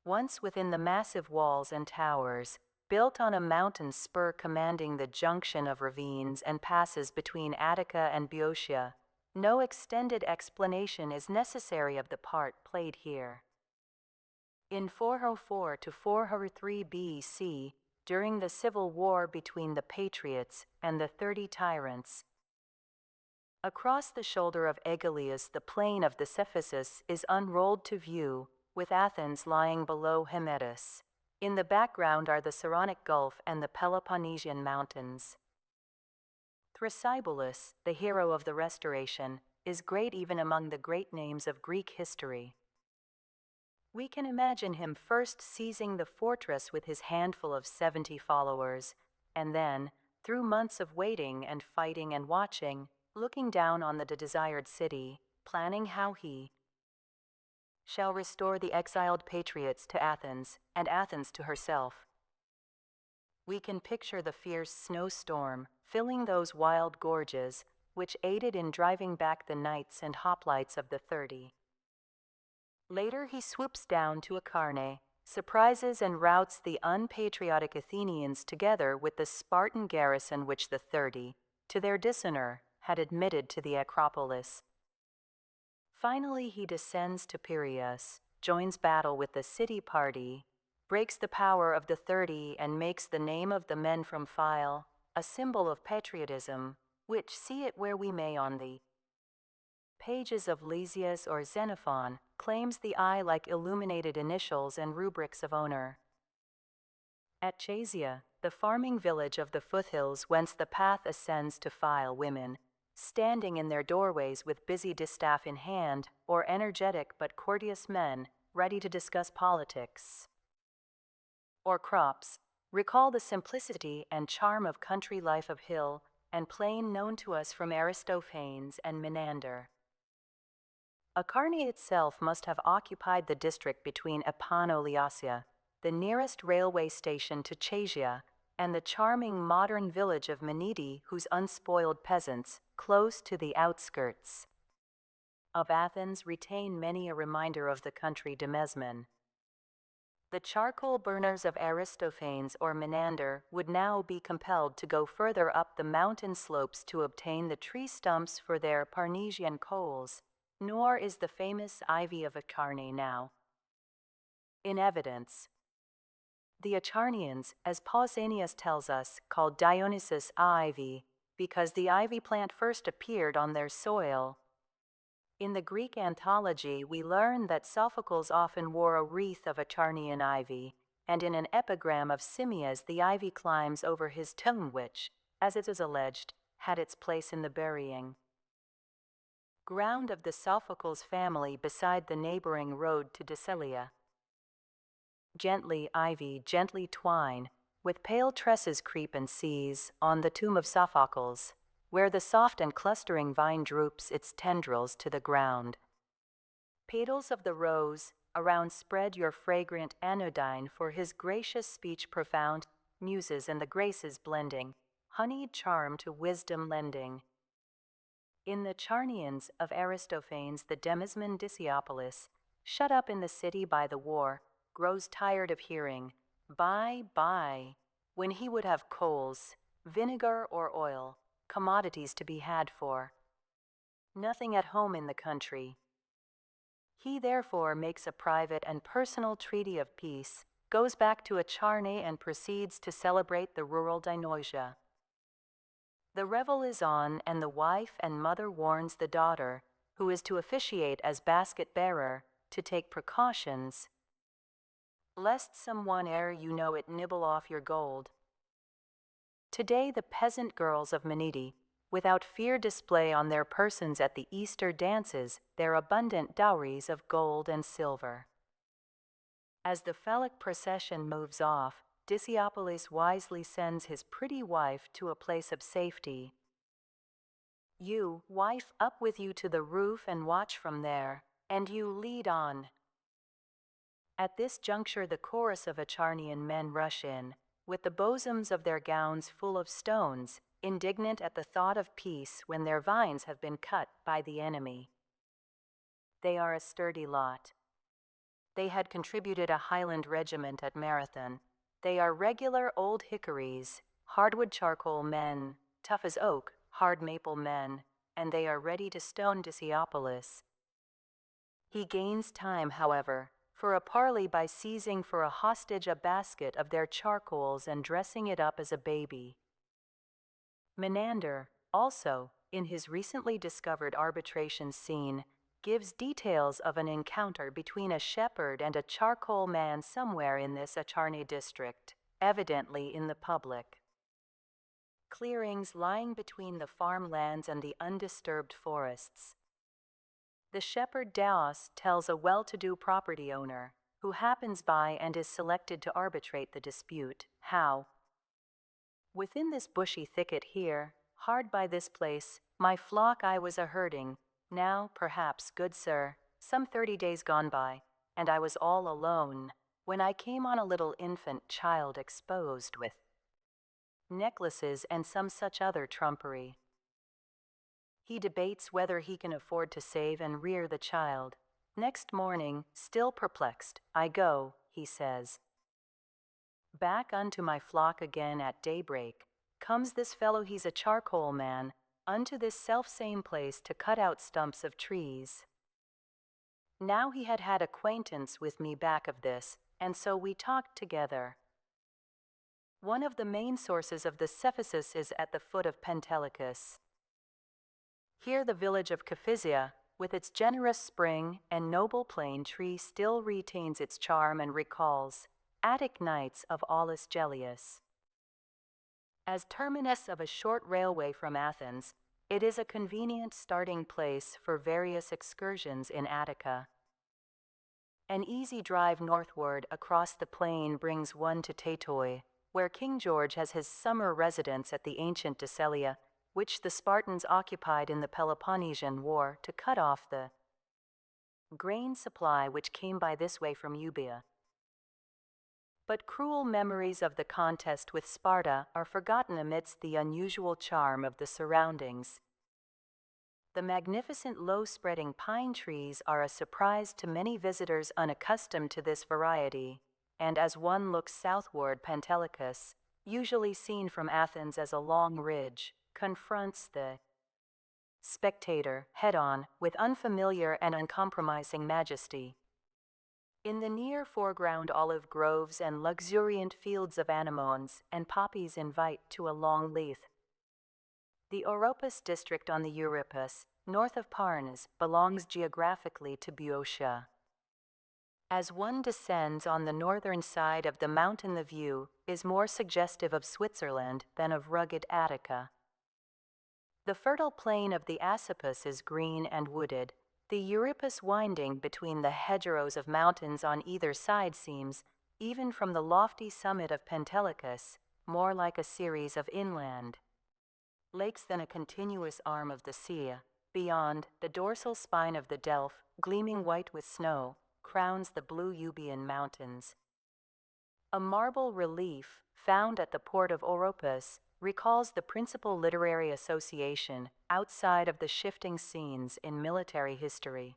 Once within the massive walls and towers, built on a mountain spur commanding the junction of ravines and passes between Attica and Boeotia, no extended explanation is necessary of the part played here. In 404 to 403 BC, during the civil war between the Patriots and the 30 tyrants, across the shoulder of Aegialeus the plain of the Cephasus is unrolled to view, with Athens lying below Hymettus. In the background are the Saronic Gulf and the Peloponnesian Mountains. Thrasybulus, the hero of the Restoration, is great even among the great names of Greek history. We can imagine him first seizing the fortress with his handful of 70 followers, and then, through months of waiting and fighting and watching, looking down on the desired city, planning how he shall restore the exiled patriots to Athens, and Athens to herself. We can picture the fierce snowstorm filling those wild gorges, which aided in driving back the knights and hoplites of the 30. Later he swoops down to Acharne, surprises and routs the unpatriotic Athenians together with the Spartan garrison which the 30, to their dishonor, had admitted to the Acropolis. Finally he descends to Piraeus, joins battle with the city party, breaks the power of the 30 and makes the name of the men from Phyle a symbol of patriotism, which, see it where we may on the pages of Lysias or Xenophon, claims the eye like illuminated initials and rubrics of honor. At Chasia, the farming village of the foothills whence the path ascends to Phyle, women, standing in their doorways with busy distaff in hand, or energetic but courteous men, ready to discuss politics or crops, recall the simplicity and charm of country life of hill and plain known to us from Aristophanes and Menander. Acharne itself must have occupied the district between Epano-Lyasia, the nearest railway station to Chasia, and the charming modern village of Menede, whose unspoiled peasants, close to the outskirts of Athens, retain many a reminder of the country demesne. The charcoal burners of Aristophanes or Menander would now be compelled to go further up the mountain slopes to obtain the tree stumps for their Parnesian coals, nor is the famous ivy of Acharne now in evidence. The Acharnians, as Pausanias tells us, called Dionysus ivy, because the ivy plant first appeared on their soil. In the Greek anthology, we learn that Sophocles often wore a wreath of Acharnian ivy, and in an epigram of Simmias the ivy climbs over his tomb which, as it is alleged, had its place in the burying ground of the Sophocles family beside the neighboring road to Decelia. Gently ivy, gently twine, with pale tresses creep and seize on the tomb of Sophocles, where the soft and clustering vine droops its tendrils to the ground. Petals of the rose, around spread your fragrant anodyne for his gracious speech profound, muses and the graces blending, honeyed charm to wisdom lending. In the Charnians of Aristophanes, the demesman Dicaeopolis, shut up in the city by the war, grows tired of hearing, buy, when he would have coals, vinegar or oil, commodities to be had for. Nothing at home in the country. He therefore makes a private and personal treaty of peace, goes back to Acharne and proceeds to celebrate the rural dionysia. The revel is on, and the wife and mother warns the daughter, who is to officiate as basket-bearer, to take precautions, lest someone ere you know it nibble off your gold. Today the peasant girls of Menete, without fear display on their persons at the Easter dances their abundant dowries of gold and silver. As the phallic procession moves off, Dicaeopolis wisely sends his pretty wife to a place of safety. You, wife, up with you to the roof and watch from there, and you lead on. At this juncture the chorus of Acharnian men rush in, with the bosoms of their gowns full of stones, indignant at the thought of peace when their vines have been cut by the enemy. They are a sturdy lot. They had contributed a Highland regiment at Marathon. They are regular old hickories, hardwood charcoal men, tough as oak, hard maple men, and they are ready to stone Dicaeopolis. He gains time, however, for a parley by seizing for a hostage a basket of their charcoals and dressing it up as a baby. Menander, also, in his recently discovered arbitration scene, gives details of an encounter between a shepherd and a charcoal man somewhere in this Acharne district, evidently in the public. Clearings lying between the farmlands and the undisturbed forests. The shepherd Daos tells a well-to-do property owner, who happens by and is selected to arbitrate the dispute, how, within this bushy thicket here, hard by this place, my flock I was a-herding, now, perhaps, good sir, some 30 days gone by, and I was all alone, when I came on a little infant child exposed with necklaces and some such other trumpery. He debates whether he can afford to save and rear the child. Next morning, still perplexed, I go, he says, back unto my flock again at daybreak. Comes this fellow, he's a charcoal man, unto this self-same place to cut out stumps of trees. Now he had had acquaintance with me back of this, and so we talked together. One of the main sources of the Cephisus is at the foot of Pentelicus. Here the village of Caphisia, with its generous spring and noble plane tree, still retains its charm and recalls Attic nights of Aulus Gellius. As terminus of a short railway from Athens, it is a convenient starting place for various excursions in Attica. An easy drive northward across the plain brings one to Tatoi, where King George has his summer residence at the ancient Decelia, which the Spartans occupied in the Peloponnesian War to cut off the grain supply which came by this way from Euboea. But cruel memories of the contest with Sparta are forgotten amidst the unusual charm of the surroundings. The magnificent low-spreading pine trees are a surprise to many visitors unaccustomed to this variety, and as one looks southward, Pentelicus, usually seen from Athens as a long ridge, confronts the spectator head-on with unfamiliar and uncompromising majesty. In the near foreground, olive groves and luxuriant fields of anemones and poppies invite to a long leith. The Oropus district on the Euripus, north of Parnes, belongs geographically to Boeotia. As one descends on the northern side of the mountain, the view is more suggestive of Switzerland than of rugged Attica. The fertile plain of the Asopus is green and wooded. The Euripus winding between the hedgerows of mountains on either side seems, even from the lofty summit of Pentelicus, more like a series of inland lakes than a continuous arm of the sea. Beyond, the dorsal spine of the Delph, gleaming white with snow, crowns the blue Euboean mountains. A marble relief found at the port of Oropus recalls the principal literary association outside of the shifting scenes in military history.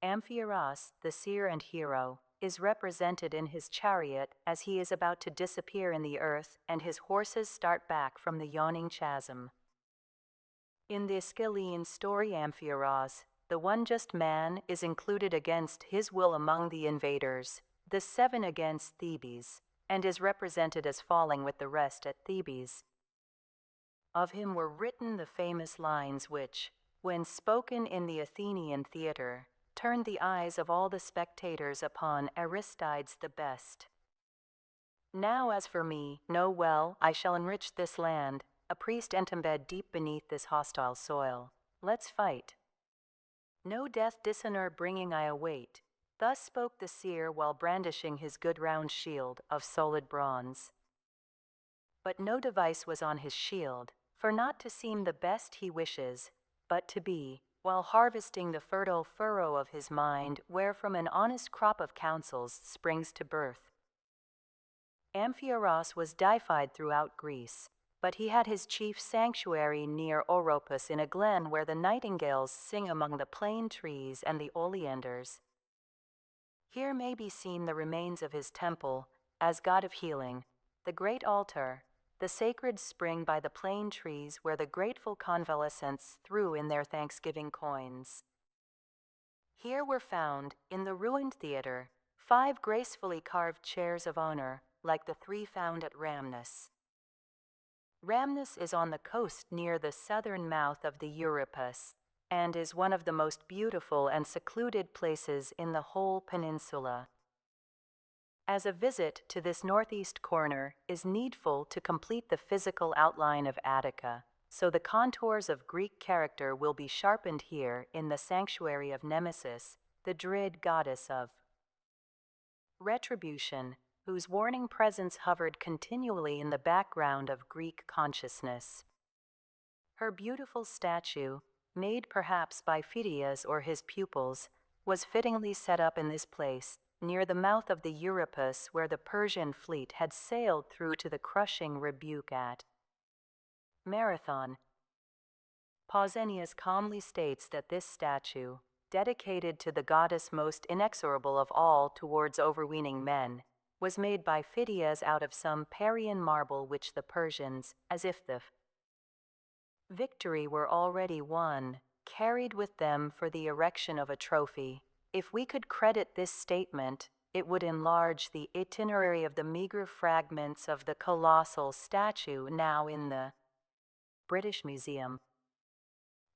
Amphiaraus, the seer and hero, is represented in his chariot as he is about to disappear in the earth and his horses start back from the yawning chasm. In the Aeschylean story Amphiaraus, the one just man is included against his will among the invaders, the 7 against Thebes, and is represented as falling with the rest at Thebes. Of him were written the famous lines which, when spoken in the Athenian theater, turned the eyes of all the spectators upon Aristides the best. Now as for me, know well, I shall enrich this land, a priest entombed deep beneath this hostile soil. Let's fight. No death dishonor bringing I await. Thus spoke the seer while brandishing his good round shield of solid bronze. But no device was on his shield, for not to seem the best he wishes, but to be, while harvesting the fertile furrow of his mind, where from an honest crop of counsels springs to birth. Amphiaraus was deified throughout Greece, but he had his chief sanctuary near Oropus in a glen where the nightingales sing among the plane trees and the oleanders. Here may be seen the remains of his temple, as god of healing, the great altar, the sacred spring by the plane trees where the grateful convalescents threw in their thanksgiving coins. Here were found, in the ruined theater, 5 gracefully carved chairs of honor, like the 3 found at Rhamnus. Rhamnus is on the coast near the southern mouth of the Euripus, and is one of the most beautiful and secluded places in the whole peninsula. As a visit to this northeast corner is needful to complete the physical outline of Attica, so the contours of Greek character will be sharpened here in the sanctuary of Nemesis, the Druid goddess of retribution, whose warning presence hovered continually in the background of Greek consciousness. Her beautiful statue, made perhaps by Phidias or his pupils, was fittingly set up in this place, near the mouth of the Euripus where the Persian fleet had sailed through to the crushing rebuke at Marathon. Pausanias calmly states that this statue, dedicated to the goddess most inexorable of all towards overweening men, was made by Phidias out of some Parian marble which the Persians, as if the victory were already won, carried with them for the erection of a trophy. If we could credit this statement, it would enlarge the itinerary of the meager fragments of the colossal statue now in the British Museum.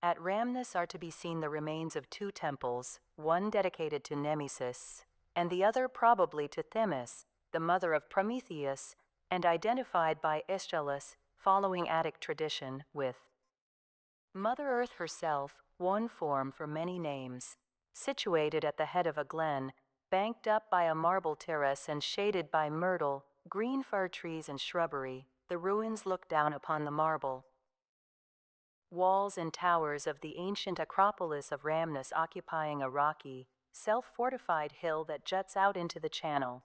At Rhamnus are to be seen the remains of 2 temples, one dedicated to Nemesis, and the other probably to Themis, the mother of Prometheus, and identified by Aeschylus, following Attic tradition, with Mother Earth herself, one form for many names. Situated at the head of a glen, banked up by a marble terrace and shaded by myrtle, green fir trees and shrubbery, the ruins look down upon the marble. Walls and towers of the ancient Acropolis of Rhamnus occupying a rocky, self-fortified hill that juts out into the channel.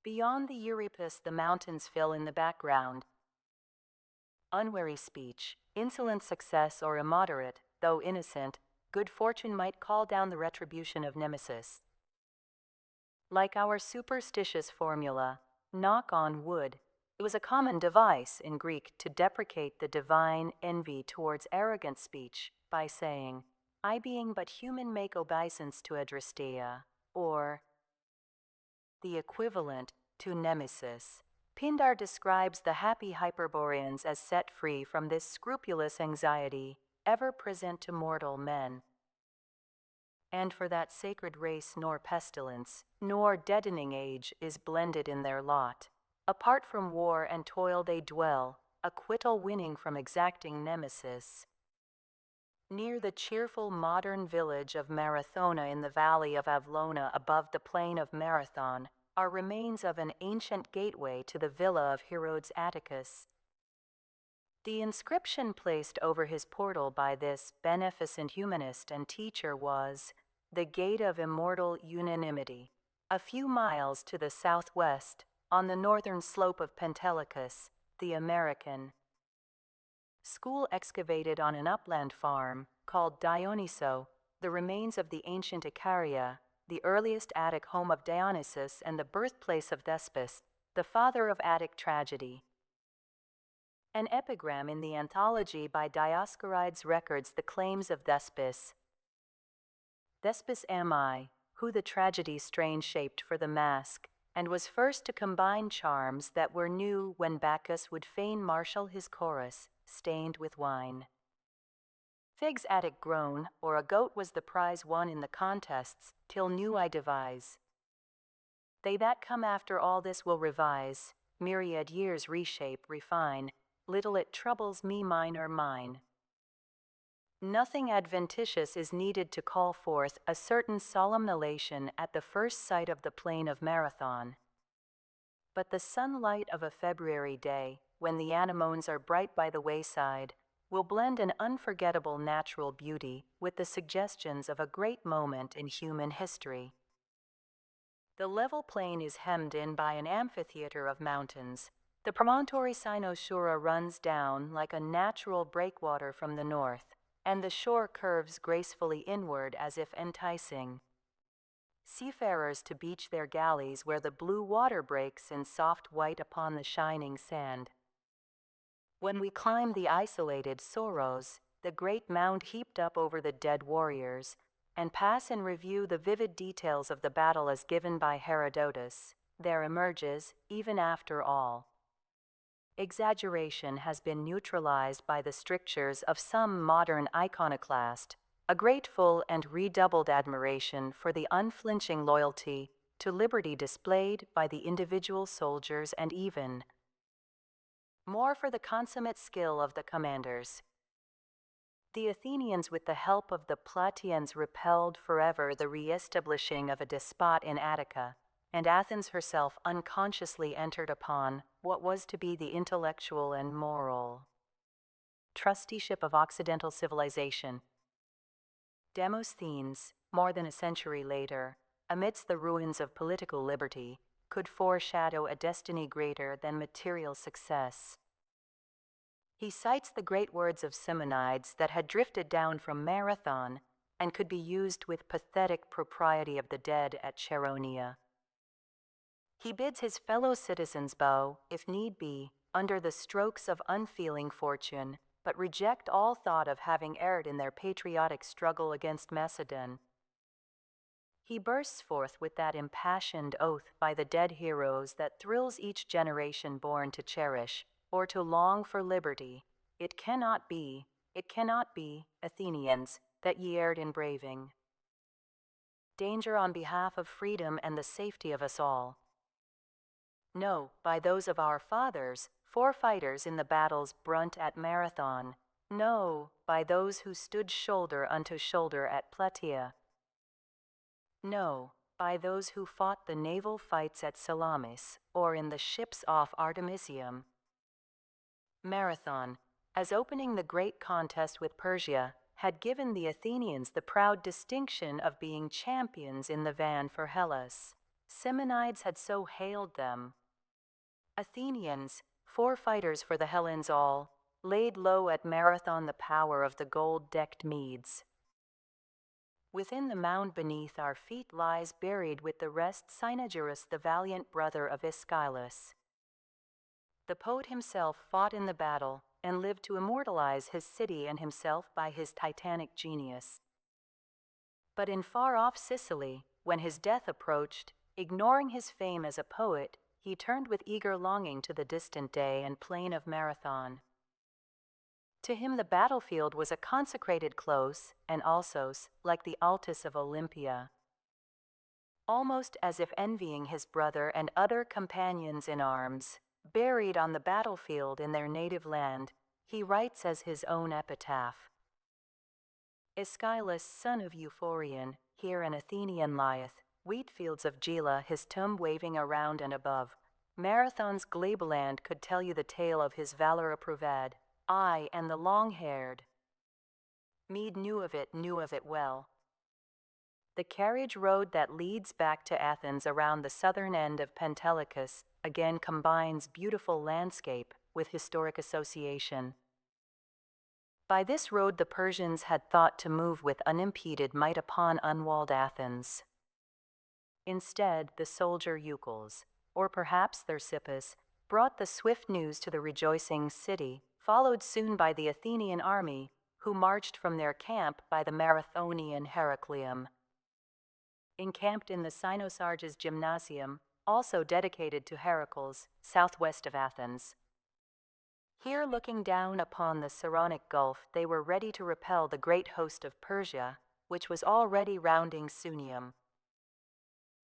Beyond the Euripus the mountains fill in the background. Unwary speech, insolent success, or immoderate, though innocent, good fortune might call down the retribution of Nemesis. Like our superstitious formula, knock on wood, it was a common device in Greek to deprecate the divine envy towards arrogant speech by saying, I being but human make obeisance to Adrastea, or the equivalent to Nemesis. Pindar describes the happy Hyperboreans as set free from this scrupulous anxiety, ever present to mortal men. And for that sacred race nor pestilence, nor deadening age is blended in their lot. Apart from war and toil they dwell, acquittal winning from exacting Nemesis. Near the cheerful modern village of Marathona in the valley of Avlona above the plain of Marathon are remains of an ancient gateway to the villa of Herodes Atticus. The inscription placed over his portal by this beneficent humanist and teacher was, "The Gate of Immortal Unanimity," a few miles to the southwest, on the northern slope of Pentelicus, the American. School excavated on an upland farm, called Dionyso, the remains of the ancient Icaria, the earliest Attic home of Dionysus and the birthplace of Thespis, the father of Attic tragedy. An epigram in the anthology by Dioscorides records the claims of Thespis. Thespis am I, who the tragedy strange shaped for the mask, and was first to combine charms that were new when Bacchus would fain marshal his chorus, stained with wine. Figs Attic grown, or a goat was the prize won in the contests, till new I devise. They that come after all this will revise, myriad years reshape, refine, little it troubles me mine or mine. Nothing adventitious is needed to call forth a certain solemn elation at the first sight of the plain of Marathon. But the sunlight of a February day, when the anemones are bright by the wayside, will blend an unforgettable natural beauty with the suggestions of a great moment in human history. The level plain is hemmed in by an amphitheater of mountains. The promontory Cynosura runs down like a natural breakwater from the north, and the shore curves gracefully inward as if enticing seafarers to beach their galleys where the blue water breaks in soft white upon the shining sand. When we climb the isolated Soros, the great mound heaped up over the dead warriors, and pass in review the vivid details of the battle as given by Herodotus, there emerges, even after all, exaggeration has been neutralized by the strictures of some modern iconoclast, a grateful and redoubled admiration for the unflinching loyalty to liberty displayed by the individual soldiers, and even more for the consummate skill of the commanders. The Athenians, with the help of the Plataeans, repelled forever the re-establishing of a despot in Attica, and Athens herself unconsciously entered upon what was to be the intellectual and moral trusteeship of Occidental civilization. Demosthenes, more than a century later, amidst the ruins of political liberty, could foreshadow a destiny greater than material success. He cites the great words of Simonides that had drifted down from Marathon and could be used with pathetic propriety of the dead at Chaeronea. He bids his fellow citizens bow, if need be, under the strokes of unfeeling fortune, but reject all thought of having erred in their patriotic struggle against Macedon. He bursts forth with that impassioned oath by the dead heroes that thrills each generation born to cherish, or to long for liberty. It cannot be, Athenians, that ye erred in braving danger on behalf of freedom and the safety of us all. No, by those of our fathers, forefighters in the battle's brunt at Marathon. No, by those who stood shoulder unto shoulder at Plataea. No, by those who fought the naval fights at Salamis, or in the ships off Artemisium. Marathon, as opening the great contest with Persia, had given the Athenians the proud distinction of being champions in the van for Hellas. Simonides had so hailed them. Athenians, forefighters for the Hellenes all, laid low at Marathon the power of the gold-decked Medes. Within the mound beneath our feet lies buried with the rest Cynaegirus, the valiant brother of Aeschylus. The poet himself fought in the battle and lived to immortalize his city and himself by his titanic genius. But in far-off Sicily, when his death approached, ignoring his fame as a poet, he turned with eager longing to the distant day and plain of Marathon. To him the battlefield was a consecrated close, and Alsos, like the Altus of Olympia. Almost as if envying his brother and other companions in arms, buried on the battlefield in their native land, he writes as his own epitaph: Aeschylus, son of Euphorion, here an Athenian lieth, wheat fields of Gela his tomb waving around and above. Marathon's glebe land could tell you the tale of his valor approved. I and the long-haired. Mead knew of it well. The carriage road that leads back to Athens around the southern end of Pentelicus again combines beautiful landscape with historic association. By this road the Persians had thought to move with unimpeded might upon unwalled Athens. Instead, the soldier Eucles, or perhaps Thersippus, brought the swift news to the rejoicing city, followed soon by the Athenian army, who marched from their camp by the Marathonian Heracleum. Encamped in the Cynosarges Gymnasium, also dedicated to Heracles, southwest of Athens. Here, looking down upon the Saronic Gulf, they were ready to repel the great host of Persia, which was already rounding Sunium.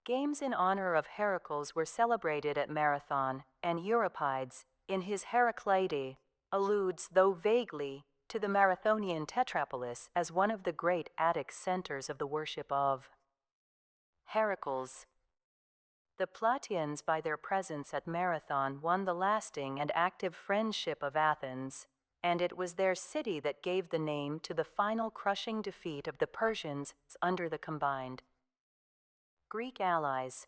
Games in honor of Heracles were celebrated at Marathon, and Euripides, in his Heracleide, alludes, though vaguely, to the Marathonian Tetrapolis as one of the great Attic centers of the worship of Heracles. The Plataeans, by their presence at Marathon, won the lasting and active friendship of Athens, and it was their city that gave the name to the final crushing defeat of the Persians under the combined Greek allies.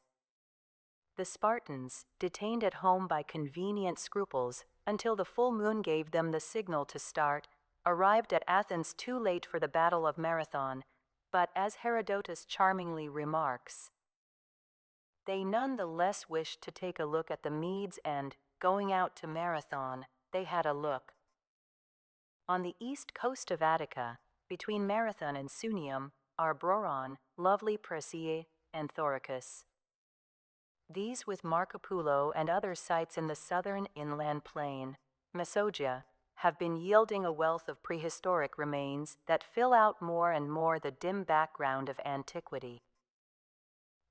The Spartans, detained at home by convenient scruples until the full moon gave them the signal to start, arrived at Athens too late for the Battle of Marathon, but as Herodotus charmingly remarks, they none the less wished to take a look at the Medes and, going out to Marathon, they had a look. On the east coast of Attica, between Marathon and Sunium, are Broron, lovely Persea, and Thoricus. These, with Marcopulo and other sites in the southern inland plain, Mesogia, have been yielding a wealth of prehistoric remains that fill out more and more the dim background of antiquity.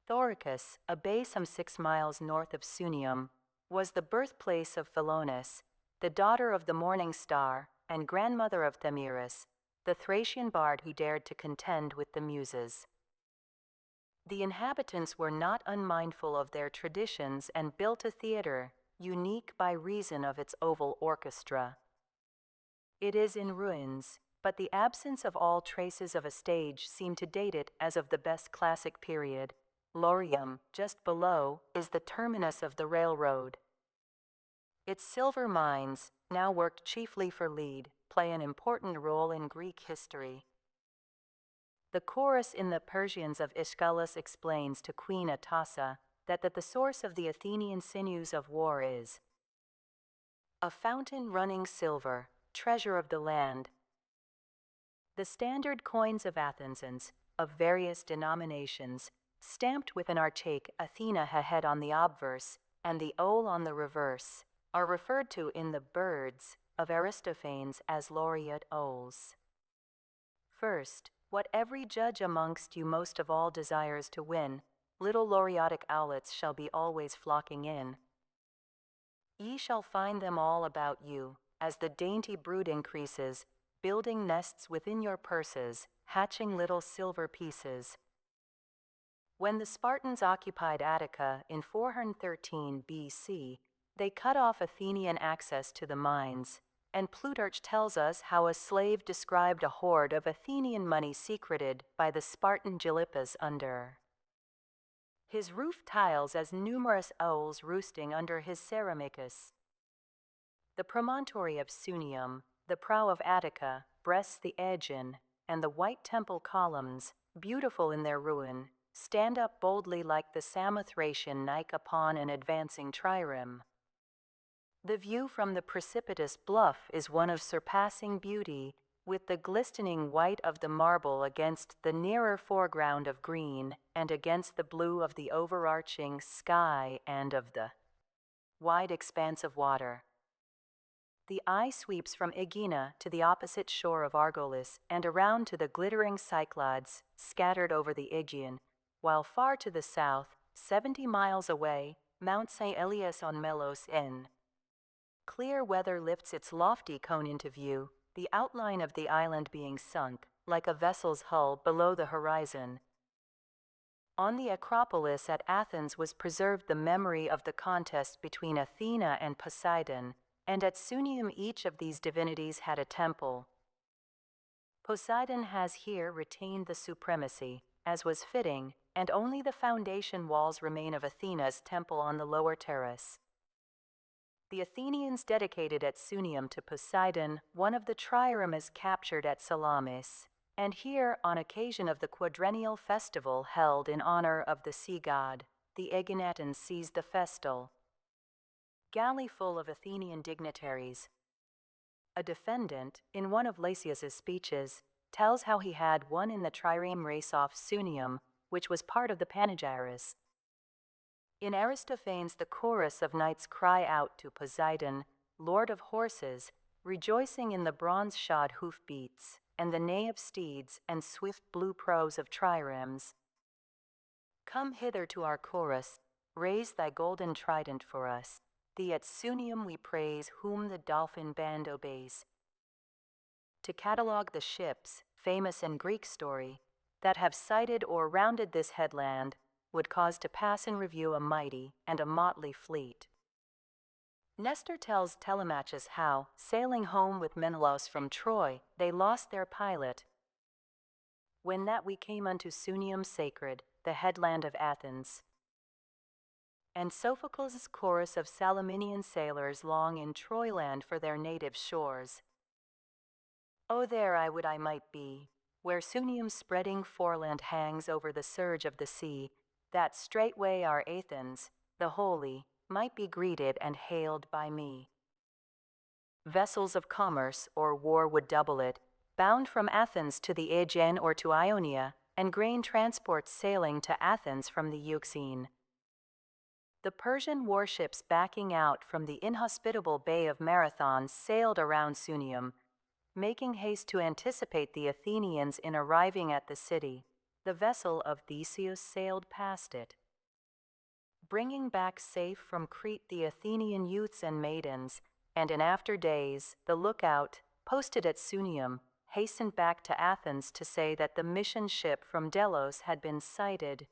Thoricus, a bay some 6 miles north of Sunium, was the birthplace of Philonis, the daughter of the morning star and grandmother of Thamyris, the Thracian bard who dared to contend with the Muses. The inhabitants were not unmindful of their traditions and built a theater, unique by reason of its oval orchestra. It is in ruins, but the absence of all traces of a stage seemed to date it as of the best classic period. Laurium, just below, is the terminus of the railroad. Its silver mines, now worked chiefly for lead, play an important role in Greek history. The chorus in the Persians of Aeschylus explains to Queen Atassa that the source of the Athenian sinews of war is a fountain running silver, treasure of the land. The standard coins of Athensans, of various denominations, stamped with an archaic Athena head on the obverse and the ol on the reverse, are referred to in the Birds of Aristophanes as laureate ols. First, what every judge amongst you most of all desires to win, little laureatic owlets shall be always flocking in. Ye shall find them all about you, as the dainty brood increases, building nests within your purses, hatching little silver pieces. When the Spartans occupied Attica in 413 BC, they cut off Athenian access to the mines, and Plutarch tells us how a slave described a hoard of Athenian money secreted by the Spartan Gylippus under his roof tiles as numerous owls roosting under his ceramicus. The promontory of Sunium, the prow of Attica, breasts the Aegean, and the white temple columns, beautiful in their ruin, stand up boldly like the Samothracian Nike upon an advancing trireme. The view from the precipitous bluff is one of surpassing beauty, with the glistening white of the marble against the nearer foreground of green and against the blue of the overarching sky and of the wide expanse of water. The eye sweeps from Aegina to the opposite shore of Argolis and around to the glittering Cyclades scattered over the Aegean, while far to the south, 70 miles away, Mount St. Elias on Melos in clear weather lifts its lofty cone into view, the outline of the island being sunk, like a vessel's hull, below the horizon. On the Acropolis at Athens was preserved the memory of the contest between Athena and Poseidon, and at Sunium each of these divinities had a temple. Poseidon has here retained the supremacy, as was fitting, and only the foundation walls remain of Athena's temple on the lower terrace. The Athenians dedicated at Sunium to Poseidon one of the triremes captured at Salamis, and here, on occasion of the quadrennial festival held in honor of the sea god, the Aeginetans seized the festal galley full of Athenian dignitaries. A defendant, in one of Lysias's speeches, tells how he had won in the trireme race off Sunium, which was part of the panegyris. In Aristophanes, the chorus of knights cry out to Poseidon, lord of horses, rejoicing in the bronze-shod hoof-beats, and the neigh of steeds, and swift blue prows of triremes. Come hither to our chorus, raise thy golden trident for us. Thee at Sunium we praise, whom the dolphin band obeys. To catalogue the ships, famous in Greek story, that have sighted or rounded this headland, would cause to pass in review a mighty and a motley fleet. Nestor tells Telemachus how, sailing home with Menelaus from Troy, they lost their pilot. When that we came unto Sunium sacred, the headland of Athens. And Sophocles' chorus of Salaminian sailors long in Troyland for their native shores. Oh, there I would I might be, where Sunium's spreading foreland hangs over the surge of the sea, that straightway our Athens, the holy, might be greeted and hailed by me. Vessels of commerce or war would double it, bound from Athens to the Aegean or to Ionia, and grain transports sailing to Athens from the Euxine. The Persian warships backing out from the inhospitable Bay of Marathon sailed around Sunium, making haste to anticipate the Athenians in arriving at the city. The vessel of Theseus sailed past it, bringing back safe from Crete the Athenian youths and maidens, and in after days the lookout, posted at Sunium, hastened back to Athens to say that the mission ship from Delos had been sighted,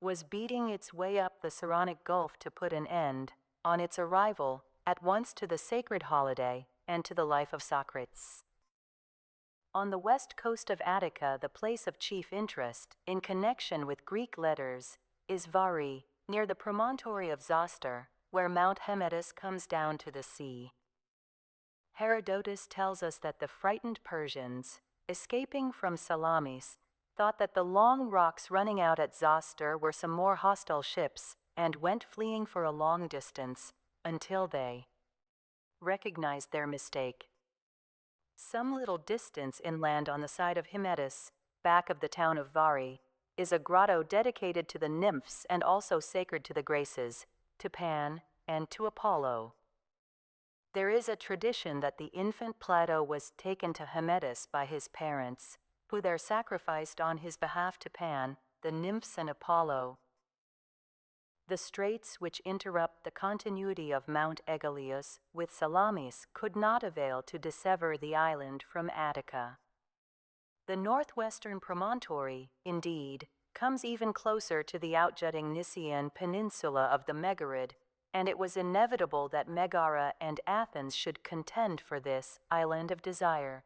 was beating its way up the Saronic Gulf to put an end, on its arrival, at once to the sacred holiday and to the life of Socrates. On the west coast of Attica, the place of chief interest, in connection with Greek letters, is Vari, near the promontory of Zoster, where Mount Hymettus comes down to the sea. Herodotus tells us that the frightened Persians, escaping from Salamis, thought that the long rocks running out at Zoster were some more hostile ships, and went fleeing for a long distance, until they recognized their mistake. Some little distance inland on the side of Hymettus, back of the town of Vari, is a grotto dedicated to the nymphs and also sacred to the Graces, to Pan, and to Apollo. There is a tradition that the infant Plato was taken to Hymettus by his parents, who there sacrificed on his behalf to Pan, the nymphs and Apollo. The straits which interrupt the continuity of Mount Aegaleus with Salamis could not avail to dissever the island from Attica. The northwestern promontory, indeed, comes even closer to the outjutting Nisaean peninsula of the Megarid, and it was inevitable that Megara and Athens should contend for this island of desire.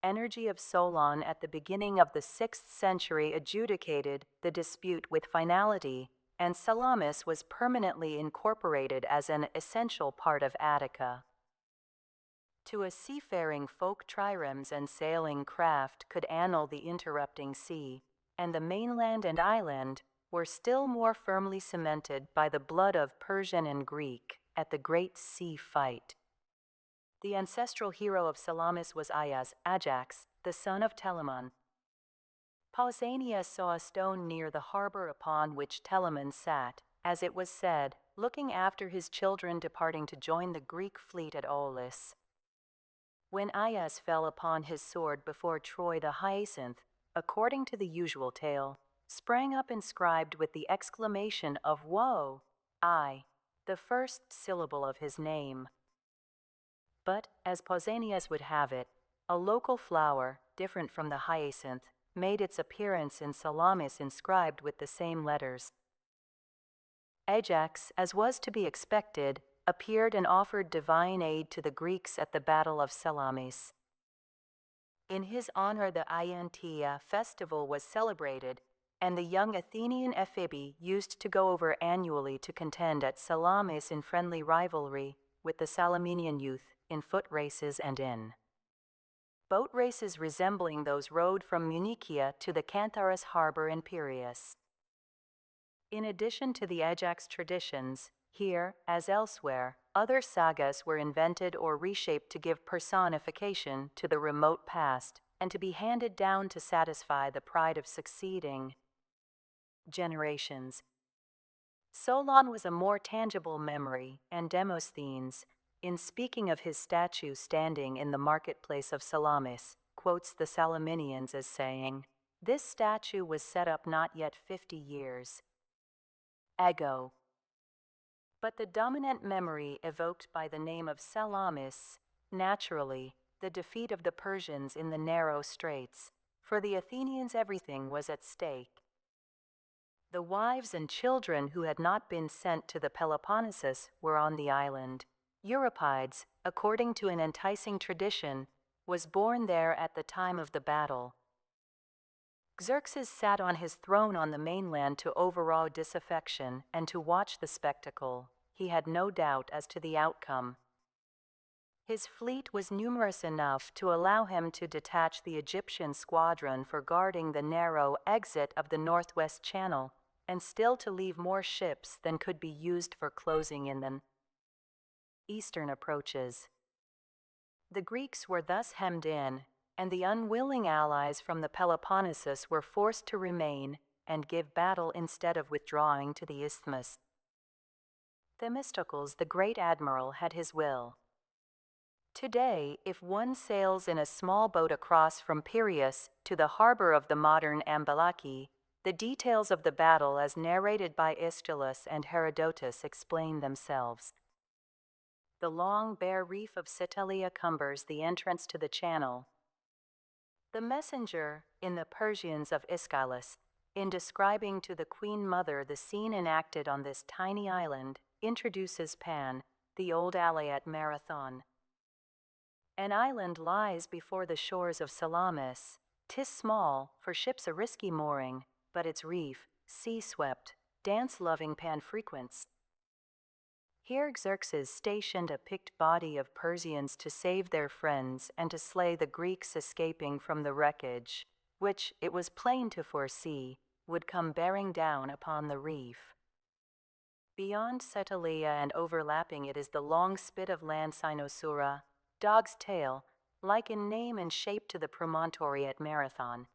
Energy of Solon at the beginning of the 6th century adjudicated the dispute with finality, and Salamis was permanently incorporated as an essential part of Attica. To a seafaring folk triremes and sailing craft could annul the interrupting sea, and the mainland and island were still more firmly cemented by the blood of Persian and Greek at the great sea fight. The ancestral hero of Salamis was Ajax, the son of Telamon. Pausanias saw a stone near the harbor upon which Telamon sat, as it was said, looking after his children departing to join the Greek fleet at Aulis. When Aias fell upon his sword before Troy, the hyacinth, according to the usual tale, sprang up inscribed with the exclamation of woe, I, the first syllable of his name. But, as Pausanias would have it, a local flower, different from the hyacinth, made its appearance in Salamis inscribed with the same letters. Ajax, as was to be expected, appeared and offered divine aid to the Greeks at the Battle of Salamis. In his honor, the Iantia festival was celebrated, and the young Athenian Ephebi used to go over annually to contend at Salamis in friendly rivalry with the Salaminian youth in foot races and in boat races resembling those rowed from Munichia to the Cantharis harbor in Piraeus. In addition to the Ajax traditions, here, as elsewhere, other sagas were invented or reshaped to give personification to the remote past and to be handed down to satisfy the pride of succeeding generations. Solon was a more tangible memory, and Demosthenes, in speaking of his statue standing in the marketplace of Salamis, quotes the Salaminians as saying, "This statue was set up not yet 50 years. Ego." But the dominant memory evoked by the name of Salamis, naturally, the defeat of the Persians in the narrow straits. For the Athenians everything was at stake. The wives and children who had not been sent to the Peloponnesus were on the island. Euripides, according to an enticing tradition, was born there at the time of the battle. Xerxes sat on his throne on the mainland to overawe disaffection and to watch the spectacle. He had no doubt as to the outcome. His fleet was numerous enough to allow him to detach the Egyptian squadron for guarding the narrow exit of the Northwest Channel, and still to leave more ships than could be used for closing in the eastern approaches. The Greeks were thus hemmed in, and the unwilling allies from the Peloponnesus were forced to remain and give battle instead of withdrawing to the isthmus. Themistocles, the great admiral, had his will. Today, if one sails in a small boat across from Piraeus to the harbor of the modern Ambalaki, the details of the battle as narrated by Aeschylus and Herodotus explain themselves. The long, bare reef of Citelia cumbers the entrance to the channel. The messenger, in the Persians of Aeschylus, in describing to the Queen Mother the scene enacted on this tiny island, introduces Pan, the old ally at Marathon. An island lies before the shores of Salamis. 'Tis small, for ships a risky mooring, but its reef, sea-swept, dance-loving Pan frequents. Here Xerxes stationed a picked body of Persians to save their friends and to slay the Greeks escaping from the wreckage, which, it was plain to foresee, would come bearing down upon the reef. Beyond Citelia and overlapping it is the long spit of land Cynosura, Dog's Tail, like in name and shape to the promontory at Marathon.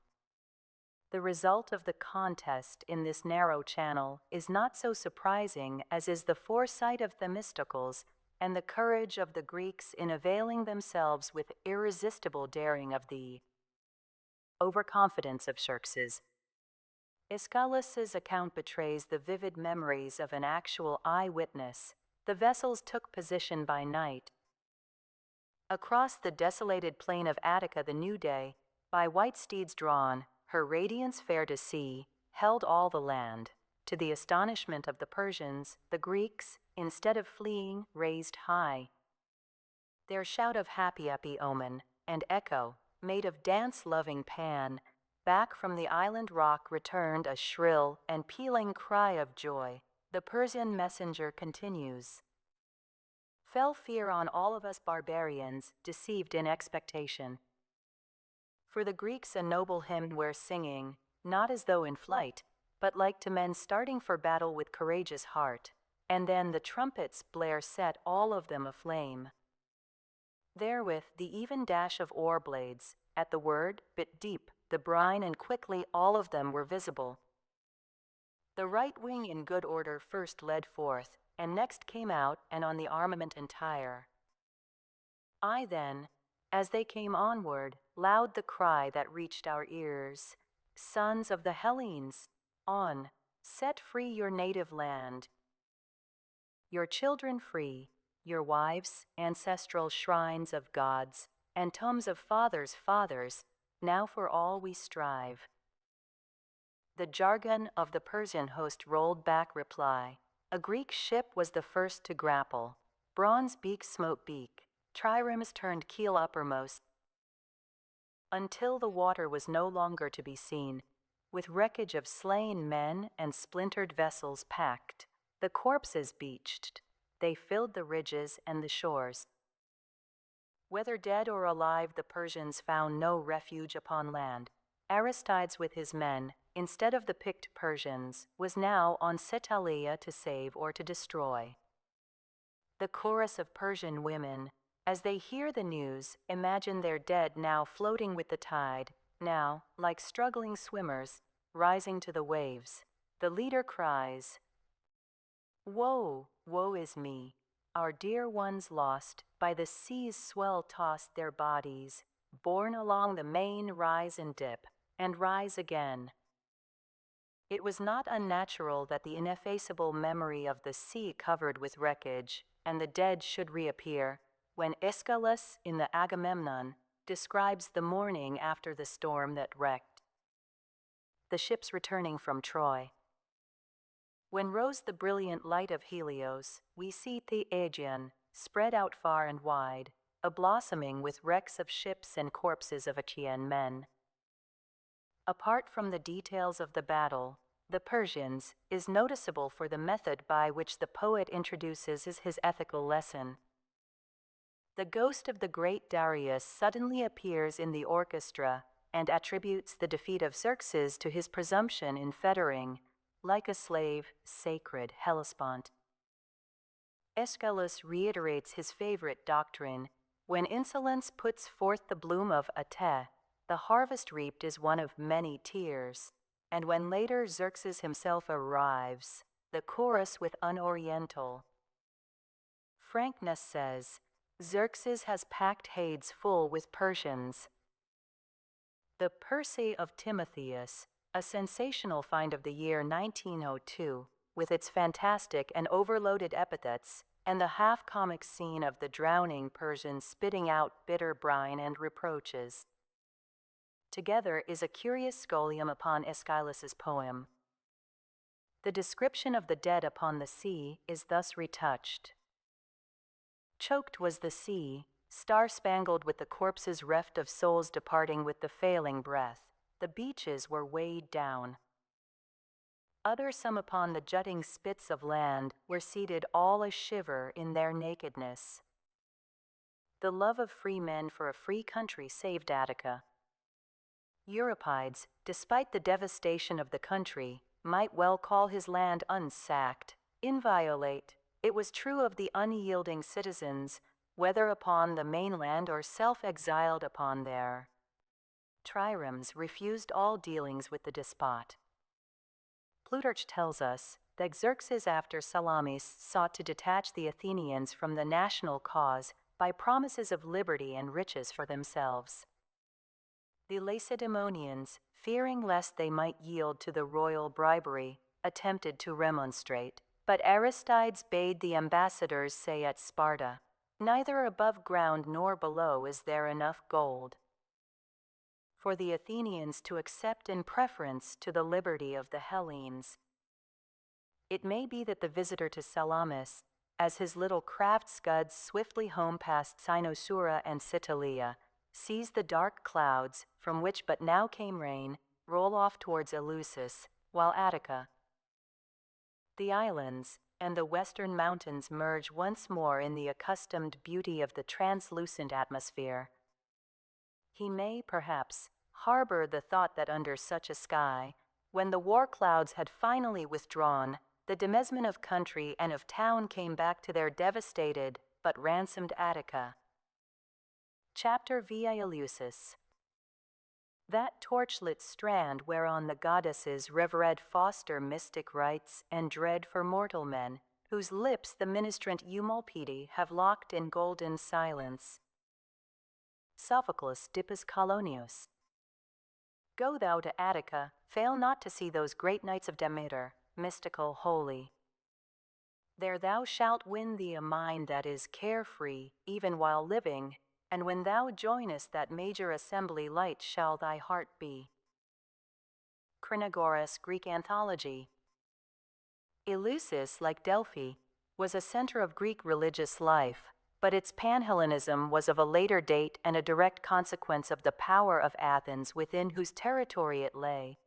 The result of the contest in this narrow channel is not so surprising as is the foresight of Themistocles and the courage of the Greeks in availing themselves with irresistible daring of the overconfidence of Xerxes. Aeschylus's account betrays the vivid memories of an actual eyewitness. The vessels took position by night. Across the desolated plain of Attica the new day, by white steeds drawn, her radiance fair to see, held all the land. To the astonishment of the Persians, the Greeks, instead of fleeing, raised high their shout of happy omen, and echo, made of dance-loving Pan, back from the island rock returned a shrill and pealing cry of joy. The Persian messenger continues. Fell fear on all of us barbarians, deceived in expectation. For the Greeks a noble hymn we're singing, not as though in flight, but like to men starting for battle with courageous heart, and then the trumpets blare set all of them aflame. Therewith the even dash of oar blades, at the word, bit deep, the brine, and quickly all of them were visible. The right wing in good order first led forth, and next came out, and on the armament entire. I then, as they came onward, loud the cry that reached our ears, Sons of the Hellenes, on, set free your native land, your children free, your wives, ancestral shrines of gods, and tombs of fathers' fathers, now for all we strive. The jargon of the Persian host rolled back reply. A Greek ship was the first to grapple. bronze beak smoke beak, triremes turned keel uppermost, until the water was no longer to be seen, with wreckage of slain men and splintered vessels packed, the corpses beached, they filled the ridges and the shores. Whether dead or alive, the Persians found no refuge upon land. Aristides with his men, instead of the picked Persians, was now on Cetalia to save or to destroy. The chorus of Persian women, as they hear the news, imagine their dead now floating with the tide, now, like struggling swimmers, rising to the waves. The leader cries, "Woe, woe is me! Our dear ones lost, by the sea's swell tossed their bodies, borne along the main rise and dip, and rise again." It was not unnatural that the ineffaceable memory of the sea covered with wreckage, and the dead should reappear, when Aeschylus in the Agamemnon describes the morning after the storm that wrecked the ships returning from Troy. When rose the brilliant light of Helios, we see the Aegean, spread out far and wide, a blossoming with wrecks of ships and corpses of Achaean men. Apart from the details of the battle, the Persians is noticeable for the method by which the poet introduces his ethical lesson. The ghost of the great Darius suddenly appears in the orchestra and attributes the defeat of Xerxes to his presumption in fettering, like a slave, sacred Hellespont. Aeschylus reiterates his favorite doctrine: when insolence puts forth the bloom of Ate, the harvest reaped is one of many tears, and when later Xerxes himself arrives, the chorus with unoriental frankness says, Xerxes has packed Hades full with Persians. The Persei of Timotheus, a sensational find of the year 1902, with its fantastic and overloaded epithets, and the half-comic scene of the drowning Persian spitting out bitter brine and reproaches. Together is a curious scholium upon Aeschylus's poem. The description of the dead upon the sea is thus retouched. Choked was the sea, star-spangled with the corpses reft of souls departing with the failing breath. The beaches were weighed down. Other some upon the jutting spits of land were seated all a-shiver in their nakedness. The love of free men for a free country saved Attica. Euripides, despite the devastation of the country, might well call his land unsacked, inviolate. It was true of the unyielding citizens, whether upon the mainland or self-exiled upon their triremes, refused all dealings with the despot. Plutarch tells us that Xerxes after Salamis sought to detach the Athenians from the national cause by promises of liberty and riches for themselves. The Lacedaemonians, fearing lest they might yield to the royal bribery, attempted to remonstrate, but Aristides bade the ambassadors say at Sparta, "Neither above ground nor below is there enough gold for the Athenians to accept in preference to the liberty of the Hellenes." It may be that the visitor to Salamis, as his little craft scuds swiftly home past Cynosura and Citalia, sees the dark clouds, from which but now came rain, roll off towards Eleusis, while Attica, the islands, and the western mountains merge once more in the accustomed beauty of the translucent atmosphere. He may, perhaps, harbor the thought that under such a sky, when the war clouds had finally withdrawn, the demesne of country and of town came back to their devastated but ransomed Attica. Chapter Via Eleusis. That torchlit strand whereon the goddesses revered foster mystic rites and dread for mortal men, whose lips the ministrant Eumolpide have locked in golden silence. Sophocles Dippus Colonius. Go thou to Attica, fail not to see those great nights of Demeter, mystical, holy. There thou shalt win thee a mind that is carefree, even while living, and when thou joinest that major assembly, light shall thy heart be. Crinagoras, Greek Anthology. Eleusis, like Delphi, was a center of Greek religious life, but its Panhellenism was of a later date and a direct consequence of the power of Athens within whose territory it lay.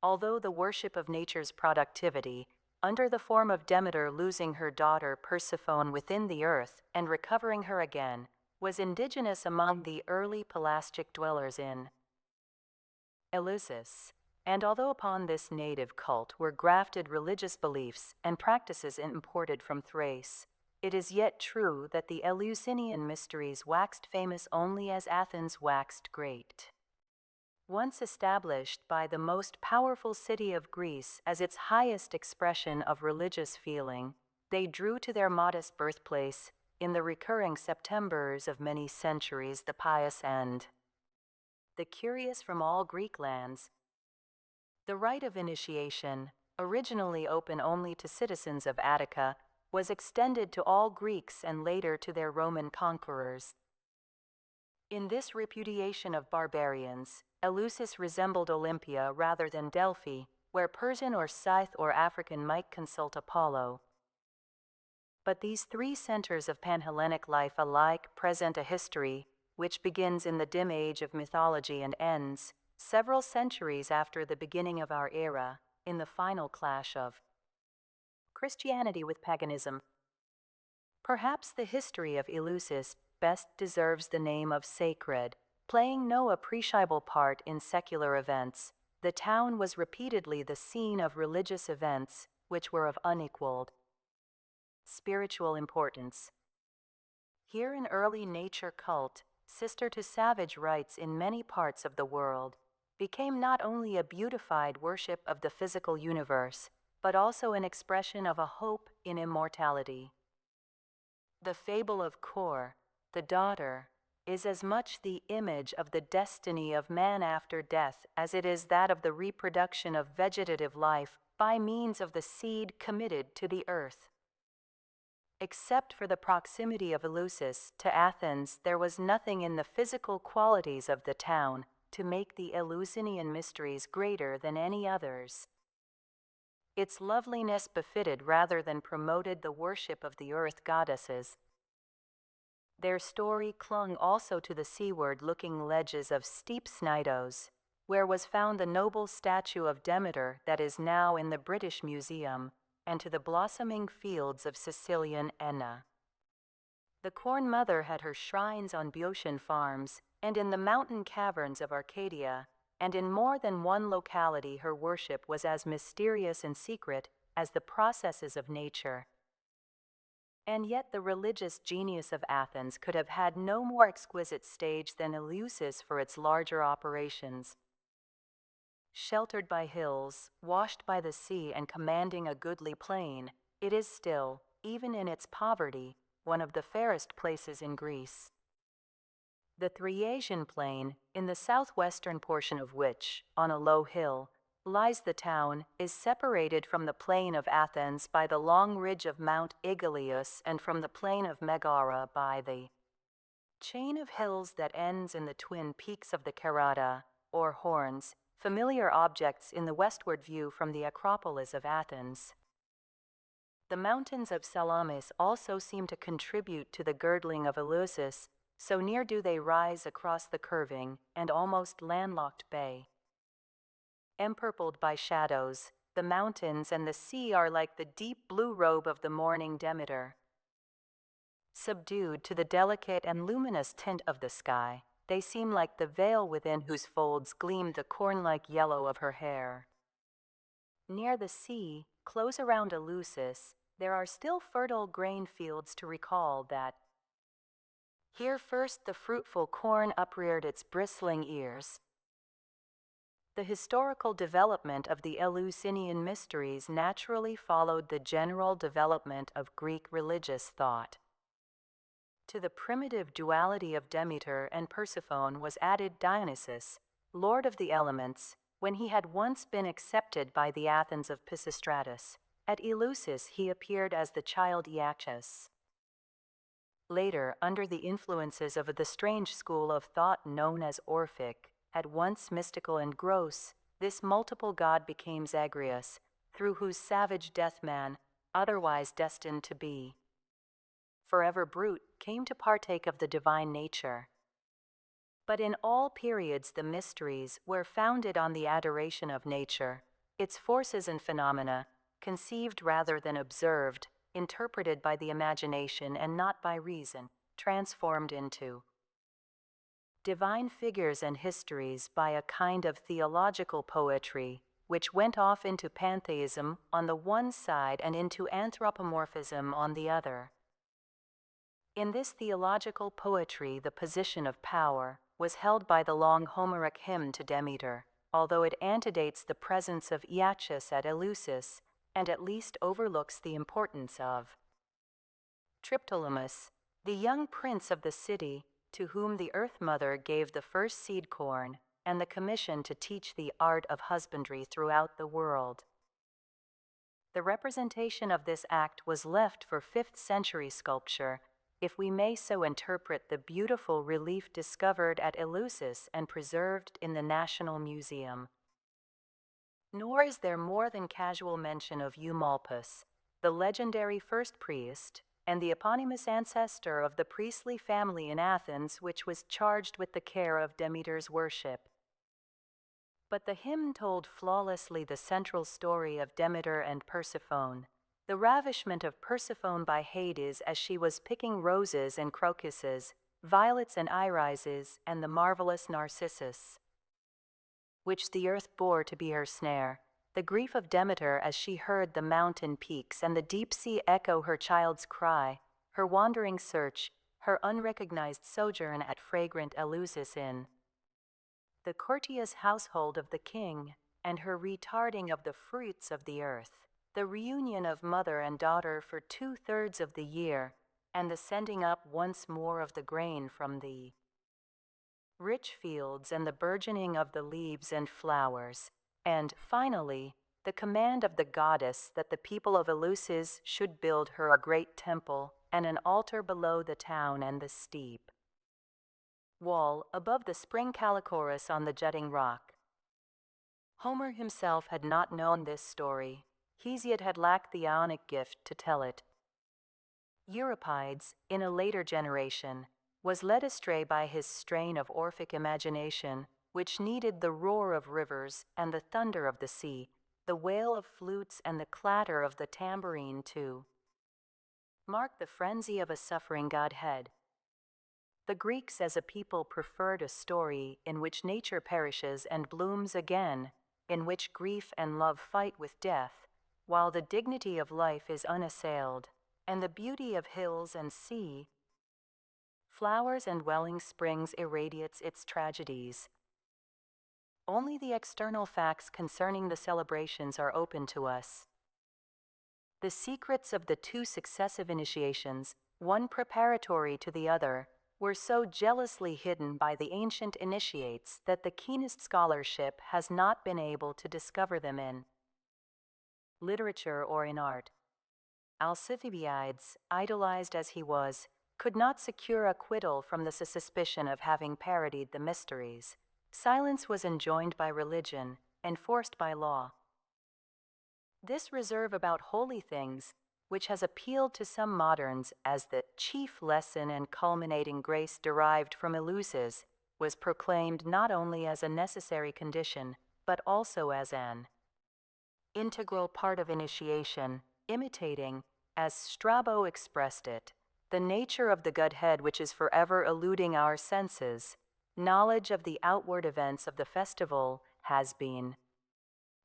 Although the worship of nature's productivity, under the form of Demeter losing her daughter Persephone within the earth and recovering her again, was indigenous among the early Pelasgic dwellers in Eleusis, and although upon this native cult were grafted religious beliefs and practices imported from Thrace, it is yet true that the Eleusinian mysteries waxed famous only as Athens waxed great. Once established by the most powerful city of Greece as its highest expression of religious feeling, they drew to their modest birthplace, in the recurring Septembers of many centuries, the pious and the curious from all Greek lands. The rite of initiation, originally open only to citizens of Attica, was extended to all Greeks and later to their Roman conquerors. In this repudiation of barbarians, Eleusis resembled Olympia rather than Delphi, where Persian or Scyth or African might consult Apollo. But these three centers of Panhellenic life alike present a history which begins in the dim age of mythology and ends, several centuries after the beginning of our era, in the final clash of Christianity with paganism. Perhaps the history of Eleusis best deserves the name of sacred. Playing no appreciable part in secular events, the town was repeatedly the scene of religious events which were of unequaled spiritual importance. Here an early nature cult, sister to savage rites in many parts of the world, became not only a beautified worship of the physical universe, but also an expression of a hope in immortality. The fable of Kor, the daughter, is as much the image of the destiny of man after death as it is that of the reproduction of vegetative life by means of the seed committed to the earth. Except for the proximity of Eleusis to Athens, there was nothing in the physical qualities of the town to make the Eleusinian mysteries greater than any others. Its loveliness befitted rather than promoted the worship of the earth goddesses. Their story clung also to the seaward-looking ledges of steep Cnidos, where was found the noble statue of Demeter that is now in the British Museum, and to the blossoming fields of Sicilian Enna. The Corn Mother had her shrines on Boeotian farms and in the mountain caverns of Arcadia, and in more than one locality her worship was as mysterious and secret as the processes of nature. And yet the religious genius of Athens could have had no more exquisite stage than Eleusis for its larger operations. Sheltered by hills, washed by the sea, and commanding a goodly plain, it is still, even in its poverty, one of the fairest places in Greece. The Thriasian plain, in the southwestern portion of which, on a low hill, lies the town, is separated from the plain of Athens by the long ridge of Mount Igilius and from the plain of Megara by the chain of hills that ends in the twin peaks of the Kerata, or horns, familiar objects in the westward view from the Acropolis of Athens. The mountains of Salamis also seem to contribute to the girdling of Eleusis, so near do they rise across the curving and almost landlocked bay. Empurpled by shadows, the mountains and the sea are like the deep blue robe of the morning Demeter. Subdued to the delicate and luminous tint of the sky, they seem like the veil within whose folds gleamed the corn-like yellow of her hair. Near the sea, close around Eleusis, there are still fertile grain fields to recall that here first the fruitful corn upreared its bristling ears. The historical development of the Eleusinian mysteries naturally followed the general development of Greek religious thought. To the primitive duality of Demeter and Persephone was added Dionysus, lord of the elements, when he had once been accepted by the Athens of Pisistratus. At Eleusis he appeared as the child Iacchus. Later, under the influences of the strange school of thought known as Orphic, at once mystical and gross, this multiple god became Zagreus, through whose savage death man, otherwise destined to be forever brute, came to partake of the divine nature. But in all periods the mysteries were founded on the adoration of nature, its forces and phenomena, conceived rather than observed, interpreted by the imagination and not by reason, transformed into divine figures and histories by a kind of theological poetry, which went off into pantheism on the one side and into anthropomorphism on the other. In this theological poetry, the position of power was held by the long Homeric hymn to Demeter, although it antedates the presence of Iachus at Eleusis and at least overlooks the importance of Triptolemus, the young prince of the city, to whom the Earth Mother gave the first seed corn and the commission to teach the art of husbandry throughout the world. The representation of this act was left for 5th century sculpture, if we may so interpret the beautiful relief discovered at Eleusis and preserved in the National Museum. Nor is there more than casual mention of Eumolpus, the legendary first priest, and the eponymous ancestor of the priestly family in Athens which was charged with the care of Demeter's worship. But the hymn told flawlessly the central story of Demeter and Persephone, the ravishment of Persephone by Hades as she was picking roses and crocuses, violets and irises, and the marvelous narcissus, which the earth bore to be her snare, the grief of Demeter as she heard the mountain peaks and the deep sea echo her child's cry, her wandering search, her unrecognized sojourn at fragrant Eleusis inn, the courteous household of the king, and her retarding of the fruits of the earth, the reunion of mother and daughter for 2/3 of the year, and the sending up once more of the grain from the rich fields and the burgeoning of the leaves and flowers, and, finally, the command of the goddess that the people of Eleusis should build her a great temple and an altar below the town and the steep wall above the spring Callichorus on the jutting rock. Homer himself had not known this story. Hesiod had lacked the Ionic gift to tell it. Euripides, in a later generation, was led astray by his strain of Orphic imagination, which needed the roar of rivers and the thunder of the sea, the wail of flutes and the clatter of the tambourine to mark the frenzy of a suffering Godhead. The Greeks as a people preferred a story in which nature perishes and blooms again, in which grief and love fight with death, while the dignity of life is unassailed, and the beauty of hills and sea, flowers and welling springs irradiates its tragedies. Only the external facts concerning the celebrations are open to us. The secrets of the 2 successive initiations, one preparatory to the other, were so jealously hidden by the ancient initiates that the keenest scholarship has not been able to discover them in literature or in art. Alcibiades, idolized as he was, could not secure acquittal from the suspicion of having parodied the mysteries. Silence was enjoined by religion, enforced by law. This reserve about holy things, which has appealed to some moderns as the chief lesson and culminating grace derived from Eleusis, was proclaimed not only as a necessary condition, but also as an integral part of initiation, imitating, as Strabo expressed it, the nature of the Godhead which is forever eluding our senses. Knowledge of the outward events of the festival has been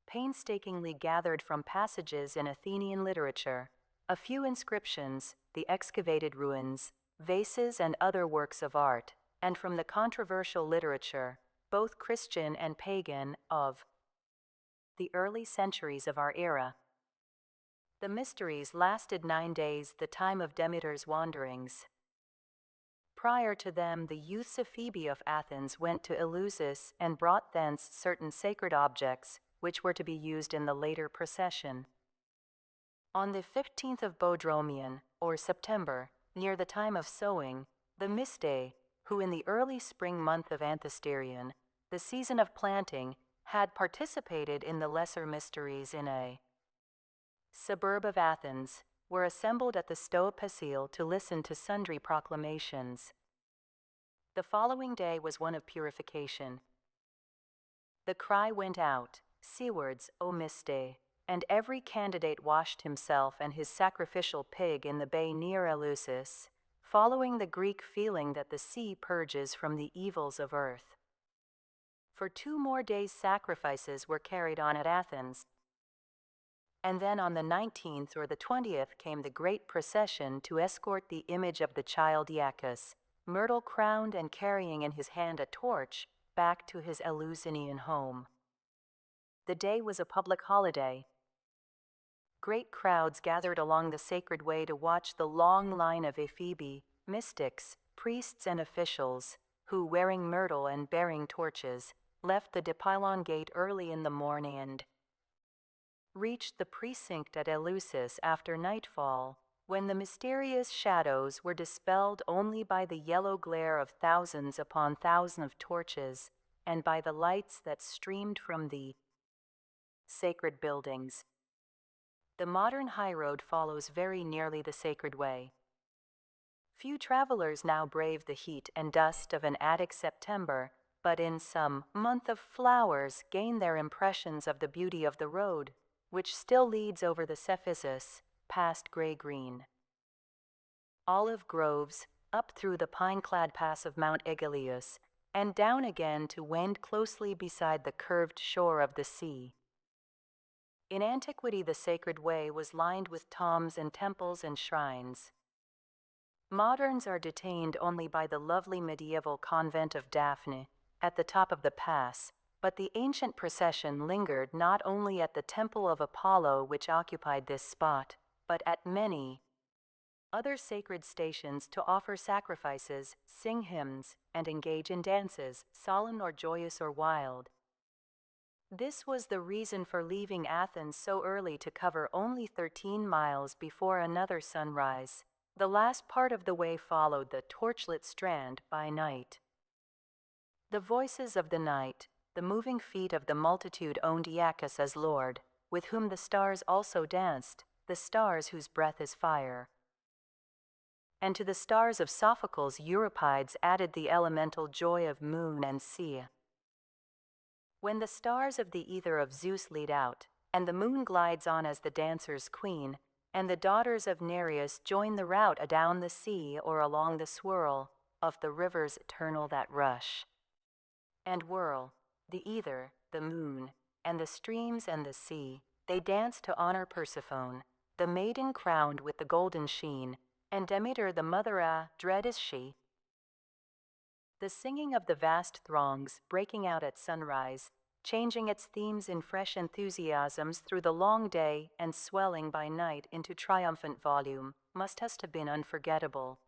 painstakingly gathered from passages in Athenian literature, a few inscriptions, the excavated ruins, vases and other works of art, and from the controversial literature, both Christian and pagan, of the early centuries of our era. The mysteries lasted 9 days, the time of Demeter's wanderings. Prior to them, the youths of Phoebe of Athens went to Eleusis and brought thence certain sacred objects, which were to be used in the later procession. On the 15th of Bodromion, or September, near the time of sowing, the Mystae, who in the early spring month of Anthesterion, the season of planting, had participated in the lesser mysteries in a suburb of Athens, were assembled at the Stoa Pasil to listen to sundry proclamations. The following day was one of purification. The cry went out, "Seawards, O Miste," and every candidate washed himself and his sacrificial pig in the bay near Eleusis, following the Greek feeling that the sea purges from the evils of earth. For 2 more days sacrifices were carried on at Athens, and then on the 19th or the 20th came the great procession to escort the image of the child Iacchus, myrtle-crowned and carrying in his hand a torch, back to his Eleusinian home. The day was a public holiday. Great crowds gathered along the sacred way to watch the long line of ephebi, mystics, priests and officials, who, wearing myrtle and bearing torches, left the Dipylon gate early in the morning and reached the precinct at Eleusis after nightfall, when the mysterious shadows were dispelled only by the yellow glare of thousands upon thousands of torches and by the lights that streamed from the sacred buildings. The modern highroad follows very nearly the sacred way. Few travelers now brave the heat and dust of an Attic September, but in some month of flowers gain their impressions of the beauty of the road, which still leads over the Cephissus, past gray-green olive groves, up through the pine-clad pass of Mount Aegaleus, and down again to wend closely beside the curved shore of the sea. In antiquity, the sacred way was lined with tombs and temples and shrines. Moderns are detained only by the lovely medieval convent of Daphne at the top of the pass, but the ancient procession lingered not only at the temple of Apollo, which occupied this spot, but at many other sacred stations to offer sacrifices, sing hymns, and engage in dances, solemn or joyous or wild. This was the reason for leaving Athens so early to cover only 13 miles before another sunrise. The last part of the way followed the torchlit strand by night. The voices of the night, the moving feet of the multitude owned Iacchus as Lord, with whom the stars also danced, the stars whose breath is fire. And to the stars of Sophocles' Euripides added the elemental joy of moon and sea. When the stars of the ether of Zeus lead out, and the moon glides on as the dancer's queen, and the daughters of Nereus join the rout adown the sea or along the swirl of the rivers eternal that rush and whirl, the ether, the moon, and the streams and the sea, they dance to honor Persephone, the maiden crowned with the golden sheen, and Demeter the mother, dread is she. The singing of the vast throngs breaking out at sunrise, changing its themes in fresh enthusiasms through the long day and swelling by night into triumphant volume, must have been unforgettable.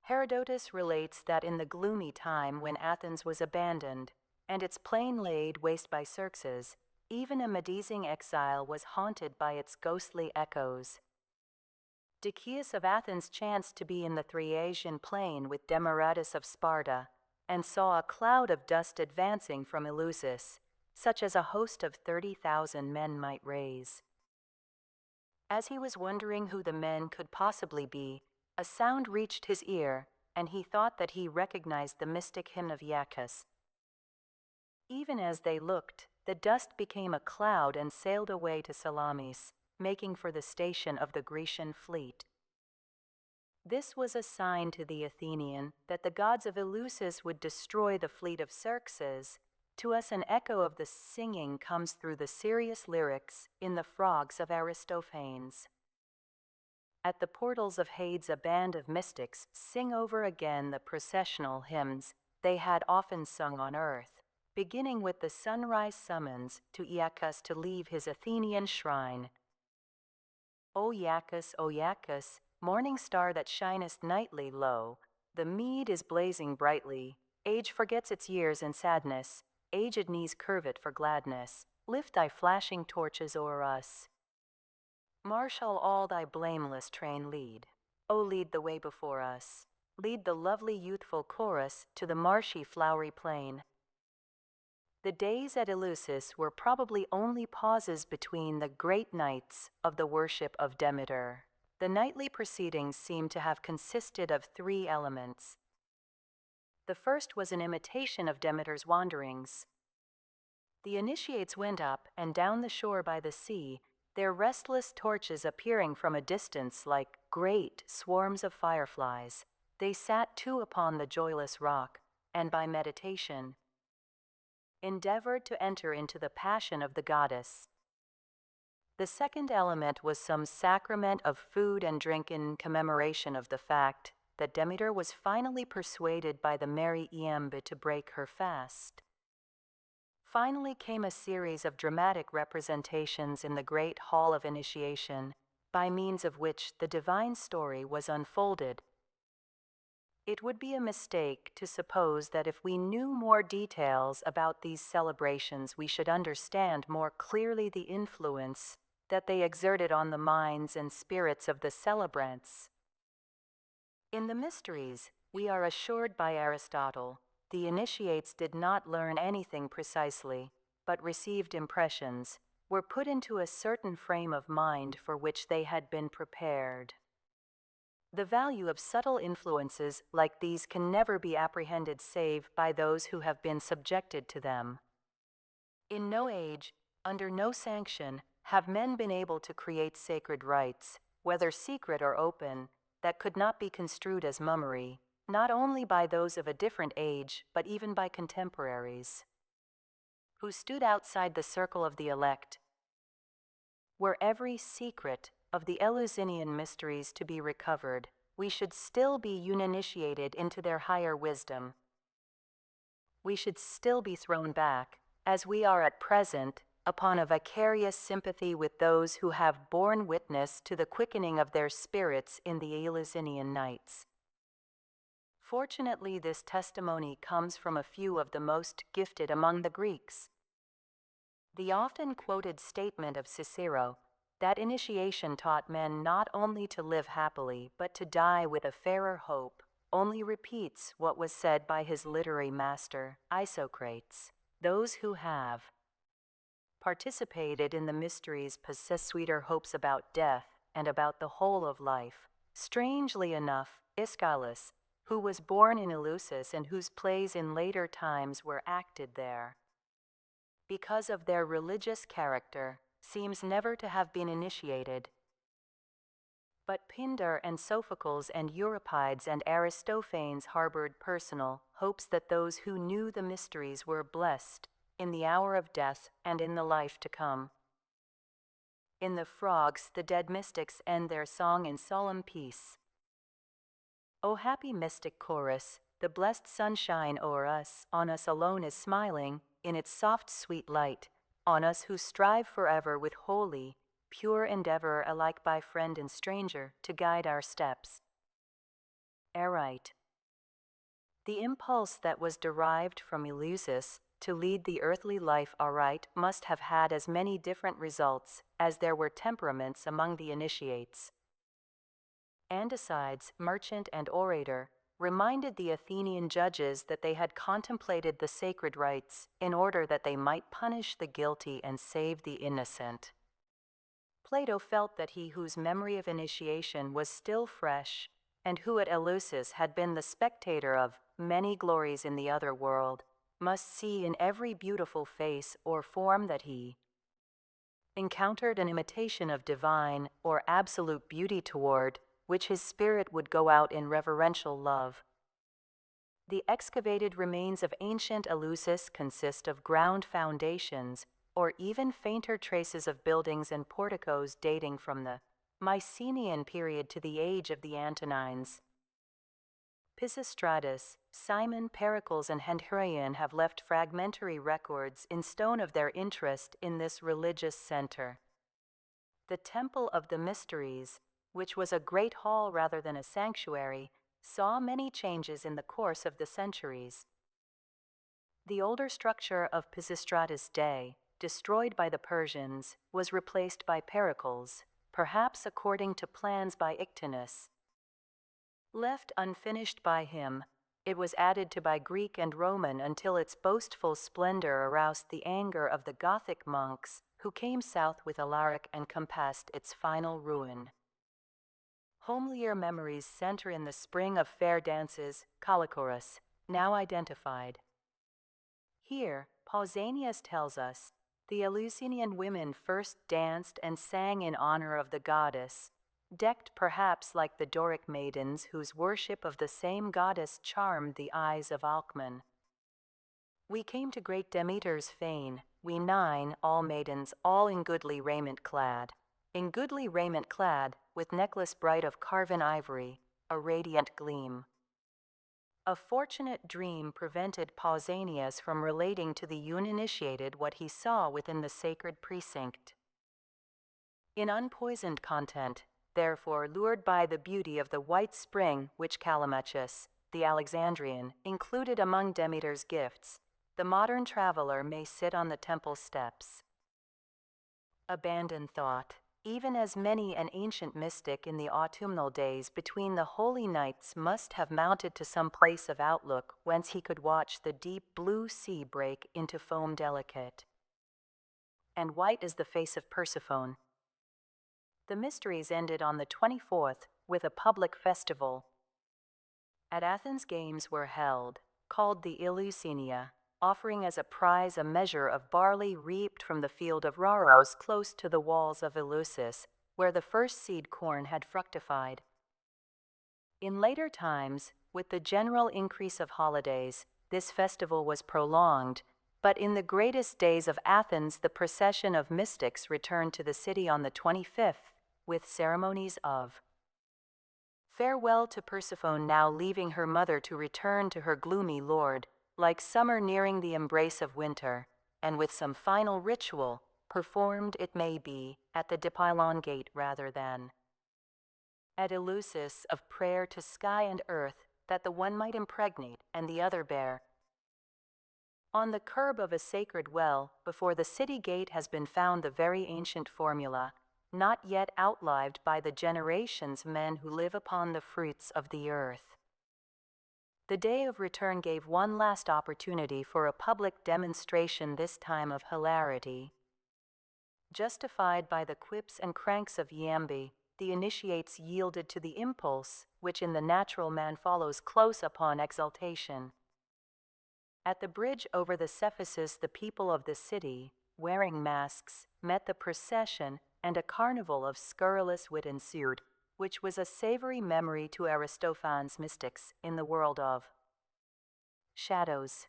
Herodotus relates that in the gloomy time when Athens was abandoned, and its plain laid waste by Xerxes, even a Medesian exile was haunted by its ghostly echoes. Decius of Athens chanced to be in the Thriasian plain with Demaratus of Sparta, and saw a cloud of dust advancing from Eleusis, such as a host of 30,000 men might raise. As he was wondering who the men could possibly be, a sound reached his ear, and he thought that he recognized the mystic hymn of Iacchus. Even as they looked, the dust became a cloud and sailed away to Salamis, making for the station of the Grecian fleet. This was a sign to the Athenian that the gods of Eleusis would destroy the fleet of Xerxes. To us an echo of the singing comes through the serious lyrics in the frogs of Aristophanes. At the portals of Hades a band of mystics sing over again the processional hymns they had often sung on earth, beginning with the sunrise summons to Iacchus to leave his Athenian shrine. O Iacchus, morning star that shinest nightly low, the mead is blazing brightly, age forgets its years in sadness, aged knees curve it for gladness, lift thy flashing torches o'er us. Marshal all thy blameless train lead, O lead the way before us, lead the lovely youthful chorus to the marshy flowery plain. The days at Eleusis were probably only pauses between the great nights of the worship of Demeter. The nightly proceedings seem to have consisted of three elements. The first was an imitation of Demeter's wanderings. The initiates went up and down the shore by the sea, their restless torches appearing from a distance like great swarms of fireflies. They sat too upon the joyless rock, and by meditation endeavored to enter into the passion of the goddess. The second element was some sacrament of food and drink in commemoration of the fact that Demeter was finally persuaded by the merry Iambe to break her fast. Finally came a series of dramatic representations in the great hall of initiation, by means of which the divine story was unfolded. It would be a mistake to suppose that if we knew more details about these celebrations, we should understand more clearly the influence that they exerted on the minds and spirits of the celebrants. In the mysteries, we are assured by Aristotle, the initiates did not learn anything precisely, but received impressions, were put into a certain frame of mind for which they had been prepared. The value of subtle influences like these can never be apprehended save by those who have been subjected to them. In no age, under no sanction, have men been able to create sacred rites, whether secret or open, that could not be construed as mummery, not only by those of a different age, but even by contemporaries, who stood outside the circle of the elect. Were every secret of the Eleusinian mysteries to be recovered, we should still be uninitiated into their higher wisdom. We should still be thrown back, as we are at present, upon a vicarious sympathy with those who have borne witness to the quickening of their spirits in the Eleusinian nights. Fortunately, this testimony comes from a few of the most gifted among the Greeks. The often quoted statement of Cicero, that initiation taught men not only to live happily, but to die with a fairer hope, only repeats what was said by his literary master, Isocrates. Those who have participated in the mysteries possess sweeter hopes about death and about the whole of life. Strangely enough, Aeschylus, who was born in Eleusis and whose plays in later times were acted there, because of their religious character, seems never to have been initiated. But Pindar and Sophocles and Euripides and Aristophanes harbored personal hopes that those who knew the mysteries were blessed in the hour of death and in the life to come. In the Frogs, the dead mystics end their song in solemn peace. O happy mystic chorus, the blessed sunshine o'er us, on us alone is smiling, in its soft sweet light, on us who strive forever with holy, pure endeavor alike by friend and stranger to guide our steps. Aright. The impulse that was derived from Eleusis to lead the earthly life aright must have had as many different results as there were temperaments among the initiates. Andocides, merchant and orator, reminded the Athenian judges that they had contemplated the sacred rites in order that they might punish the guilty and save the innocent. Plato felt that he whose memory of initiation was still fresh, and who at Eleusis had been the spectator of many glories in the other world, must see in every beautiful face or form that he encountered an imitation of divine or absolute beauty toward which his spirit would go out in reverential love. The excavated remains of ancient Eleusis consist of ground foundations, or even fainter traces of buildings and porticos dating from the Mycenaean period to the age of the Antonines. Pisistratus, Simon, Pericles, and Hendrian have left fragmentary records in stone of their interest in this religious center. The Temple of the Mysteries, which was a great hall rather than a sanctuary, saw many changes in the course of the centuries. The older structure of Pisistratus' day, destroyed by the Persians, was replaced by Pericles, perhaps according to plans by Ictinus. Left unfinished by him, It was added to by Greek and Roman until its boastful splendor aroused the anger of the Gothic monks who came south with Alaric and compassed its final ruin. Homelier memories center in the spring of fair dances, Callichorus, now identified. Here, Pausanias tells us, the Eleusinian women first danced and sang in honor of the goddess, decked perhaps like the Doric maidens whose worship of the same goddess charmed the eyes of Alcman. We came to great Demeter's fane, we 9, all maidens, all in goodly raiment clad. In goodly raiment clad, with necklace bright of carven ivory, a radiant gleam. A fortunate dream prevented Pausanias from relating to the uninitiated what he saw within the sacred precinct. In unpoisoned content, therefore, lured by the beauty of the white spring which Callimachus, the Alexandrian, included among Demeter's gifts, the modern traveler may sit on the temple steps. Abandon thought, even as many an ancient mystic in the autumnal days between the holy nights must have mounted to some place of outlook whence he could watch the deep blue sea break into foam delicate. And white as the face of Persephone. The mysteries ended on the 24th with a public festival. At Athens games were held, called the Eleusiniae, offering as a prize a measure of barley reaped from the field of Rharos close to the walls of Eleusis, where the first seed corn had fructified. In later times, with the general increase of holidays, this festival was prolonged, but in the greatest days of Athens the procession of mystics returned to the city on the 25th, with ceremonies of farewell to Persephone, now leaving her mother to return to her gloomy lord, like summer nearing the embrace of winter, and with some final ritual, performed, it may be, at the Dipylon gate rather than at Eleusis, of prayer to sky and earth, that the one might impregnate and the other bear. On the curb of a sacred well, before the city gate, has been found the very ancient formula, not yet outlived by the generations men who live upon the fruits of the earth. The day of return gave one last opportunity for a public demonstration, this time of hilarity. Justified by the quips and cranks of Iambe, the initiates yielded to the impulse which in the natural man follows close upon exultation. At the bridge over the Cephasus the people of the city, wearing masks, met the procession, and a carnival of scurrilous wit ensued, which was a savory memory to Aristophanes' mystics in the world of shadows.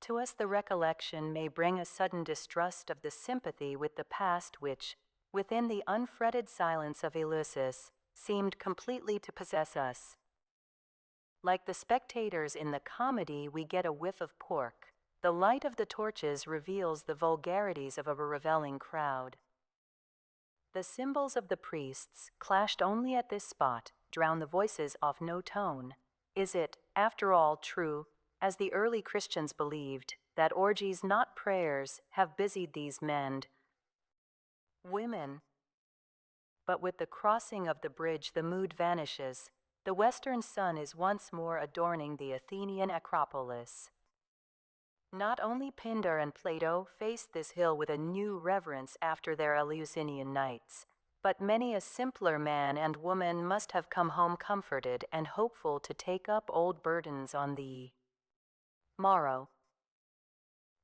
To us the recollection may bring a sudden distrust of the sympathy with the past which, within the unfretted silence of Eleusis, seemed completely to possess us. Like the spectators in the comedy, we get a whiff of pork. The light of the torches reveals the vulgarities of a reveling crowd. The cymbals of the priests, clashed only at this spot, drown the voices off no tone. Is it, after all, true, as the early Christians believed, that orgies, not prayers, have busied these men, women? But with the crossing of the bridge the mood vanishes. The western sun is once more adorning the Athenian Acropolis. Not only Pindar and Plato faced this hill with a new reverence after their Eleusinian nights, but many a simpler man and woman must have come home comforted and hopeful to take up old burdens on the morrow.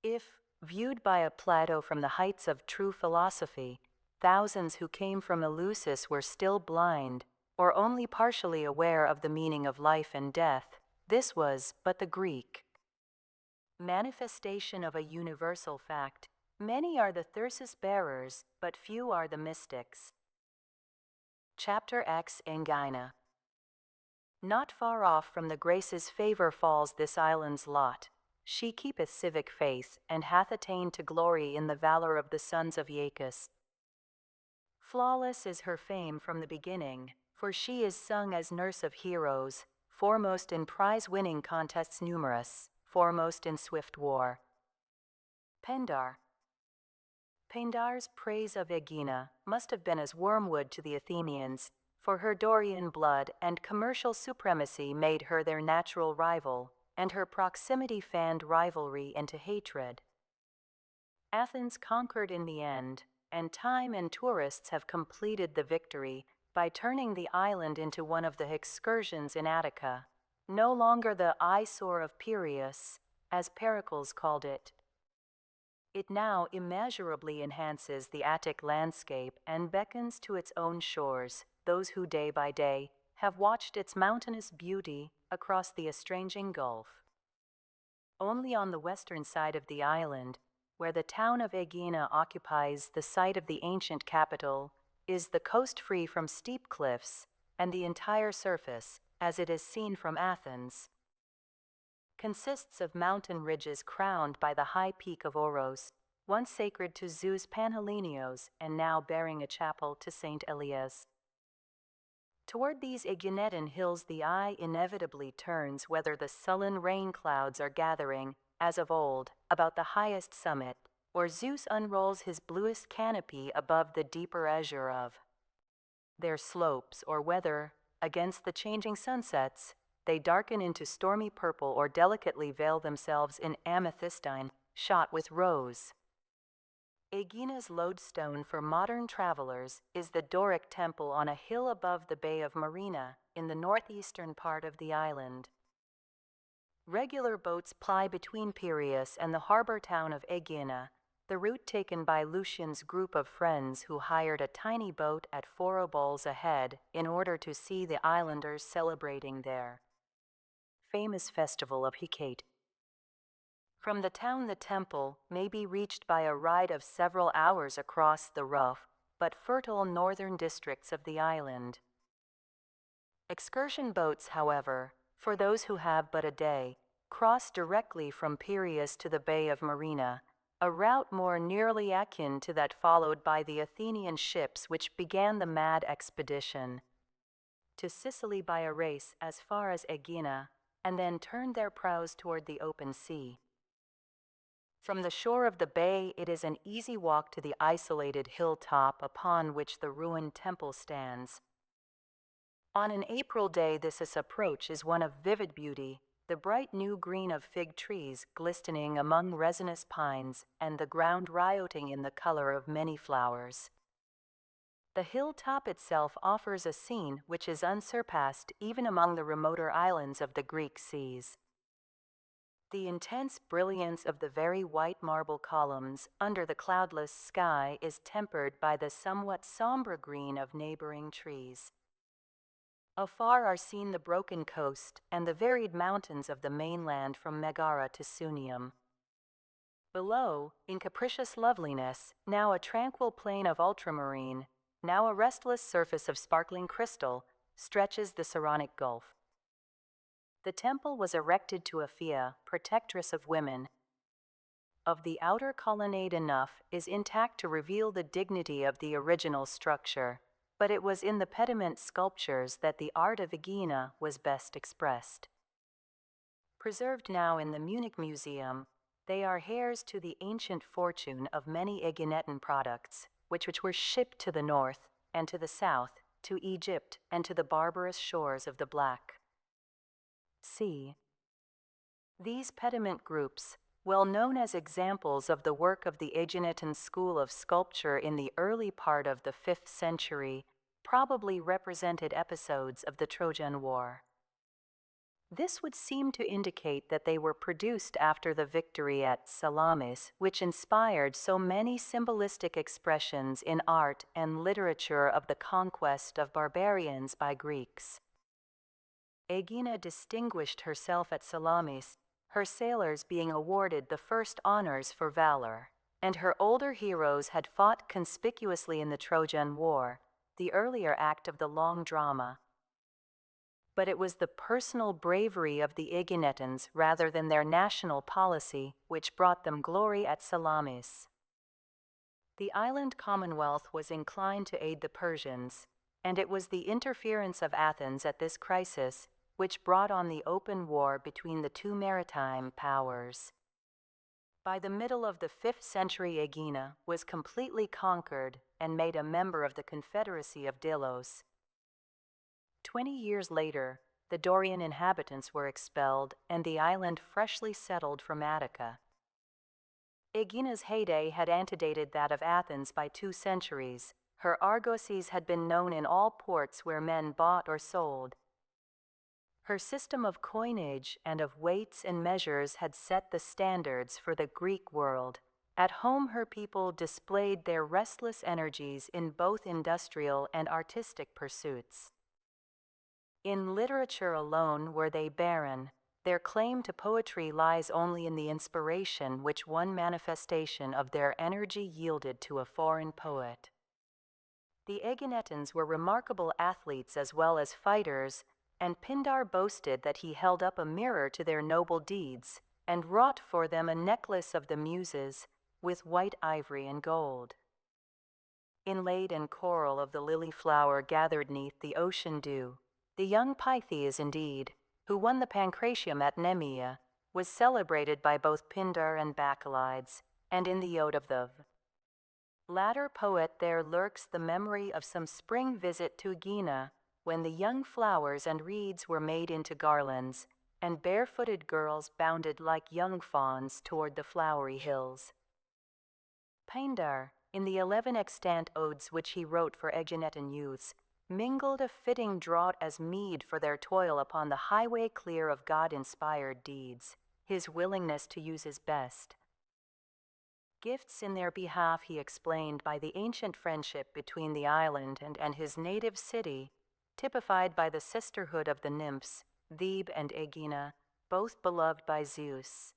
If, viewed by a Plato from the heights of true philosophy, thousands who came from Eleusis were still blind, or only partially aware of the meaning of life and death, this was but the Greek manifestation of a universal fact. Many are the thyrsus bearers, but few are the mystics. Chapter X. Aegina. Not far off from the Graces' favor falls this island's lot. She keepeth civic faith, and hath attained to glory in the valor of the sons of Aeacus. Flawless is her fame from the beginning, for she is sung as nurse of heroes, foremost in prize-winning contests numerous, foremost in swift war. Pindar's praise of Aegina must have been as wormwood to the Athenians, for her Dorian blood and commercial supremacy made her their natural rival, and her proximity fanned rivalry into hatred. Athens conquered in the end, and time and tourists have completed the victory by turning the island into one of the excursions in Attica, no longer the eyesore of Piraeus, as Pericles called it. It now immeasurably enhances the Attic landscape and beckons to its own shores those who day by day have watched its mountainous beauty across the estranging gulf. Only on the western side of the island, where the town of Aegina occupies the site of the ancient capital, is the coast free from steep cliffs, and the entire surface, as it is seen from Athens, consists of mountain ridges crowned by the high peak of Oros, once sacred to Zeus Panhellenios and now bearing a chapel to Saint Elias. Toward these Aeginetan hills the eye inevitably turns whether the sullen rain clouds are gathering, as of old, about the highest summit, or Zeus unrolls his bluest canopy above the deeper azure of their slopes, or whether, against the changing sunsets, they darken into stormy purple or delicately veil themselves in amethystine, shot with rose. Aegina's lodestone for modern travelers is the Doric temple on a hill above the Bay of Marina in the northeastern part of the island. Regular boats ply between Piraeus and the harbor town of Aegina, the route taken by Lucian's group of friends who hired a tiny boat at 4 obols a head in order to see the islanders celebrating their famous festival of Hecate. From the town the temple may be reached by a ride of several hours across the rough but fertile northern districts of the island. Excursion boats, however, for those who have but a day, cross directly from Piraeus to the Bay of Marina, a route more nearly akin to that followed by the Athenian ships which began the mad expedition to Sicily by a race as far as Aegina, and then turned their prows toward the open sea. From the shore of the bay, it is an easy walk to the isolated hilltop upon which the ruined temple stands. On an April day, this approach is one of vivid beauty, the bright new green of fig trees glistening among resinous pines and the ground rioting in the color of many flowers. The hilltop itself offers a scene which is unsurpassed even among the remoter islands of the Greek seas. The intense brilliance of the very white marble columns under the cloudless sky is tempered by the somewhat somber green of neighboring trees. Afar are seen the broken coast and the varied mountains of the mainland from Megara to Sunium. Below, in capricious loveliness, now a tranquil plain of ultramarine, now a restless surface of sparkling crystal, stretches the Saronic Gulf. The temple was erected to Aphia, protectress of women. Of the outer colonnade enough is intact to reveal the dignity of the original structure, but it was in the pediment sculptures that the art of Aegina was best expressed. Preserved now in the Munich Museum, they are heirs to the ancient fortune of many Aeginetan products, which were shipped to the north and to the south, to Egypt and to the barbarous shores of the Black Sea. These pediment groups, well known as examples of the work of the Aeginetan school of sculpture in the early part of the 5th century, probably represented episodes of the Trojan War. This would seem to indicate that they were produced after the victory at Salamis, which inspired so many symbolistic expressions in art and literature of the conquest of barbarians by Greeks. Aegina distinguished herself at Salamis, her sailors being awarded the first honors for valor, and her older heroes had fought conspicuously in the Trojan War, the earlier act of the long drama. But it was the personal bravery of the Aeginetans rather than their national policy which brought them glory at Salamis. The island commonwealth was inclined to aid the Persians, and it was the interference of Athens at this crisis which brought on the open war between the two maritime powers. By the middle of the 5th century, Aegina was completely conquered and made a member of the Confederacy of Delos. 20 years later, the Dorian inhabitants were expelled and the island freshly settled from Attica. Aegina's heyday had antedated that of Athens by 2 centuries. Her argosies had been known in all ports where men bought or sold. Her system of coinage and of weights and measures had set the standards for the Greek world. At home, her people displayed their restless energies in both industrial and artistic pursuits. In literature alone were they barren. Their claim to poetry lies only in the inspiration which one manifestation of their energy yielded to a foreign poet. The Aeginetans were remarkable athletes as well as fighters, and Pindar boasted that he held up a mirror to their noble deeds, and wrought for them a necklace of the Muses, with white ivory and gold. Inlaid in coral of the lily flower gathered 'neath the ocean dew, the young Pythes indeed, who won the Pancratium at Nemea, was celebrated by both Pindar and Bacchylides, and in the ode of the latter poet there lurks the memory of some spring visit to Aegina, when the young flowers and reeds were made into garlands, and barefooted girls bounded like young fawns toward the flowery hills. Pindar, in the 11 extant odes which he wrote for Aeginetan youths, mingled a fitting draught as meed for their toil upon the highway clear of God-inspired deeds, his willingness to use his best. Gifts in their behalf he explained by the ancient friendship between the island and his native city, typified by the sisterhood of the nymphs, Thebe and Aegina, both beloved by Zeus.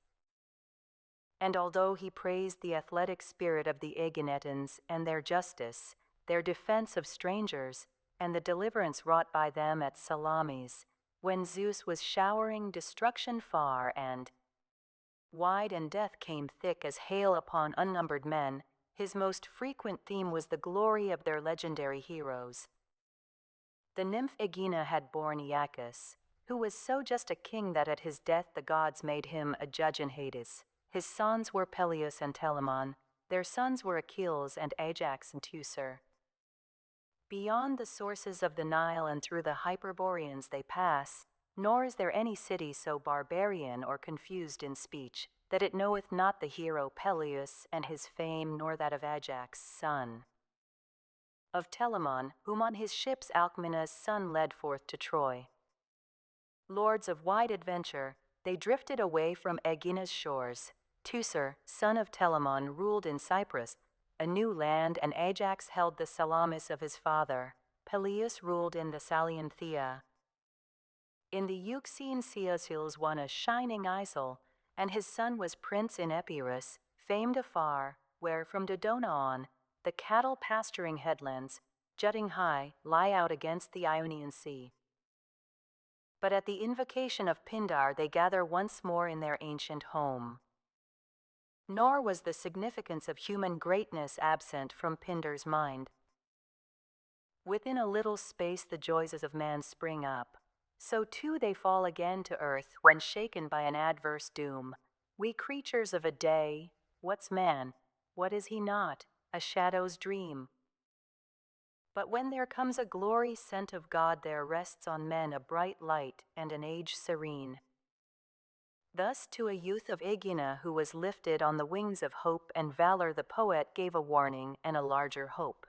And although he praised the athletic spirit of the Aeginetans and their justice, their defense of strangers, and the deliverance wrought by them at Salamis, when Zeus was showering destruction far and wide and death came thick as hail upon unnumbered men, his most frequent theme was the glory of their legendary heroes. The nymph Aegina had borne Aeacus, who was so just a king that at his death the gods made him a judge in Hades. His sons were Peleus and Telamon. Their sons were Achilles and Ajax and Teucer. Beyond the sources of the Nile and through the Hyperboreans they pass, nor is there any city so barbarian or confused in speech that it knoweth not the hero Peleus and his fame, nor that of Ajax, son of Telamon, whom on his ships Alcmena's son led forth to Troy. Lords of wide adventure, they drifted away from Aegina's shores. Teucer, son of Telamon, ruled in Cyprus, a new land, and Ajax held the Salamis of his father. Peleus ruled in the Salian Thea. In the Euxine Ceosyls won a shining Isle, and his son was prince in Epirus, famed afar, where from Dodona on, the cattle pasturing headlands, jutting high, lie out against the Ionian Sea. But at the invocation of Pindar they gather once more in their ancient home. Nor was the significance of human greatness absent from Pindar's mind. Within a little space the joys of man spring up. So too they fall again to earth when shaken by an adverse doom. We creatures of a day, what's man? What is he not? A shadow's dream. But when there comes a glory sent of God, there rests on men a bright light and an age serene. Thus to a youth of Aegina who was lifted on the wings of hope and valor the poet gave a warning and a larger hope.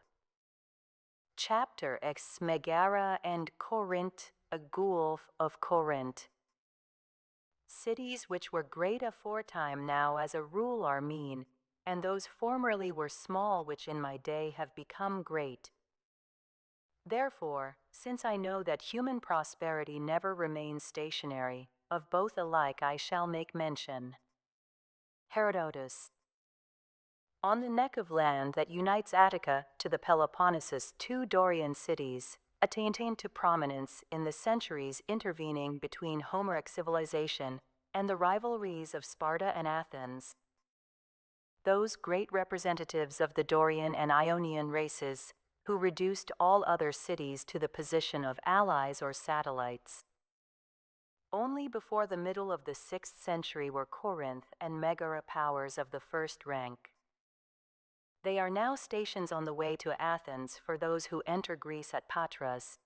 Chapter Ex Megara and Corinth, a Gulf of Corinth. Cities which were great aforetime now as a rule are mean, and those formerly were small which in my day have become great. Therefore, since I know that human prosperity never remains stationary, of both alike I shall make mention. Herodotus. On the neck of land that unites Attica to the Peloponnesus, 2 Dorian cities attained to prominence in the centuries intervening between Homeric civilization and the rivalries of Sparta and Athens. Those great representatives of the Dorian and Ionian races who reduced all other cities to the position of allies or satellites. Only before the middle of the 6th century were Corinth and Megara powers of the first rank. They are now stations on the way to Athens for those who enter Greece at Patras.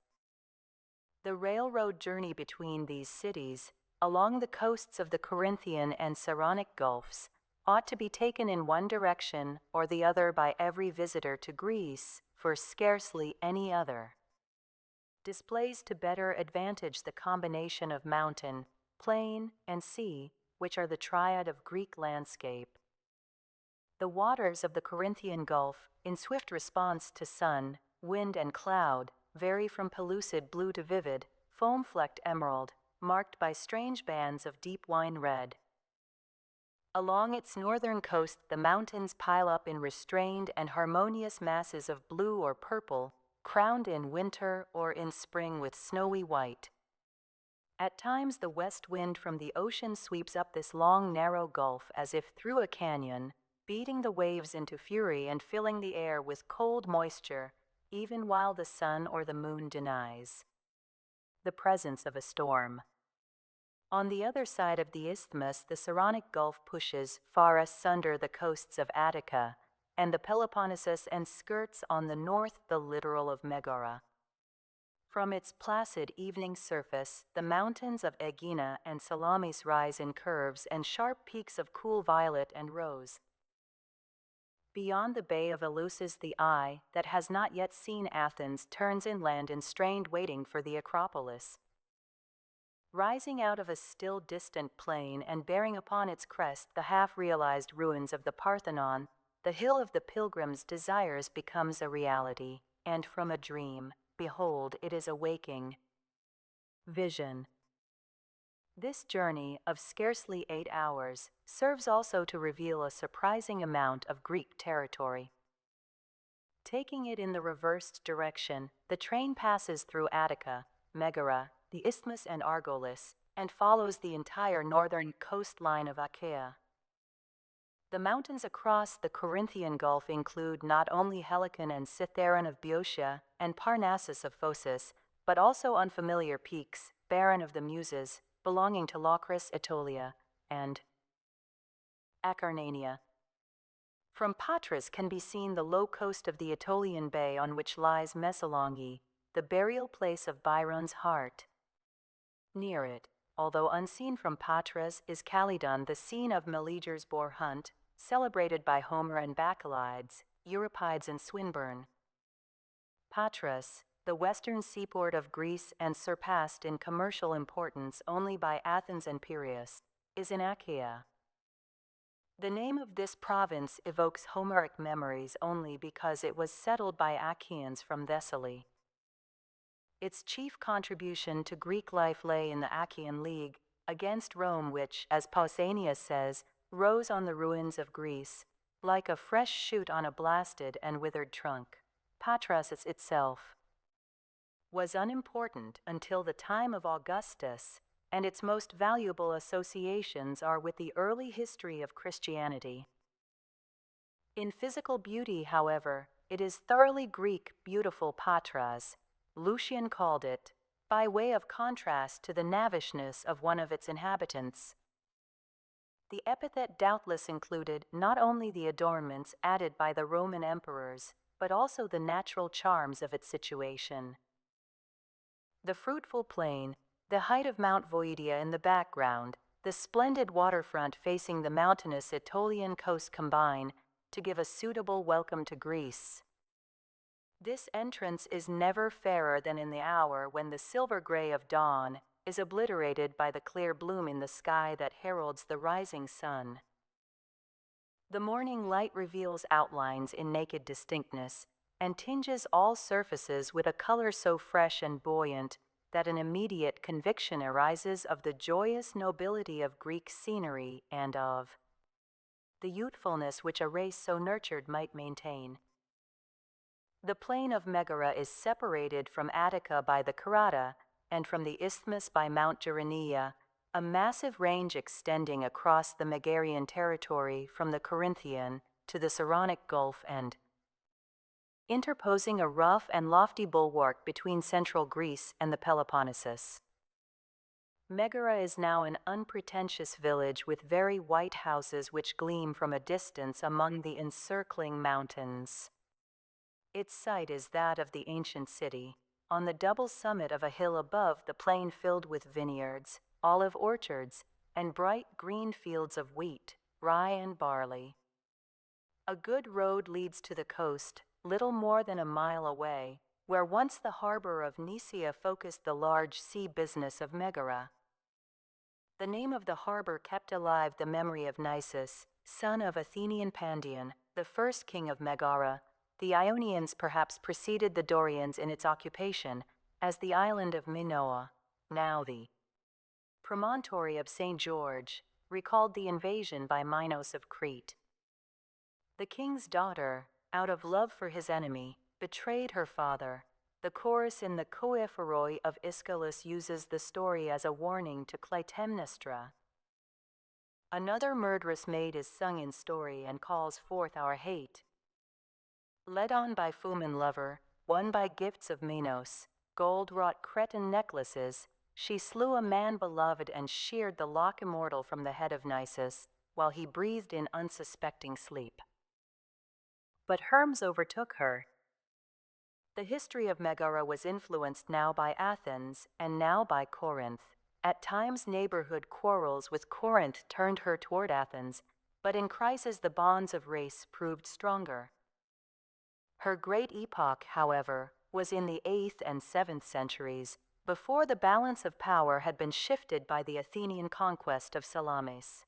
The railroad journey between these cities, along the coasts of the Corinthian and Saronic Gulfs, ought to be taken in one direction or the other by every visitor to Greece for scarcely any other. Displays to better advantage the combination of mountain, plain, and sea, which are the triad of Greek landscape. The waters of the Corinthian Gulf, in swift response to sun, wind, and cloud, vary from pellucid blue to vivid, foam-flecked emerald, marked by strange bands of deep wine red. Along its northern coast, the mountains pile up in restrained and harmonious masses of blue or purple, crowned in winter or in spring with snowy white. At times, the west wind from the ocean sweeps up this long, narrow gulf as if through a canyon, beating the waves into fury and filling the air with cold moisture, even while the sun or the moon denies the presence of a storm. On the other side of the isthmus, the Saronic Gulf pushes far asunder the coasts of Attica and the Peloponnesus and skirts on the north the littoral of Megara. From its placid evening surface, the mountains of Aegina and Salamis rise in curves and sharp peaks of cool violet and rose. Beyond the bay of Eleusis, the eye that has not yet seen Athens turns inland in strained waiting for the Acropolis. Rising out of a still distant plain and bearing upon its crest the half-realized ruins of the Parthenon, the hill of the pilgrim's desires becomes a reality, and from a dream, behold, it is awaking. Vision. This journey of scarcely 8 hours serves also to reveal a surprising amount of Greek territory. Taking it in the reversed direction, the train passes through Attica, Megara, the Isthmus and Argolis, and follows the entire northern coastline of Achaea. The mountains across the Corinthian Gulf include not only Helicon and Cithaeron of Boeotia and Parnassus of Phocis, but also unfamiliar peaks, barren of the Muses, belonging to Locris, Aetolia, and Acarnania. From Patras can be seen the low coast of the Aetolian Bay on which lies Messalongi, the burial place of Byron's heart. Near it, although unseen from Patras, is Calydon, the scene of Meleager's boar hunt, celebrated by Homer and Bacchylides, Euripides and Swinburne. Patras, the western seaport of Greece and surpassed in commercial importance only by Athens and Piraeus, is in Achaea. The name of this province evokes Homeric memories only because it was settled by Achaeans from Thessaly. Its chief contribution to Greek life lay in the Achaean League against Rome, which, as Pausanias says, rose on the ruins of Greece, like a fresh shoot on a blasted and withered trunk. Patras itself was unimportant until the time of Augustus, and its most valuable associations are with the early history of Christianity. In physical beauty, however, it is thoroughly Greek beautiful Patras. Lucian called it, by way of contrast to the knavishness of one of its inhabitants. The epithet doubtless included not only the adornments added by the Roman emperors, but also the natural charms of its situation. The fruitful plain, the height of Mount Voidia in the background, the splendid waterfront facing the mountainous Aetolian coast combine to give a suitable welcome to Greece. This entrance is never fairer than in the hour when the silver gray of dawn is obliterated by the clear bloom in the sky that heralds the rising sun. The morning light reveals outlines in naked distinctness and tinges all surfaces with a color so fresh and buoyant that an immediate conviction arises of the joyous nobility of Greek scenery and of the youthfulness which a race so nurtured might maintain. The plain of Megara is separated from Attica by the Carata and from the isthmus by Mount Geronea, a massive range extending across the Megarian territory from the Corinthian to the Saronic Gulf and interposing a rough and lofty bulwark between central Greece and the Peloponnesus. Megara is now an unpretentious village with very white houses which gleam from a distance among the encircling mountains. Its site is that of the ancient city, on the double summit of a hill above the plain filled with vineyards, olive orchards, and bright green fields of wheat, rye, and barley. A good road leads to the coast, little more than a mile away, where once the harbor of Nicaea focused the large sea business of Megara. The name of the harbor kept alive the memory of Nisus, son of Athenian Pandion, the first king of Megara. The Ionians perhaps preceded the Dorians in its occupation, as the island of Minoa, now the promontory of St. George, recalled the invasion by Minos of Crete. The king's daughter, out of love for his enemy, betrayed her father. The chorus in the Koephoroi of Aeschylus uses the story as a warning to Clytemnestra. Another murderous maid is sung in story and calls forth our hate. Led on by Fumen lover, won by gifts of Minos, gold-wrought Cretan necklaces, she slew a man beloved and sheared the lock immortal from the head of Nisus, while he breathed in unsuspecting sleep. But Hermes overtook her. The history of Megara was influenced now by Athens and now by Corinth. At times neighborhood quarrels with Corinth turned her toward Athens, but in crisis the bonds of race proved stronger. Her great epoch, however, was in the 8th and 7th centuries, before the balance of power had been shifted by the Athenian conquest of Salamis.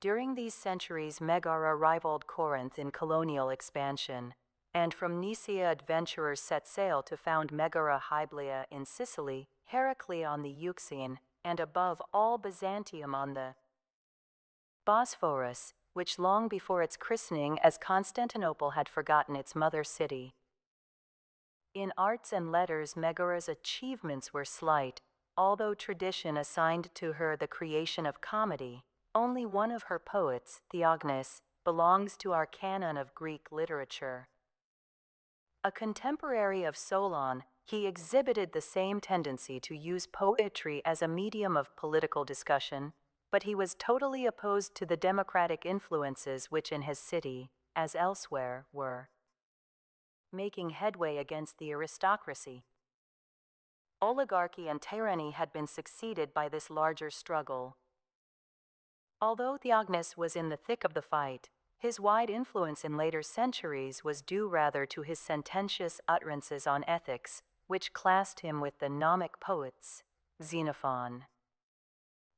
During these centuries, Megara rivaled Corinth in colonial expansion, and from Nicaea adventurers set sail to found Megara Hyblia in Sicily, Heraclea on the Euxine, and above all Byzantium on the Bosphorus, which long before its christening as Constantinople had forgotten its mother city. In arts and letters, Megara's achievements were slight, although tradition assigned to her the creation of comedy. Only one of her poets, Theognis, belongs to our canon of Greek literature. A contemporary of Solon, he exhibited the same tendency to use poetry as a medium of political discussion, but he was totally opposed to the democratic influences which in his city, as elsewhere, were making headway against the aristocracy. Oligarchy and tyranny had been succeeded by this larger struggle. Although Theognis was in the thick of the fight, his wide influence in later centuries was due rather to his sententious utterances on ethics, which classed him with the gnomic poets. Xenophon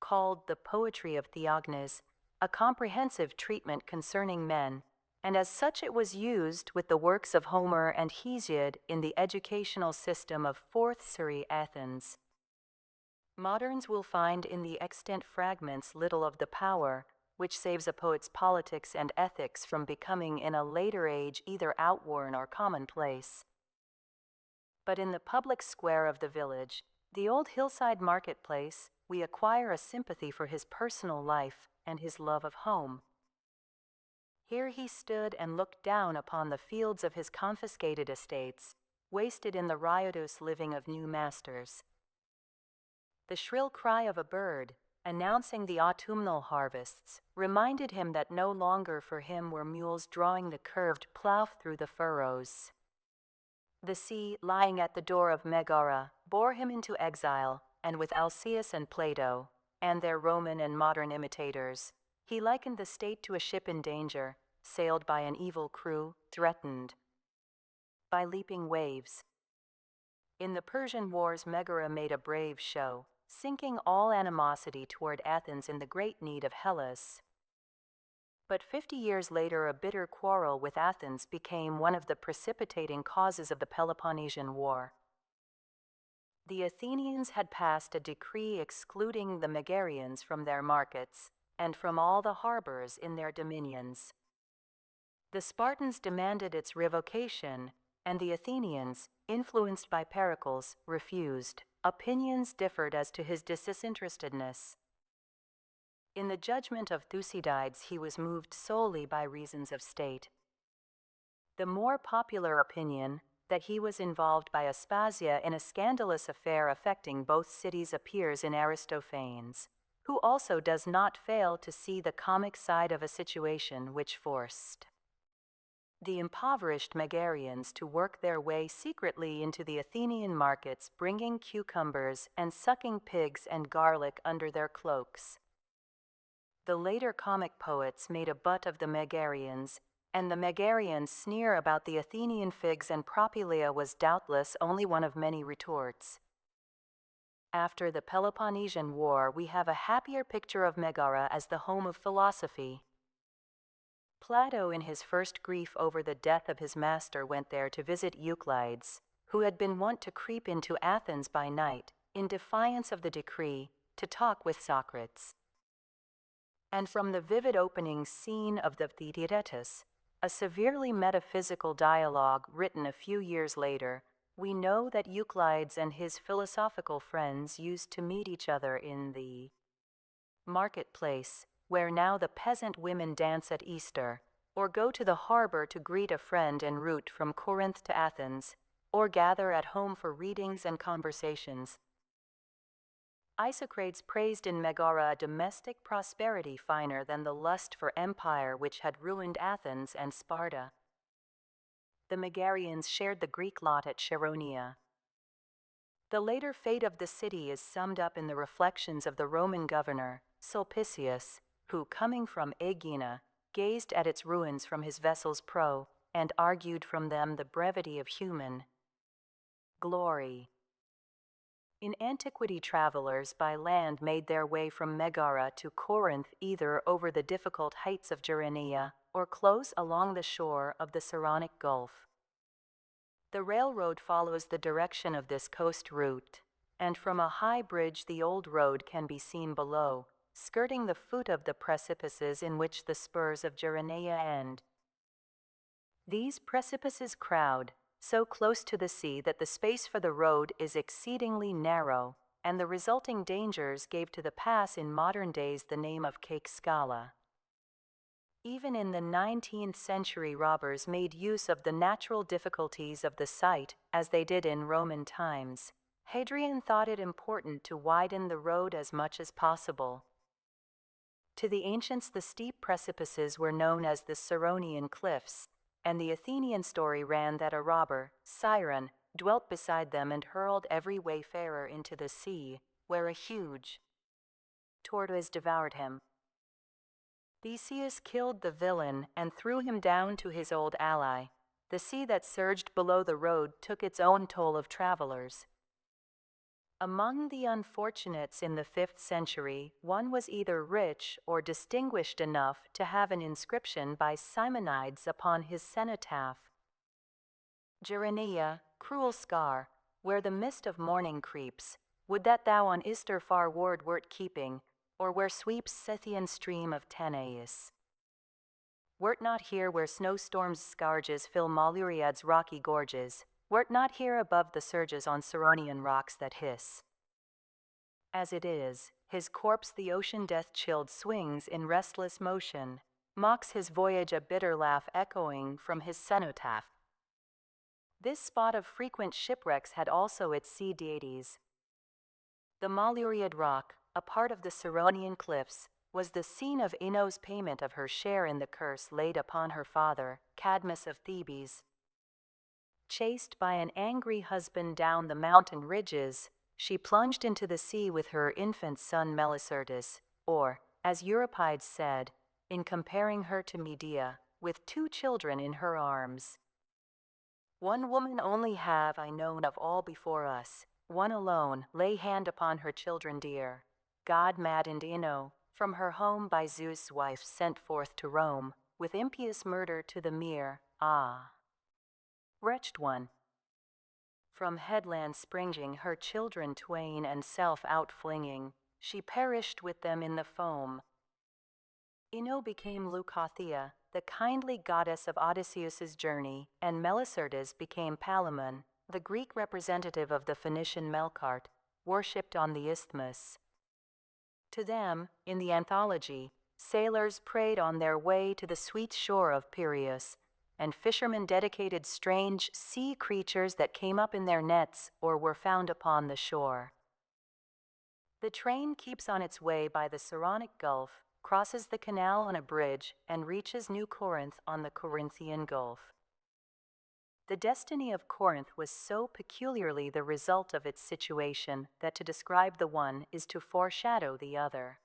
called the poetry of Theognis a comprehensive treatment concerning men, and as such it was used with the works of Homer and Hesiod in the educational system of 4th century Athens. Moderns will find in the extant fragments little of the power which saves a poet's politics and ethics from becoming in a later age either outworn or commonplace. But in the public square of the village, the old hillside marketplace, we acquire a sympathy for his personal life and his love of home. Here he stood and looked down upon the fields of his confiscated estates, wasted in the riotous living of new masters. The shrill cry of a bird, announcing the autumnal harvests, reminded him that no longer for him were mules drawing the curved plough through the furrows. The sea, lying at the door of Megara, bore him into exile, and with Alcaeus and Plato, and their Roman and modern imitators, he likened the state to a ship in danger, sailed by an evil crew, threatened by leaping waves. In the Persian Wars, Megara made a brave show, sinking all animosity toward Athens in the great need of Hellas. But 50 years later, a bitter quarrel with Athens became one of the precipitating causes of the Peloponnesian War. The Athenians had passed a decree excluding the Megarians from their markets and from all the harbors in their dominions. The Spartans demanded its revocation, and the Athenians, influenced by Pericles, refused. Opinions differed as to his disinterestedness. In the judgment of Thucydides, he was moved solely by reasons of state. The more popular opinion, that he was involved by Aspasia in a scandalous affair affecting both cities, appears in Aristophanes, who also does not fail to see the comic side of a situation which forced the impoverished Megarians to work their way secretly into the Athenian markets, bringing cucumbers and sucking pigs and garlic under their cloaks. The later comic poets made a butt of the Megarians, and the Megarians' sneer about the Athenian figs and propylaea was doubtless only one of many retorts. After the Peloponnesian War, we have a happier picture of Megara as the home of philosophy. Plato, in his first grief over the death of his master, went there to visit Euclides, who had been wont to creep into Athens by night, in defiance of the decree, to talk with Socrates. And from the vivid opening scene of the Theaetetus, a severely metaphysical dialogue written a few years later, we know that Euclides and his philosophical friends used to meet each other in the marketplace, where now the peasant women dance at Easter, or go to the harbor to greet a friend en route from Corinth to Athens, or gather at home for readings and conversations. Isocrates praised in Megara a domestic prosperity finer than the lust for empire which had ruined Athens and Sparta. The Megarians shared the Greek lot at Chaeronea. The later fate of the city is summed up in the reflections of the Roman governor, Sulpicius, who, coming from Aegina, gazed at its ruins from his vessel's prow and argued from them the brevity of human glory. In antiquity, travelers by land made their way from Megara to Corinth either over the difficult heights of Gerenea or close along the shore of the Saronic Gulf. The railroad follows the direction of this coast route, and from a high bridge the old road can be seen below, skirting the foot of the precipices in which the spurs of Gerenea end. These precipices crowd so close to the sea that the space for the road is exceedingly narrow, and the resulting dangers gave to the pass in modern days the name of Cake Scala. Even in the 19th century, robbers made use of the natural difficulties of the site as they did in Roman times. Hadrian thought it important to widen the road as much as possible. To the ancients, the steep precipices were known as the Cyronian cliffs, and the Athenian story ran that a robber, Siren, dwelt beside them and hurled every wayfarer into the sea, where a huge tortoise devoured him. Theseus killed the villain and threw him down to his old ally. The sea that surged below the road took its own toll of travelers. Among the unfortunates in the 5th century, one was either rich or distinguished enough to have an inscription by Simonides upon his cenotaph. Gerenea, cruel scar, where the mist of morning creeps, would that thou on Ister far ward wert keeping, or where sweeps Scythian stream of Tanais. Wert not here where snowstorms' scourges fill Maluriad's rocky gorges, wert not here above the surges on Cyronian rocks that hiss. As it is, his corpse the ocean death-chilled swings in restless motion, mocks his voyage a bitter laugh echoing from his cenotaph. This spot of frequent shipwrecks had also its sea deities. The Maluriad rock, a part of the Cyronian cliffs, was the scene of Ino's payment of her share in the curse laid upon her father, Cadmus of Thebes. Chased by an angry husband down the mountain ridges, she plunged into the sea with her infant son Melicertes, or, as Euripides said, in comparing her to Medea, with 2 children in her arms. One woman only have I known of all before us, one alone lay hand upon her children dear. God maddened Ino, from her home by Zeus' wife sent forth to Rome, with impious murder to the mere, wretched one. From headland springing her children twain and self outflinging, she perished with them in the foam. Ino became Leucothea, the kindly goddess of Odysseus's journey, and Melicertes became Palamon, the Greek representative of the Phoenician Melkart, worshipped on the isthmus. To them, in the anthology, sailors prayed on their way to the sweet shore of Piraeus, and fishermen dedicated strange sea creatures that came up in their nets or were found upon the shore. The train keeps on its way by the Saronic Gulf, crosses the canal on a bridge, and reaches New Corinth on the Corinthian Gulf. The destiny of Corinth was so peculiarly the result of its situation that to describe the one is to foreshadow the other.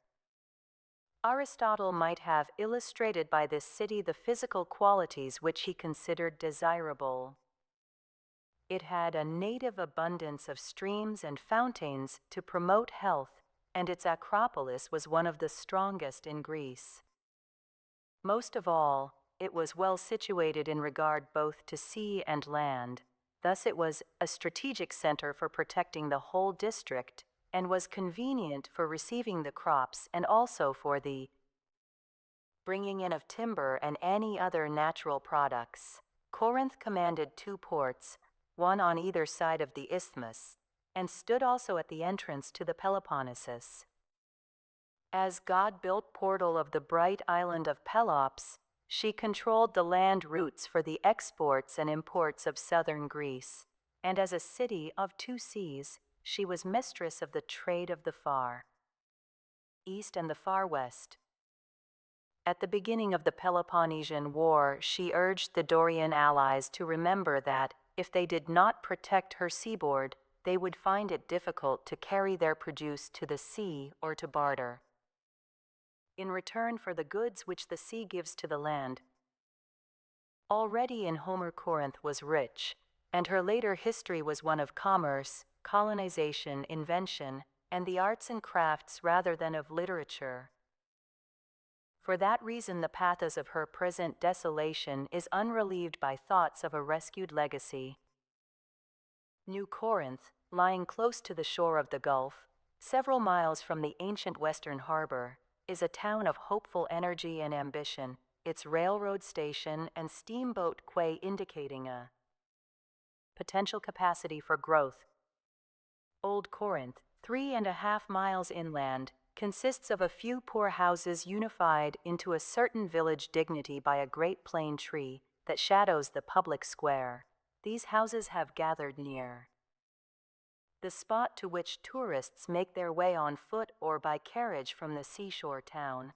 Aristotle might have illustrated by this city the physical qualities which he considered desirable. It had a native abundance of streams and fountains to promote health, and its acropolis was one of the strongest in Greece. Most of all, it was well situated in regard both to sea and land. Thus it was a strategic center for protecting the whole district, and was convenient for receiving the crops and also for the bringing in of timber and any other natural products. Corinth commanded 2 ports, one on either side of the isthmus, and stood also at the entrance to the Peloponnesus. As god-built portal of the bright island of Pelops, she controlled the land routes for the exports and imports of southern Greece, and as a city of 2 seas, she was mistress of the trade of the far east and the far west. At the beginning of the Peloponnesian War, she urged the Dorian allies to remember that, if they did not protect her seaboard, they would find it difficult to carry their produce to the sea or to barter in return for the goods which the sea gives to the land. Already in Homer Corinth was rich, and her later history was one of commerce, colonization, invention, and the arts and crafts rather than of literature. For that reason the pathos of her present desolation is unrelieved by thoughts of a rescued legacy. New Corinth, lying close to the shore of the Gulf, several miles from the ancient western harbor, is a town of hopeful energy and ambition, its railroad station and steamboat quay indicating a potential capacity for growth. Old Corinth, 3.5 miles inland, consists of a few poor houses unified into a certain village dignity by a great plane tree that shadows the public square. These houses have gathered near the spot to which tourists make their way on foot or by carriage from the seashore town.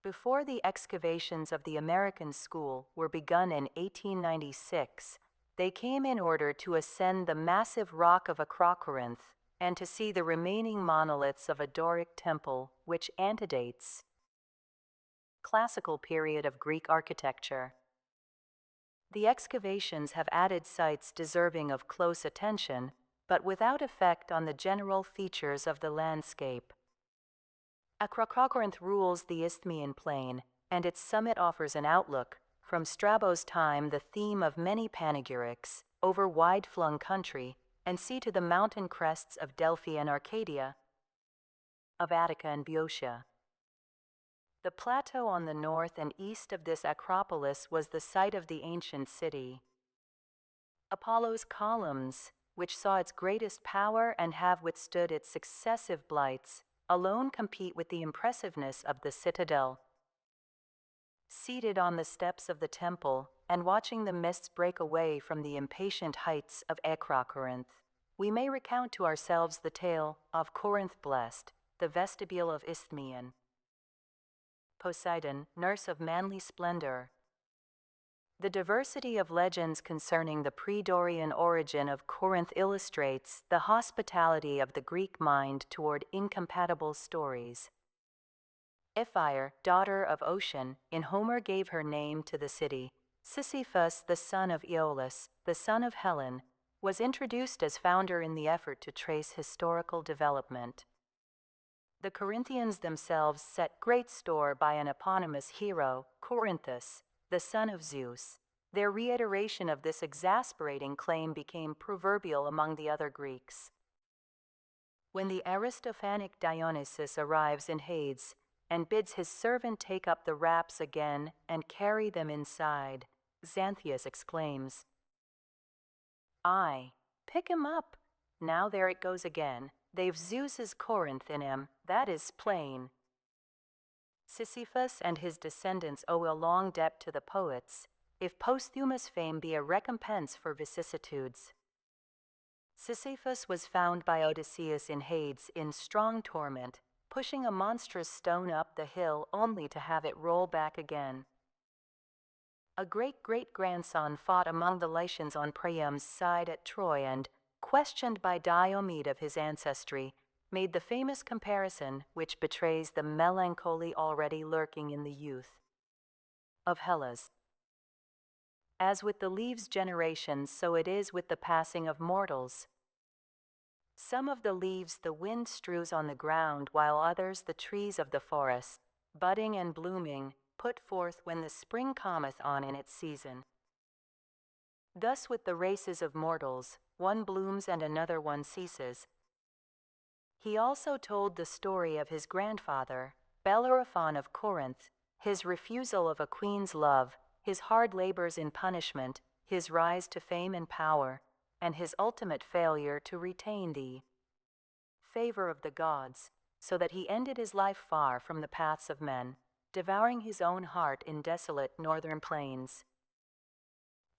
Before the excavations of the American School were begun in 1896, they came in order to ascend the massive rock of Acrocorinth and to see the remaining monoliths of a Doric temple which antedates classical period of Greek architecture. The excavations have added sites deserving of close attention, but without effect on the general features of the landscape. Acrocorinth rules the Isthmian plain, and its summit offers an outlook, from Strabo's time the theme of many panegyrics, over wide-flung country, and see to the mountain crests of Delphi and Arcadia, of Attica and Boeotia. The plateau on the north and east of this acropolis was the site of the ancient city. Apollo's columns, which saw its greatest power and have withstood its successive blights, alone compete with the impressiveness of the citadel. Seated on the steps of the temple and watching the mists break away from the impatient heights of Acrocorinth, we may recount to ourselves the tale of Corinth blessed, the vestibule of Isthmian. Poseidon, nurse of manly splendor. The diversity of legends concerning the pre-Dorian origin of Corinth illustrates the hospitality of the Greek mind toward incompatible stories. Iphyre, daughter of Ocean, in Homer gave her name to the city. Sisyphus, the son of Aeolus, the son of Helen, was introduced as founder in the effort to trace historical development. The Corinthians themselves set great store by an eponymous hero, Corinthus, the son of Zeus. Their reiteration of this exasperating claim became proverbial among the other Greeks. When the Aristophanic Dionysus arrives in Hades and bids his servant take up the wraps again and carry them inside, Xanthias exclaims, "Aye, pick him up. Now there it goes again. They've Zeus's Corinth in him, that is plain." Sisyphus and his descendants owe a long debt to the poets, if posthumous fame be a recompense for vicissitudes. Sisyphus was found by Odysseus in Hades in strong torment, pushing a monstrous stone up the hill only to have it roll back again. A great-great-grandson fought among the Lycians on Priam's side at Troy and, questioned by Diomed of his ancestry, made the famous comparison which betrays the melancholy already lurking in the youth of Hellas. As with the leaves' generations, so it is with the passing of mortals. Some of the leaves the wind strews on the ground, while others the trees of the forest, budding and blooming, put forth when the spring cometh on in its season. Thus with the races of mortals, one blooms and another one ceases. He also told the story of his grandfather, Bellerophon of Corinth, his refusal of a queen's love, his hard labors in punishment, his rise to fame and power, and his ultimate failure to retain the favor of the gods, so that he ended his life far from the paths of men, devouring his own heart in desolate northern plains.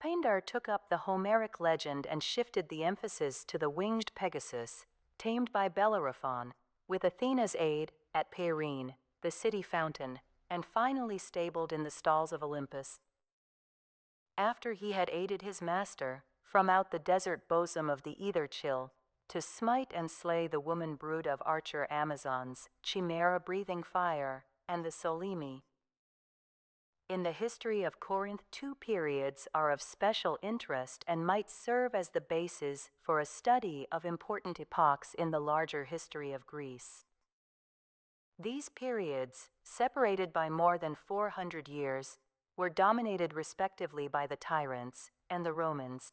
Pindar took up the Homeric legend and shifted the emphasis to the winged Pegasus, tamed by Bellerophon, with Athena's aid, at Peirene, the city fountain, and finally stabled in the stalls of Olympus. After he had aided his master, from out the desert bosom of the ether chill, to smite and slay the woman brood of archer Amazons, Chimera breathing fire, and the Solymi. In the history of Corinth, two periods are of special interest and might serve as the basis for a study of important epochs in the larger history of Greece. These periods, separated by more than 400 years, were dominated respectively by the tyrants and the Romans.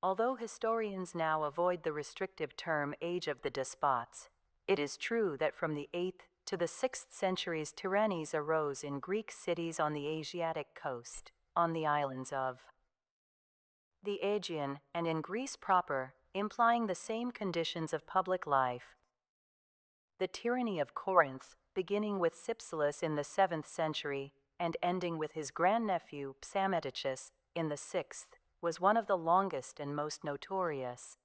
Although historians now avoid the restrictive term Age of the Despots, it is true that from the 8th to the 6th centuries tyrannies arose in Greek cities on the Asiatic coast, on the islands of the Aegean, and in Greece proper, implying the same conditions of public life. The tyranny of Corinth, beginning with Cypselus in the 7th century and ending with his grandnephew Psammetichus in the 6th, was one of the longest and most notorious.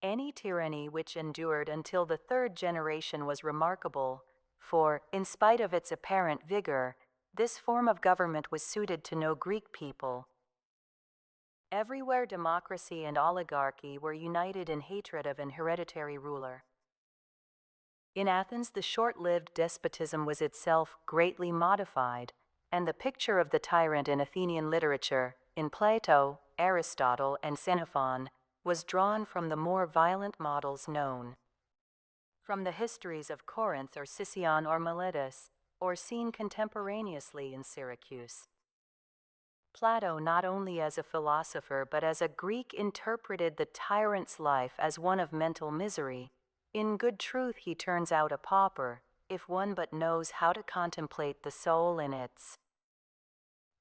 Any tyranny which endured until the 3rd generation was remarkable, for, in spite of its apparent vigor, this form of government was suited to no Greek people. Everywhere democracy and oligarchy were united in hatred of an hereditary ruler. In Athens, the short-lived despotism was itself greatly modified, and the picture of the tyrant in Athenian literature, in Plato, Aristotle, and Xenophon, was drawn from the more violent models known from the histories of Corinth or Sicyon or Miletus, or seen contemporaneously in Syracuse. Plato, not only as a philosopher but as a Greek, interpreted the tyrant's life as one of mental misery. In good truth, he turns out a pauper, if one but knows how to contemplate the soul in its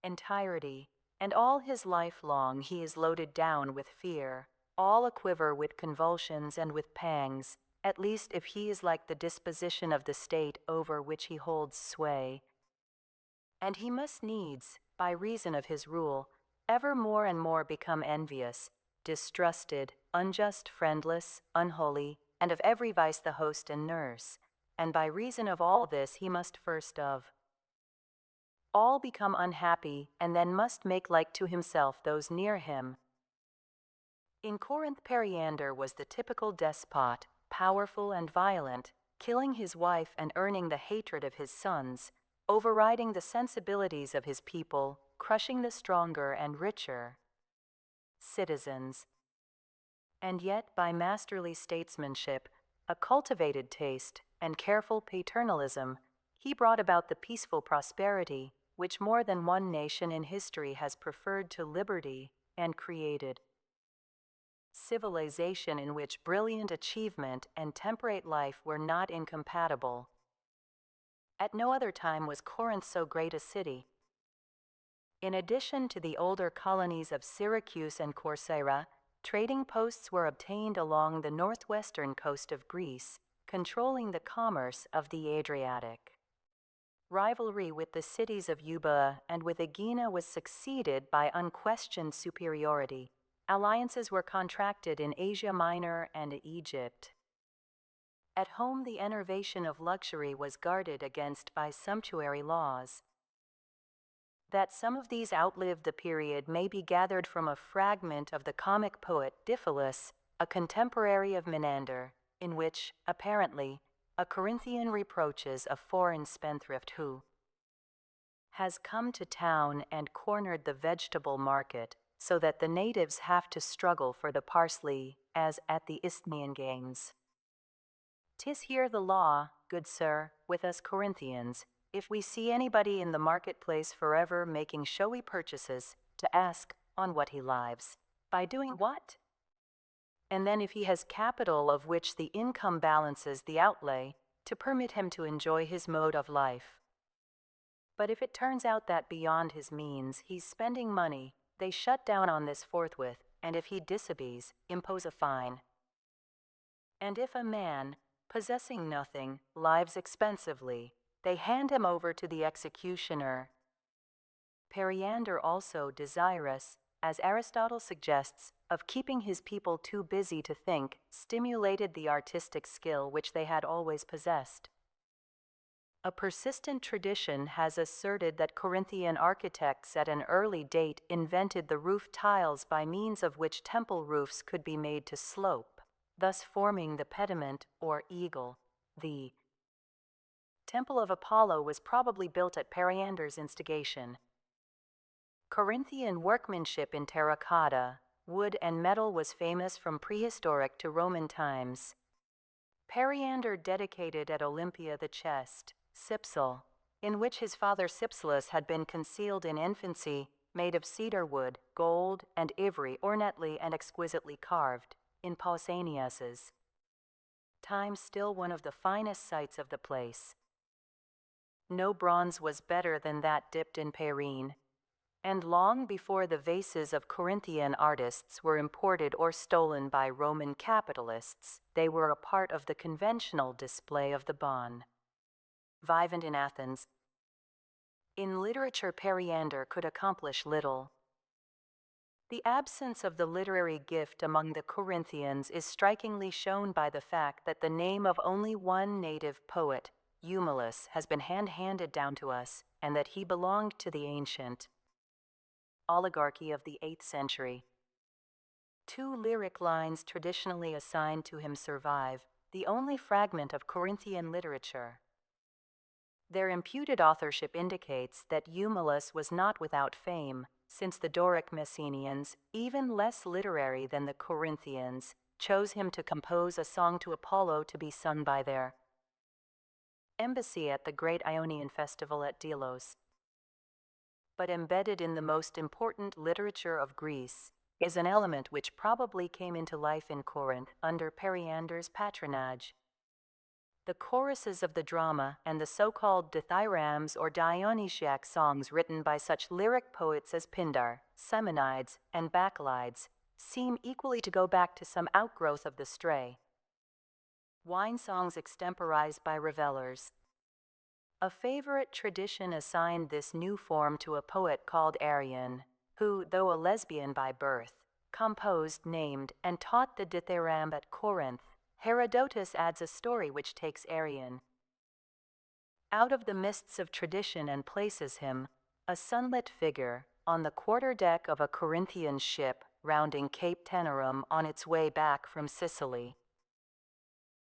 entirety, and all his life long he is loaded down with fear, all aquiver with convulsions and with pangs, at least if he is like the disposition of the state over which he holds sway. And he must needs, by reason of his rule, ever more and more become envious, distrusted, unjust, friendless, unholy, and of every vice the host and nurse, and by reason of all this he must first of all become unhappy, and then must make like to himself those near him. In Corinth, Periander was the typical despot, powerful and violent, killing his wife and earning the hatred of his sons, overriding the sensibilities of his people, crushing the stronger and richer citizens. And yet, by masterly statesmanship, a cultivated taste, and careful paternalism, he brought about the peaceful prosperity which more than one nation in history has preferred to liberty, and created civilization in which brilliant achievement and temperate life were not incompatible. At no other time was Corinth so great a city. In addition to the older colonies of Syracuse and Corcyra, trading posts were obtained along the northwestern coast of Greece, controlling the commerce of the Adriatic. Rivalry with the cities of Euboea and with Aegina was succeeded by unquestioned superiority. Alliances were contracted in Asia Minor and Egypt. At home the enervation of luxury was guarded against by sumptuary laws. That some of these outlived the period may be gathered from a fragment of the comic poet Diphilus, a contemporary of Menander, in which, apparently, a Corinthian reproaches a foreign spendthrift who has come to town and cornered the vegetable market, so that the natives have to struggle for the parsley, as at the Isthmian games. 'Tis here the law, good sir, with us Corinthians, if we see anybody in the marketplace forever making showy purchases, to ask on what he lives, by doing what? And then if he has capital of which the income balances the outlay, to permit him to enjoy his mode of life. But if it turns out that beyond his means he's spending money, they shut down on this forthwith, and if he disobeys, impose a fine. And if a man, possessing nothing, lives expensively, they hand him over to the executioner. Periander also, desirous, as Aristotle suggests, of keeping his people too busy to think, stimulated the artistic skill which they had always possessed. A persistent tradition has asserted that Corinthian architects at an early date invented the roof tiles by means of which temple roofs could be made to slope, thus forming the pediment or eagle. The Temple of Apollo was probably built at Periander's instigation. Corinthian workmanship in terracotta, wood and metal was famous from prehistoric to Roman times. Periander dedicated at Olympia the chest, Cypsel, in which his father Cypselus had been concealed in infancy, made of cedar wood, gold, and ivory ornately and exquisitely carved, in Pausanias's time still one of the finest sights of the place. No bronze was better than that dipped in Pyrene, and long before the vases of Corinthian artists were imported or stolen by Roman capitalists, they were a part of the conventional display of the bon vivant in Athens. In literature, Periander could accomplish little. The absence of the literary gift among the Corinthians is strikingly shown by the fact that the name of only one native poet, Eumelus, has been handed down to us, and that he belonged to the ancient oligarchy of the 8th century. 2 lyric lines traditionally assigned to him survive, the only fragment of Corinthian literature. Their imputed authorship indicates that Eumelus was not without fame, since the Doric Messenians, even less literary than the Corinthians, chose him to compose a song to Apollo to be sung by their embassy at the great Ionian festival at Delos. But embedded in the most important literature of Greece is an element which probably came into life in Corinth under Periander's patronage. The choruses of the drama and the so-called dithyrambs or Dionysiac songs written by such lyric poets as Pindar, Simonides, and Bacchylides seem equally to go back to some outgrowth of the stray wine songs extemporized by revelers. A favorite tradition assigned this new form to a poet called Arion, who, though a lesbian by birth, composed, named, and taught the dithyramb at Corinth. Herodotus adds a story which takes Arion out of the mists of tradition and places him, a sunlit figure, on the quarter-deck of a Corinthian ship rounding Cape Tenerum on its way back from Sicily.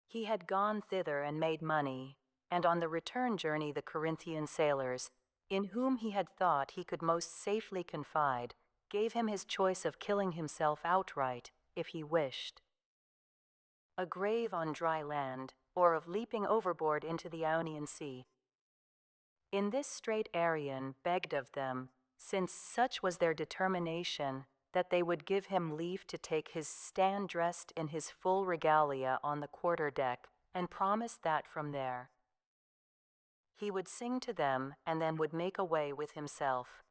He had gone thither and made money, and on the return journey the Corinthian sailors, in whom he had thought he could most safely confide, gave him his choice of killing himself outright, if he wished, a grave on dry land, or of leaping overboard into the Ionian Sea. In this strait Arion begged of them, since such was their determination, that they would give him leave to take his stand dressed in his full regalia on the quarter-deck, and promised that from there he would sing to them and then would make away with himself.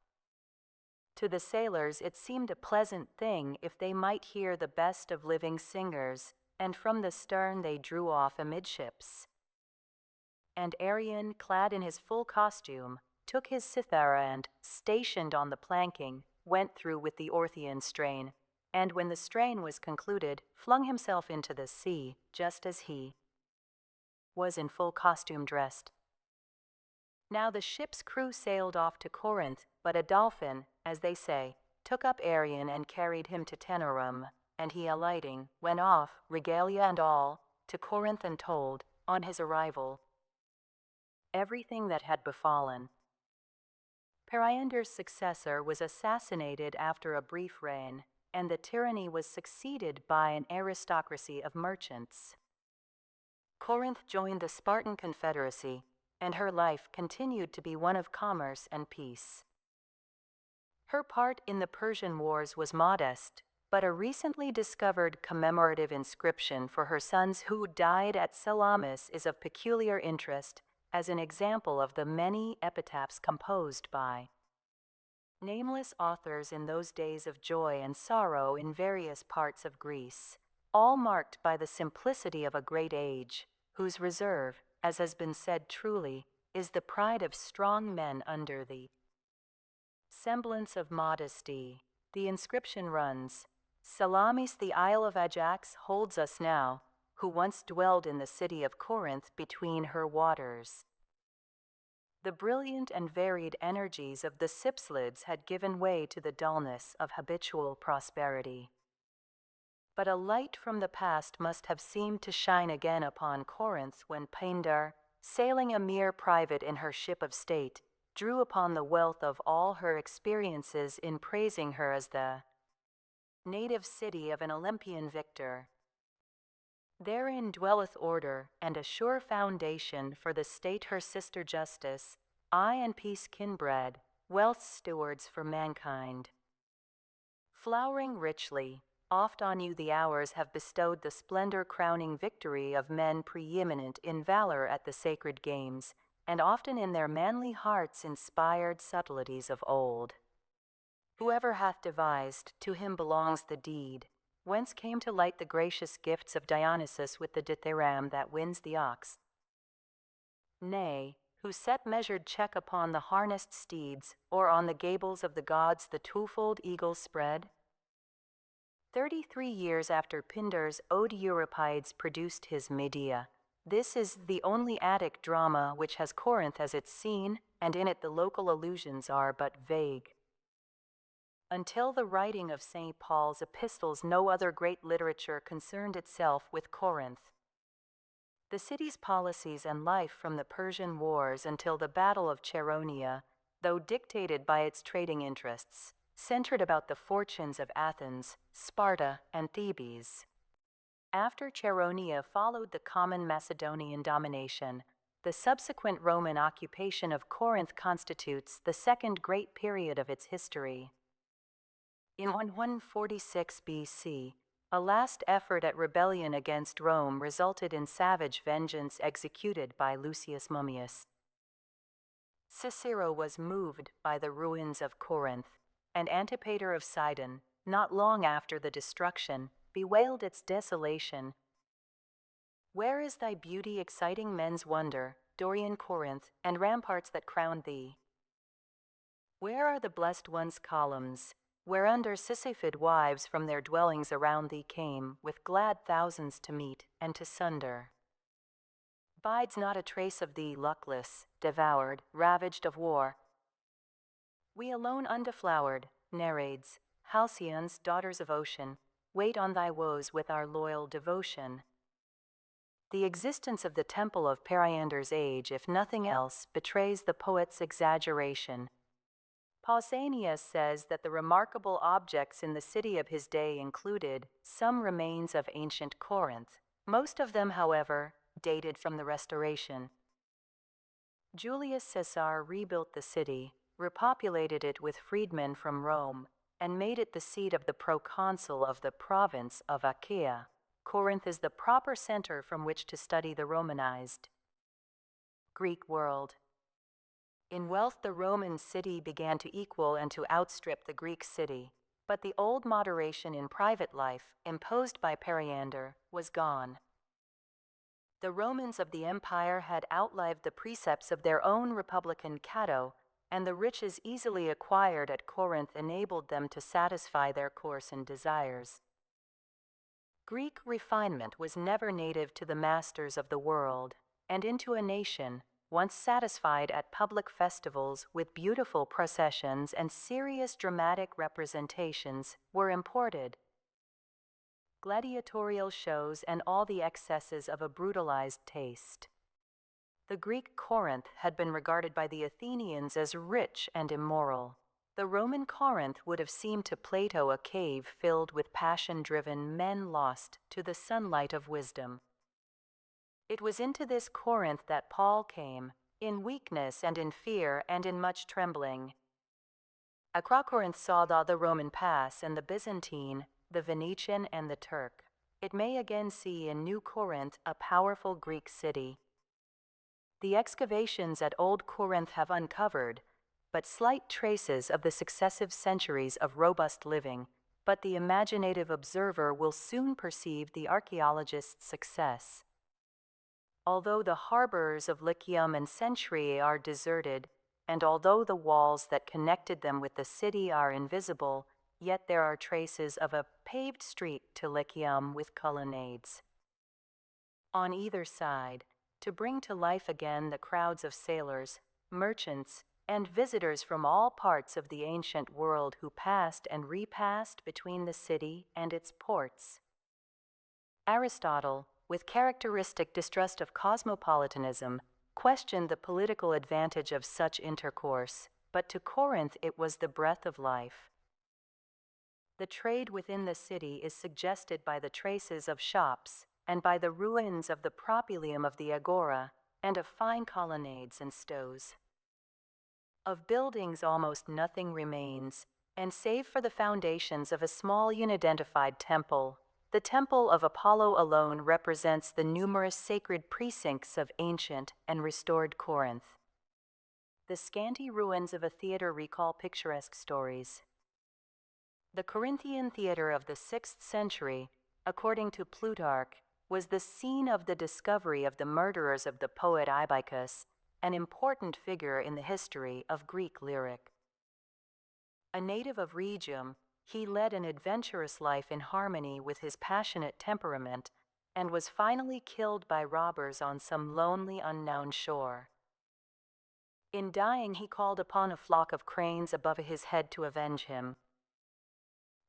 To the sailors it seemed a pleasant thing if they might hear the best of living singers, and from the stern they drew off amidships. And Arion, clad in his full costume, took his cithara and, stationed on the planking, went through with the Orthian strain, and when the strain was concluded, flung himself into the sea, just as he was in full costume dressed. Now the ship's crew sailed off to Corinth, but a dolphin, as they say, took up Arion and carried him to Tenorum, and he alighting, went off, regalia and all, to Corinth and told, on his arrival, everything that had befallen. Periander's successor was assassinated after a brief reign, and the tyranny was succeeded by an aristocracy of merchants. Corinth joined the Spartan Confederacy, and her life continued to be one of commerce and peace. Her part in the Persian Wars was modest, but a recently discovered commemorative inscription for her sons who died at Salamis is of peculiar interest as an example of the many epitaphs composed by nameless authors in those days of joy and sorrow in various parts of Greece, all marked by the simplicity of a great age, whose reserve, as has been said truly, is the pride of strong men under the semblance of modesty. The inscription runs, Salamis the Isle of Ajax holds us now, who once dwelled in the city of Corinth between her waters. The brilliant and varied energies of the Cypselids had given way to the dullness of habitual prosperity. But a light from the past must have seemed to shine again upon Corinth when Pindar, sailing a mere private in her ship of state, drew upon the wealth of all her experiences in praising her as the native city of an Olympian victor. Therein dwelleth order, and a sure foundation for the state her sister justice, aye and peace kinbred, wealth's stewards for mankind. Flowering richly, oft on you the hours have bestowed the splendor crowning victory of men preeminent in valor at the sacred games, and often in their manly hearts inspired subtleties of old. Whoever hath devised, to him belongs the deed, whence came to light the gracious gifts of Dionysus with the dithyramb that wins the ox. Nay, who set measured check upon the harnessed steeds, or on the gables of the gods the twofold eagle spread? 33 years after Pindar's Ode Euripides produced his Medea, this is the only Attic drama which has Corinth as its scene, and in it the local allusions are but vague. Until the writing of St. Paul's epistles, no other great literature concerned itself with Corinth. The city's policies and life from the Persian Wars until the Battle of Chaeronea, though dictated by its trading interests, centered about the fortunes of Athens, Sparta, and Thebes. After Chaeronea followed the common Macedonian domination, the subsequent Roman occupation of Corinth constitutes the second great period of its history. In 146 BC, a last effort at rebellion against Rome resulted in savage vengeance executed by Lucius Mummius. Cicero was moved by the ruins of Corinth, and Antipater of Sidon, not long after the destruction, bewailed its desolation. Where is thy beauty exciting men's wonder, Dorian Corinth, and ramparts that crown thee? Where are the blessed ones' columns, whereunder Sisyphid wives from their dwellings around thee came, with glad thousands to meet and to sunder? Bides not a trace of thee, luckless, devoured, ravaged of war. We alone undeflowered, Nereids, Halcyons, daughters of ocean, wait on thy woes with our loyal devotion. The existence of the temple of Periander's age, if nothing else, betrays the poet's exaggeration. Pausanias says that the remarkable objects in the city of his day included some remains of ancient Corinth, most of them, however, dated from the Restoration. Julius Caesar rebuilt the city, repopulated it with freedmen from Rome, and made it the seat of the proconsul of the province of Achaia. Corinth is the proper center from which to study the Romanized Greek world. In wealth, the Roman city began to equal and to outstrip the Greek city, but the old moderation in private life, imposed by Periander, was gone. The Romans of the empire had outlived the precepts of their own republican Cato, and the riches easily acquired at Corinth enabled them to satisfy their coarsened desires. Greek refinement was never native to the masters of the world, and into a nation, once satisfied at public festivals with beautiful processions and serious dramatic representations, were imported. Gladiatorial shows and all the excesses of a brutalized taste. The Greek Corinth had been regarded by the Athenians as rich and immoral. The Roman Corinth would have seemed to Plato a cave filled with passion-driven men lost to the sunlight of wisdom. It was into this Corinth that Paul came, in weakness and in fear and in much trembling. Acrocorinth saw the Roman pass and the Byzantine, the Venetian and the Turk. It may again see in New Corinth a powerful Greek city. The excavations at Old Corinth have uncovered but slight traces of the successive centuries of robust living, but the imaginative observer will soon perceive the archaeologist's success. Although the harbors of Lycium and Centuria are deserted, and although the walls that connected them with the city are invisible, yet there are traces of a paved street to Lycium with colonnades. On either side, to bring to life again the crowds of sailors, merchants, and visitors from all parts of the ancient world who passed and repassed between the city and its ports. Aristotle, with characteristic distrust of cosmopolitanism, questioned the political advantage of such intercourse, but to Corinth it was the breath of life. The trade within the city is suggested by the traces of shops and by the ruins of the propylaeum of the agora and of fine colonnades and stows. Of buildings almost nothing remains, and save for the foundations of a small unidentified temple, the temple of Apollo alone represents the numerous sacred precincts of ancient and restored Corinth. The scanty ruins of a theater recall picturesque stories. The Corinthian theater of the 6th century, according to Plutarch, was the scene of the discovery of the murderers of the poet Ibycus, an important figure in the history of Greek lyric. A native of Rhegium, he led an adventurous life in harmony with his passionate temperament and was finally killed by robbers on some lonely unknown shore. In dying, he called upon a flock of cranes above his head to avenge him.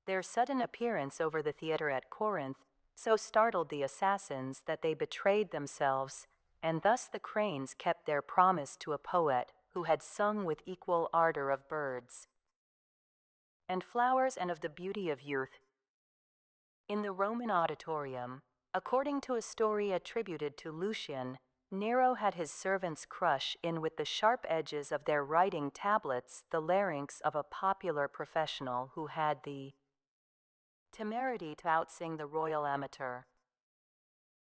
Their sudden appearance over the theater at Corinth so startled the assassins that they betrayed themselves, and thus the cranes kept their promise to a poet who had sung with equal ardor of birds and flowers and of the beauty of youth. In the Roman auditorium, according to a story attributed to Lucian, Nero had his servants crush in with the sharp edges of their writing tablets the larynx of a popular professional who had the temerity to outsing the royal amateur.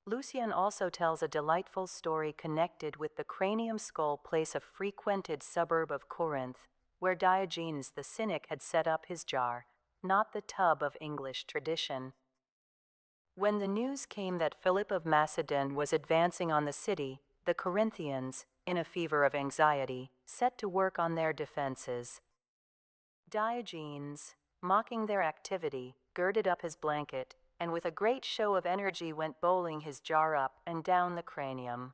Lucian also tells a delightful story connected with the Cranium Skull place, a frequented suburb of Corinth, where Diogenes the Cynic had set up his jar, not the tub of English tradition. When the news came that Philip of Macedon was advancing on the city, the Corinthians, in a fever of anxiety, set to work on their defenses. Diogenes, mocking their activity, girded up his blanket, and with a great show of energy went bowling his jar up and down the cranium.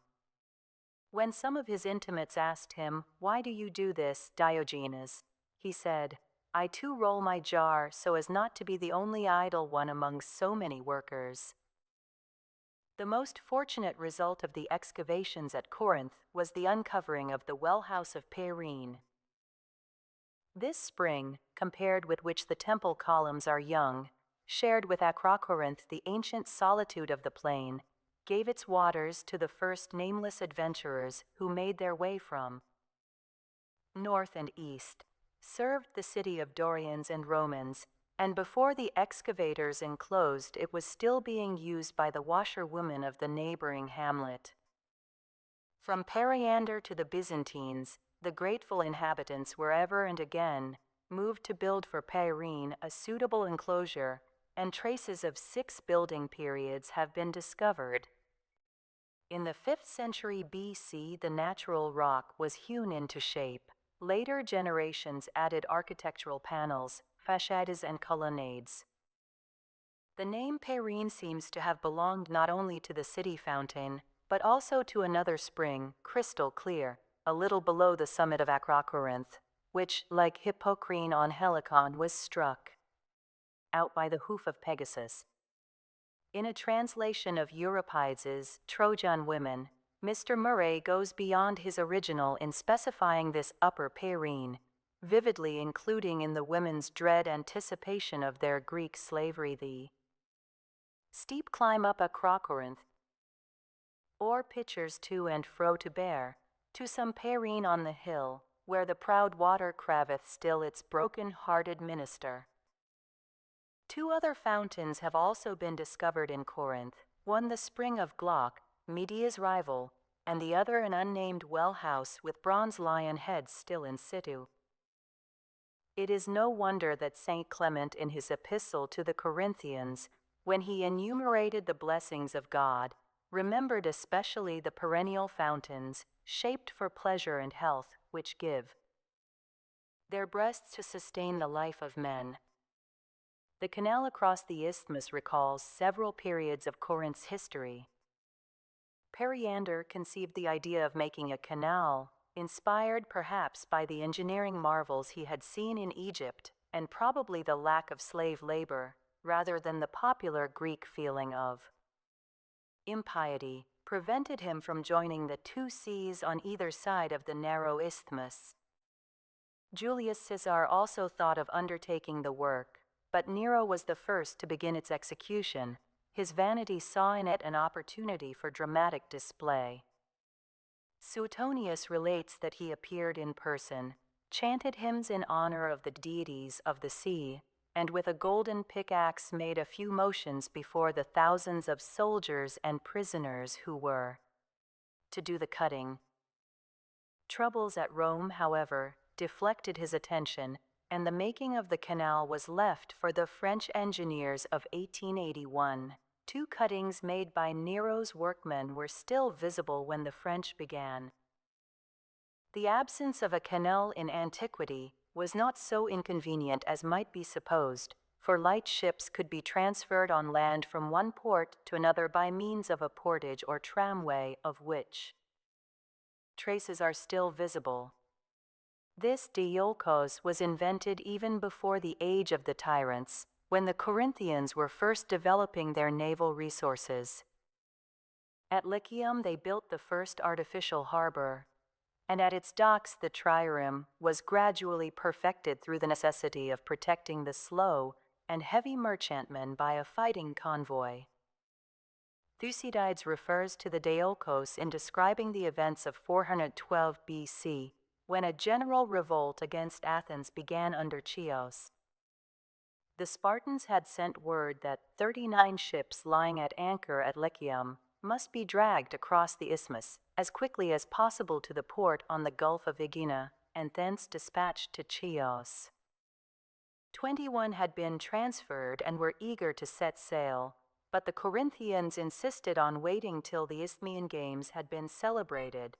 When some of his intimates asked him, "Why do you do this, Diogenes?" he said, "I too roll my jar so as not to be the only idle one among so many workers." The most fortunate result of the excavations at Corinth was the uncovering of the well house of Peirene. This spring, compared with which the temple columns are young, shared with Acrocorinth the ancient solitude of the plain, gave its waters to the first nameless adventurers who made their way from north and east, served the city of Dorians and Romans, and before the excavators enclosed it was still being used by the washerwomen of the neighboring hamlet. From Periander to the Byzantines, the grateful inhabitants were ever and again moved to build for Peirene a suitable enclosure, and traces of 6 building periods have been discovered. In the 5th century BC, the natural rock was hewn into shape. Later generations added architectural panels, façades, and colonnades. The name Peirene seems to have belonged not only to the city fountain, but also to another spring, crystal clear, a little below the summit of Acrocorinth, which, like Hippocrene on Helicon, was struck out by the hoof of Pegasus. In a translation of Euripides's Trojan Women, Mr. Murray goes beyond his original in specifying this upper Pyrene, vividly including in the women's dread anticipation of their Greek slavery the steep climb up Acrocorinth, or pitchers to and fro to bear, to some Pyrene on the hill, where the proud water craveth still its broken-hearted minister. 2 other fountains have also been discovered in Corinth, one the spring of Glauc, Medea's rival, and the other an unnamed well-house with bronze lion heads still in situ. It is no wonder that St. Clement in his epistle to the Corinthians, when he enumerated the blessings of God, remembered especially the perennial fountains, shaped for pleasure and health, which give their breasts to sustain the life of men. The canal across the isthmus recalls several periods of Corinth's history. Periander conceived the idea of making a canal, inspired perhaps by the engineering marvels he had seen in Egypt and probably the lack of slave labor, rather than the popular Greek feeling of impiety, prevented him from joining the 2 seas on either side of the narrow isthmus. Julius Caesar also thought of undertaking the work, but Nero was the first to begin its execution. His vanity saw in it an opportunity for dramatic display. Suetonius relates that he appeared in person, chanted hymns in honor of the deities of the sea, and with a golden pickaxe made a few motions before the thousands of soldiers and prisoners who were to do the cutting. Troubles at Rome, however, deflected his attention, and the making of the canal was left for the French engineers of 1881. 2 cuttings made by Nero's workmen were still visible when the French began. The absence of a canal in antiquity was not so inconvenient as might be supposed, for light ships could be transferred on land from one port to another by means of a portage or tramway, of which traces are still visible. This diolkos was invented even before the age of the tyrants, when the Corinthians were first developing their naval resources. At Lycium they built the first artificial harbor, and at its docks the trireme was gradually perfected through the necessity of protecting the slow and heavy merchantmen by a fighting convoy. Thucydides refers to the diolkos in describing the events of 412 BC, when a general revolt against Athens began under Chios. The Spartans had sent word that 39 ships lying at anchor at Lycium must be dragged across the isthmus as quickly as possible to the port on the Gulf of Aegina, and thence dispatched to Chios. 21 had been transferred and were eager to set sail, but the Corinthians insisted on waiting till the Isthmian Games had been celebrated.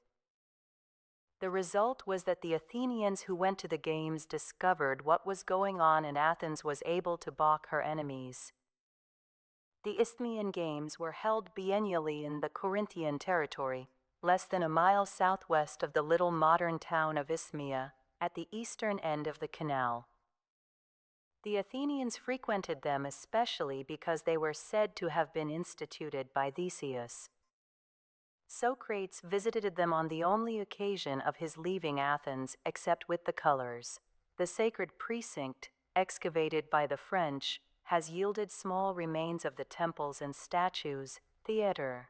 The result was that the Athenians who went to the games discovered what was going on, and Athens was able to balk her enemies. The Isthmian Games were held biennially in the Corinthian territory, less than a mile southwest of the little modern town of Isthmia, at the eastern end of the canal. The Athenians frequented them especially because they were said to have been instituted by Theseus. Socrates visited them on the only occasion of his leaving Athens except with the colors. The sacred precinct, excavated by the French, has yielded small remains of the temples and statues, theatre,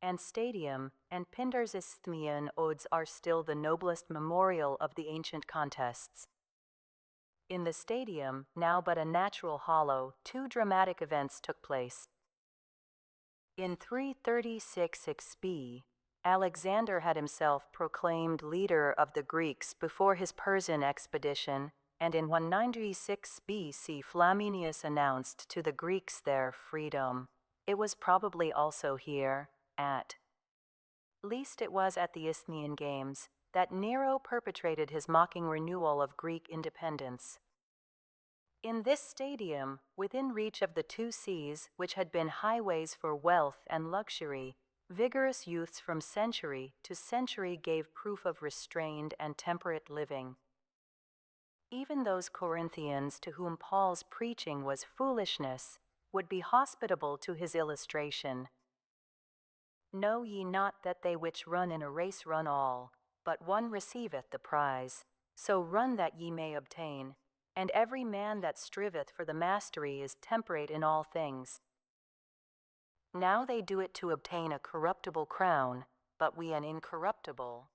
and stadium, and Pindar's Isthmian odes are still the noblest memorial of the ancient contests. In the stadium, now but a natural hollow, 2 dramatic events took place. In 336 XB, Alexander had himself proclaimed leader of the Greeks before his Persian expedition, and in 196 BC Flaminius announced to the Greeks their freedom. It was probably also here, at least it was at the Isthmian Games, that Nero perpetrated his mocking renewal of Greek independence. In this stadium, within reach of the 2 seas, which had been highways for wealth and luxury, Vigorous youths from century to century gave proof of restrained and temperate living. Even those Corinthians to whom Paul's preaching was foolishness would be hospitable to his illustration. Know ye not that they which run in a race run all, but one receiveth the prize? So run that ye may obtain. And every man that striveth for the mastery is temperate in all things. Now they do it to obtain a corruptible crown, but we an incorruptible.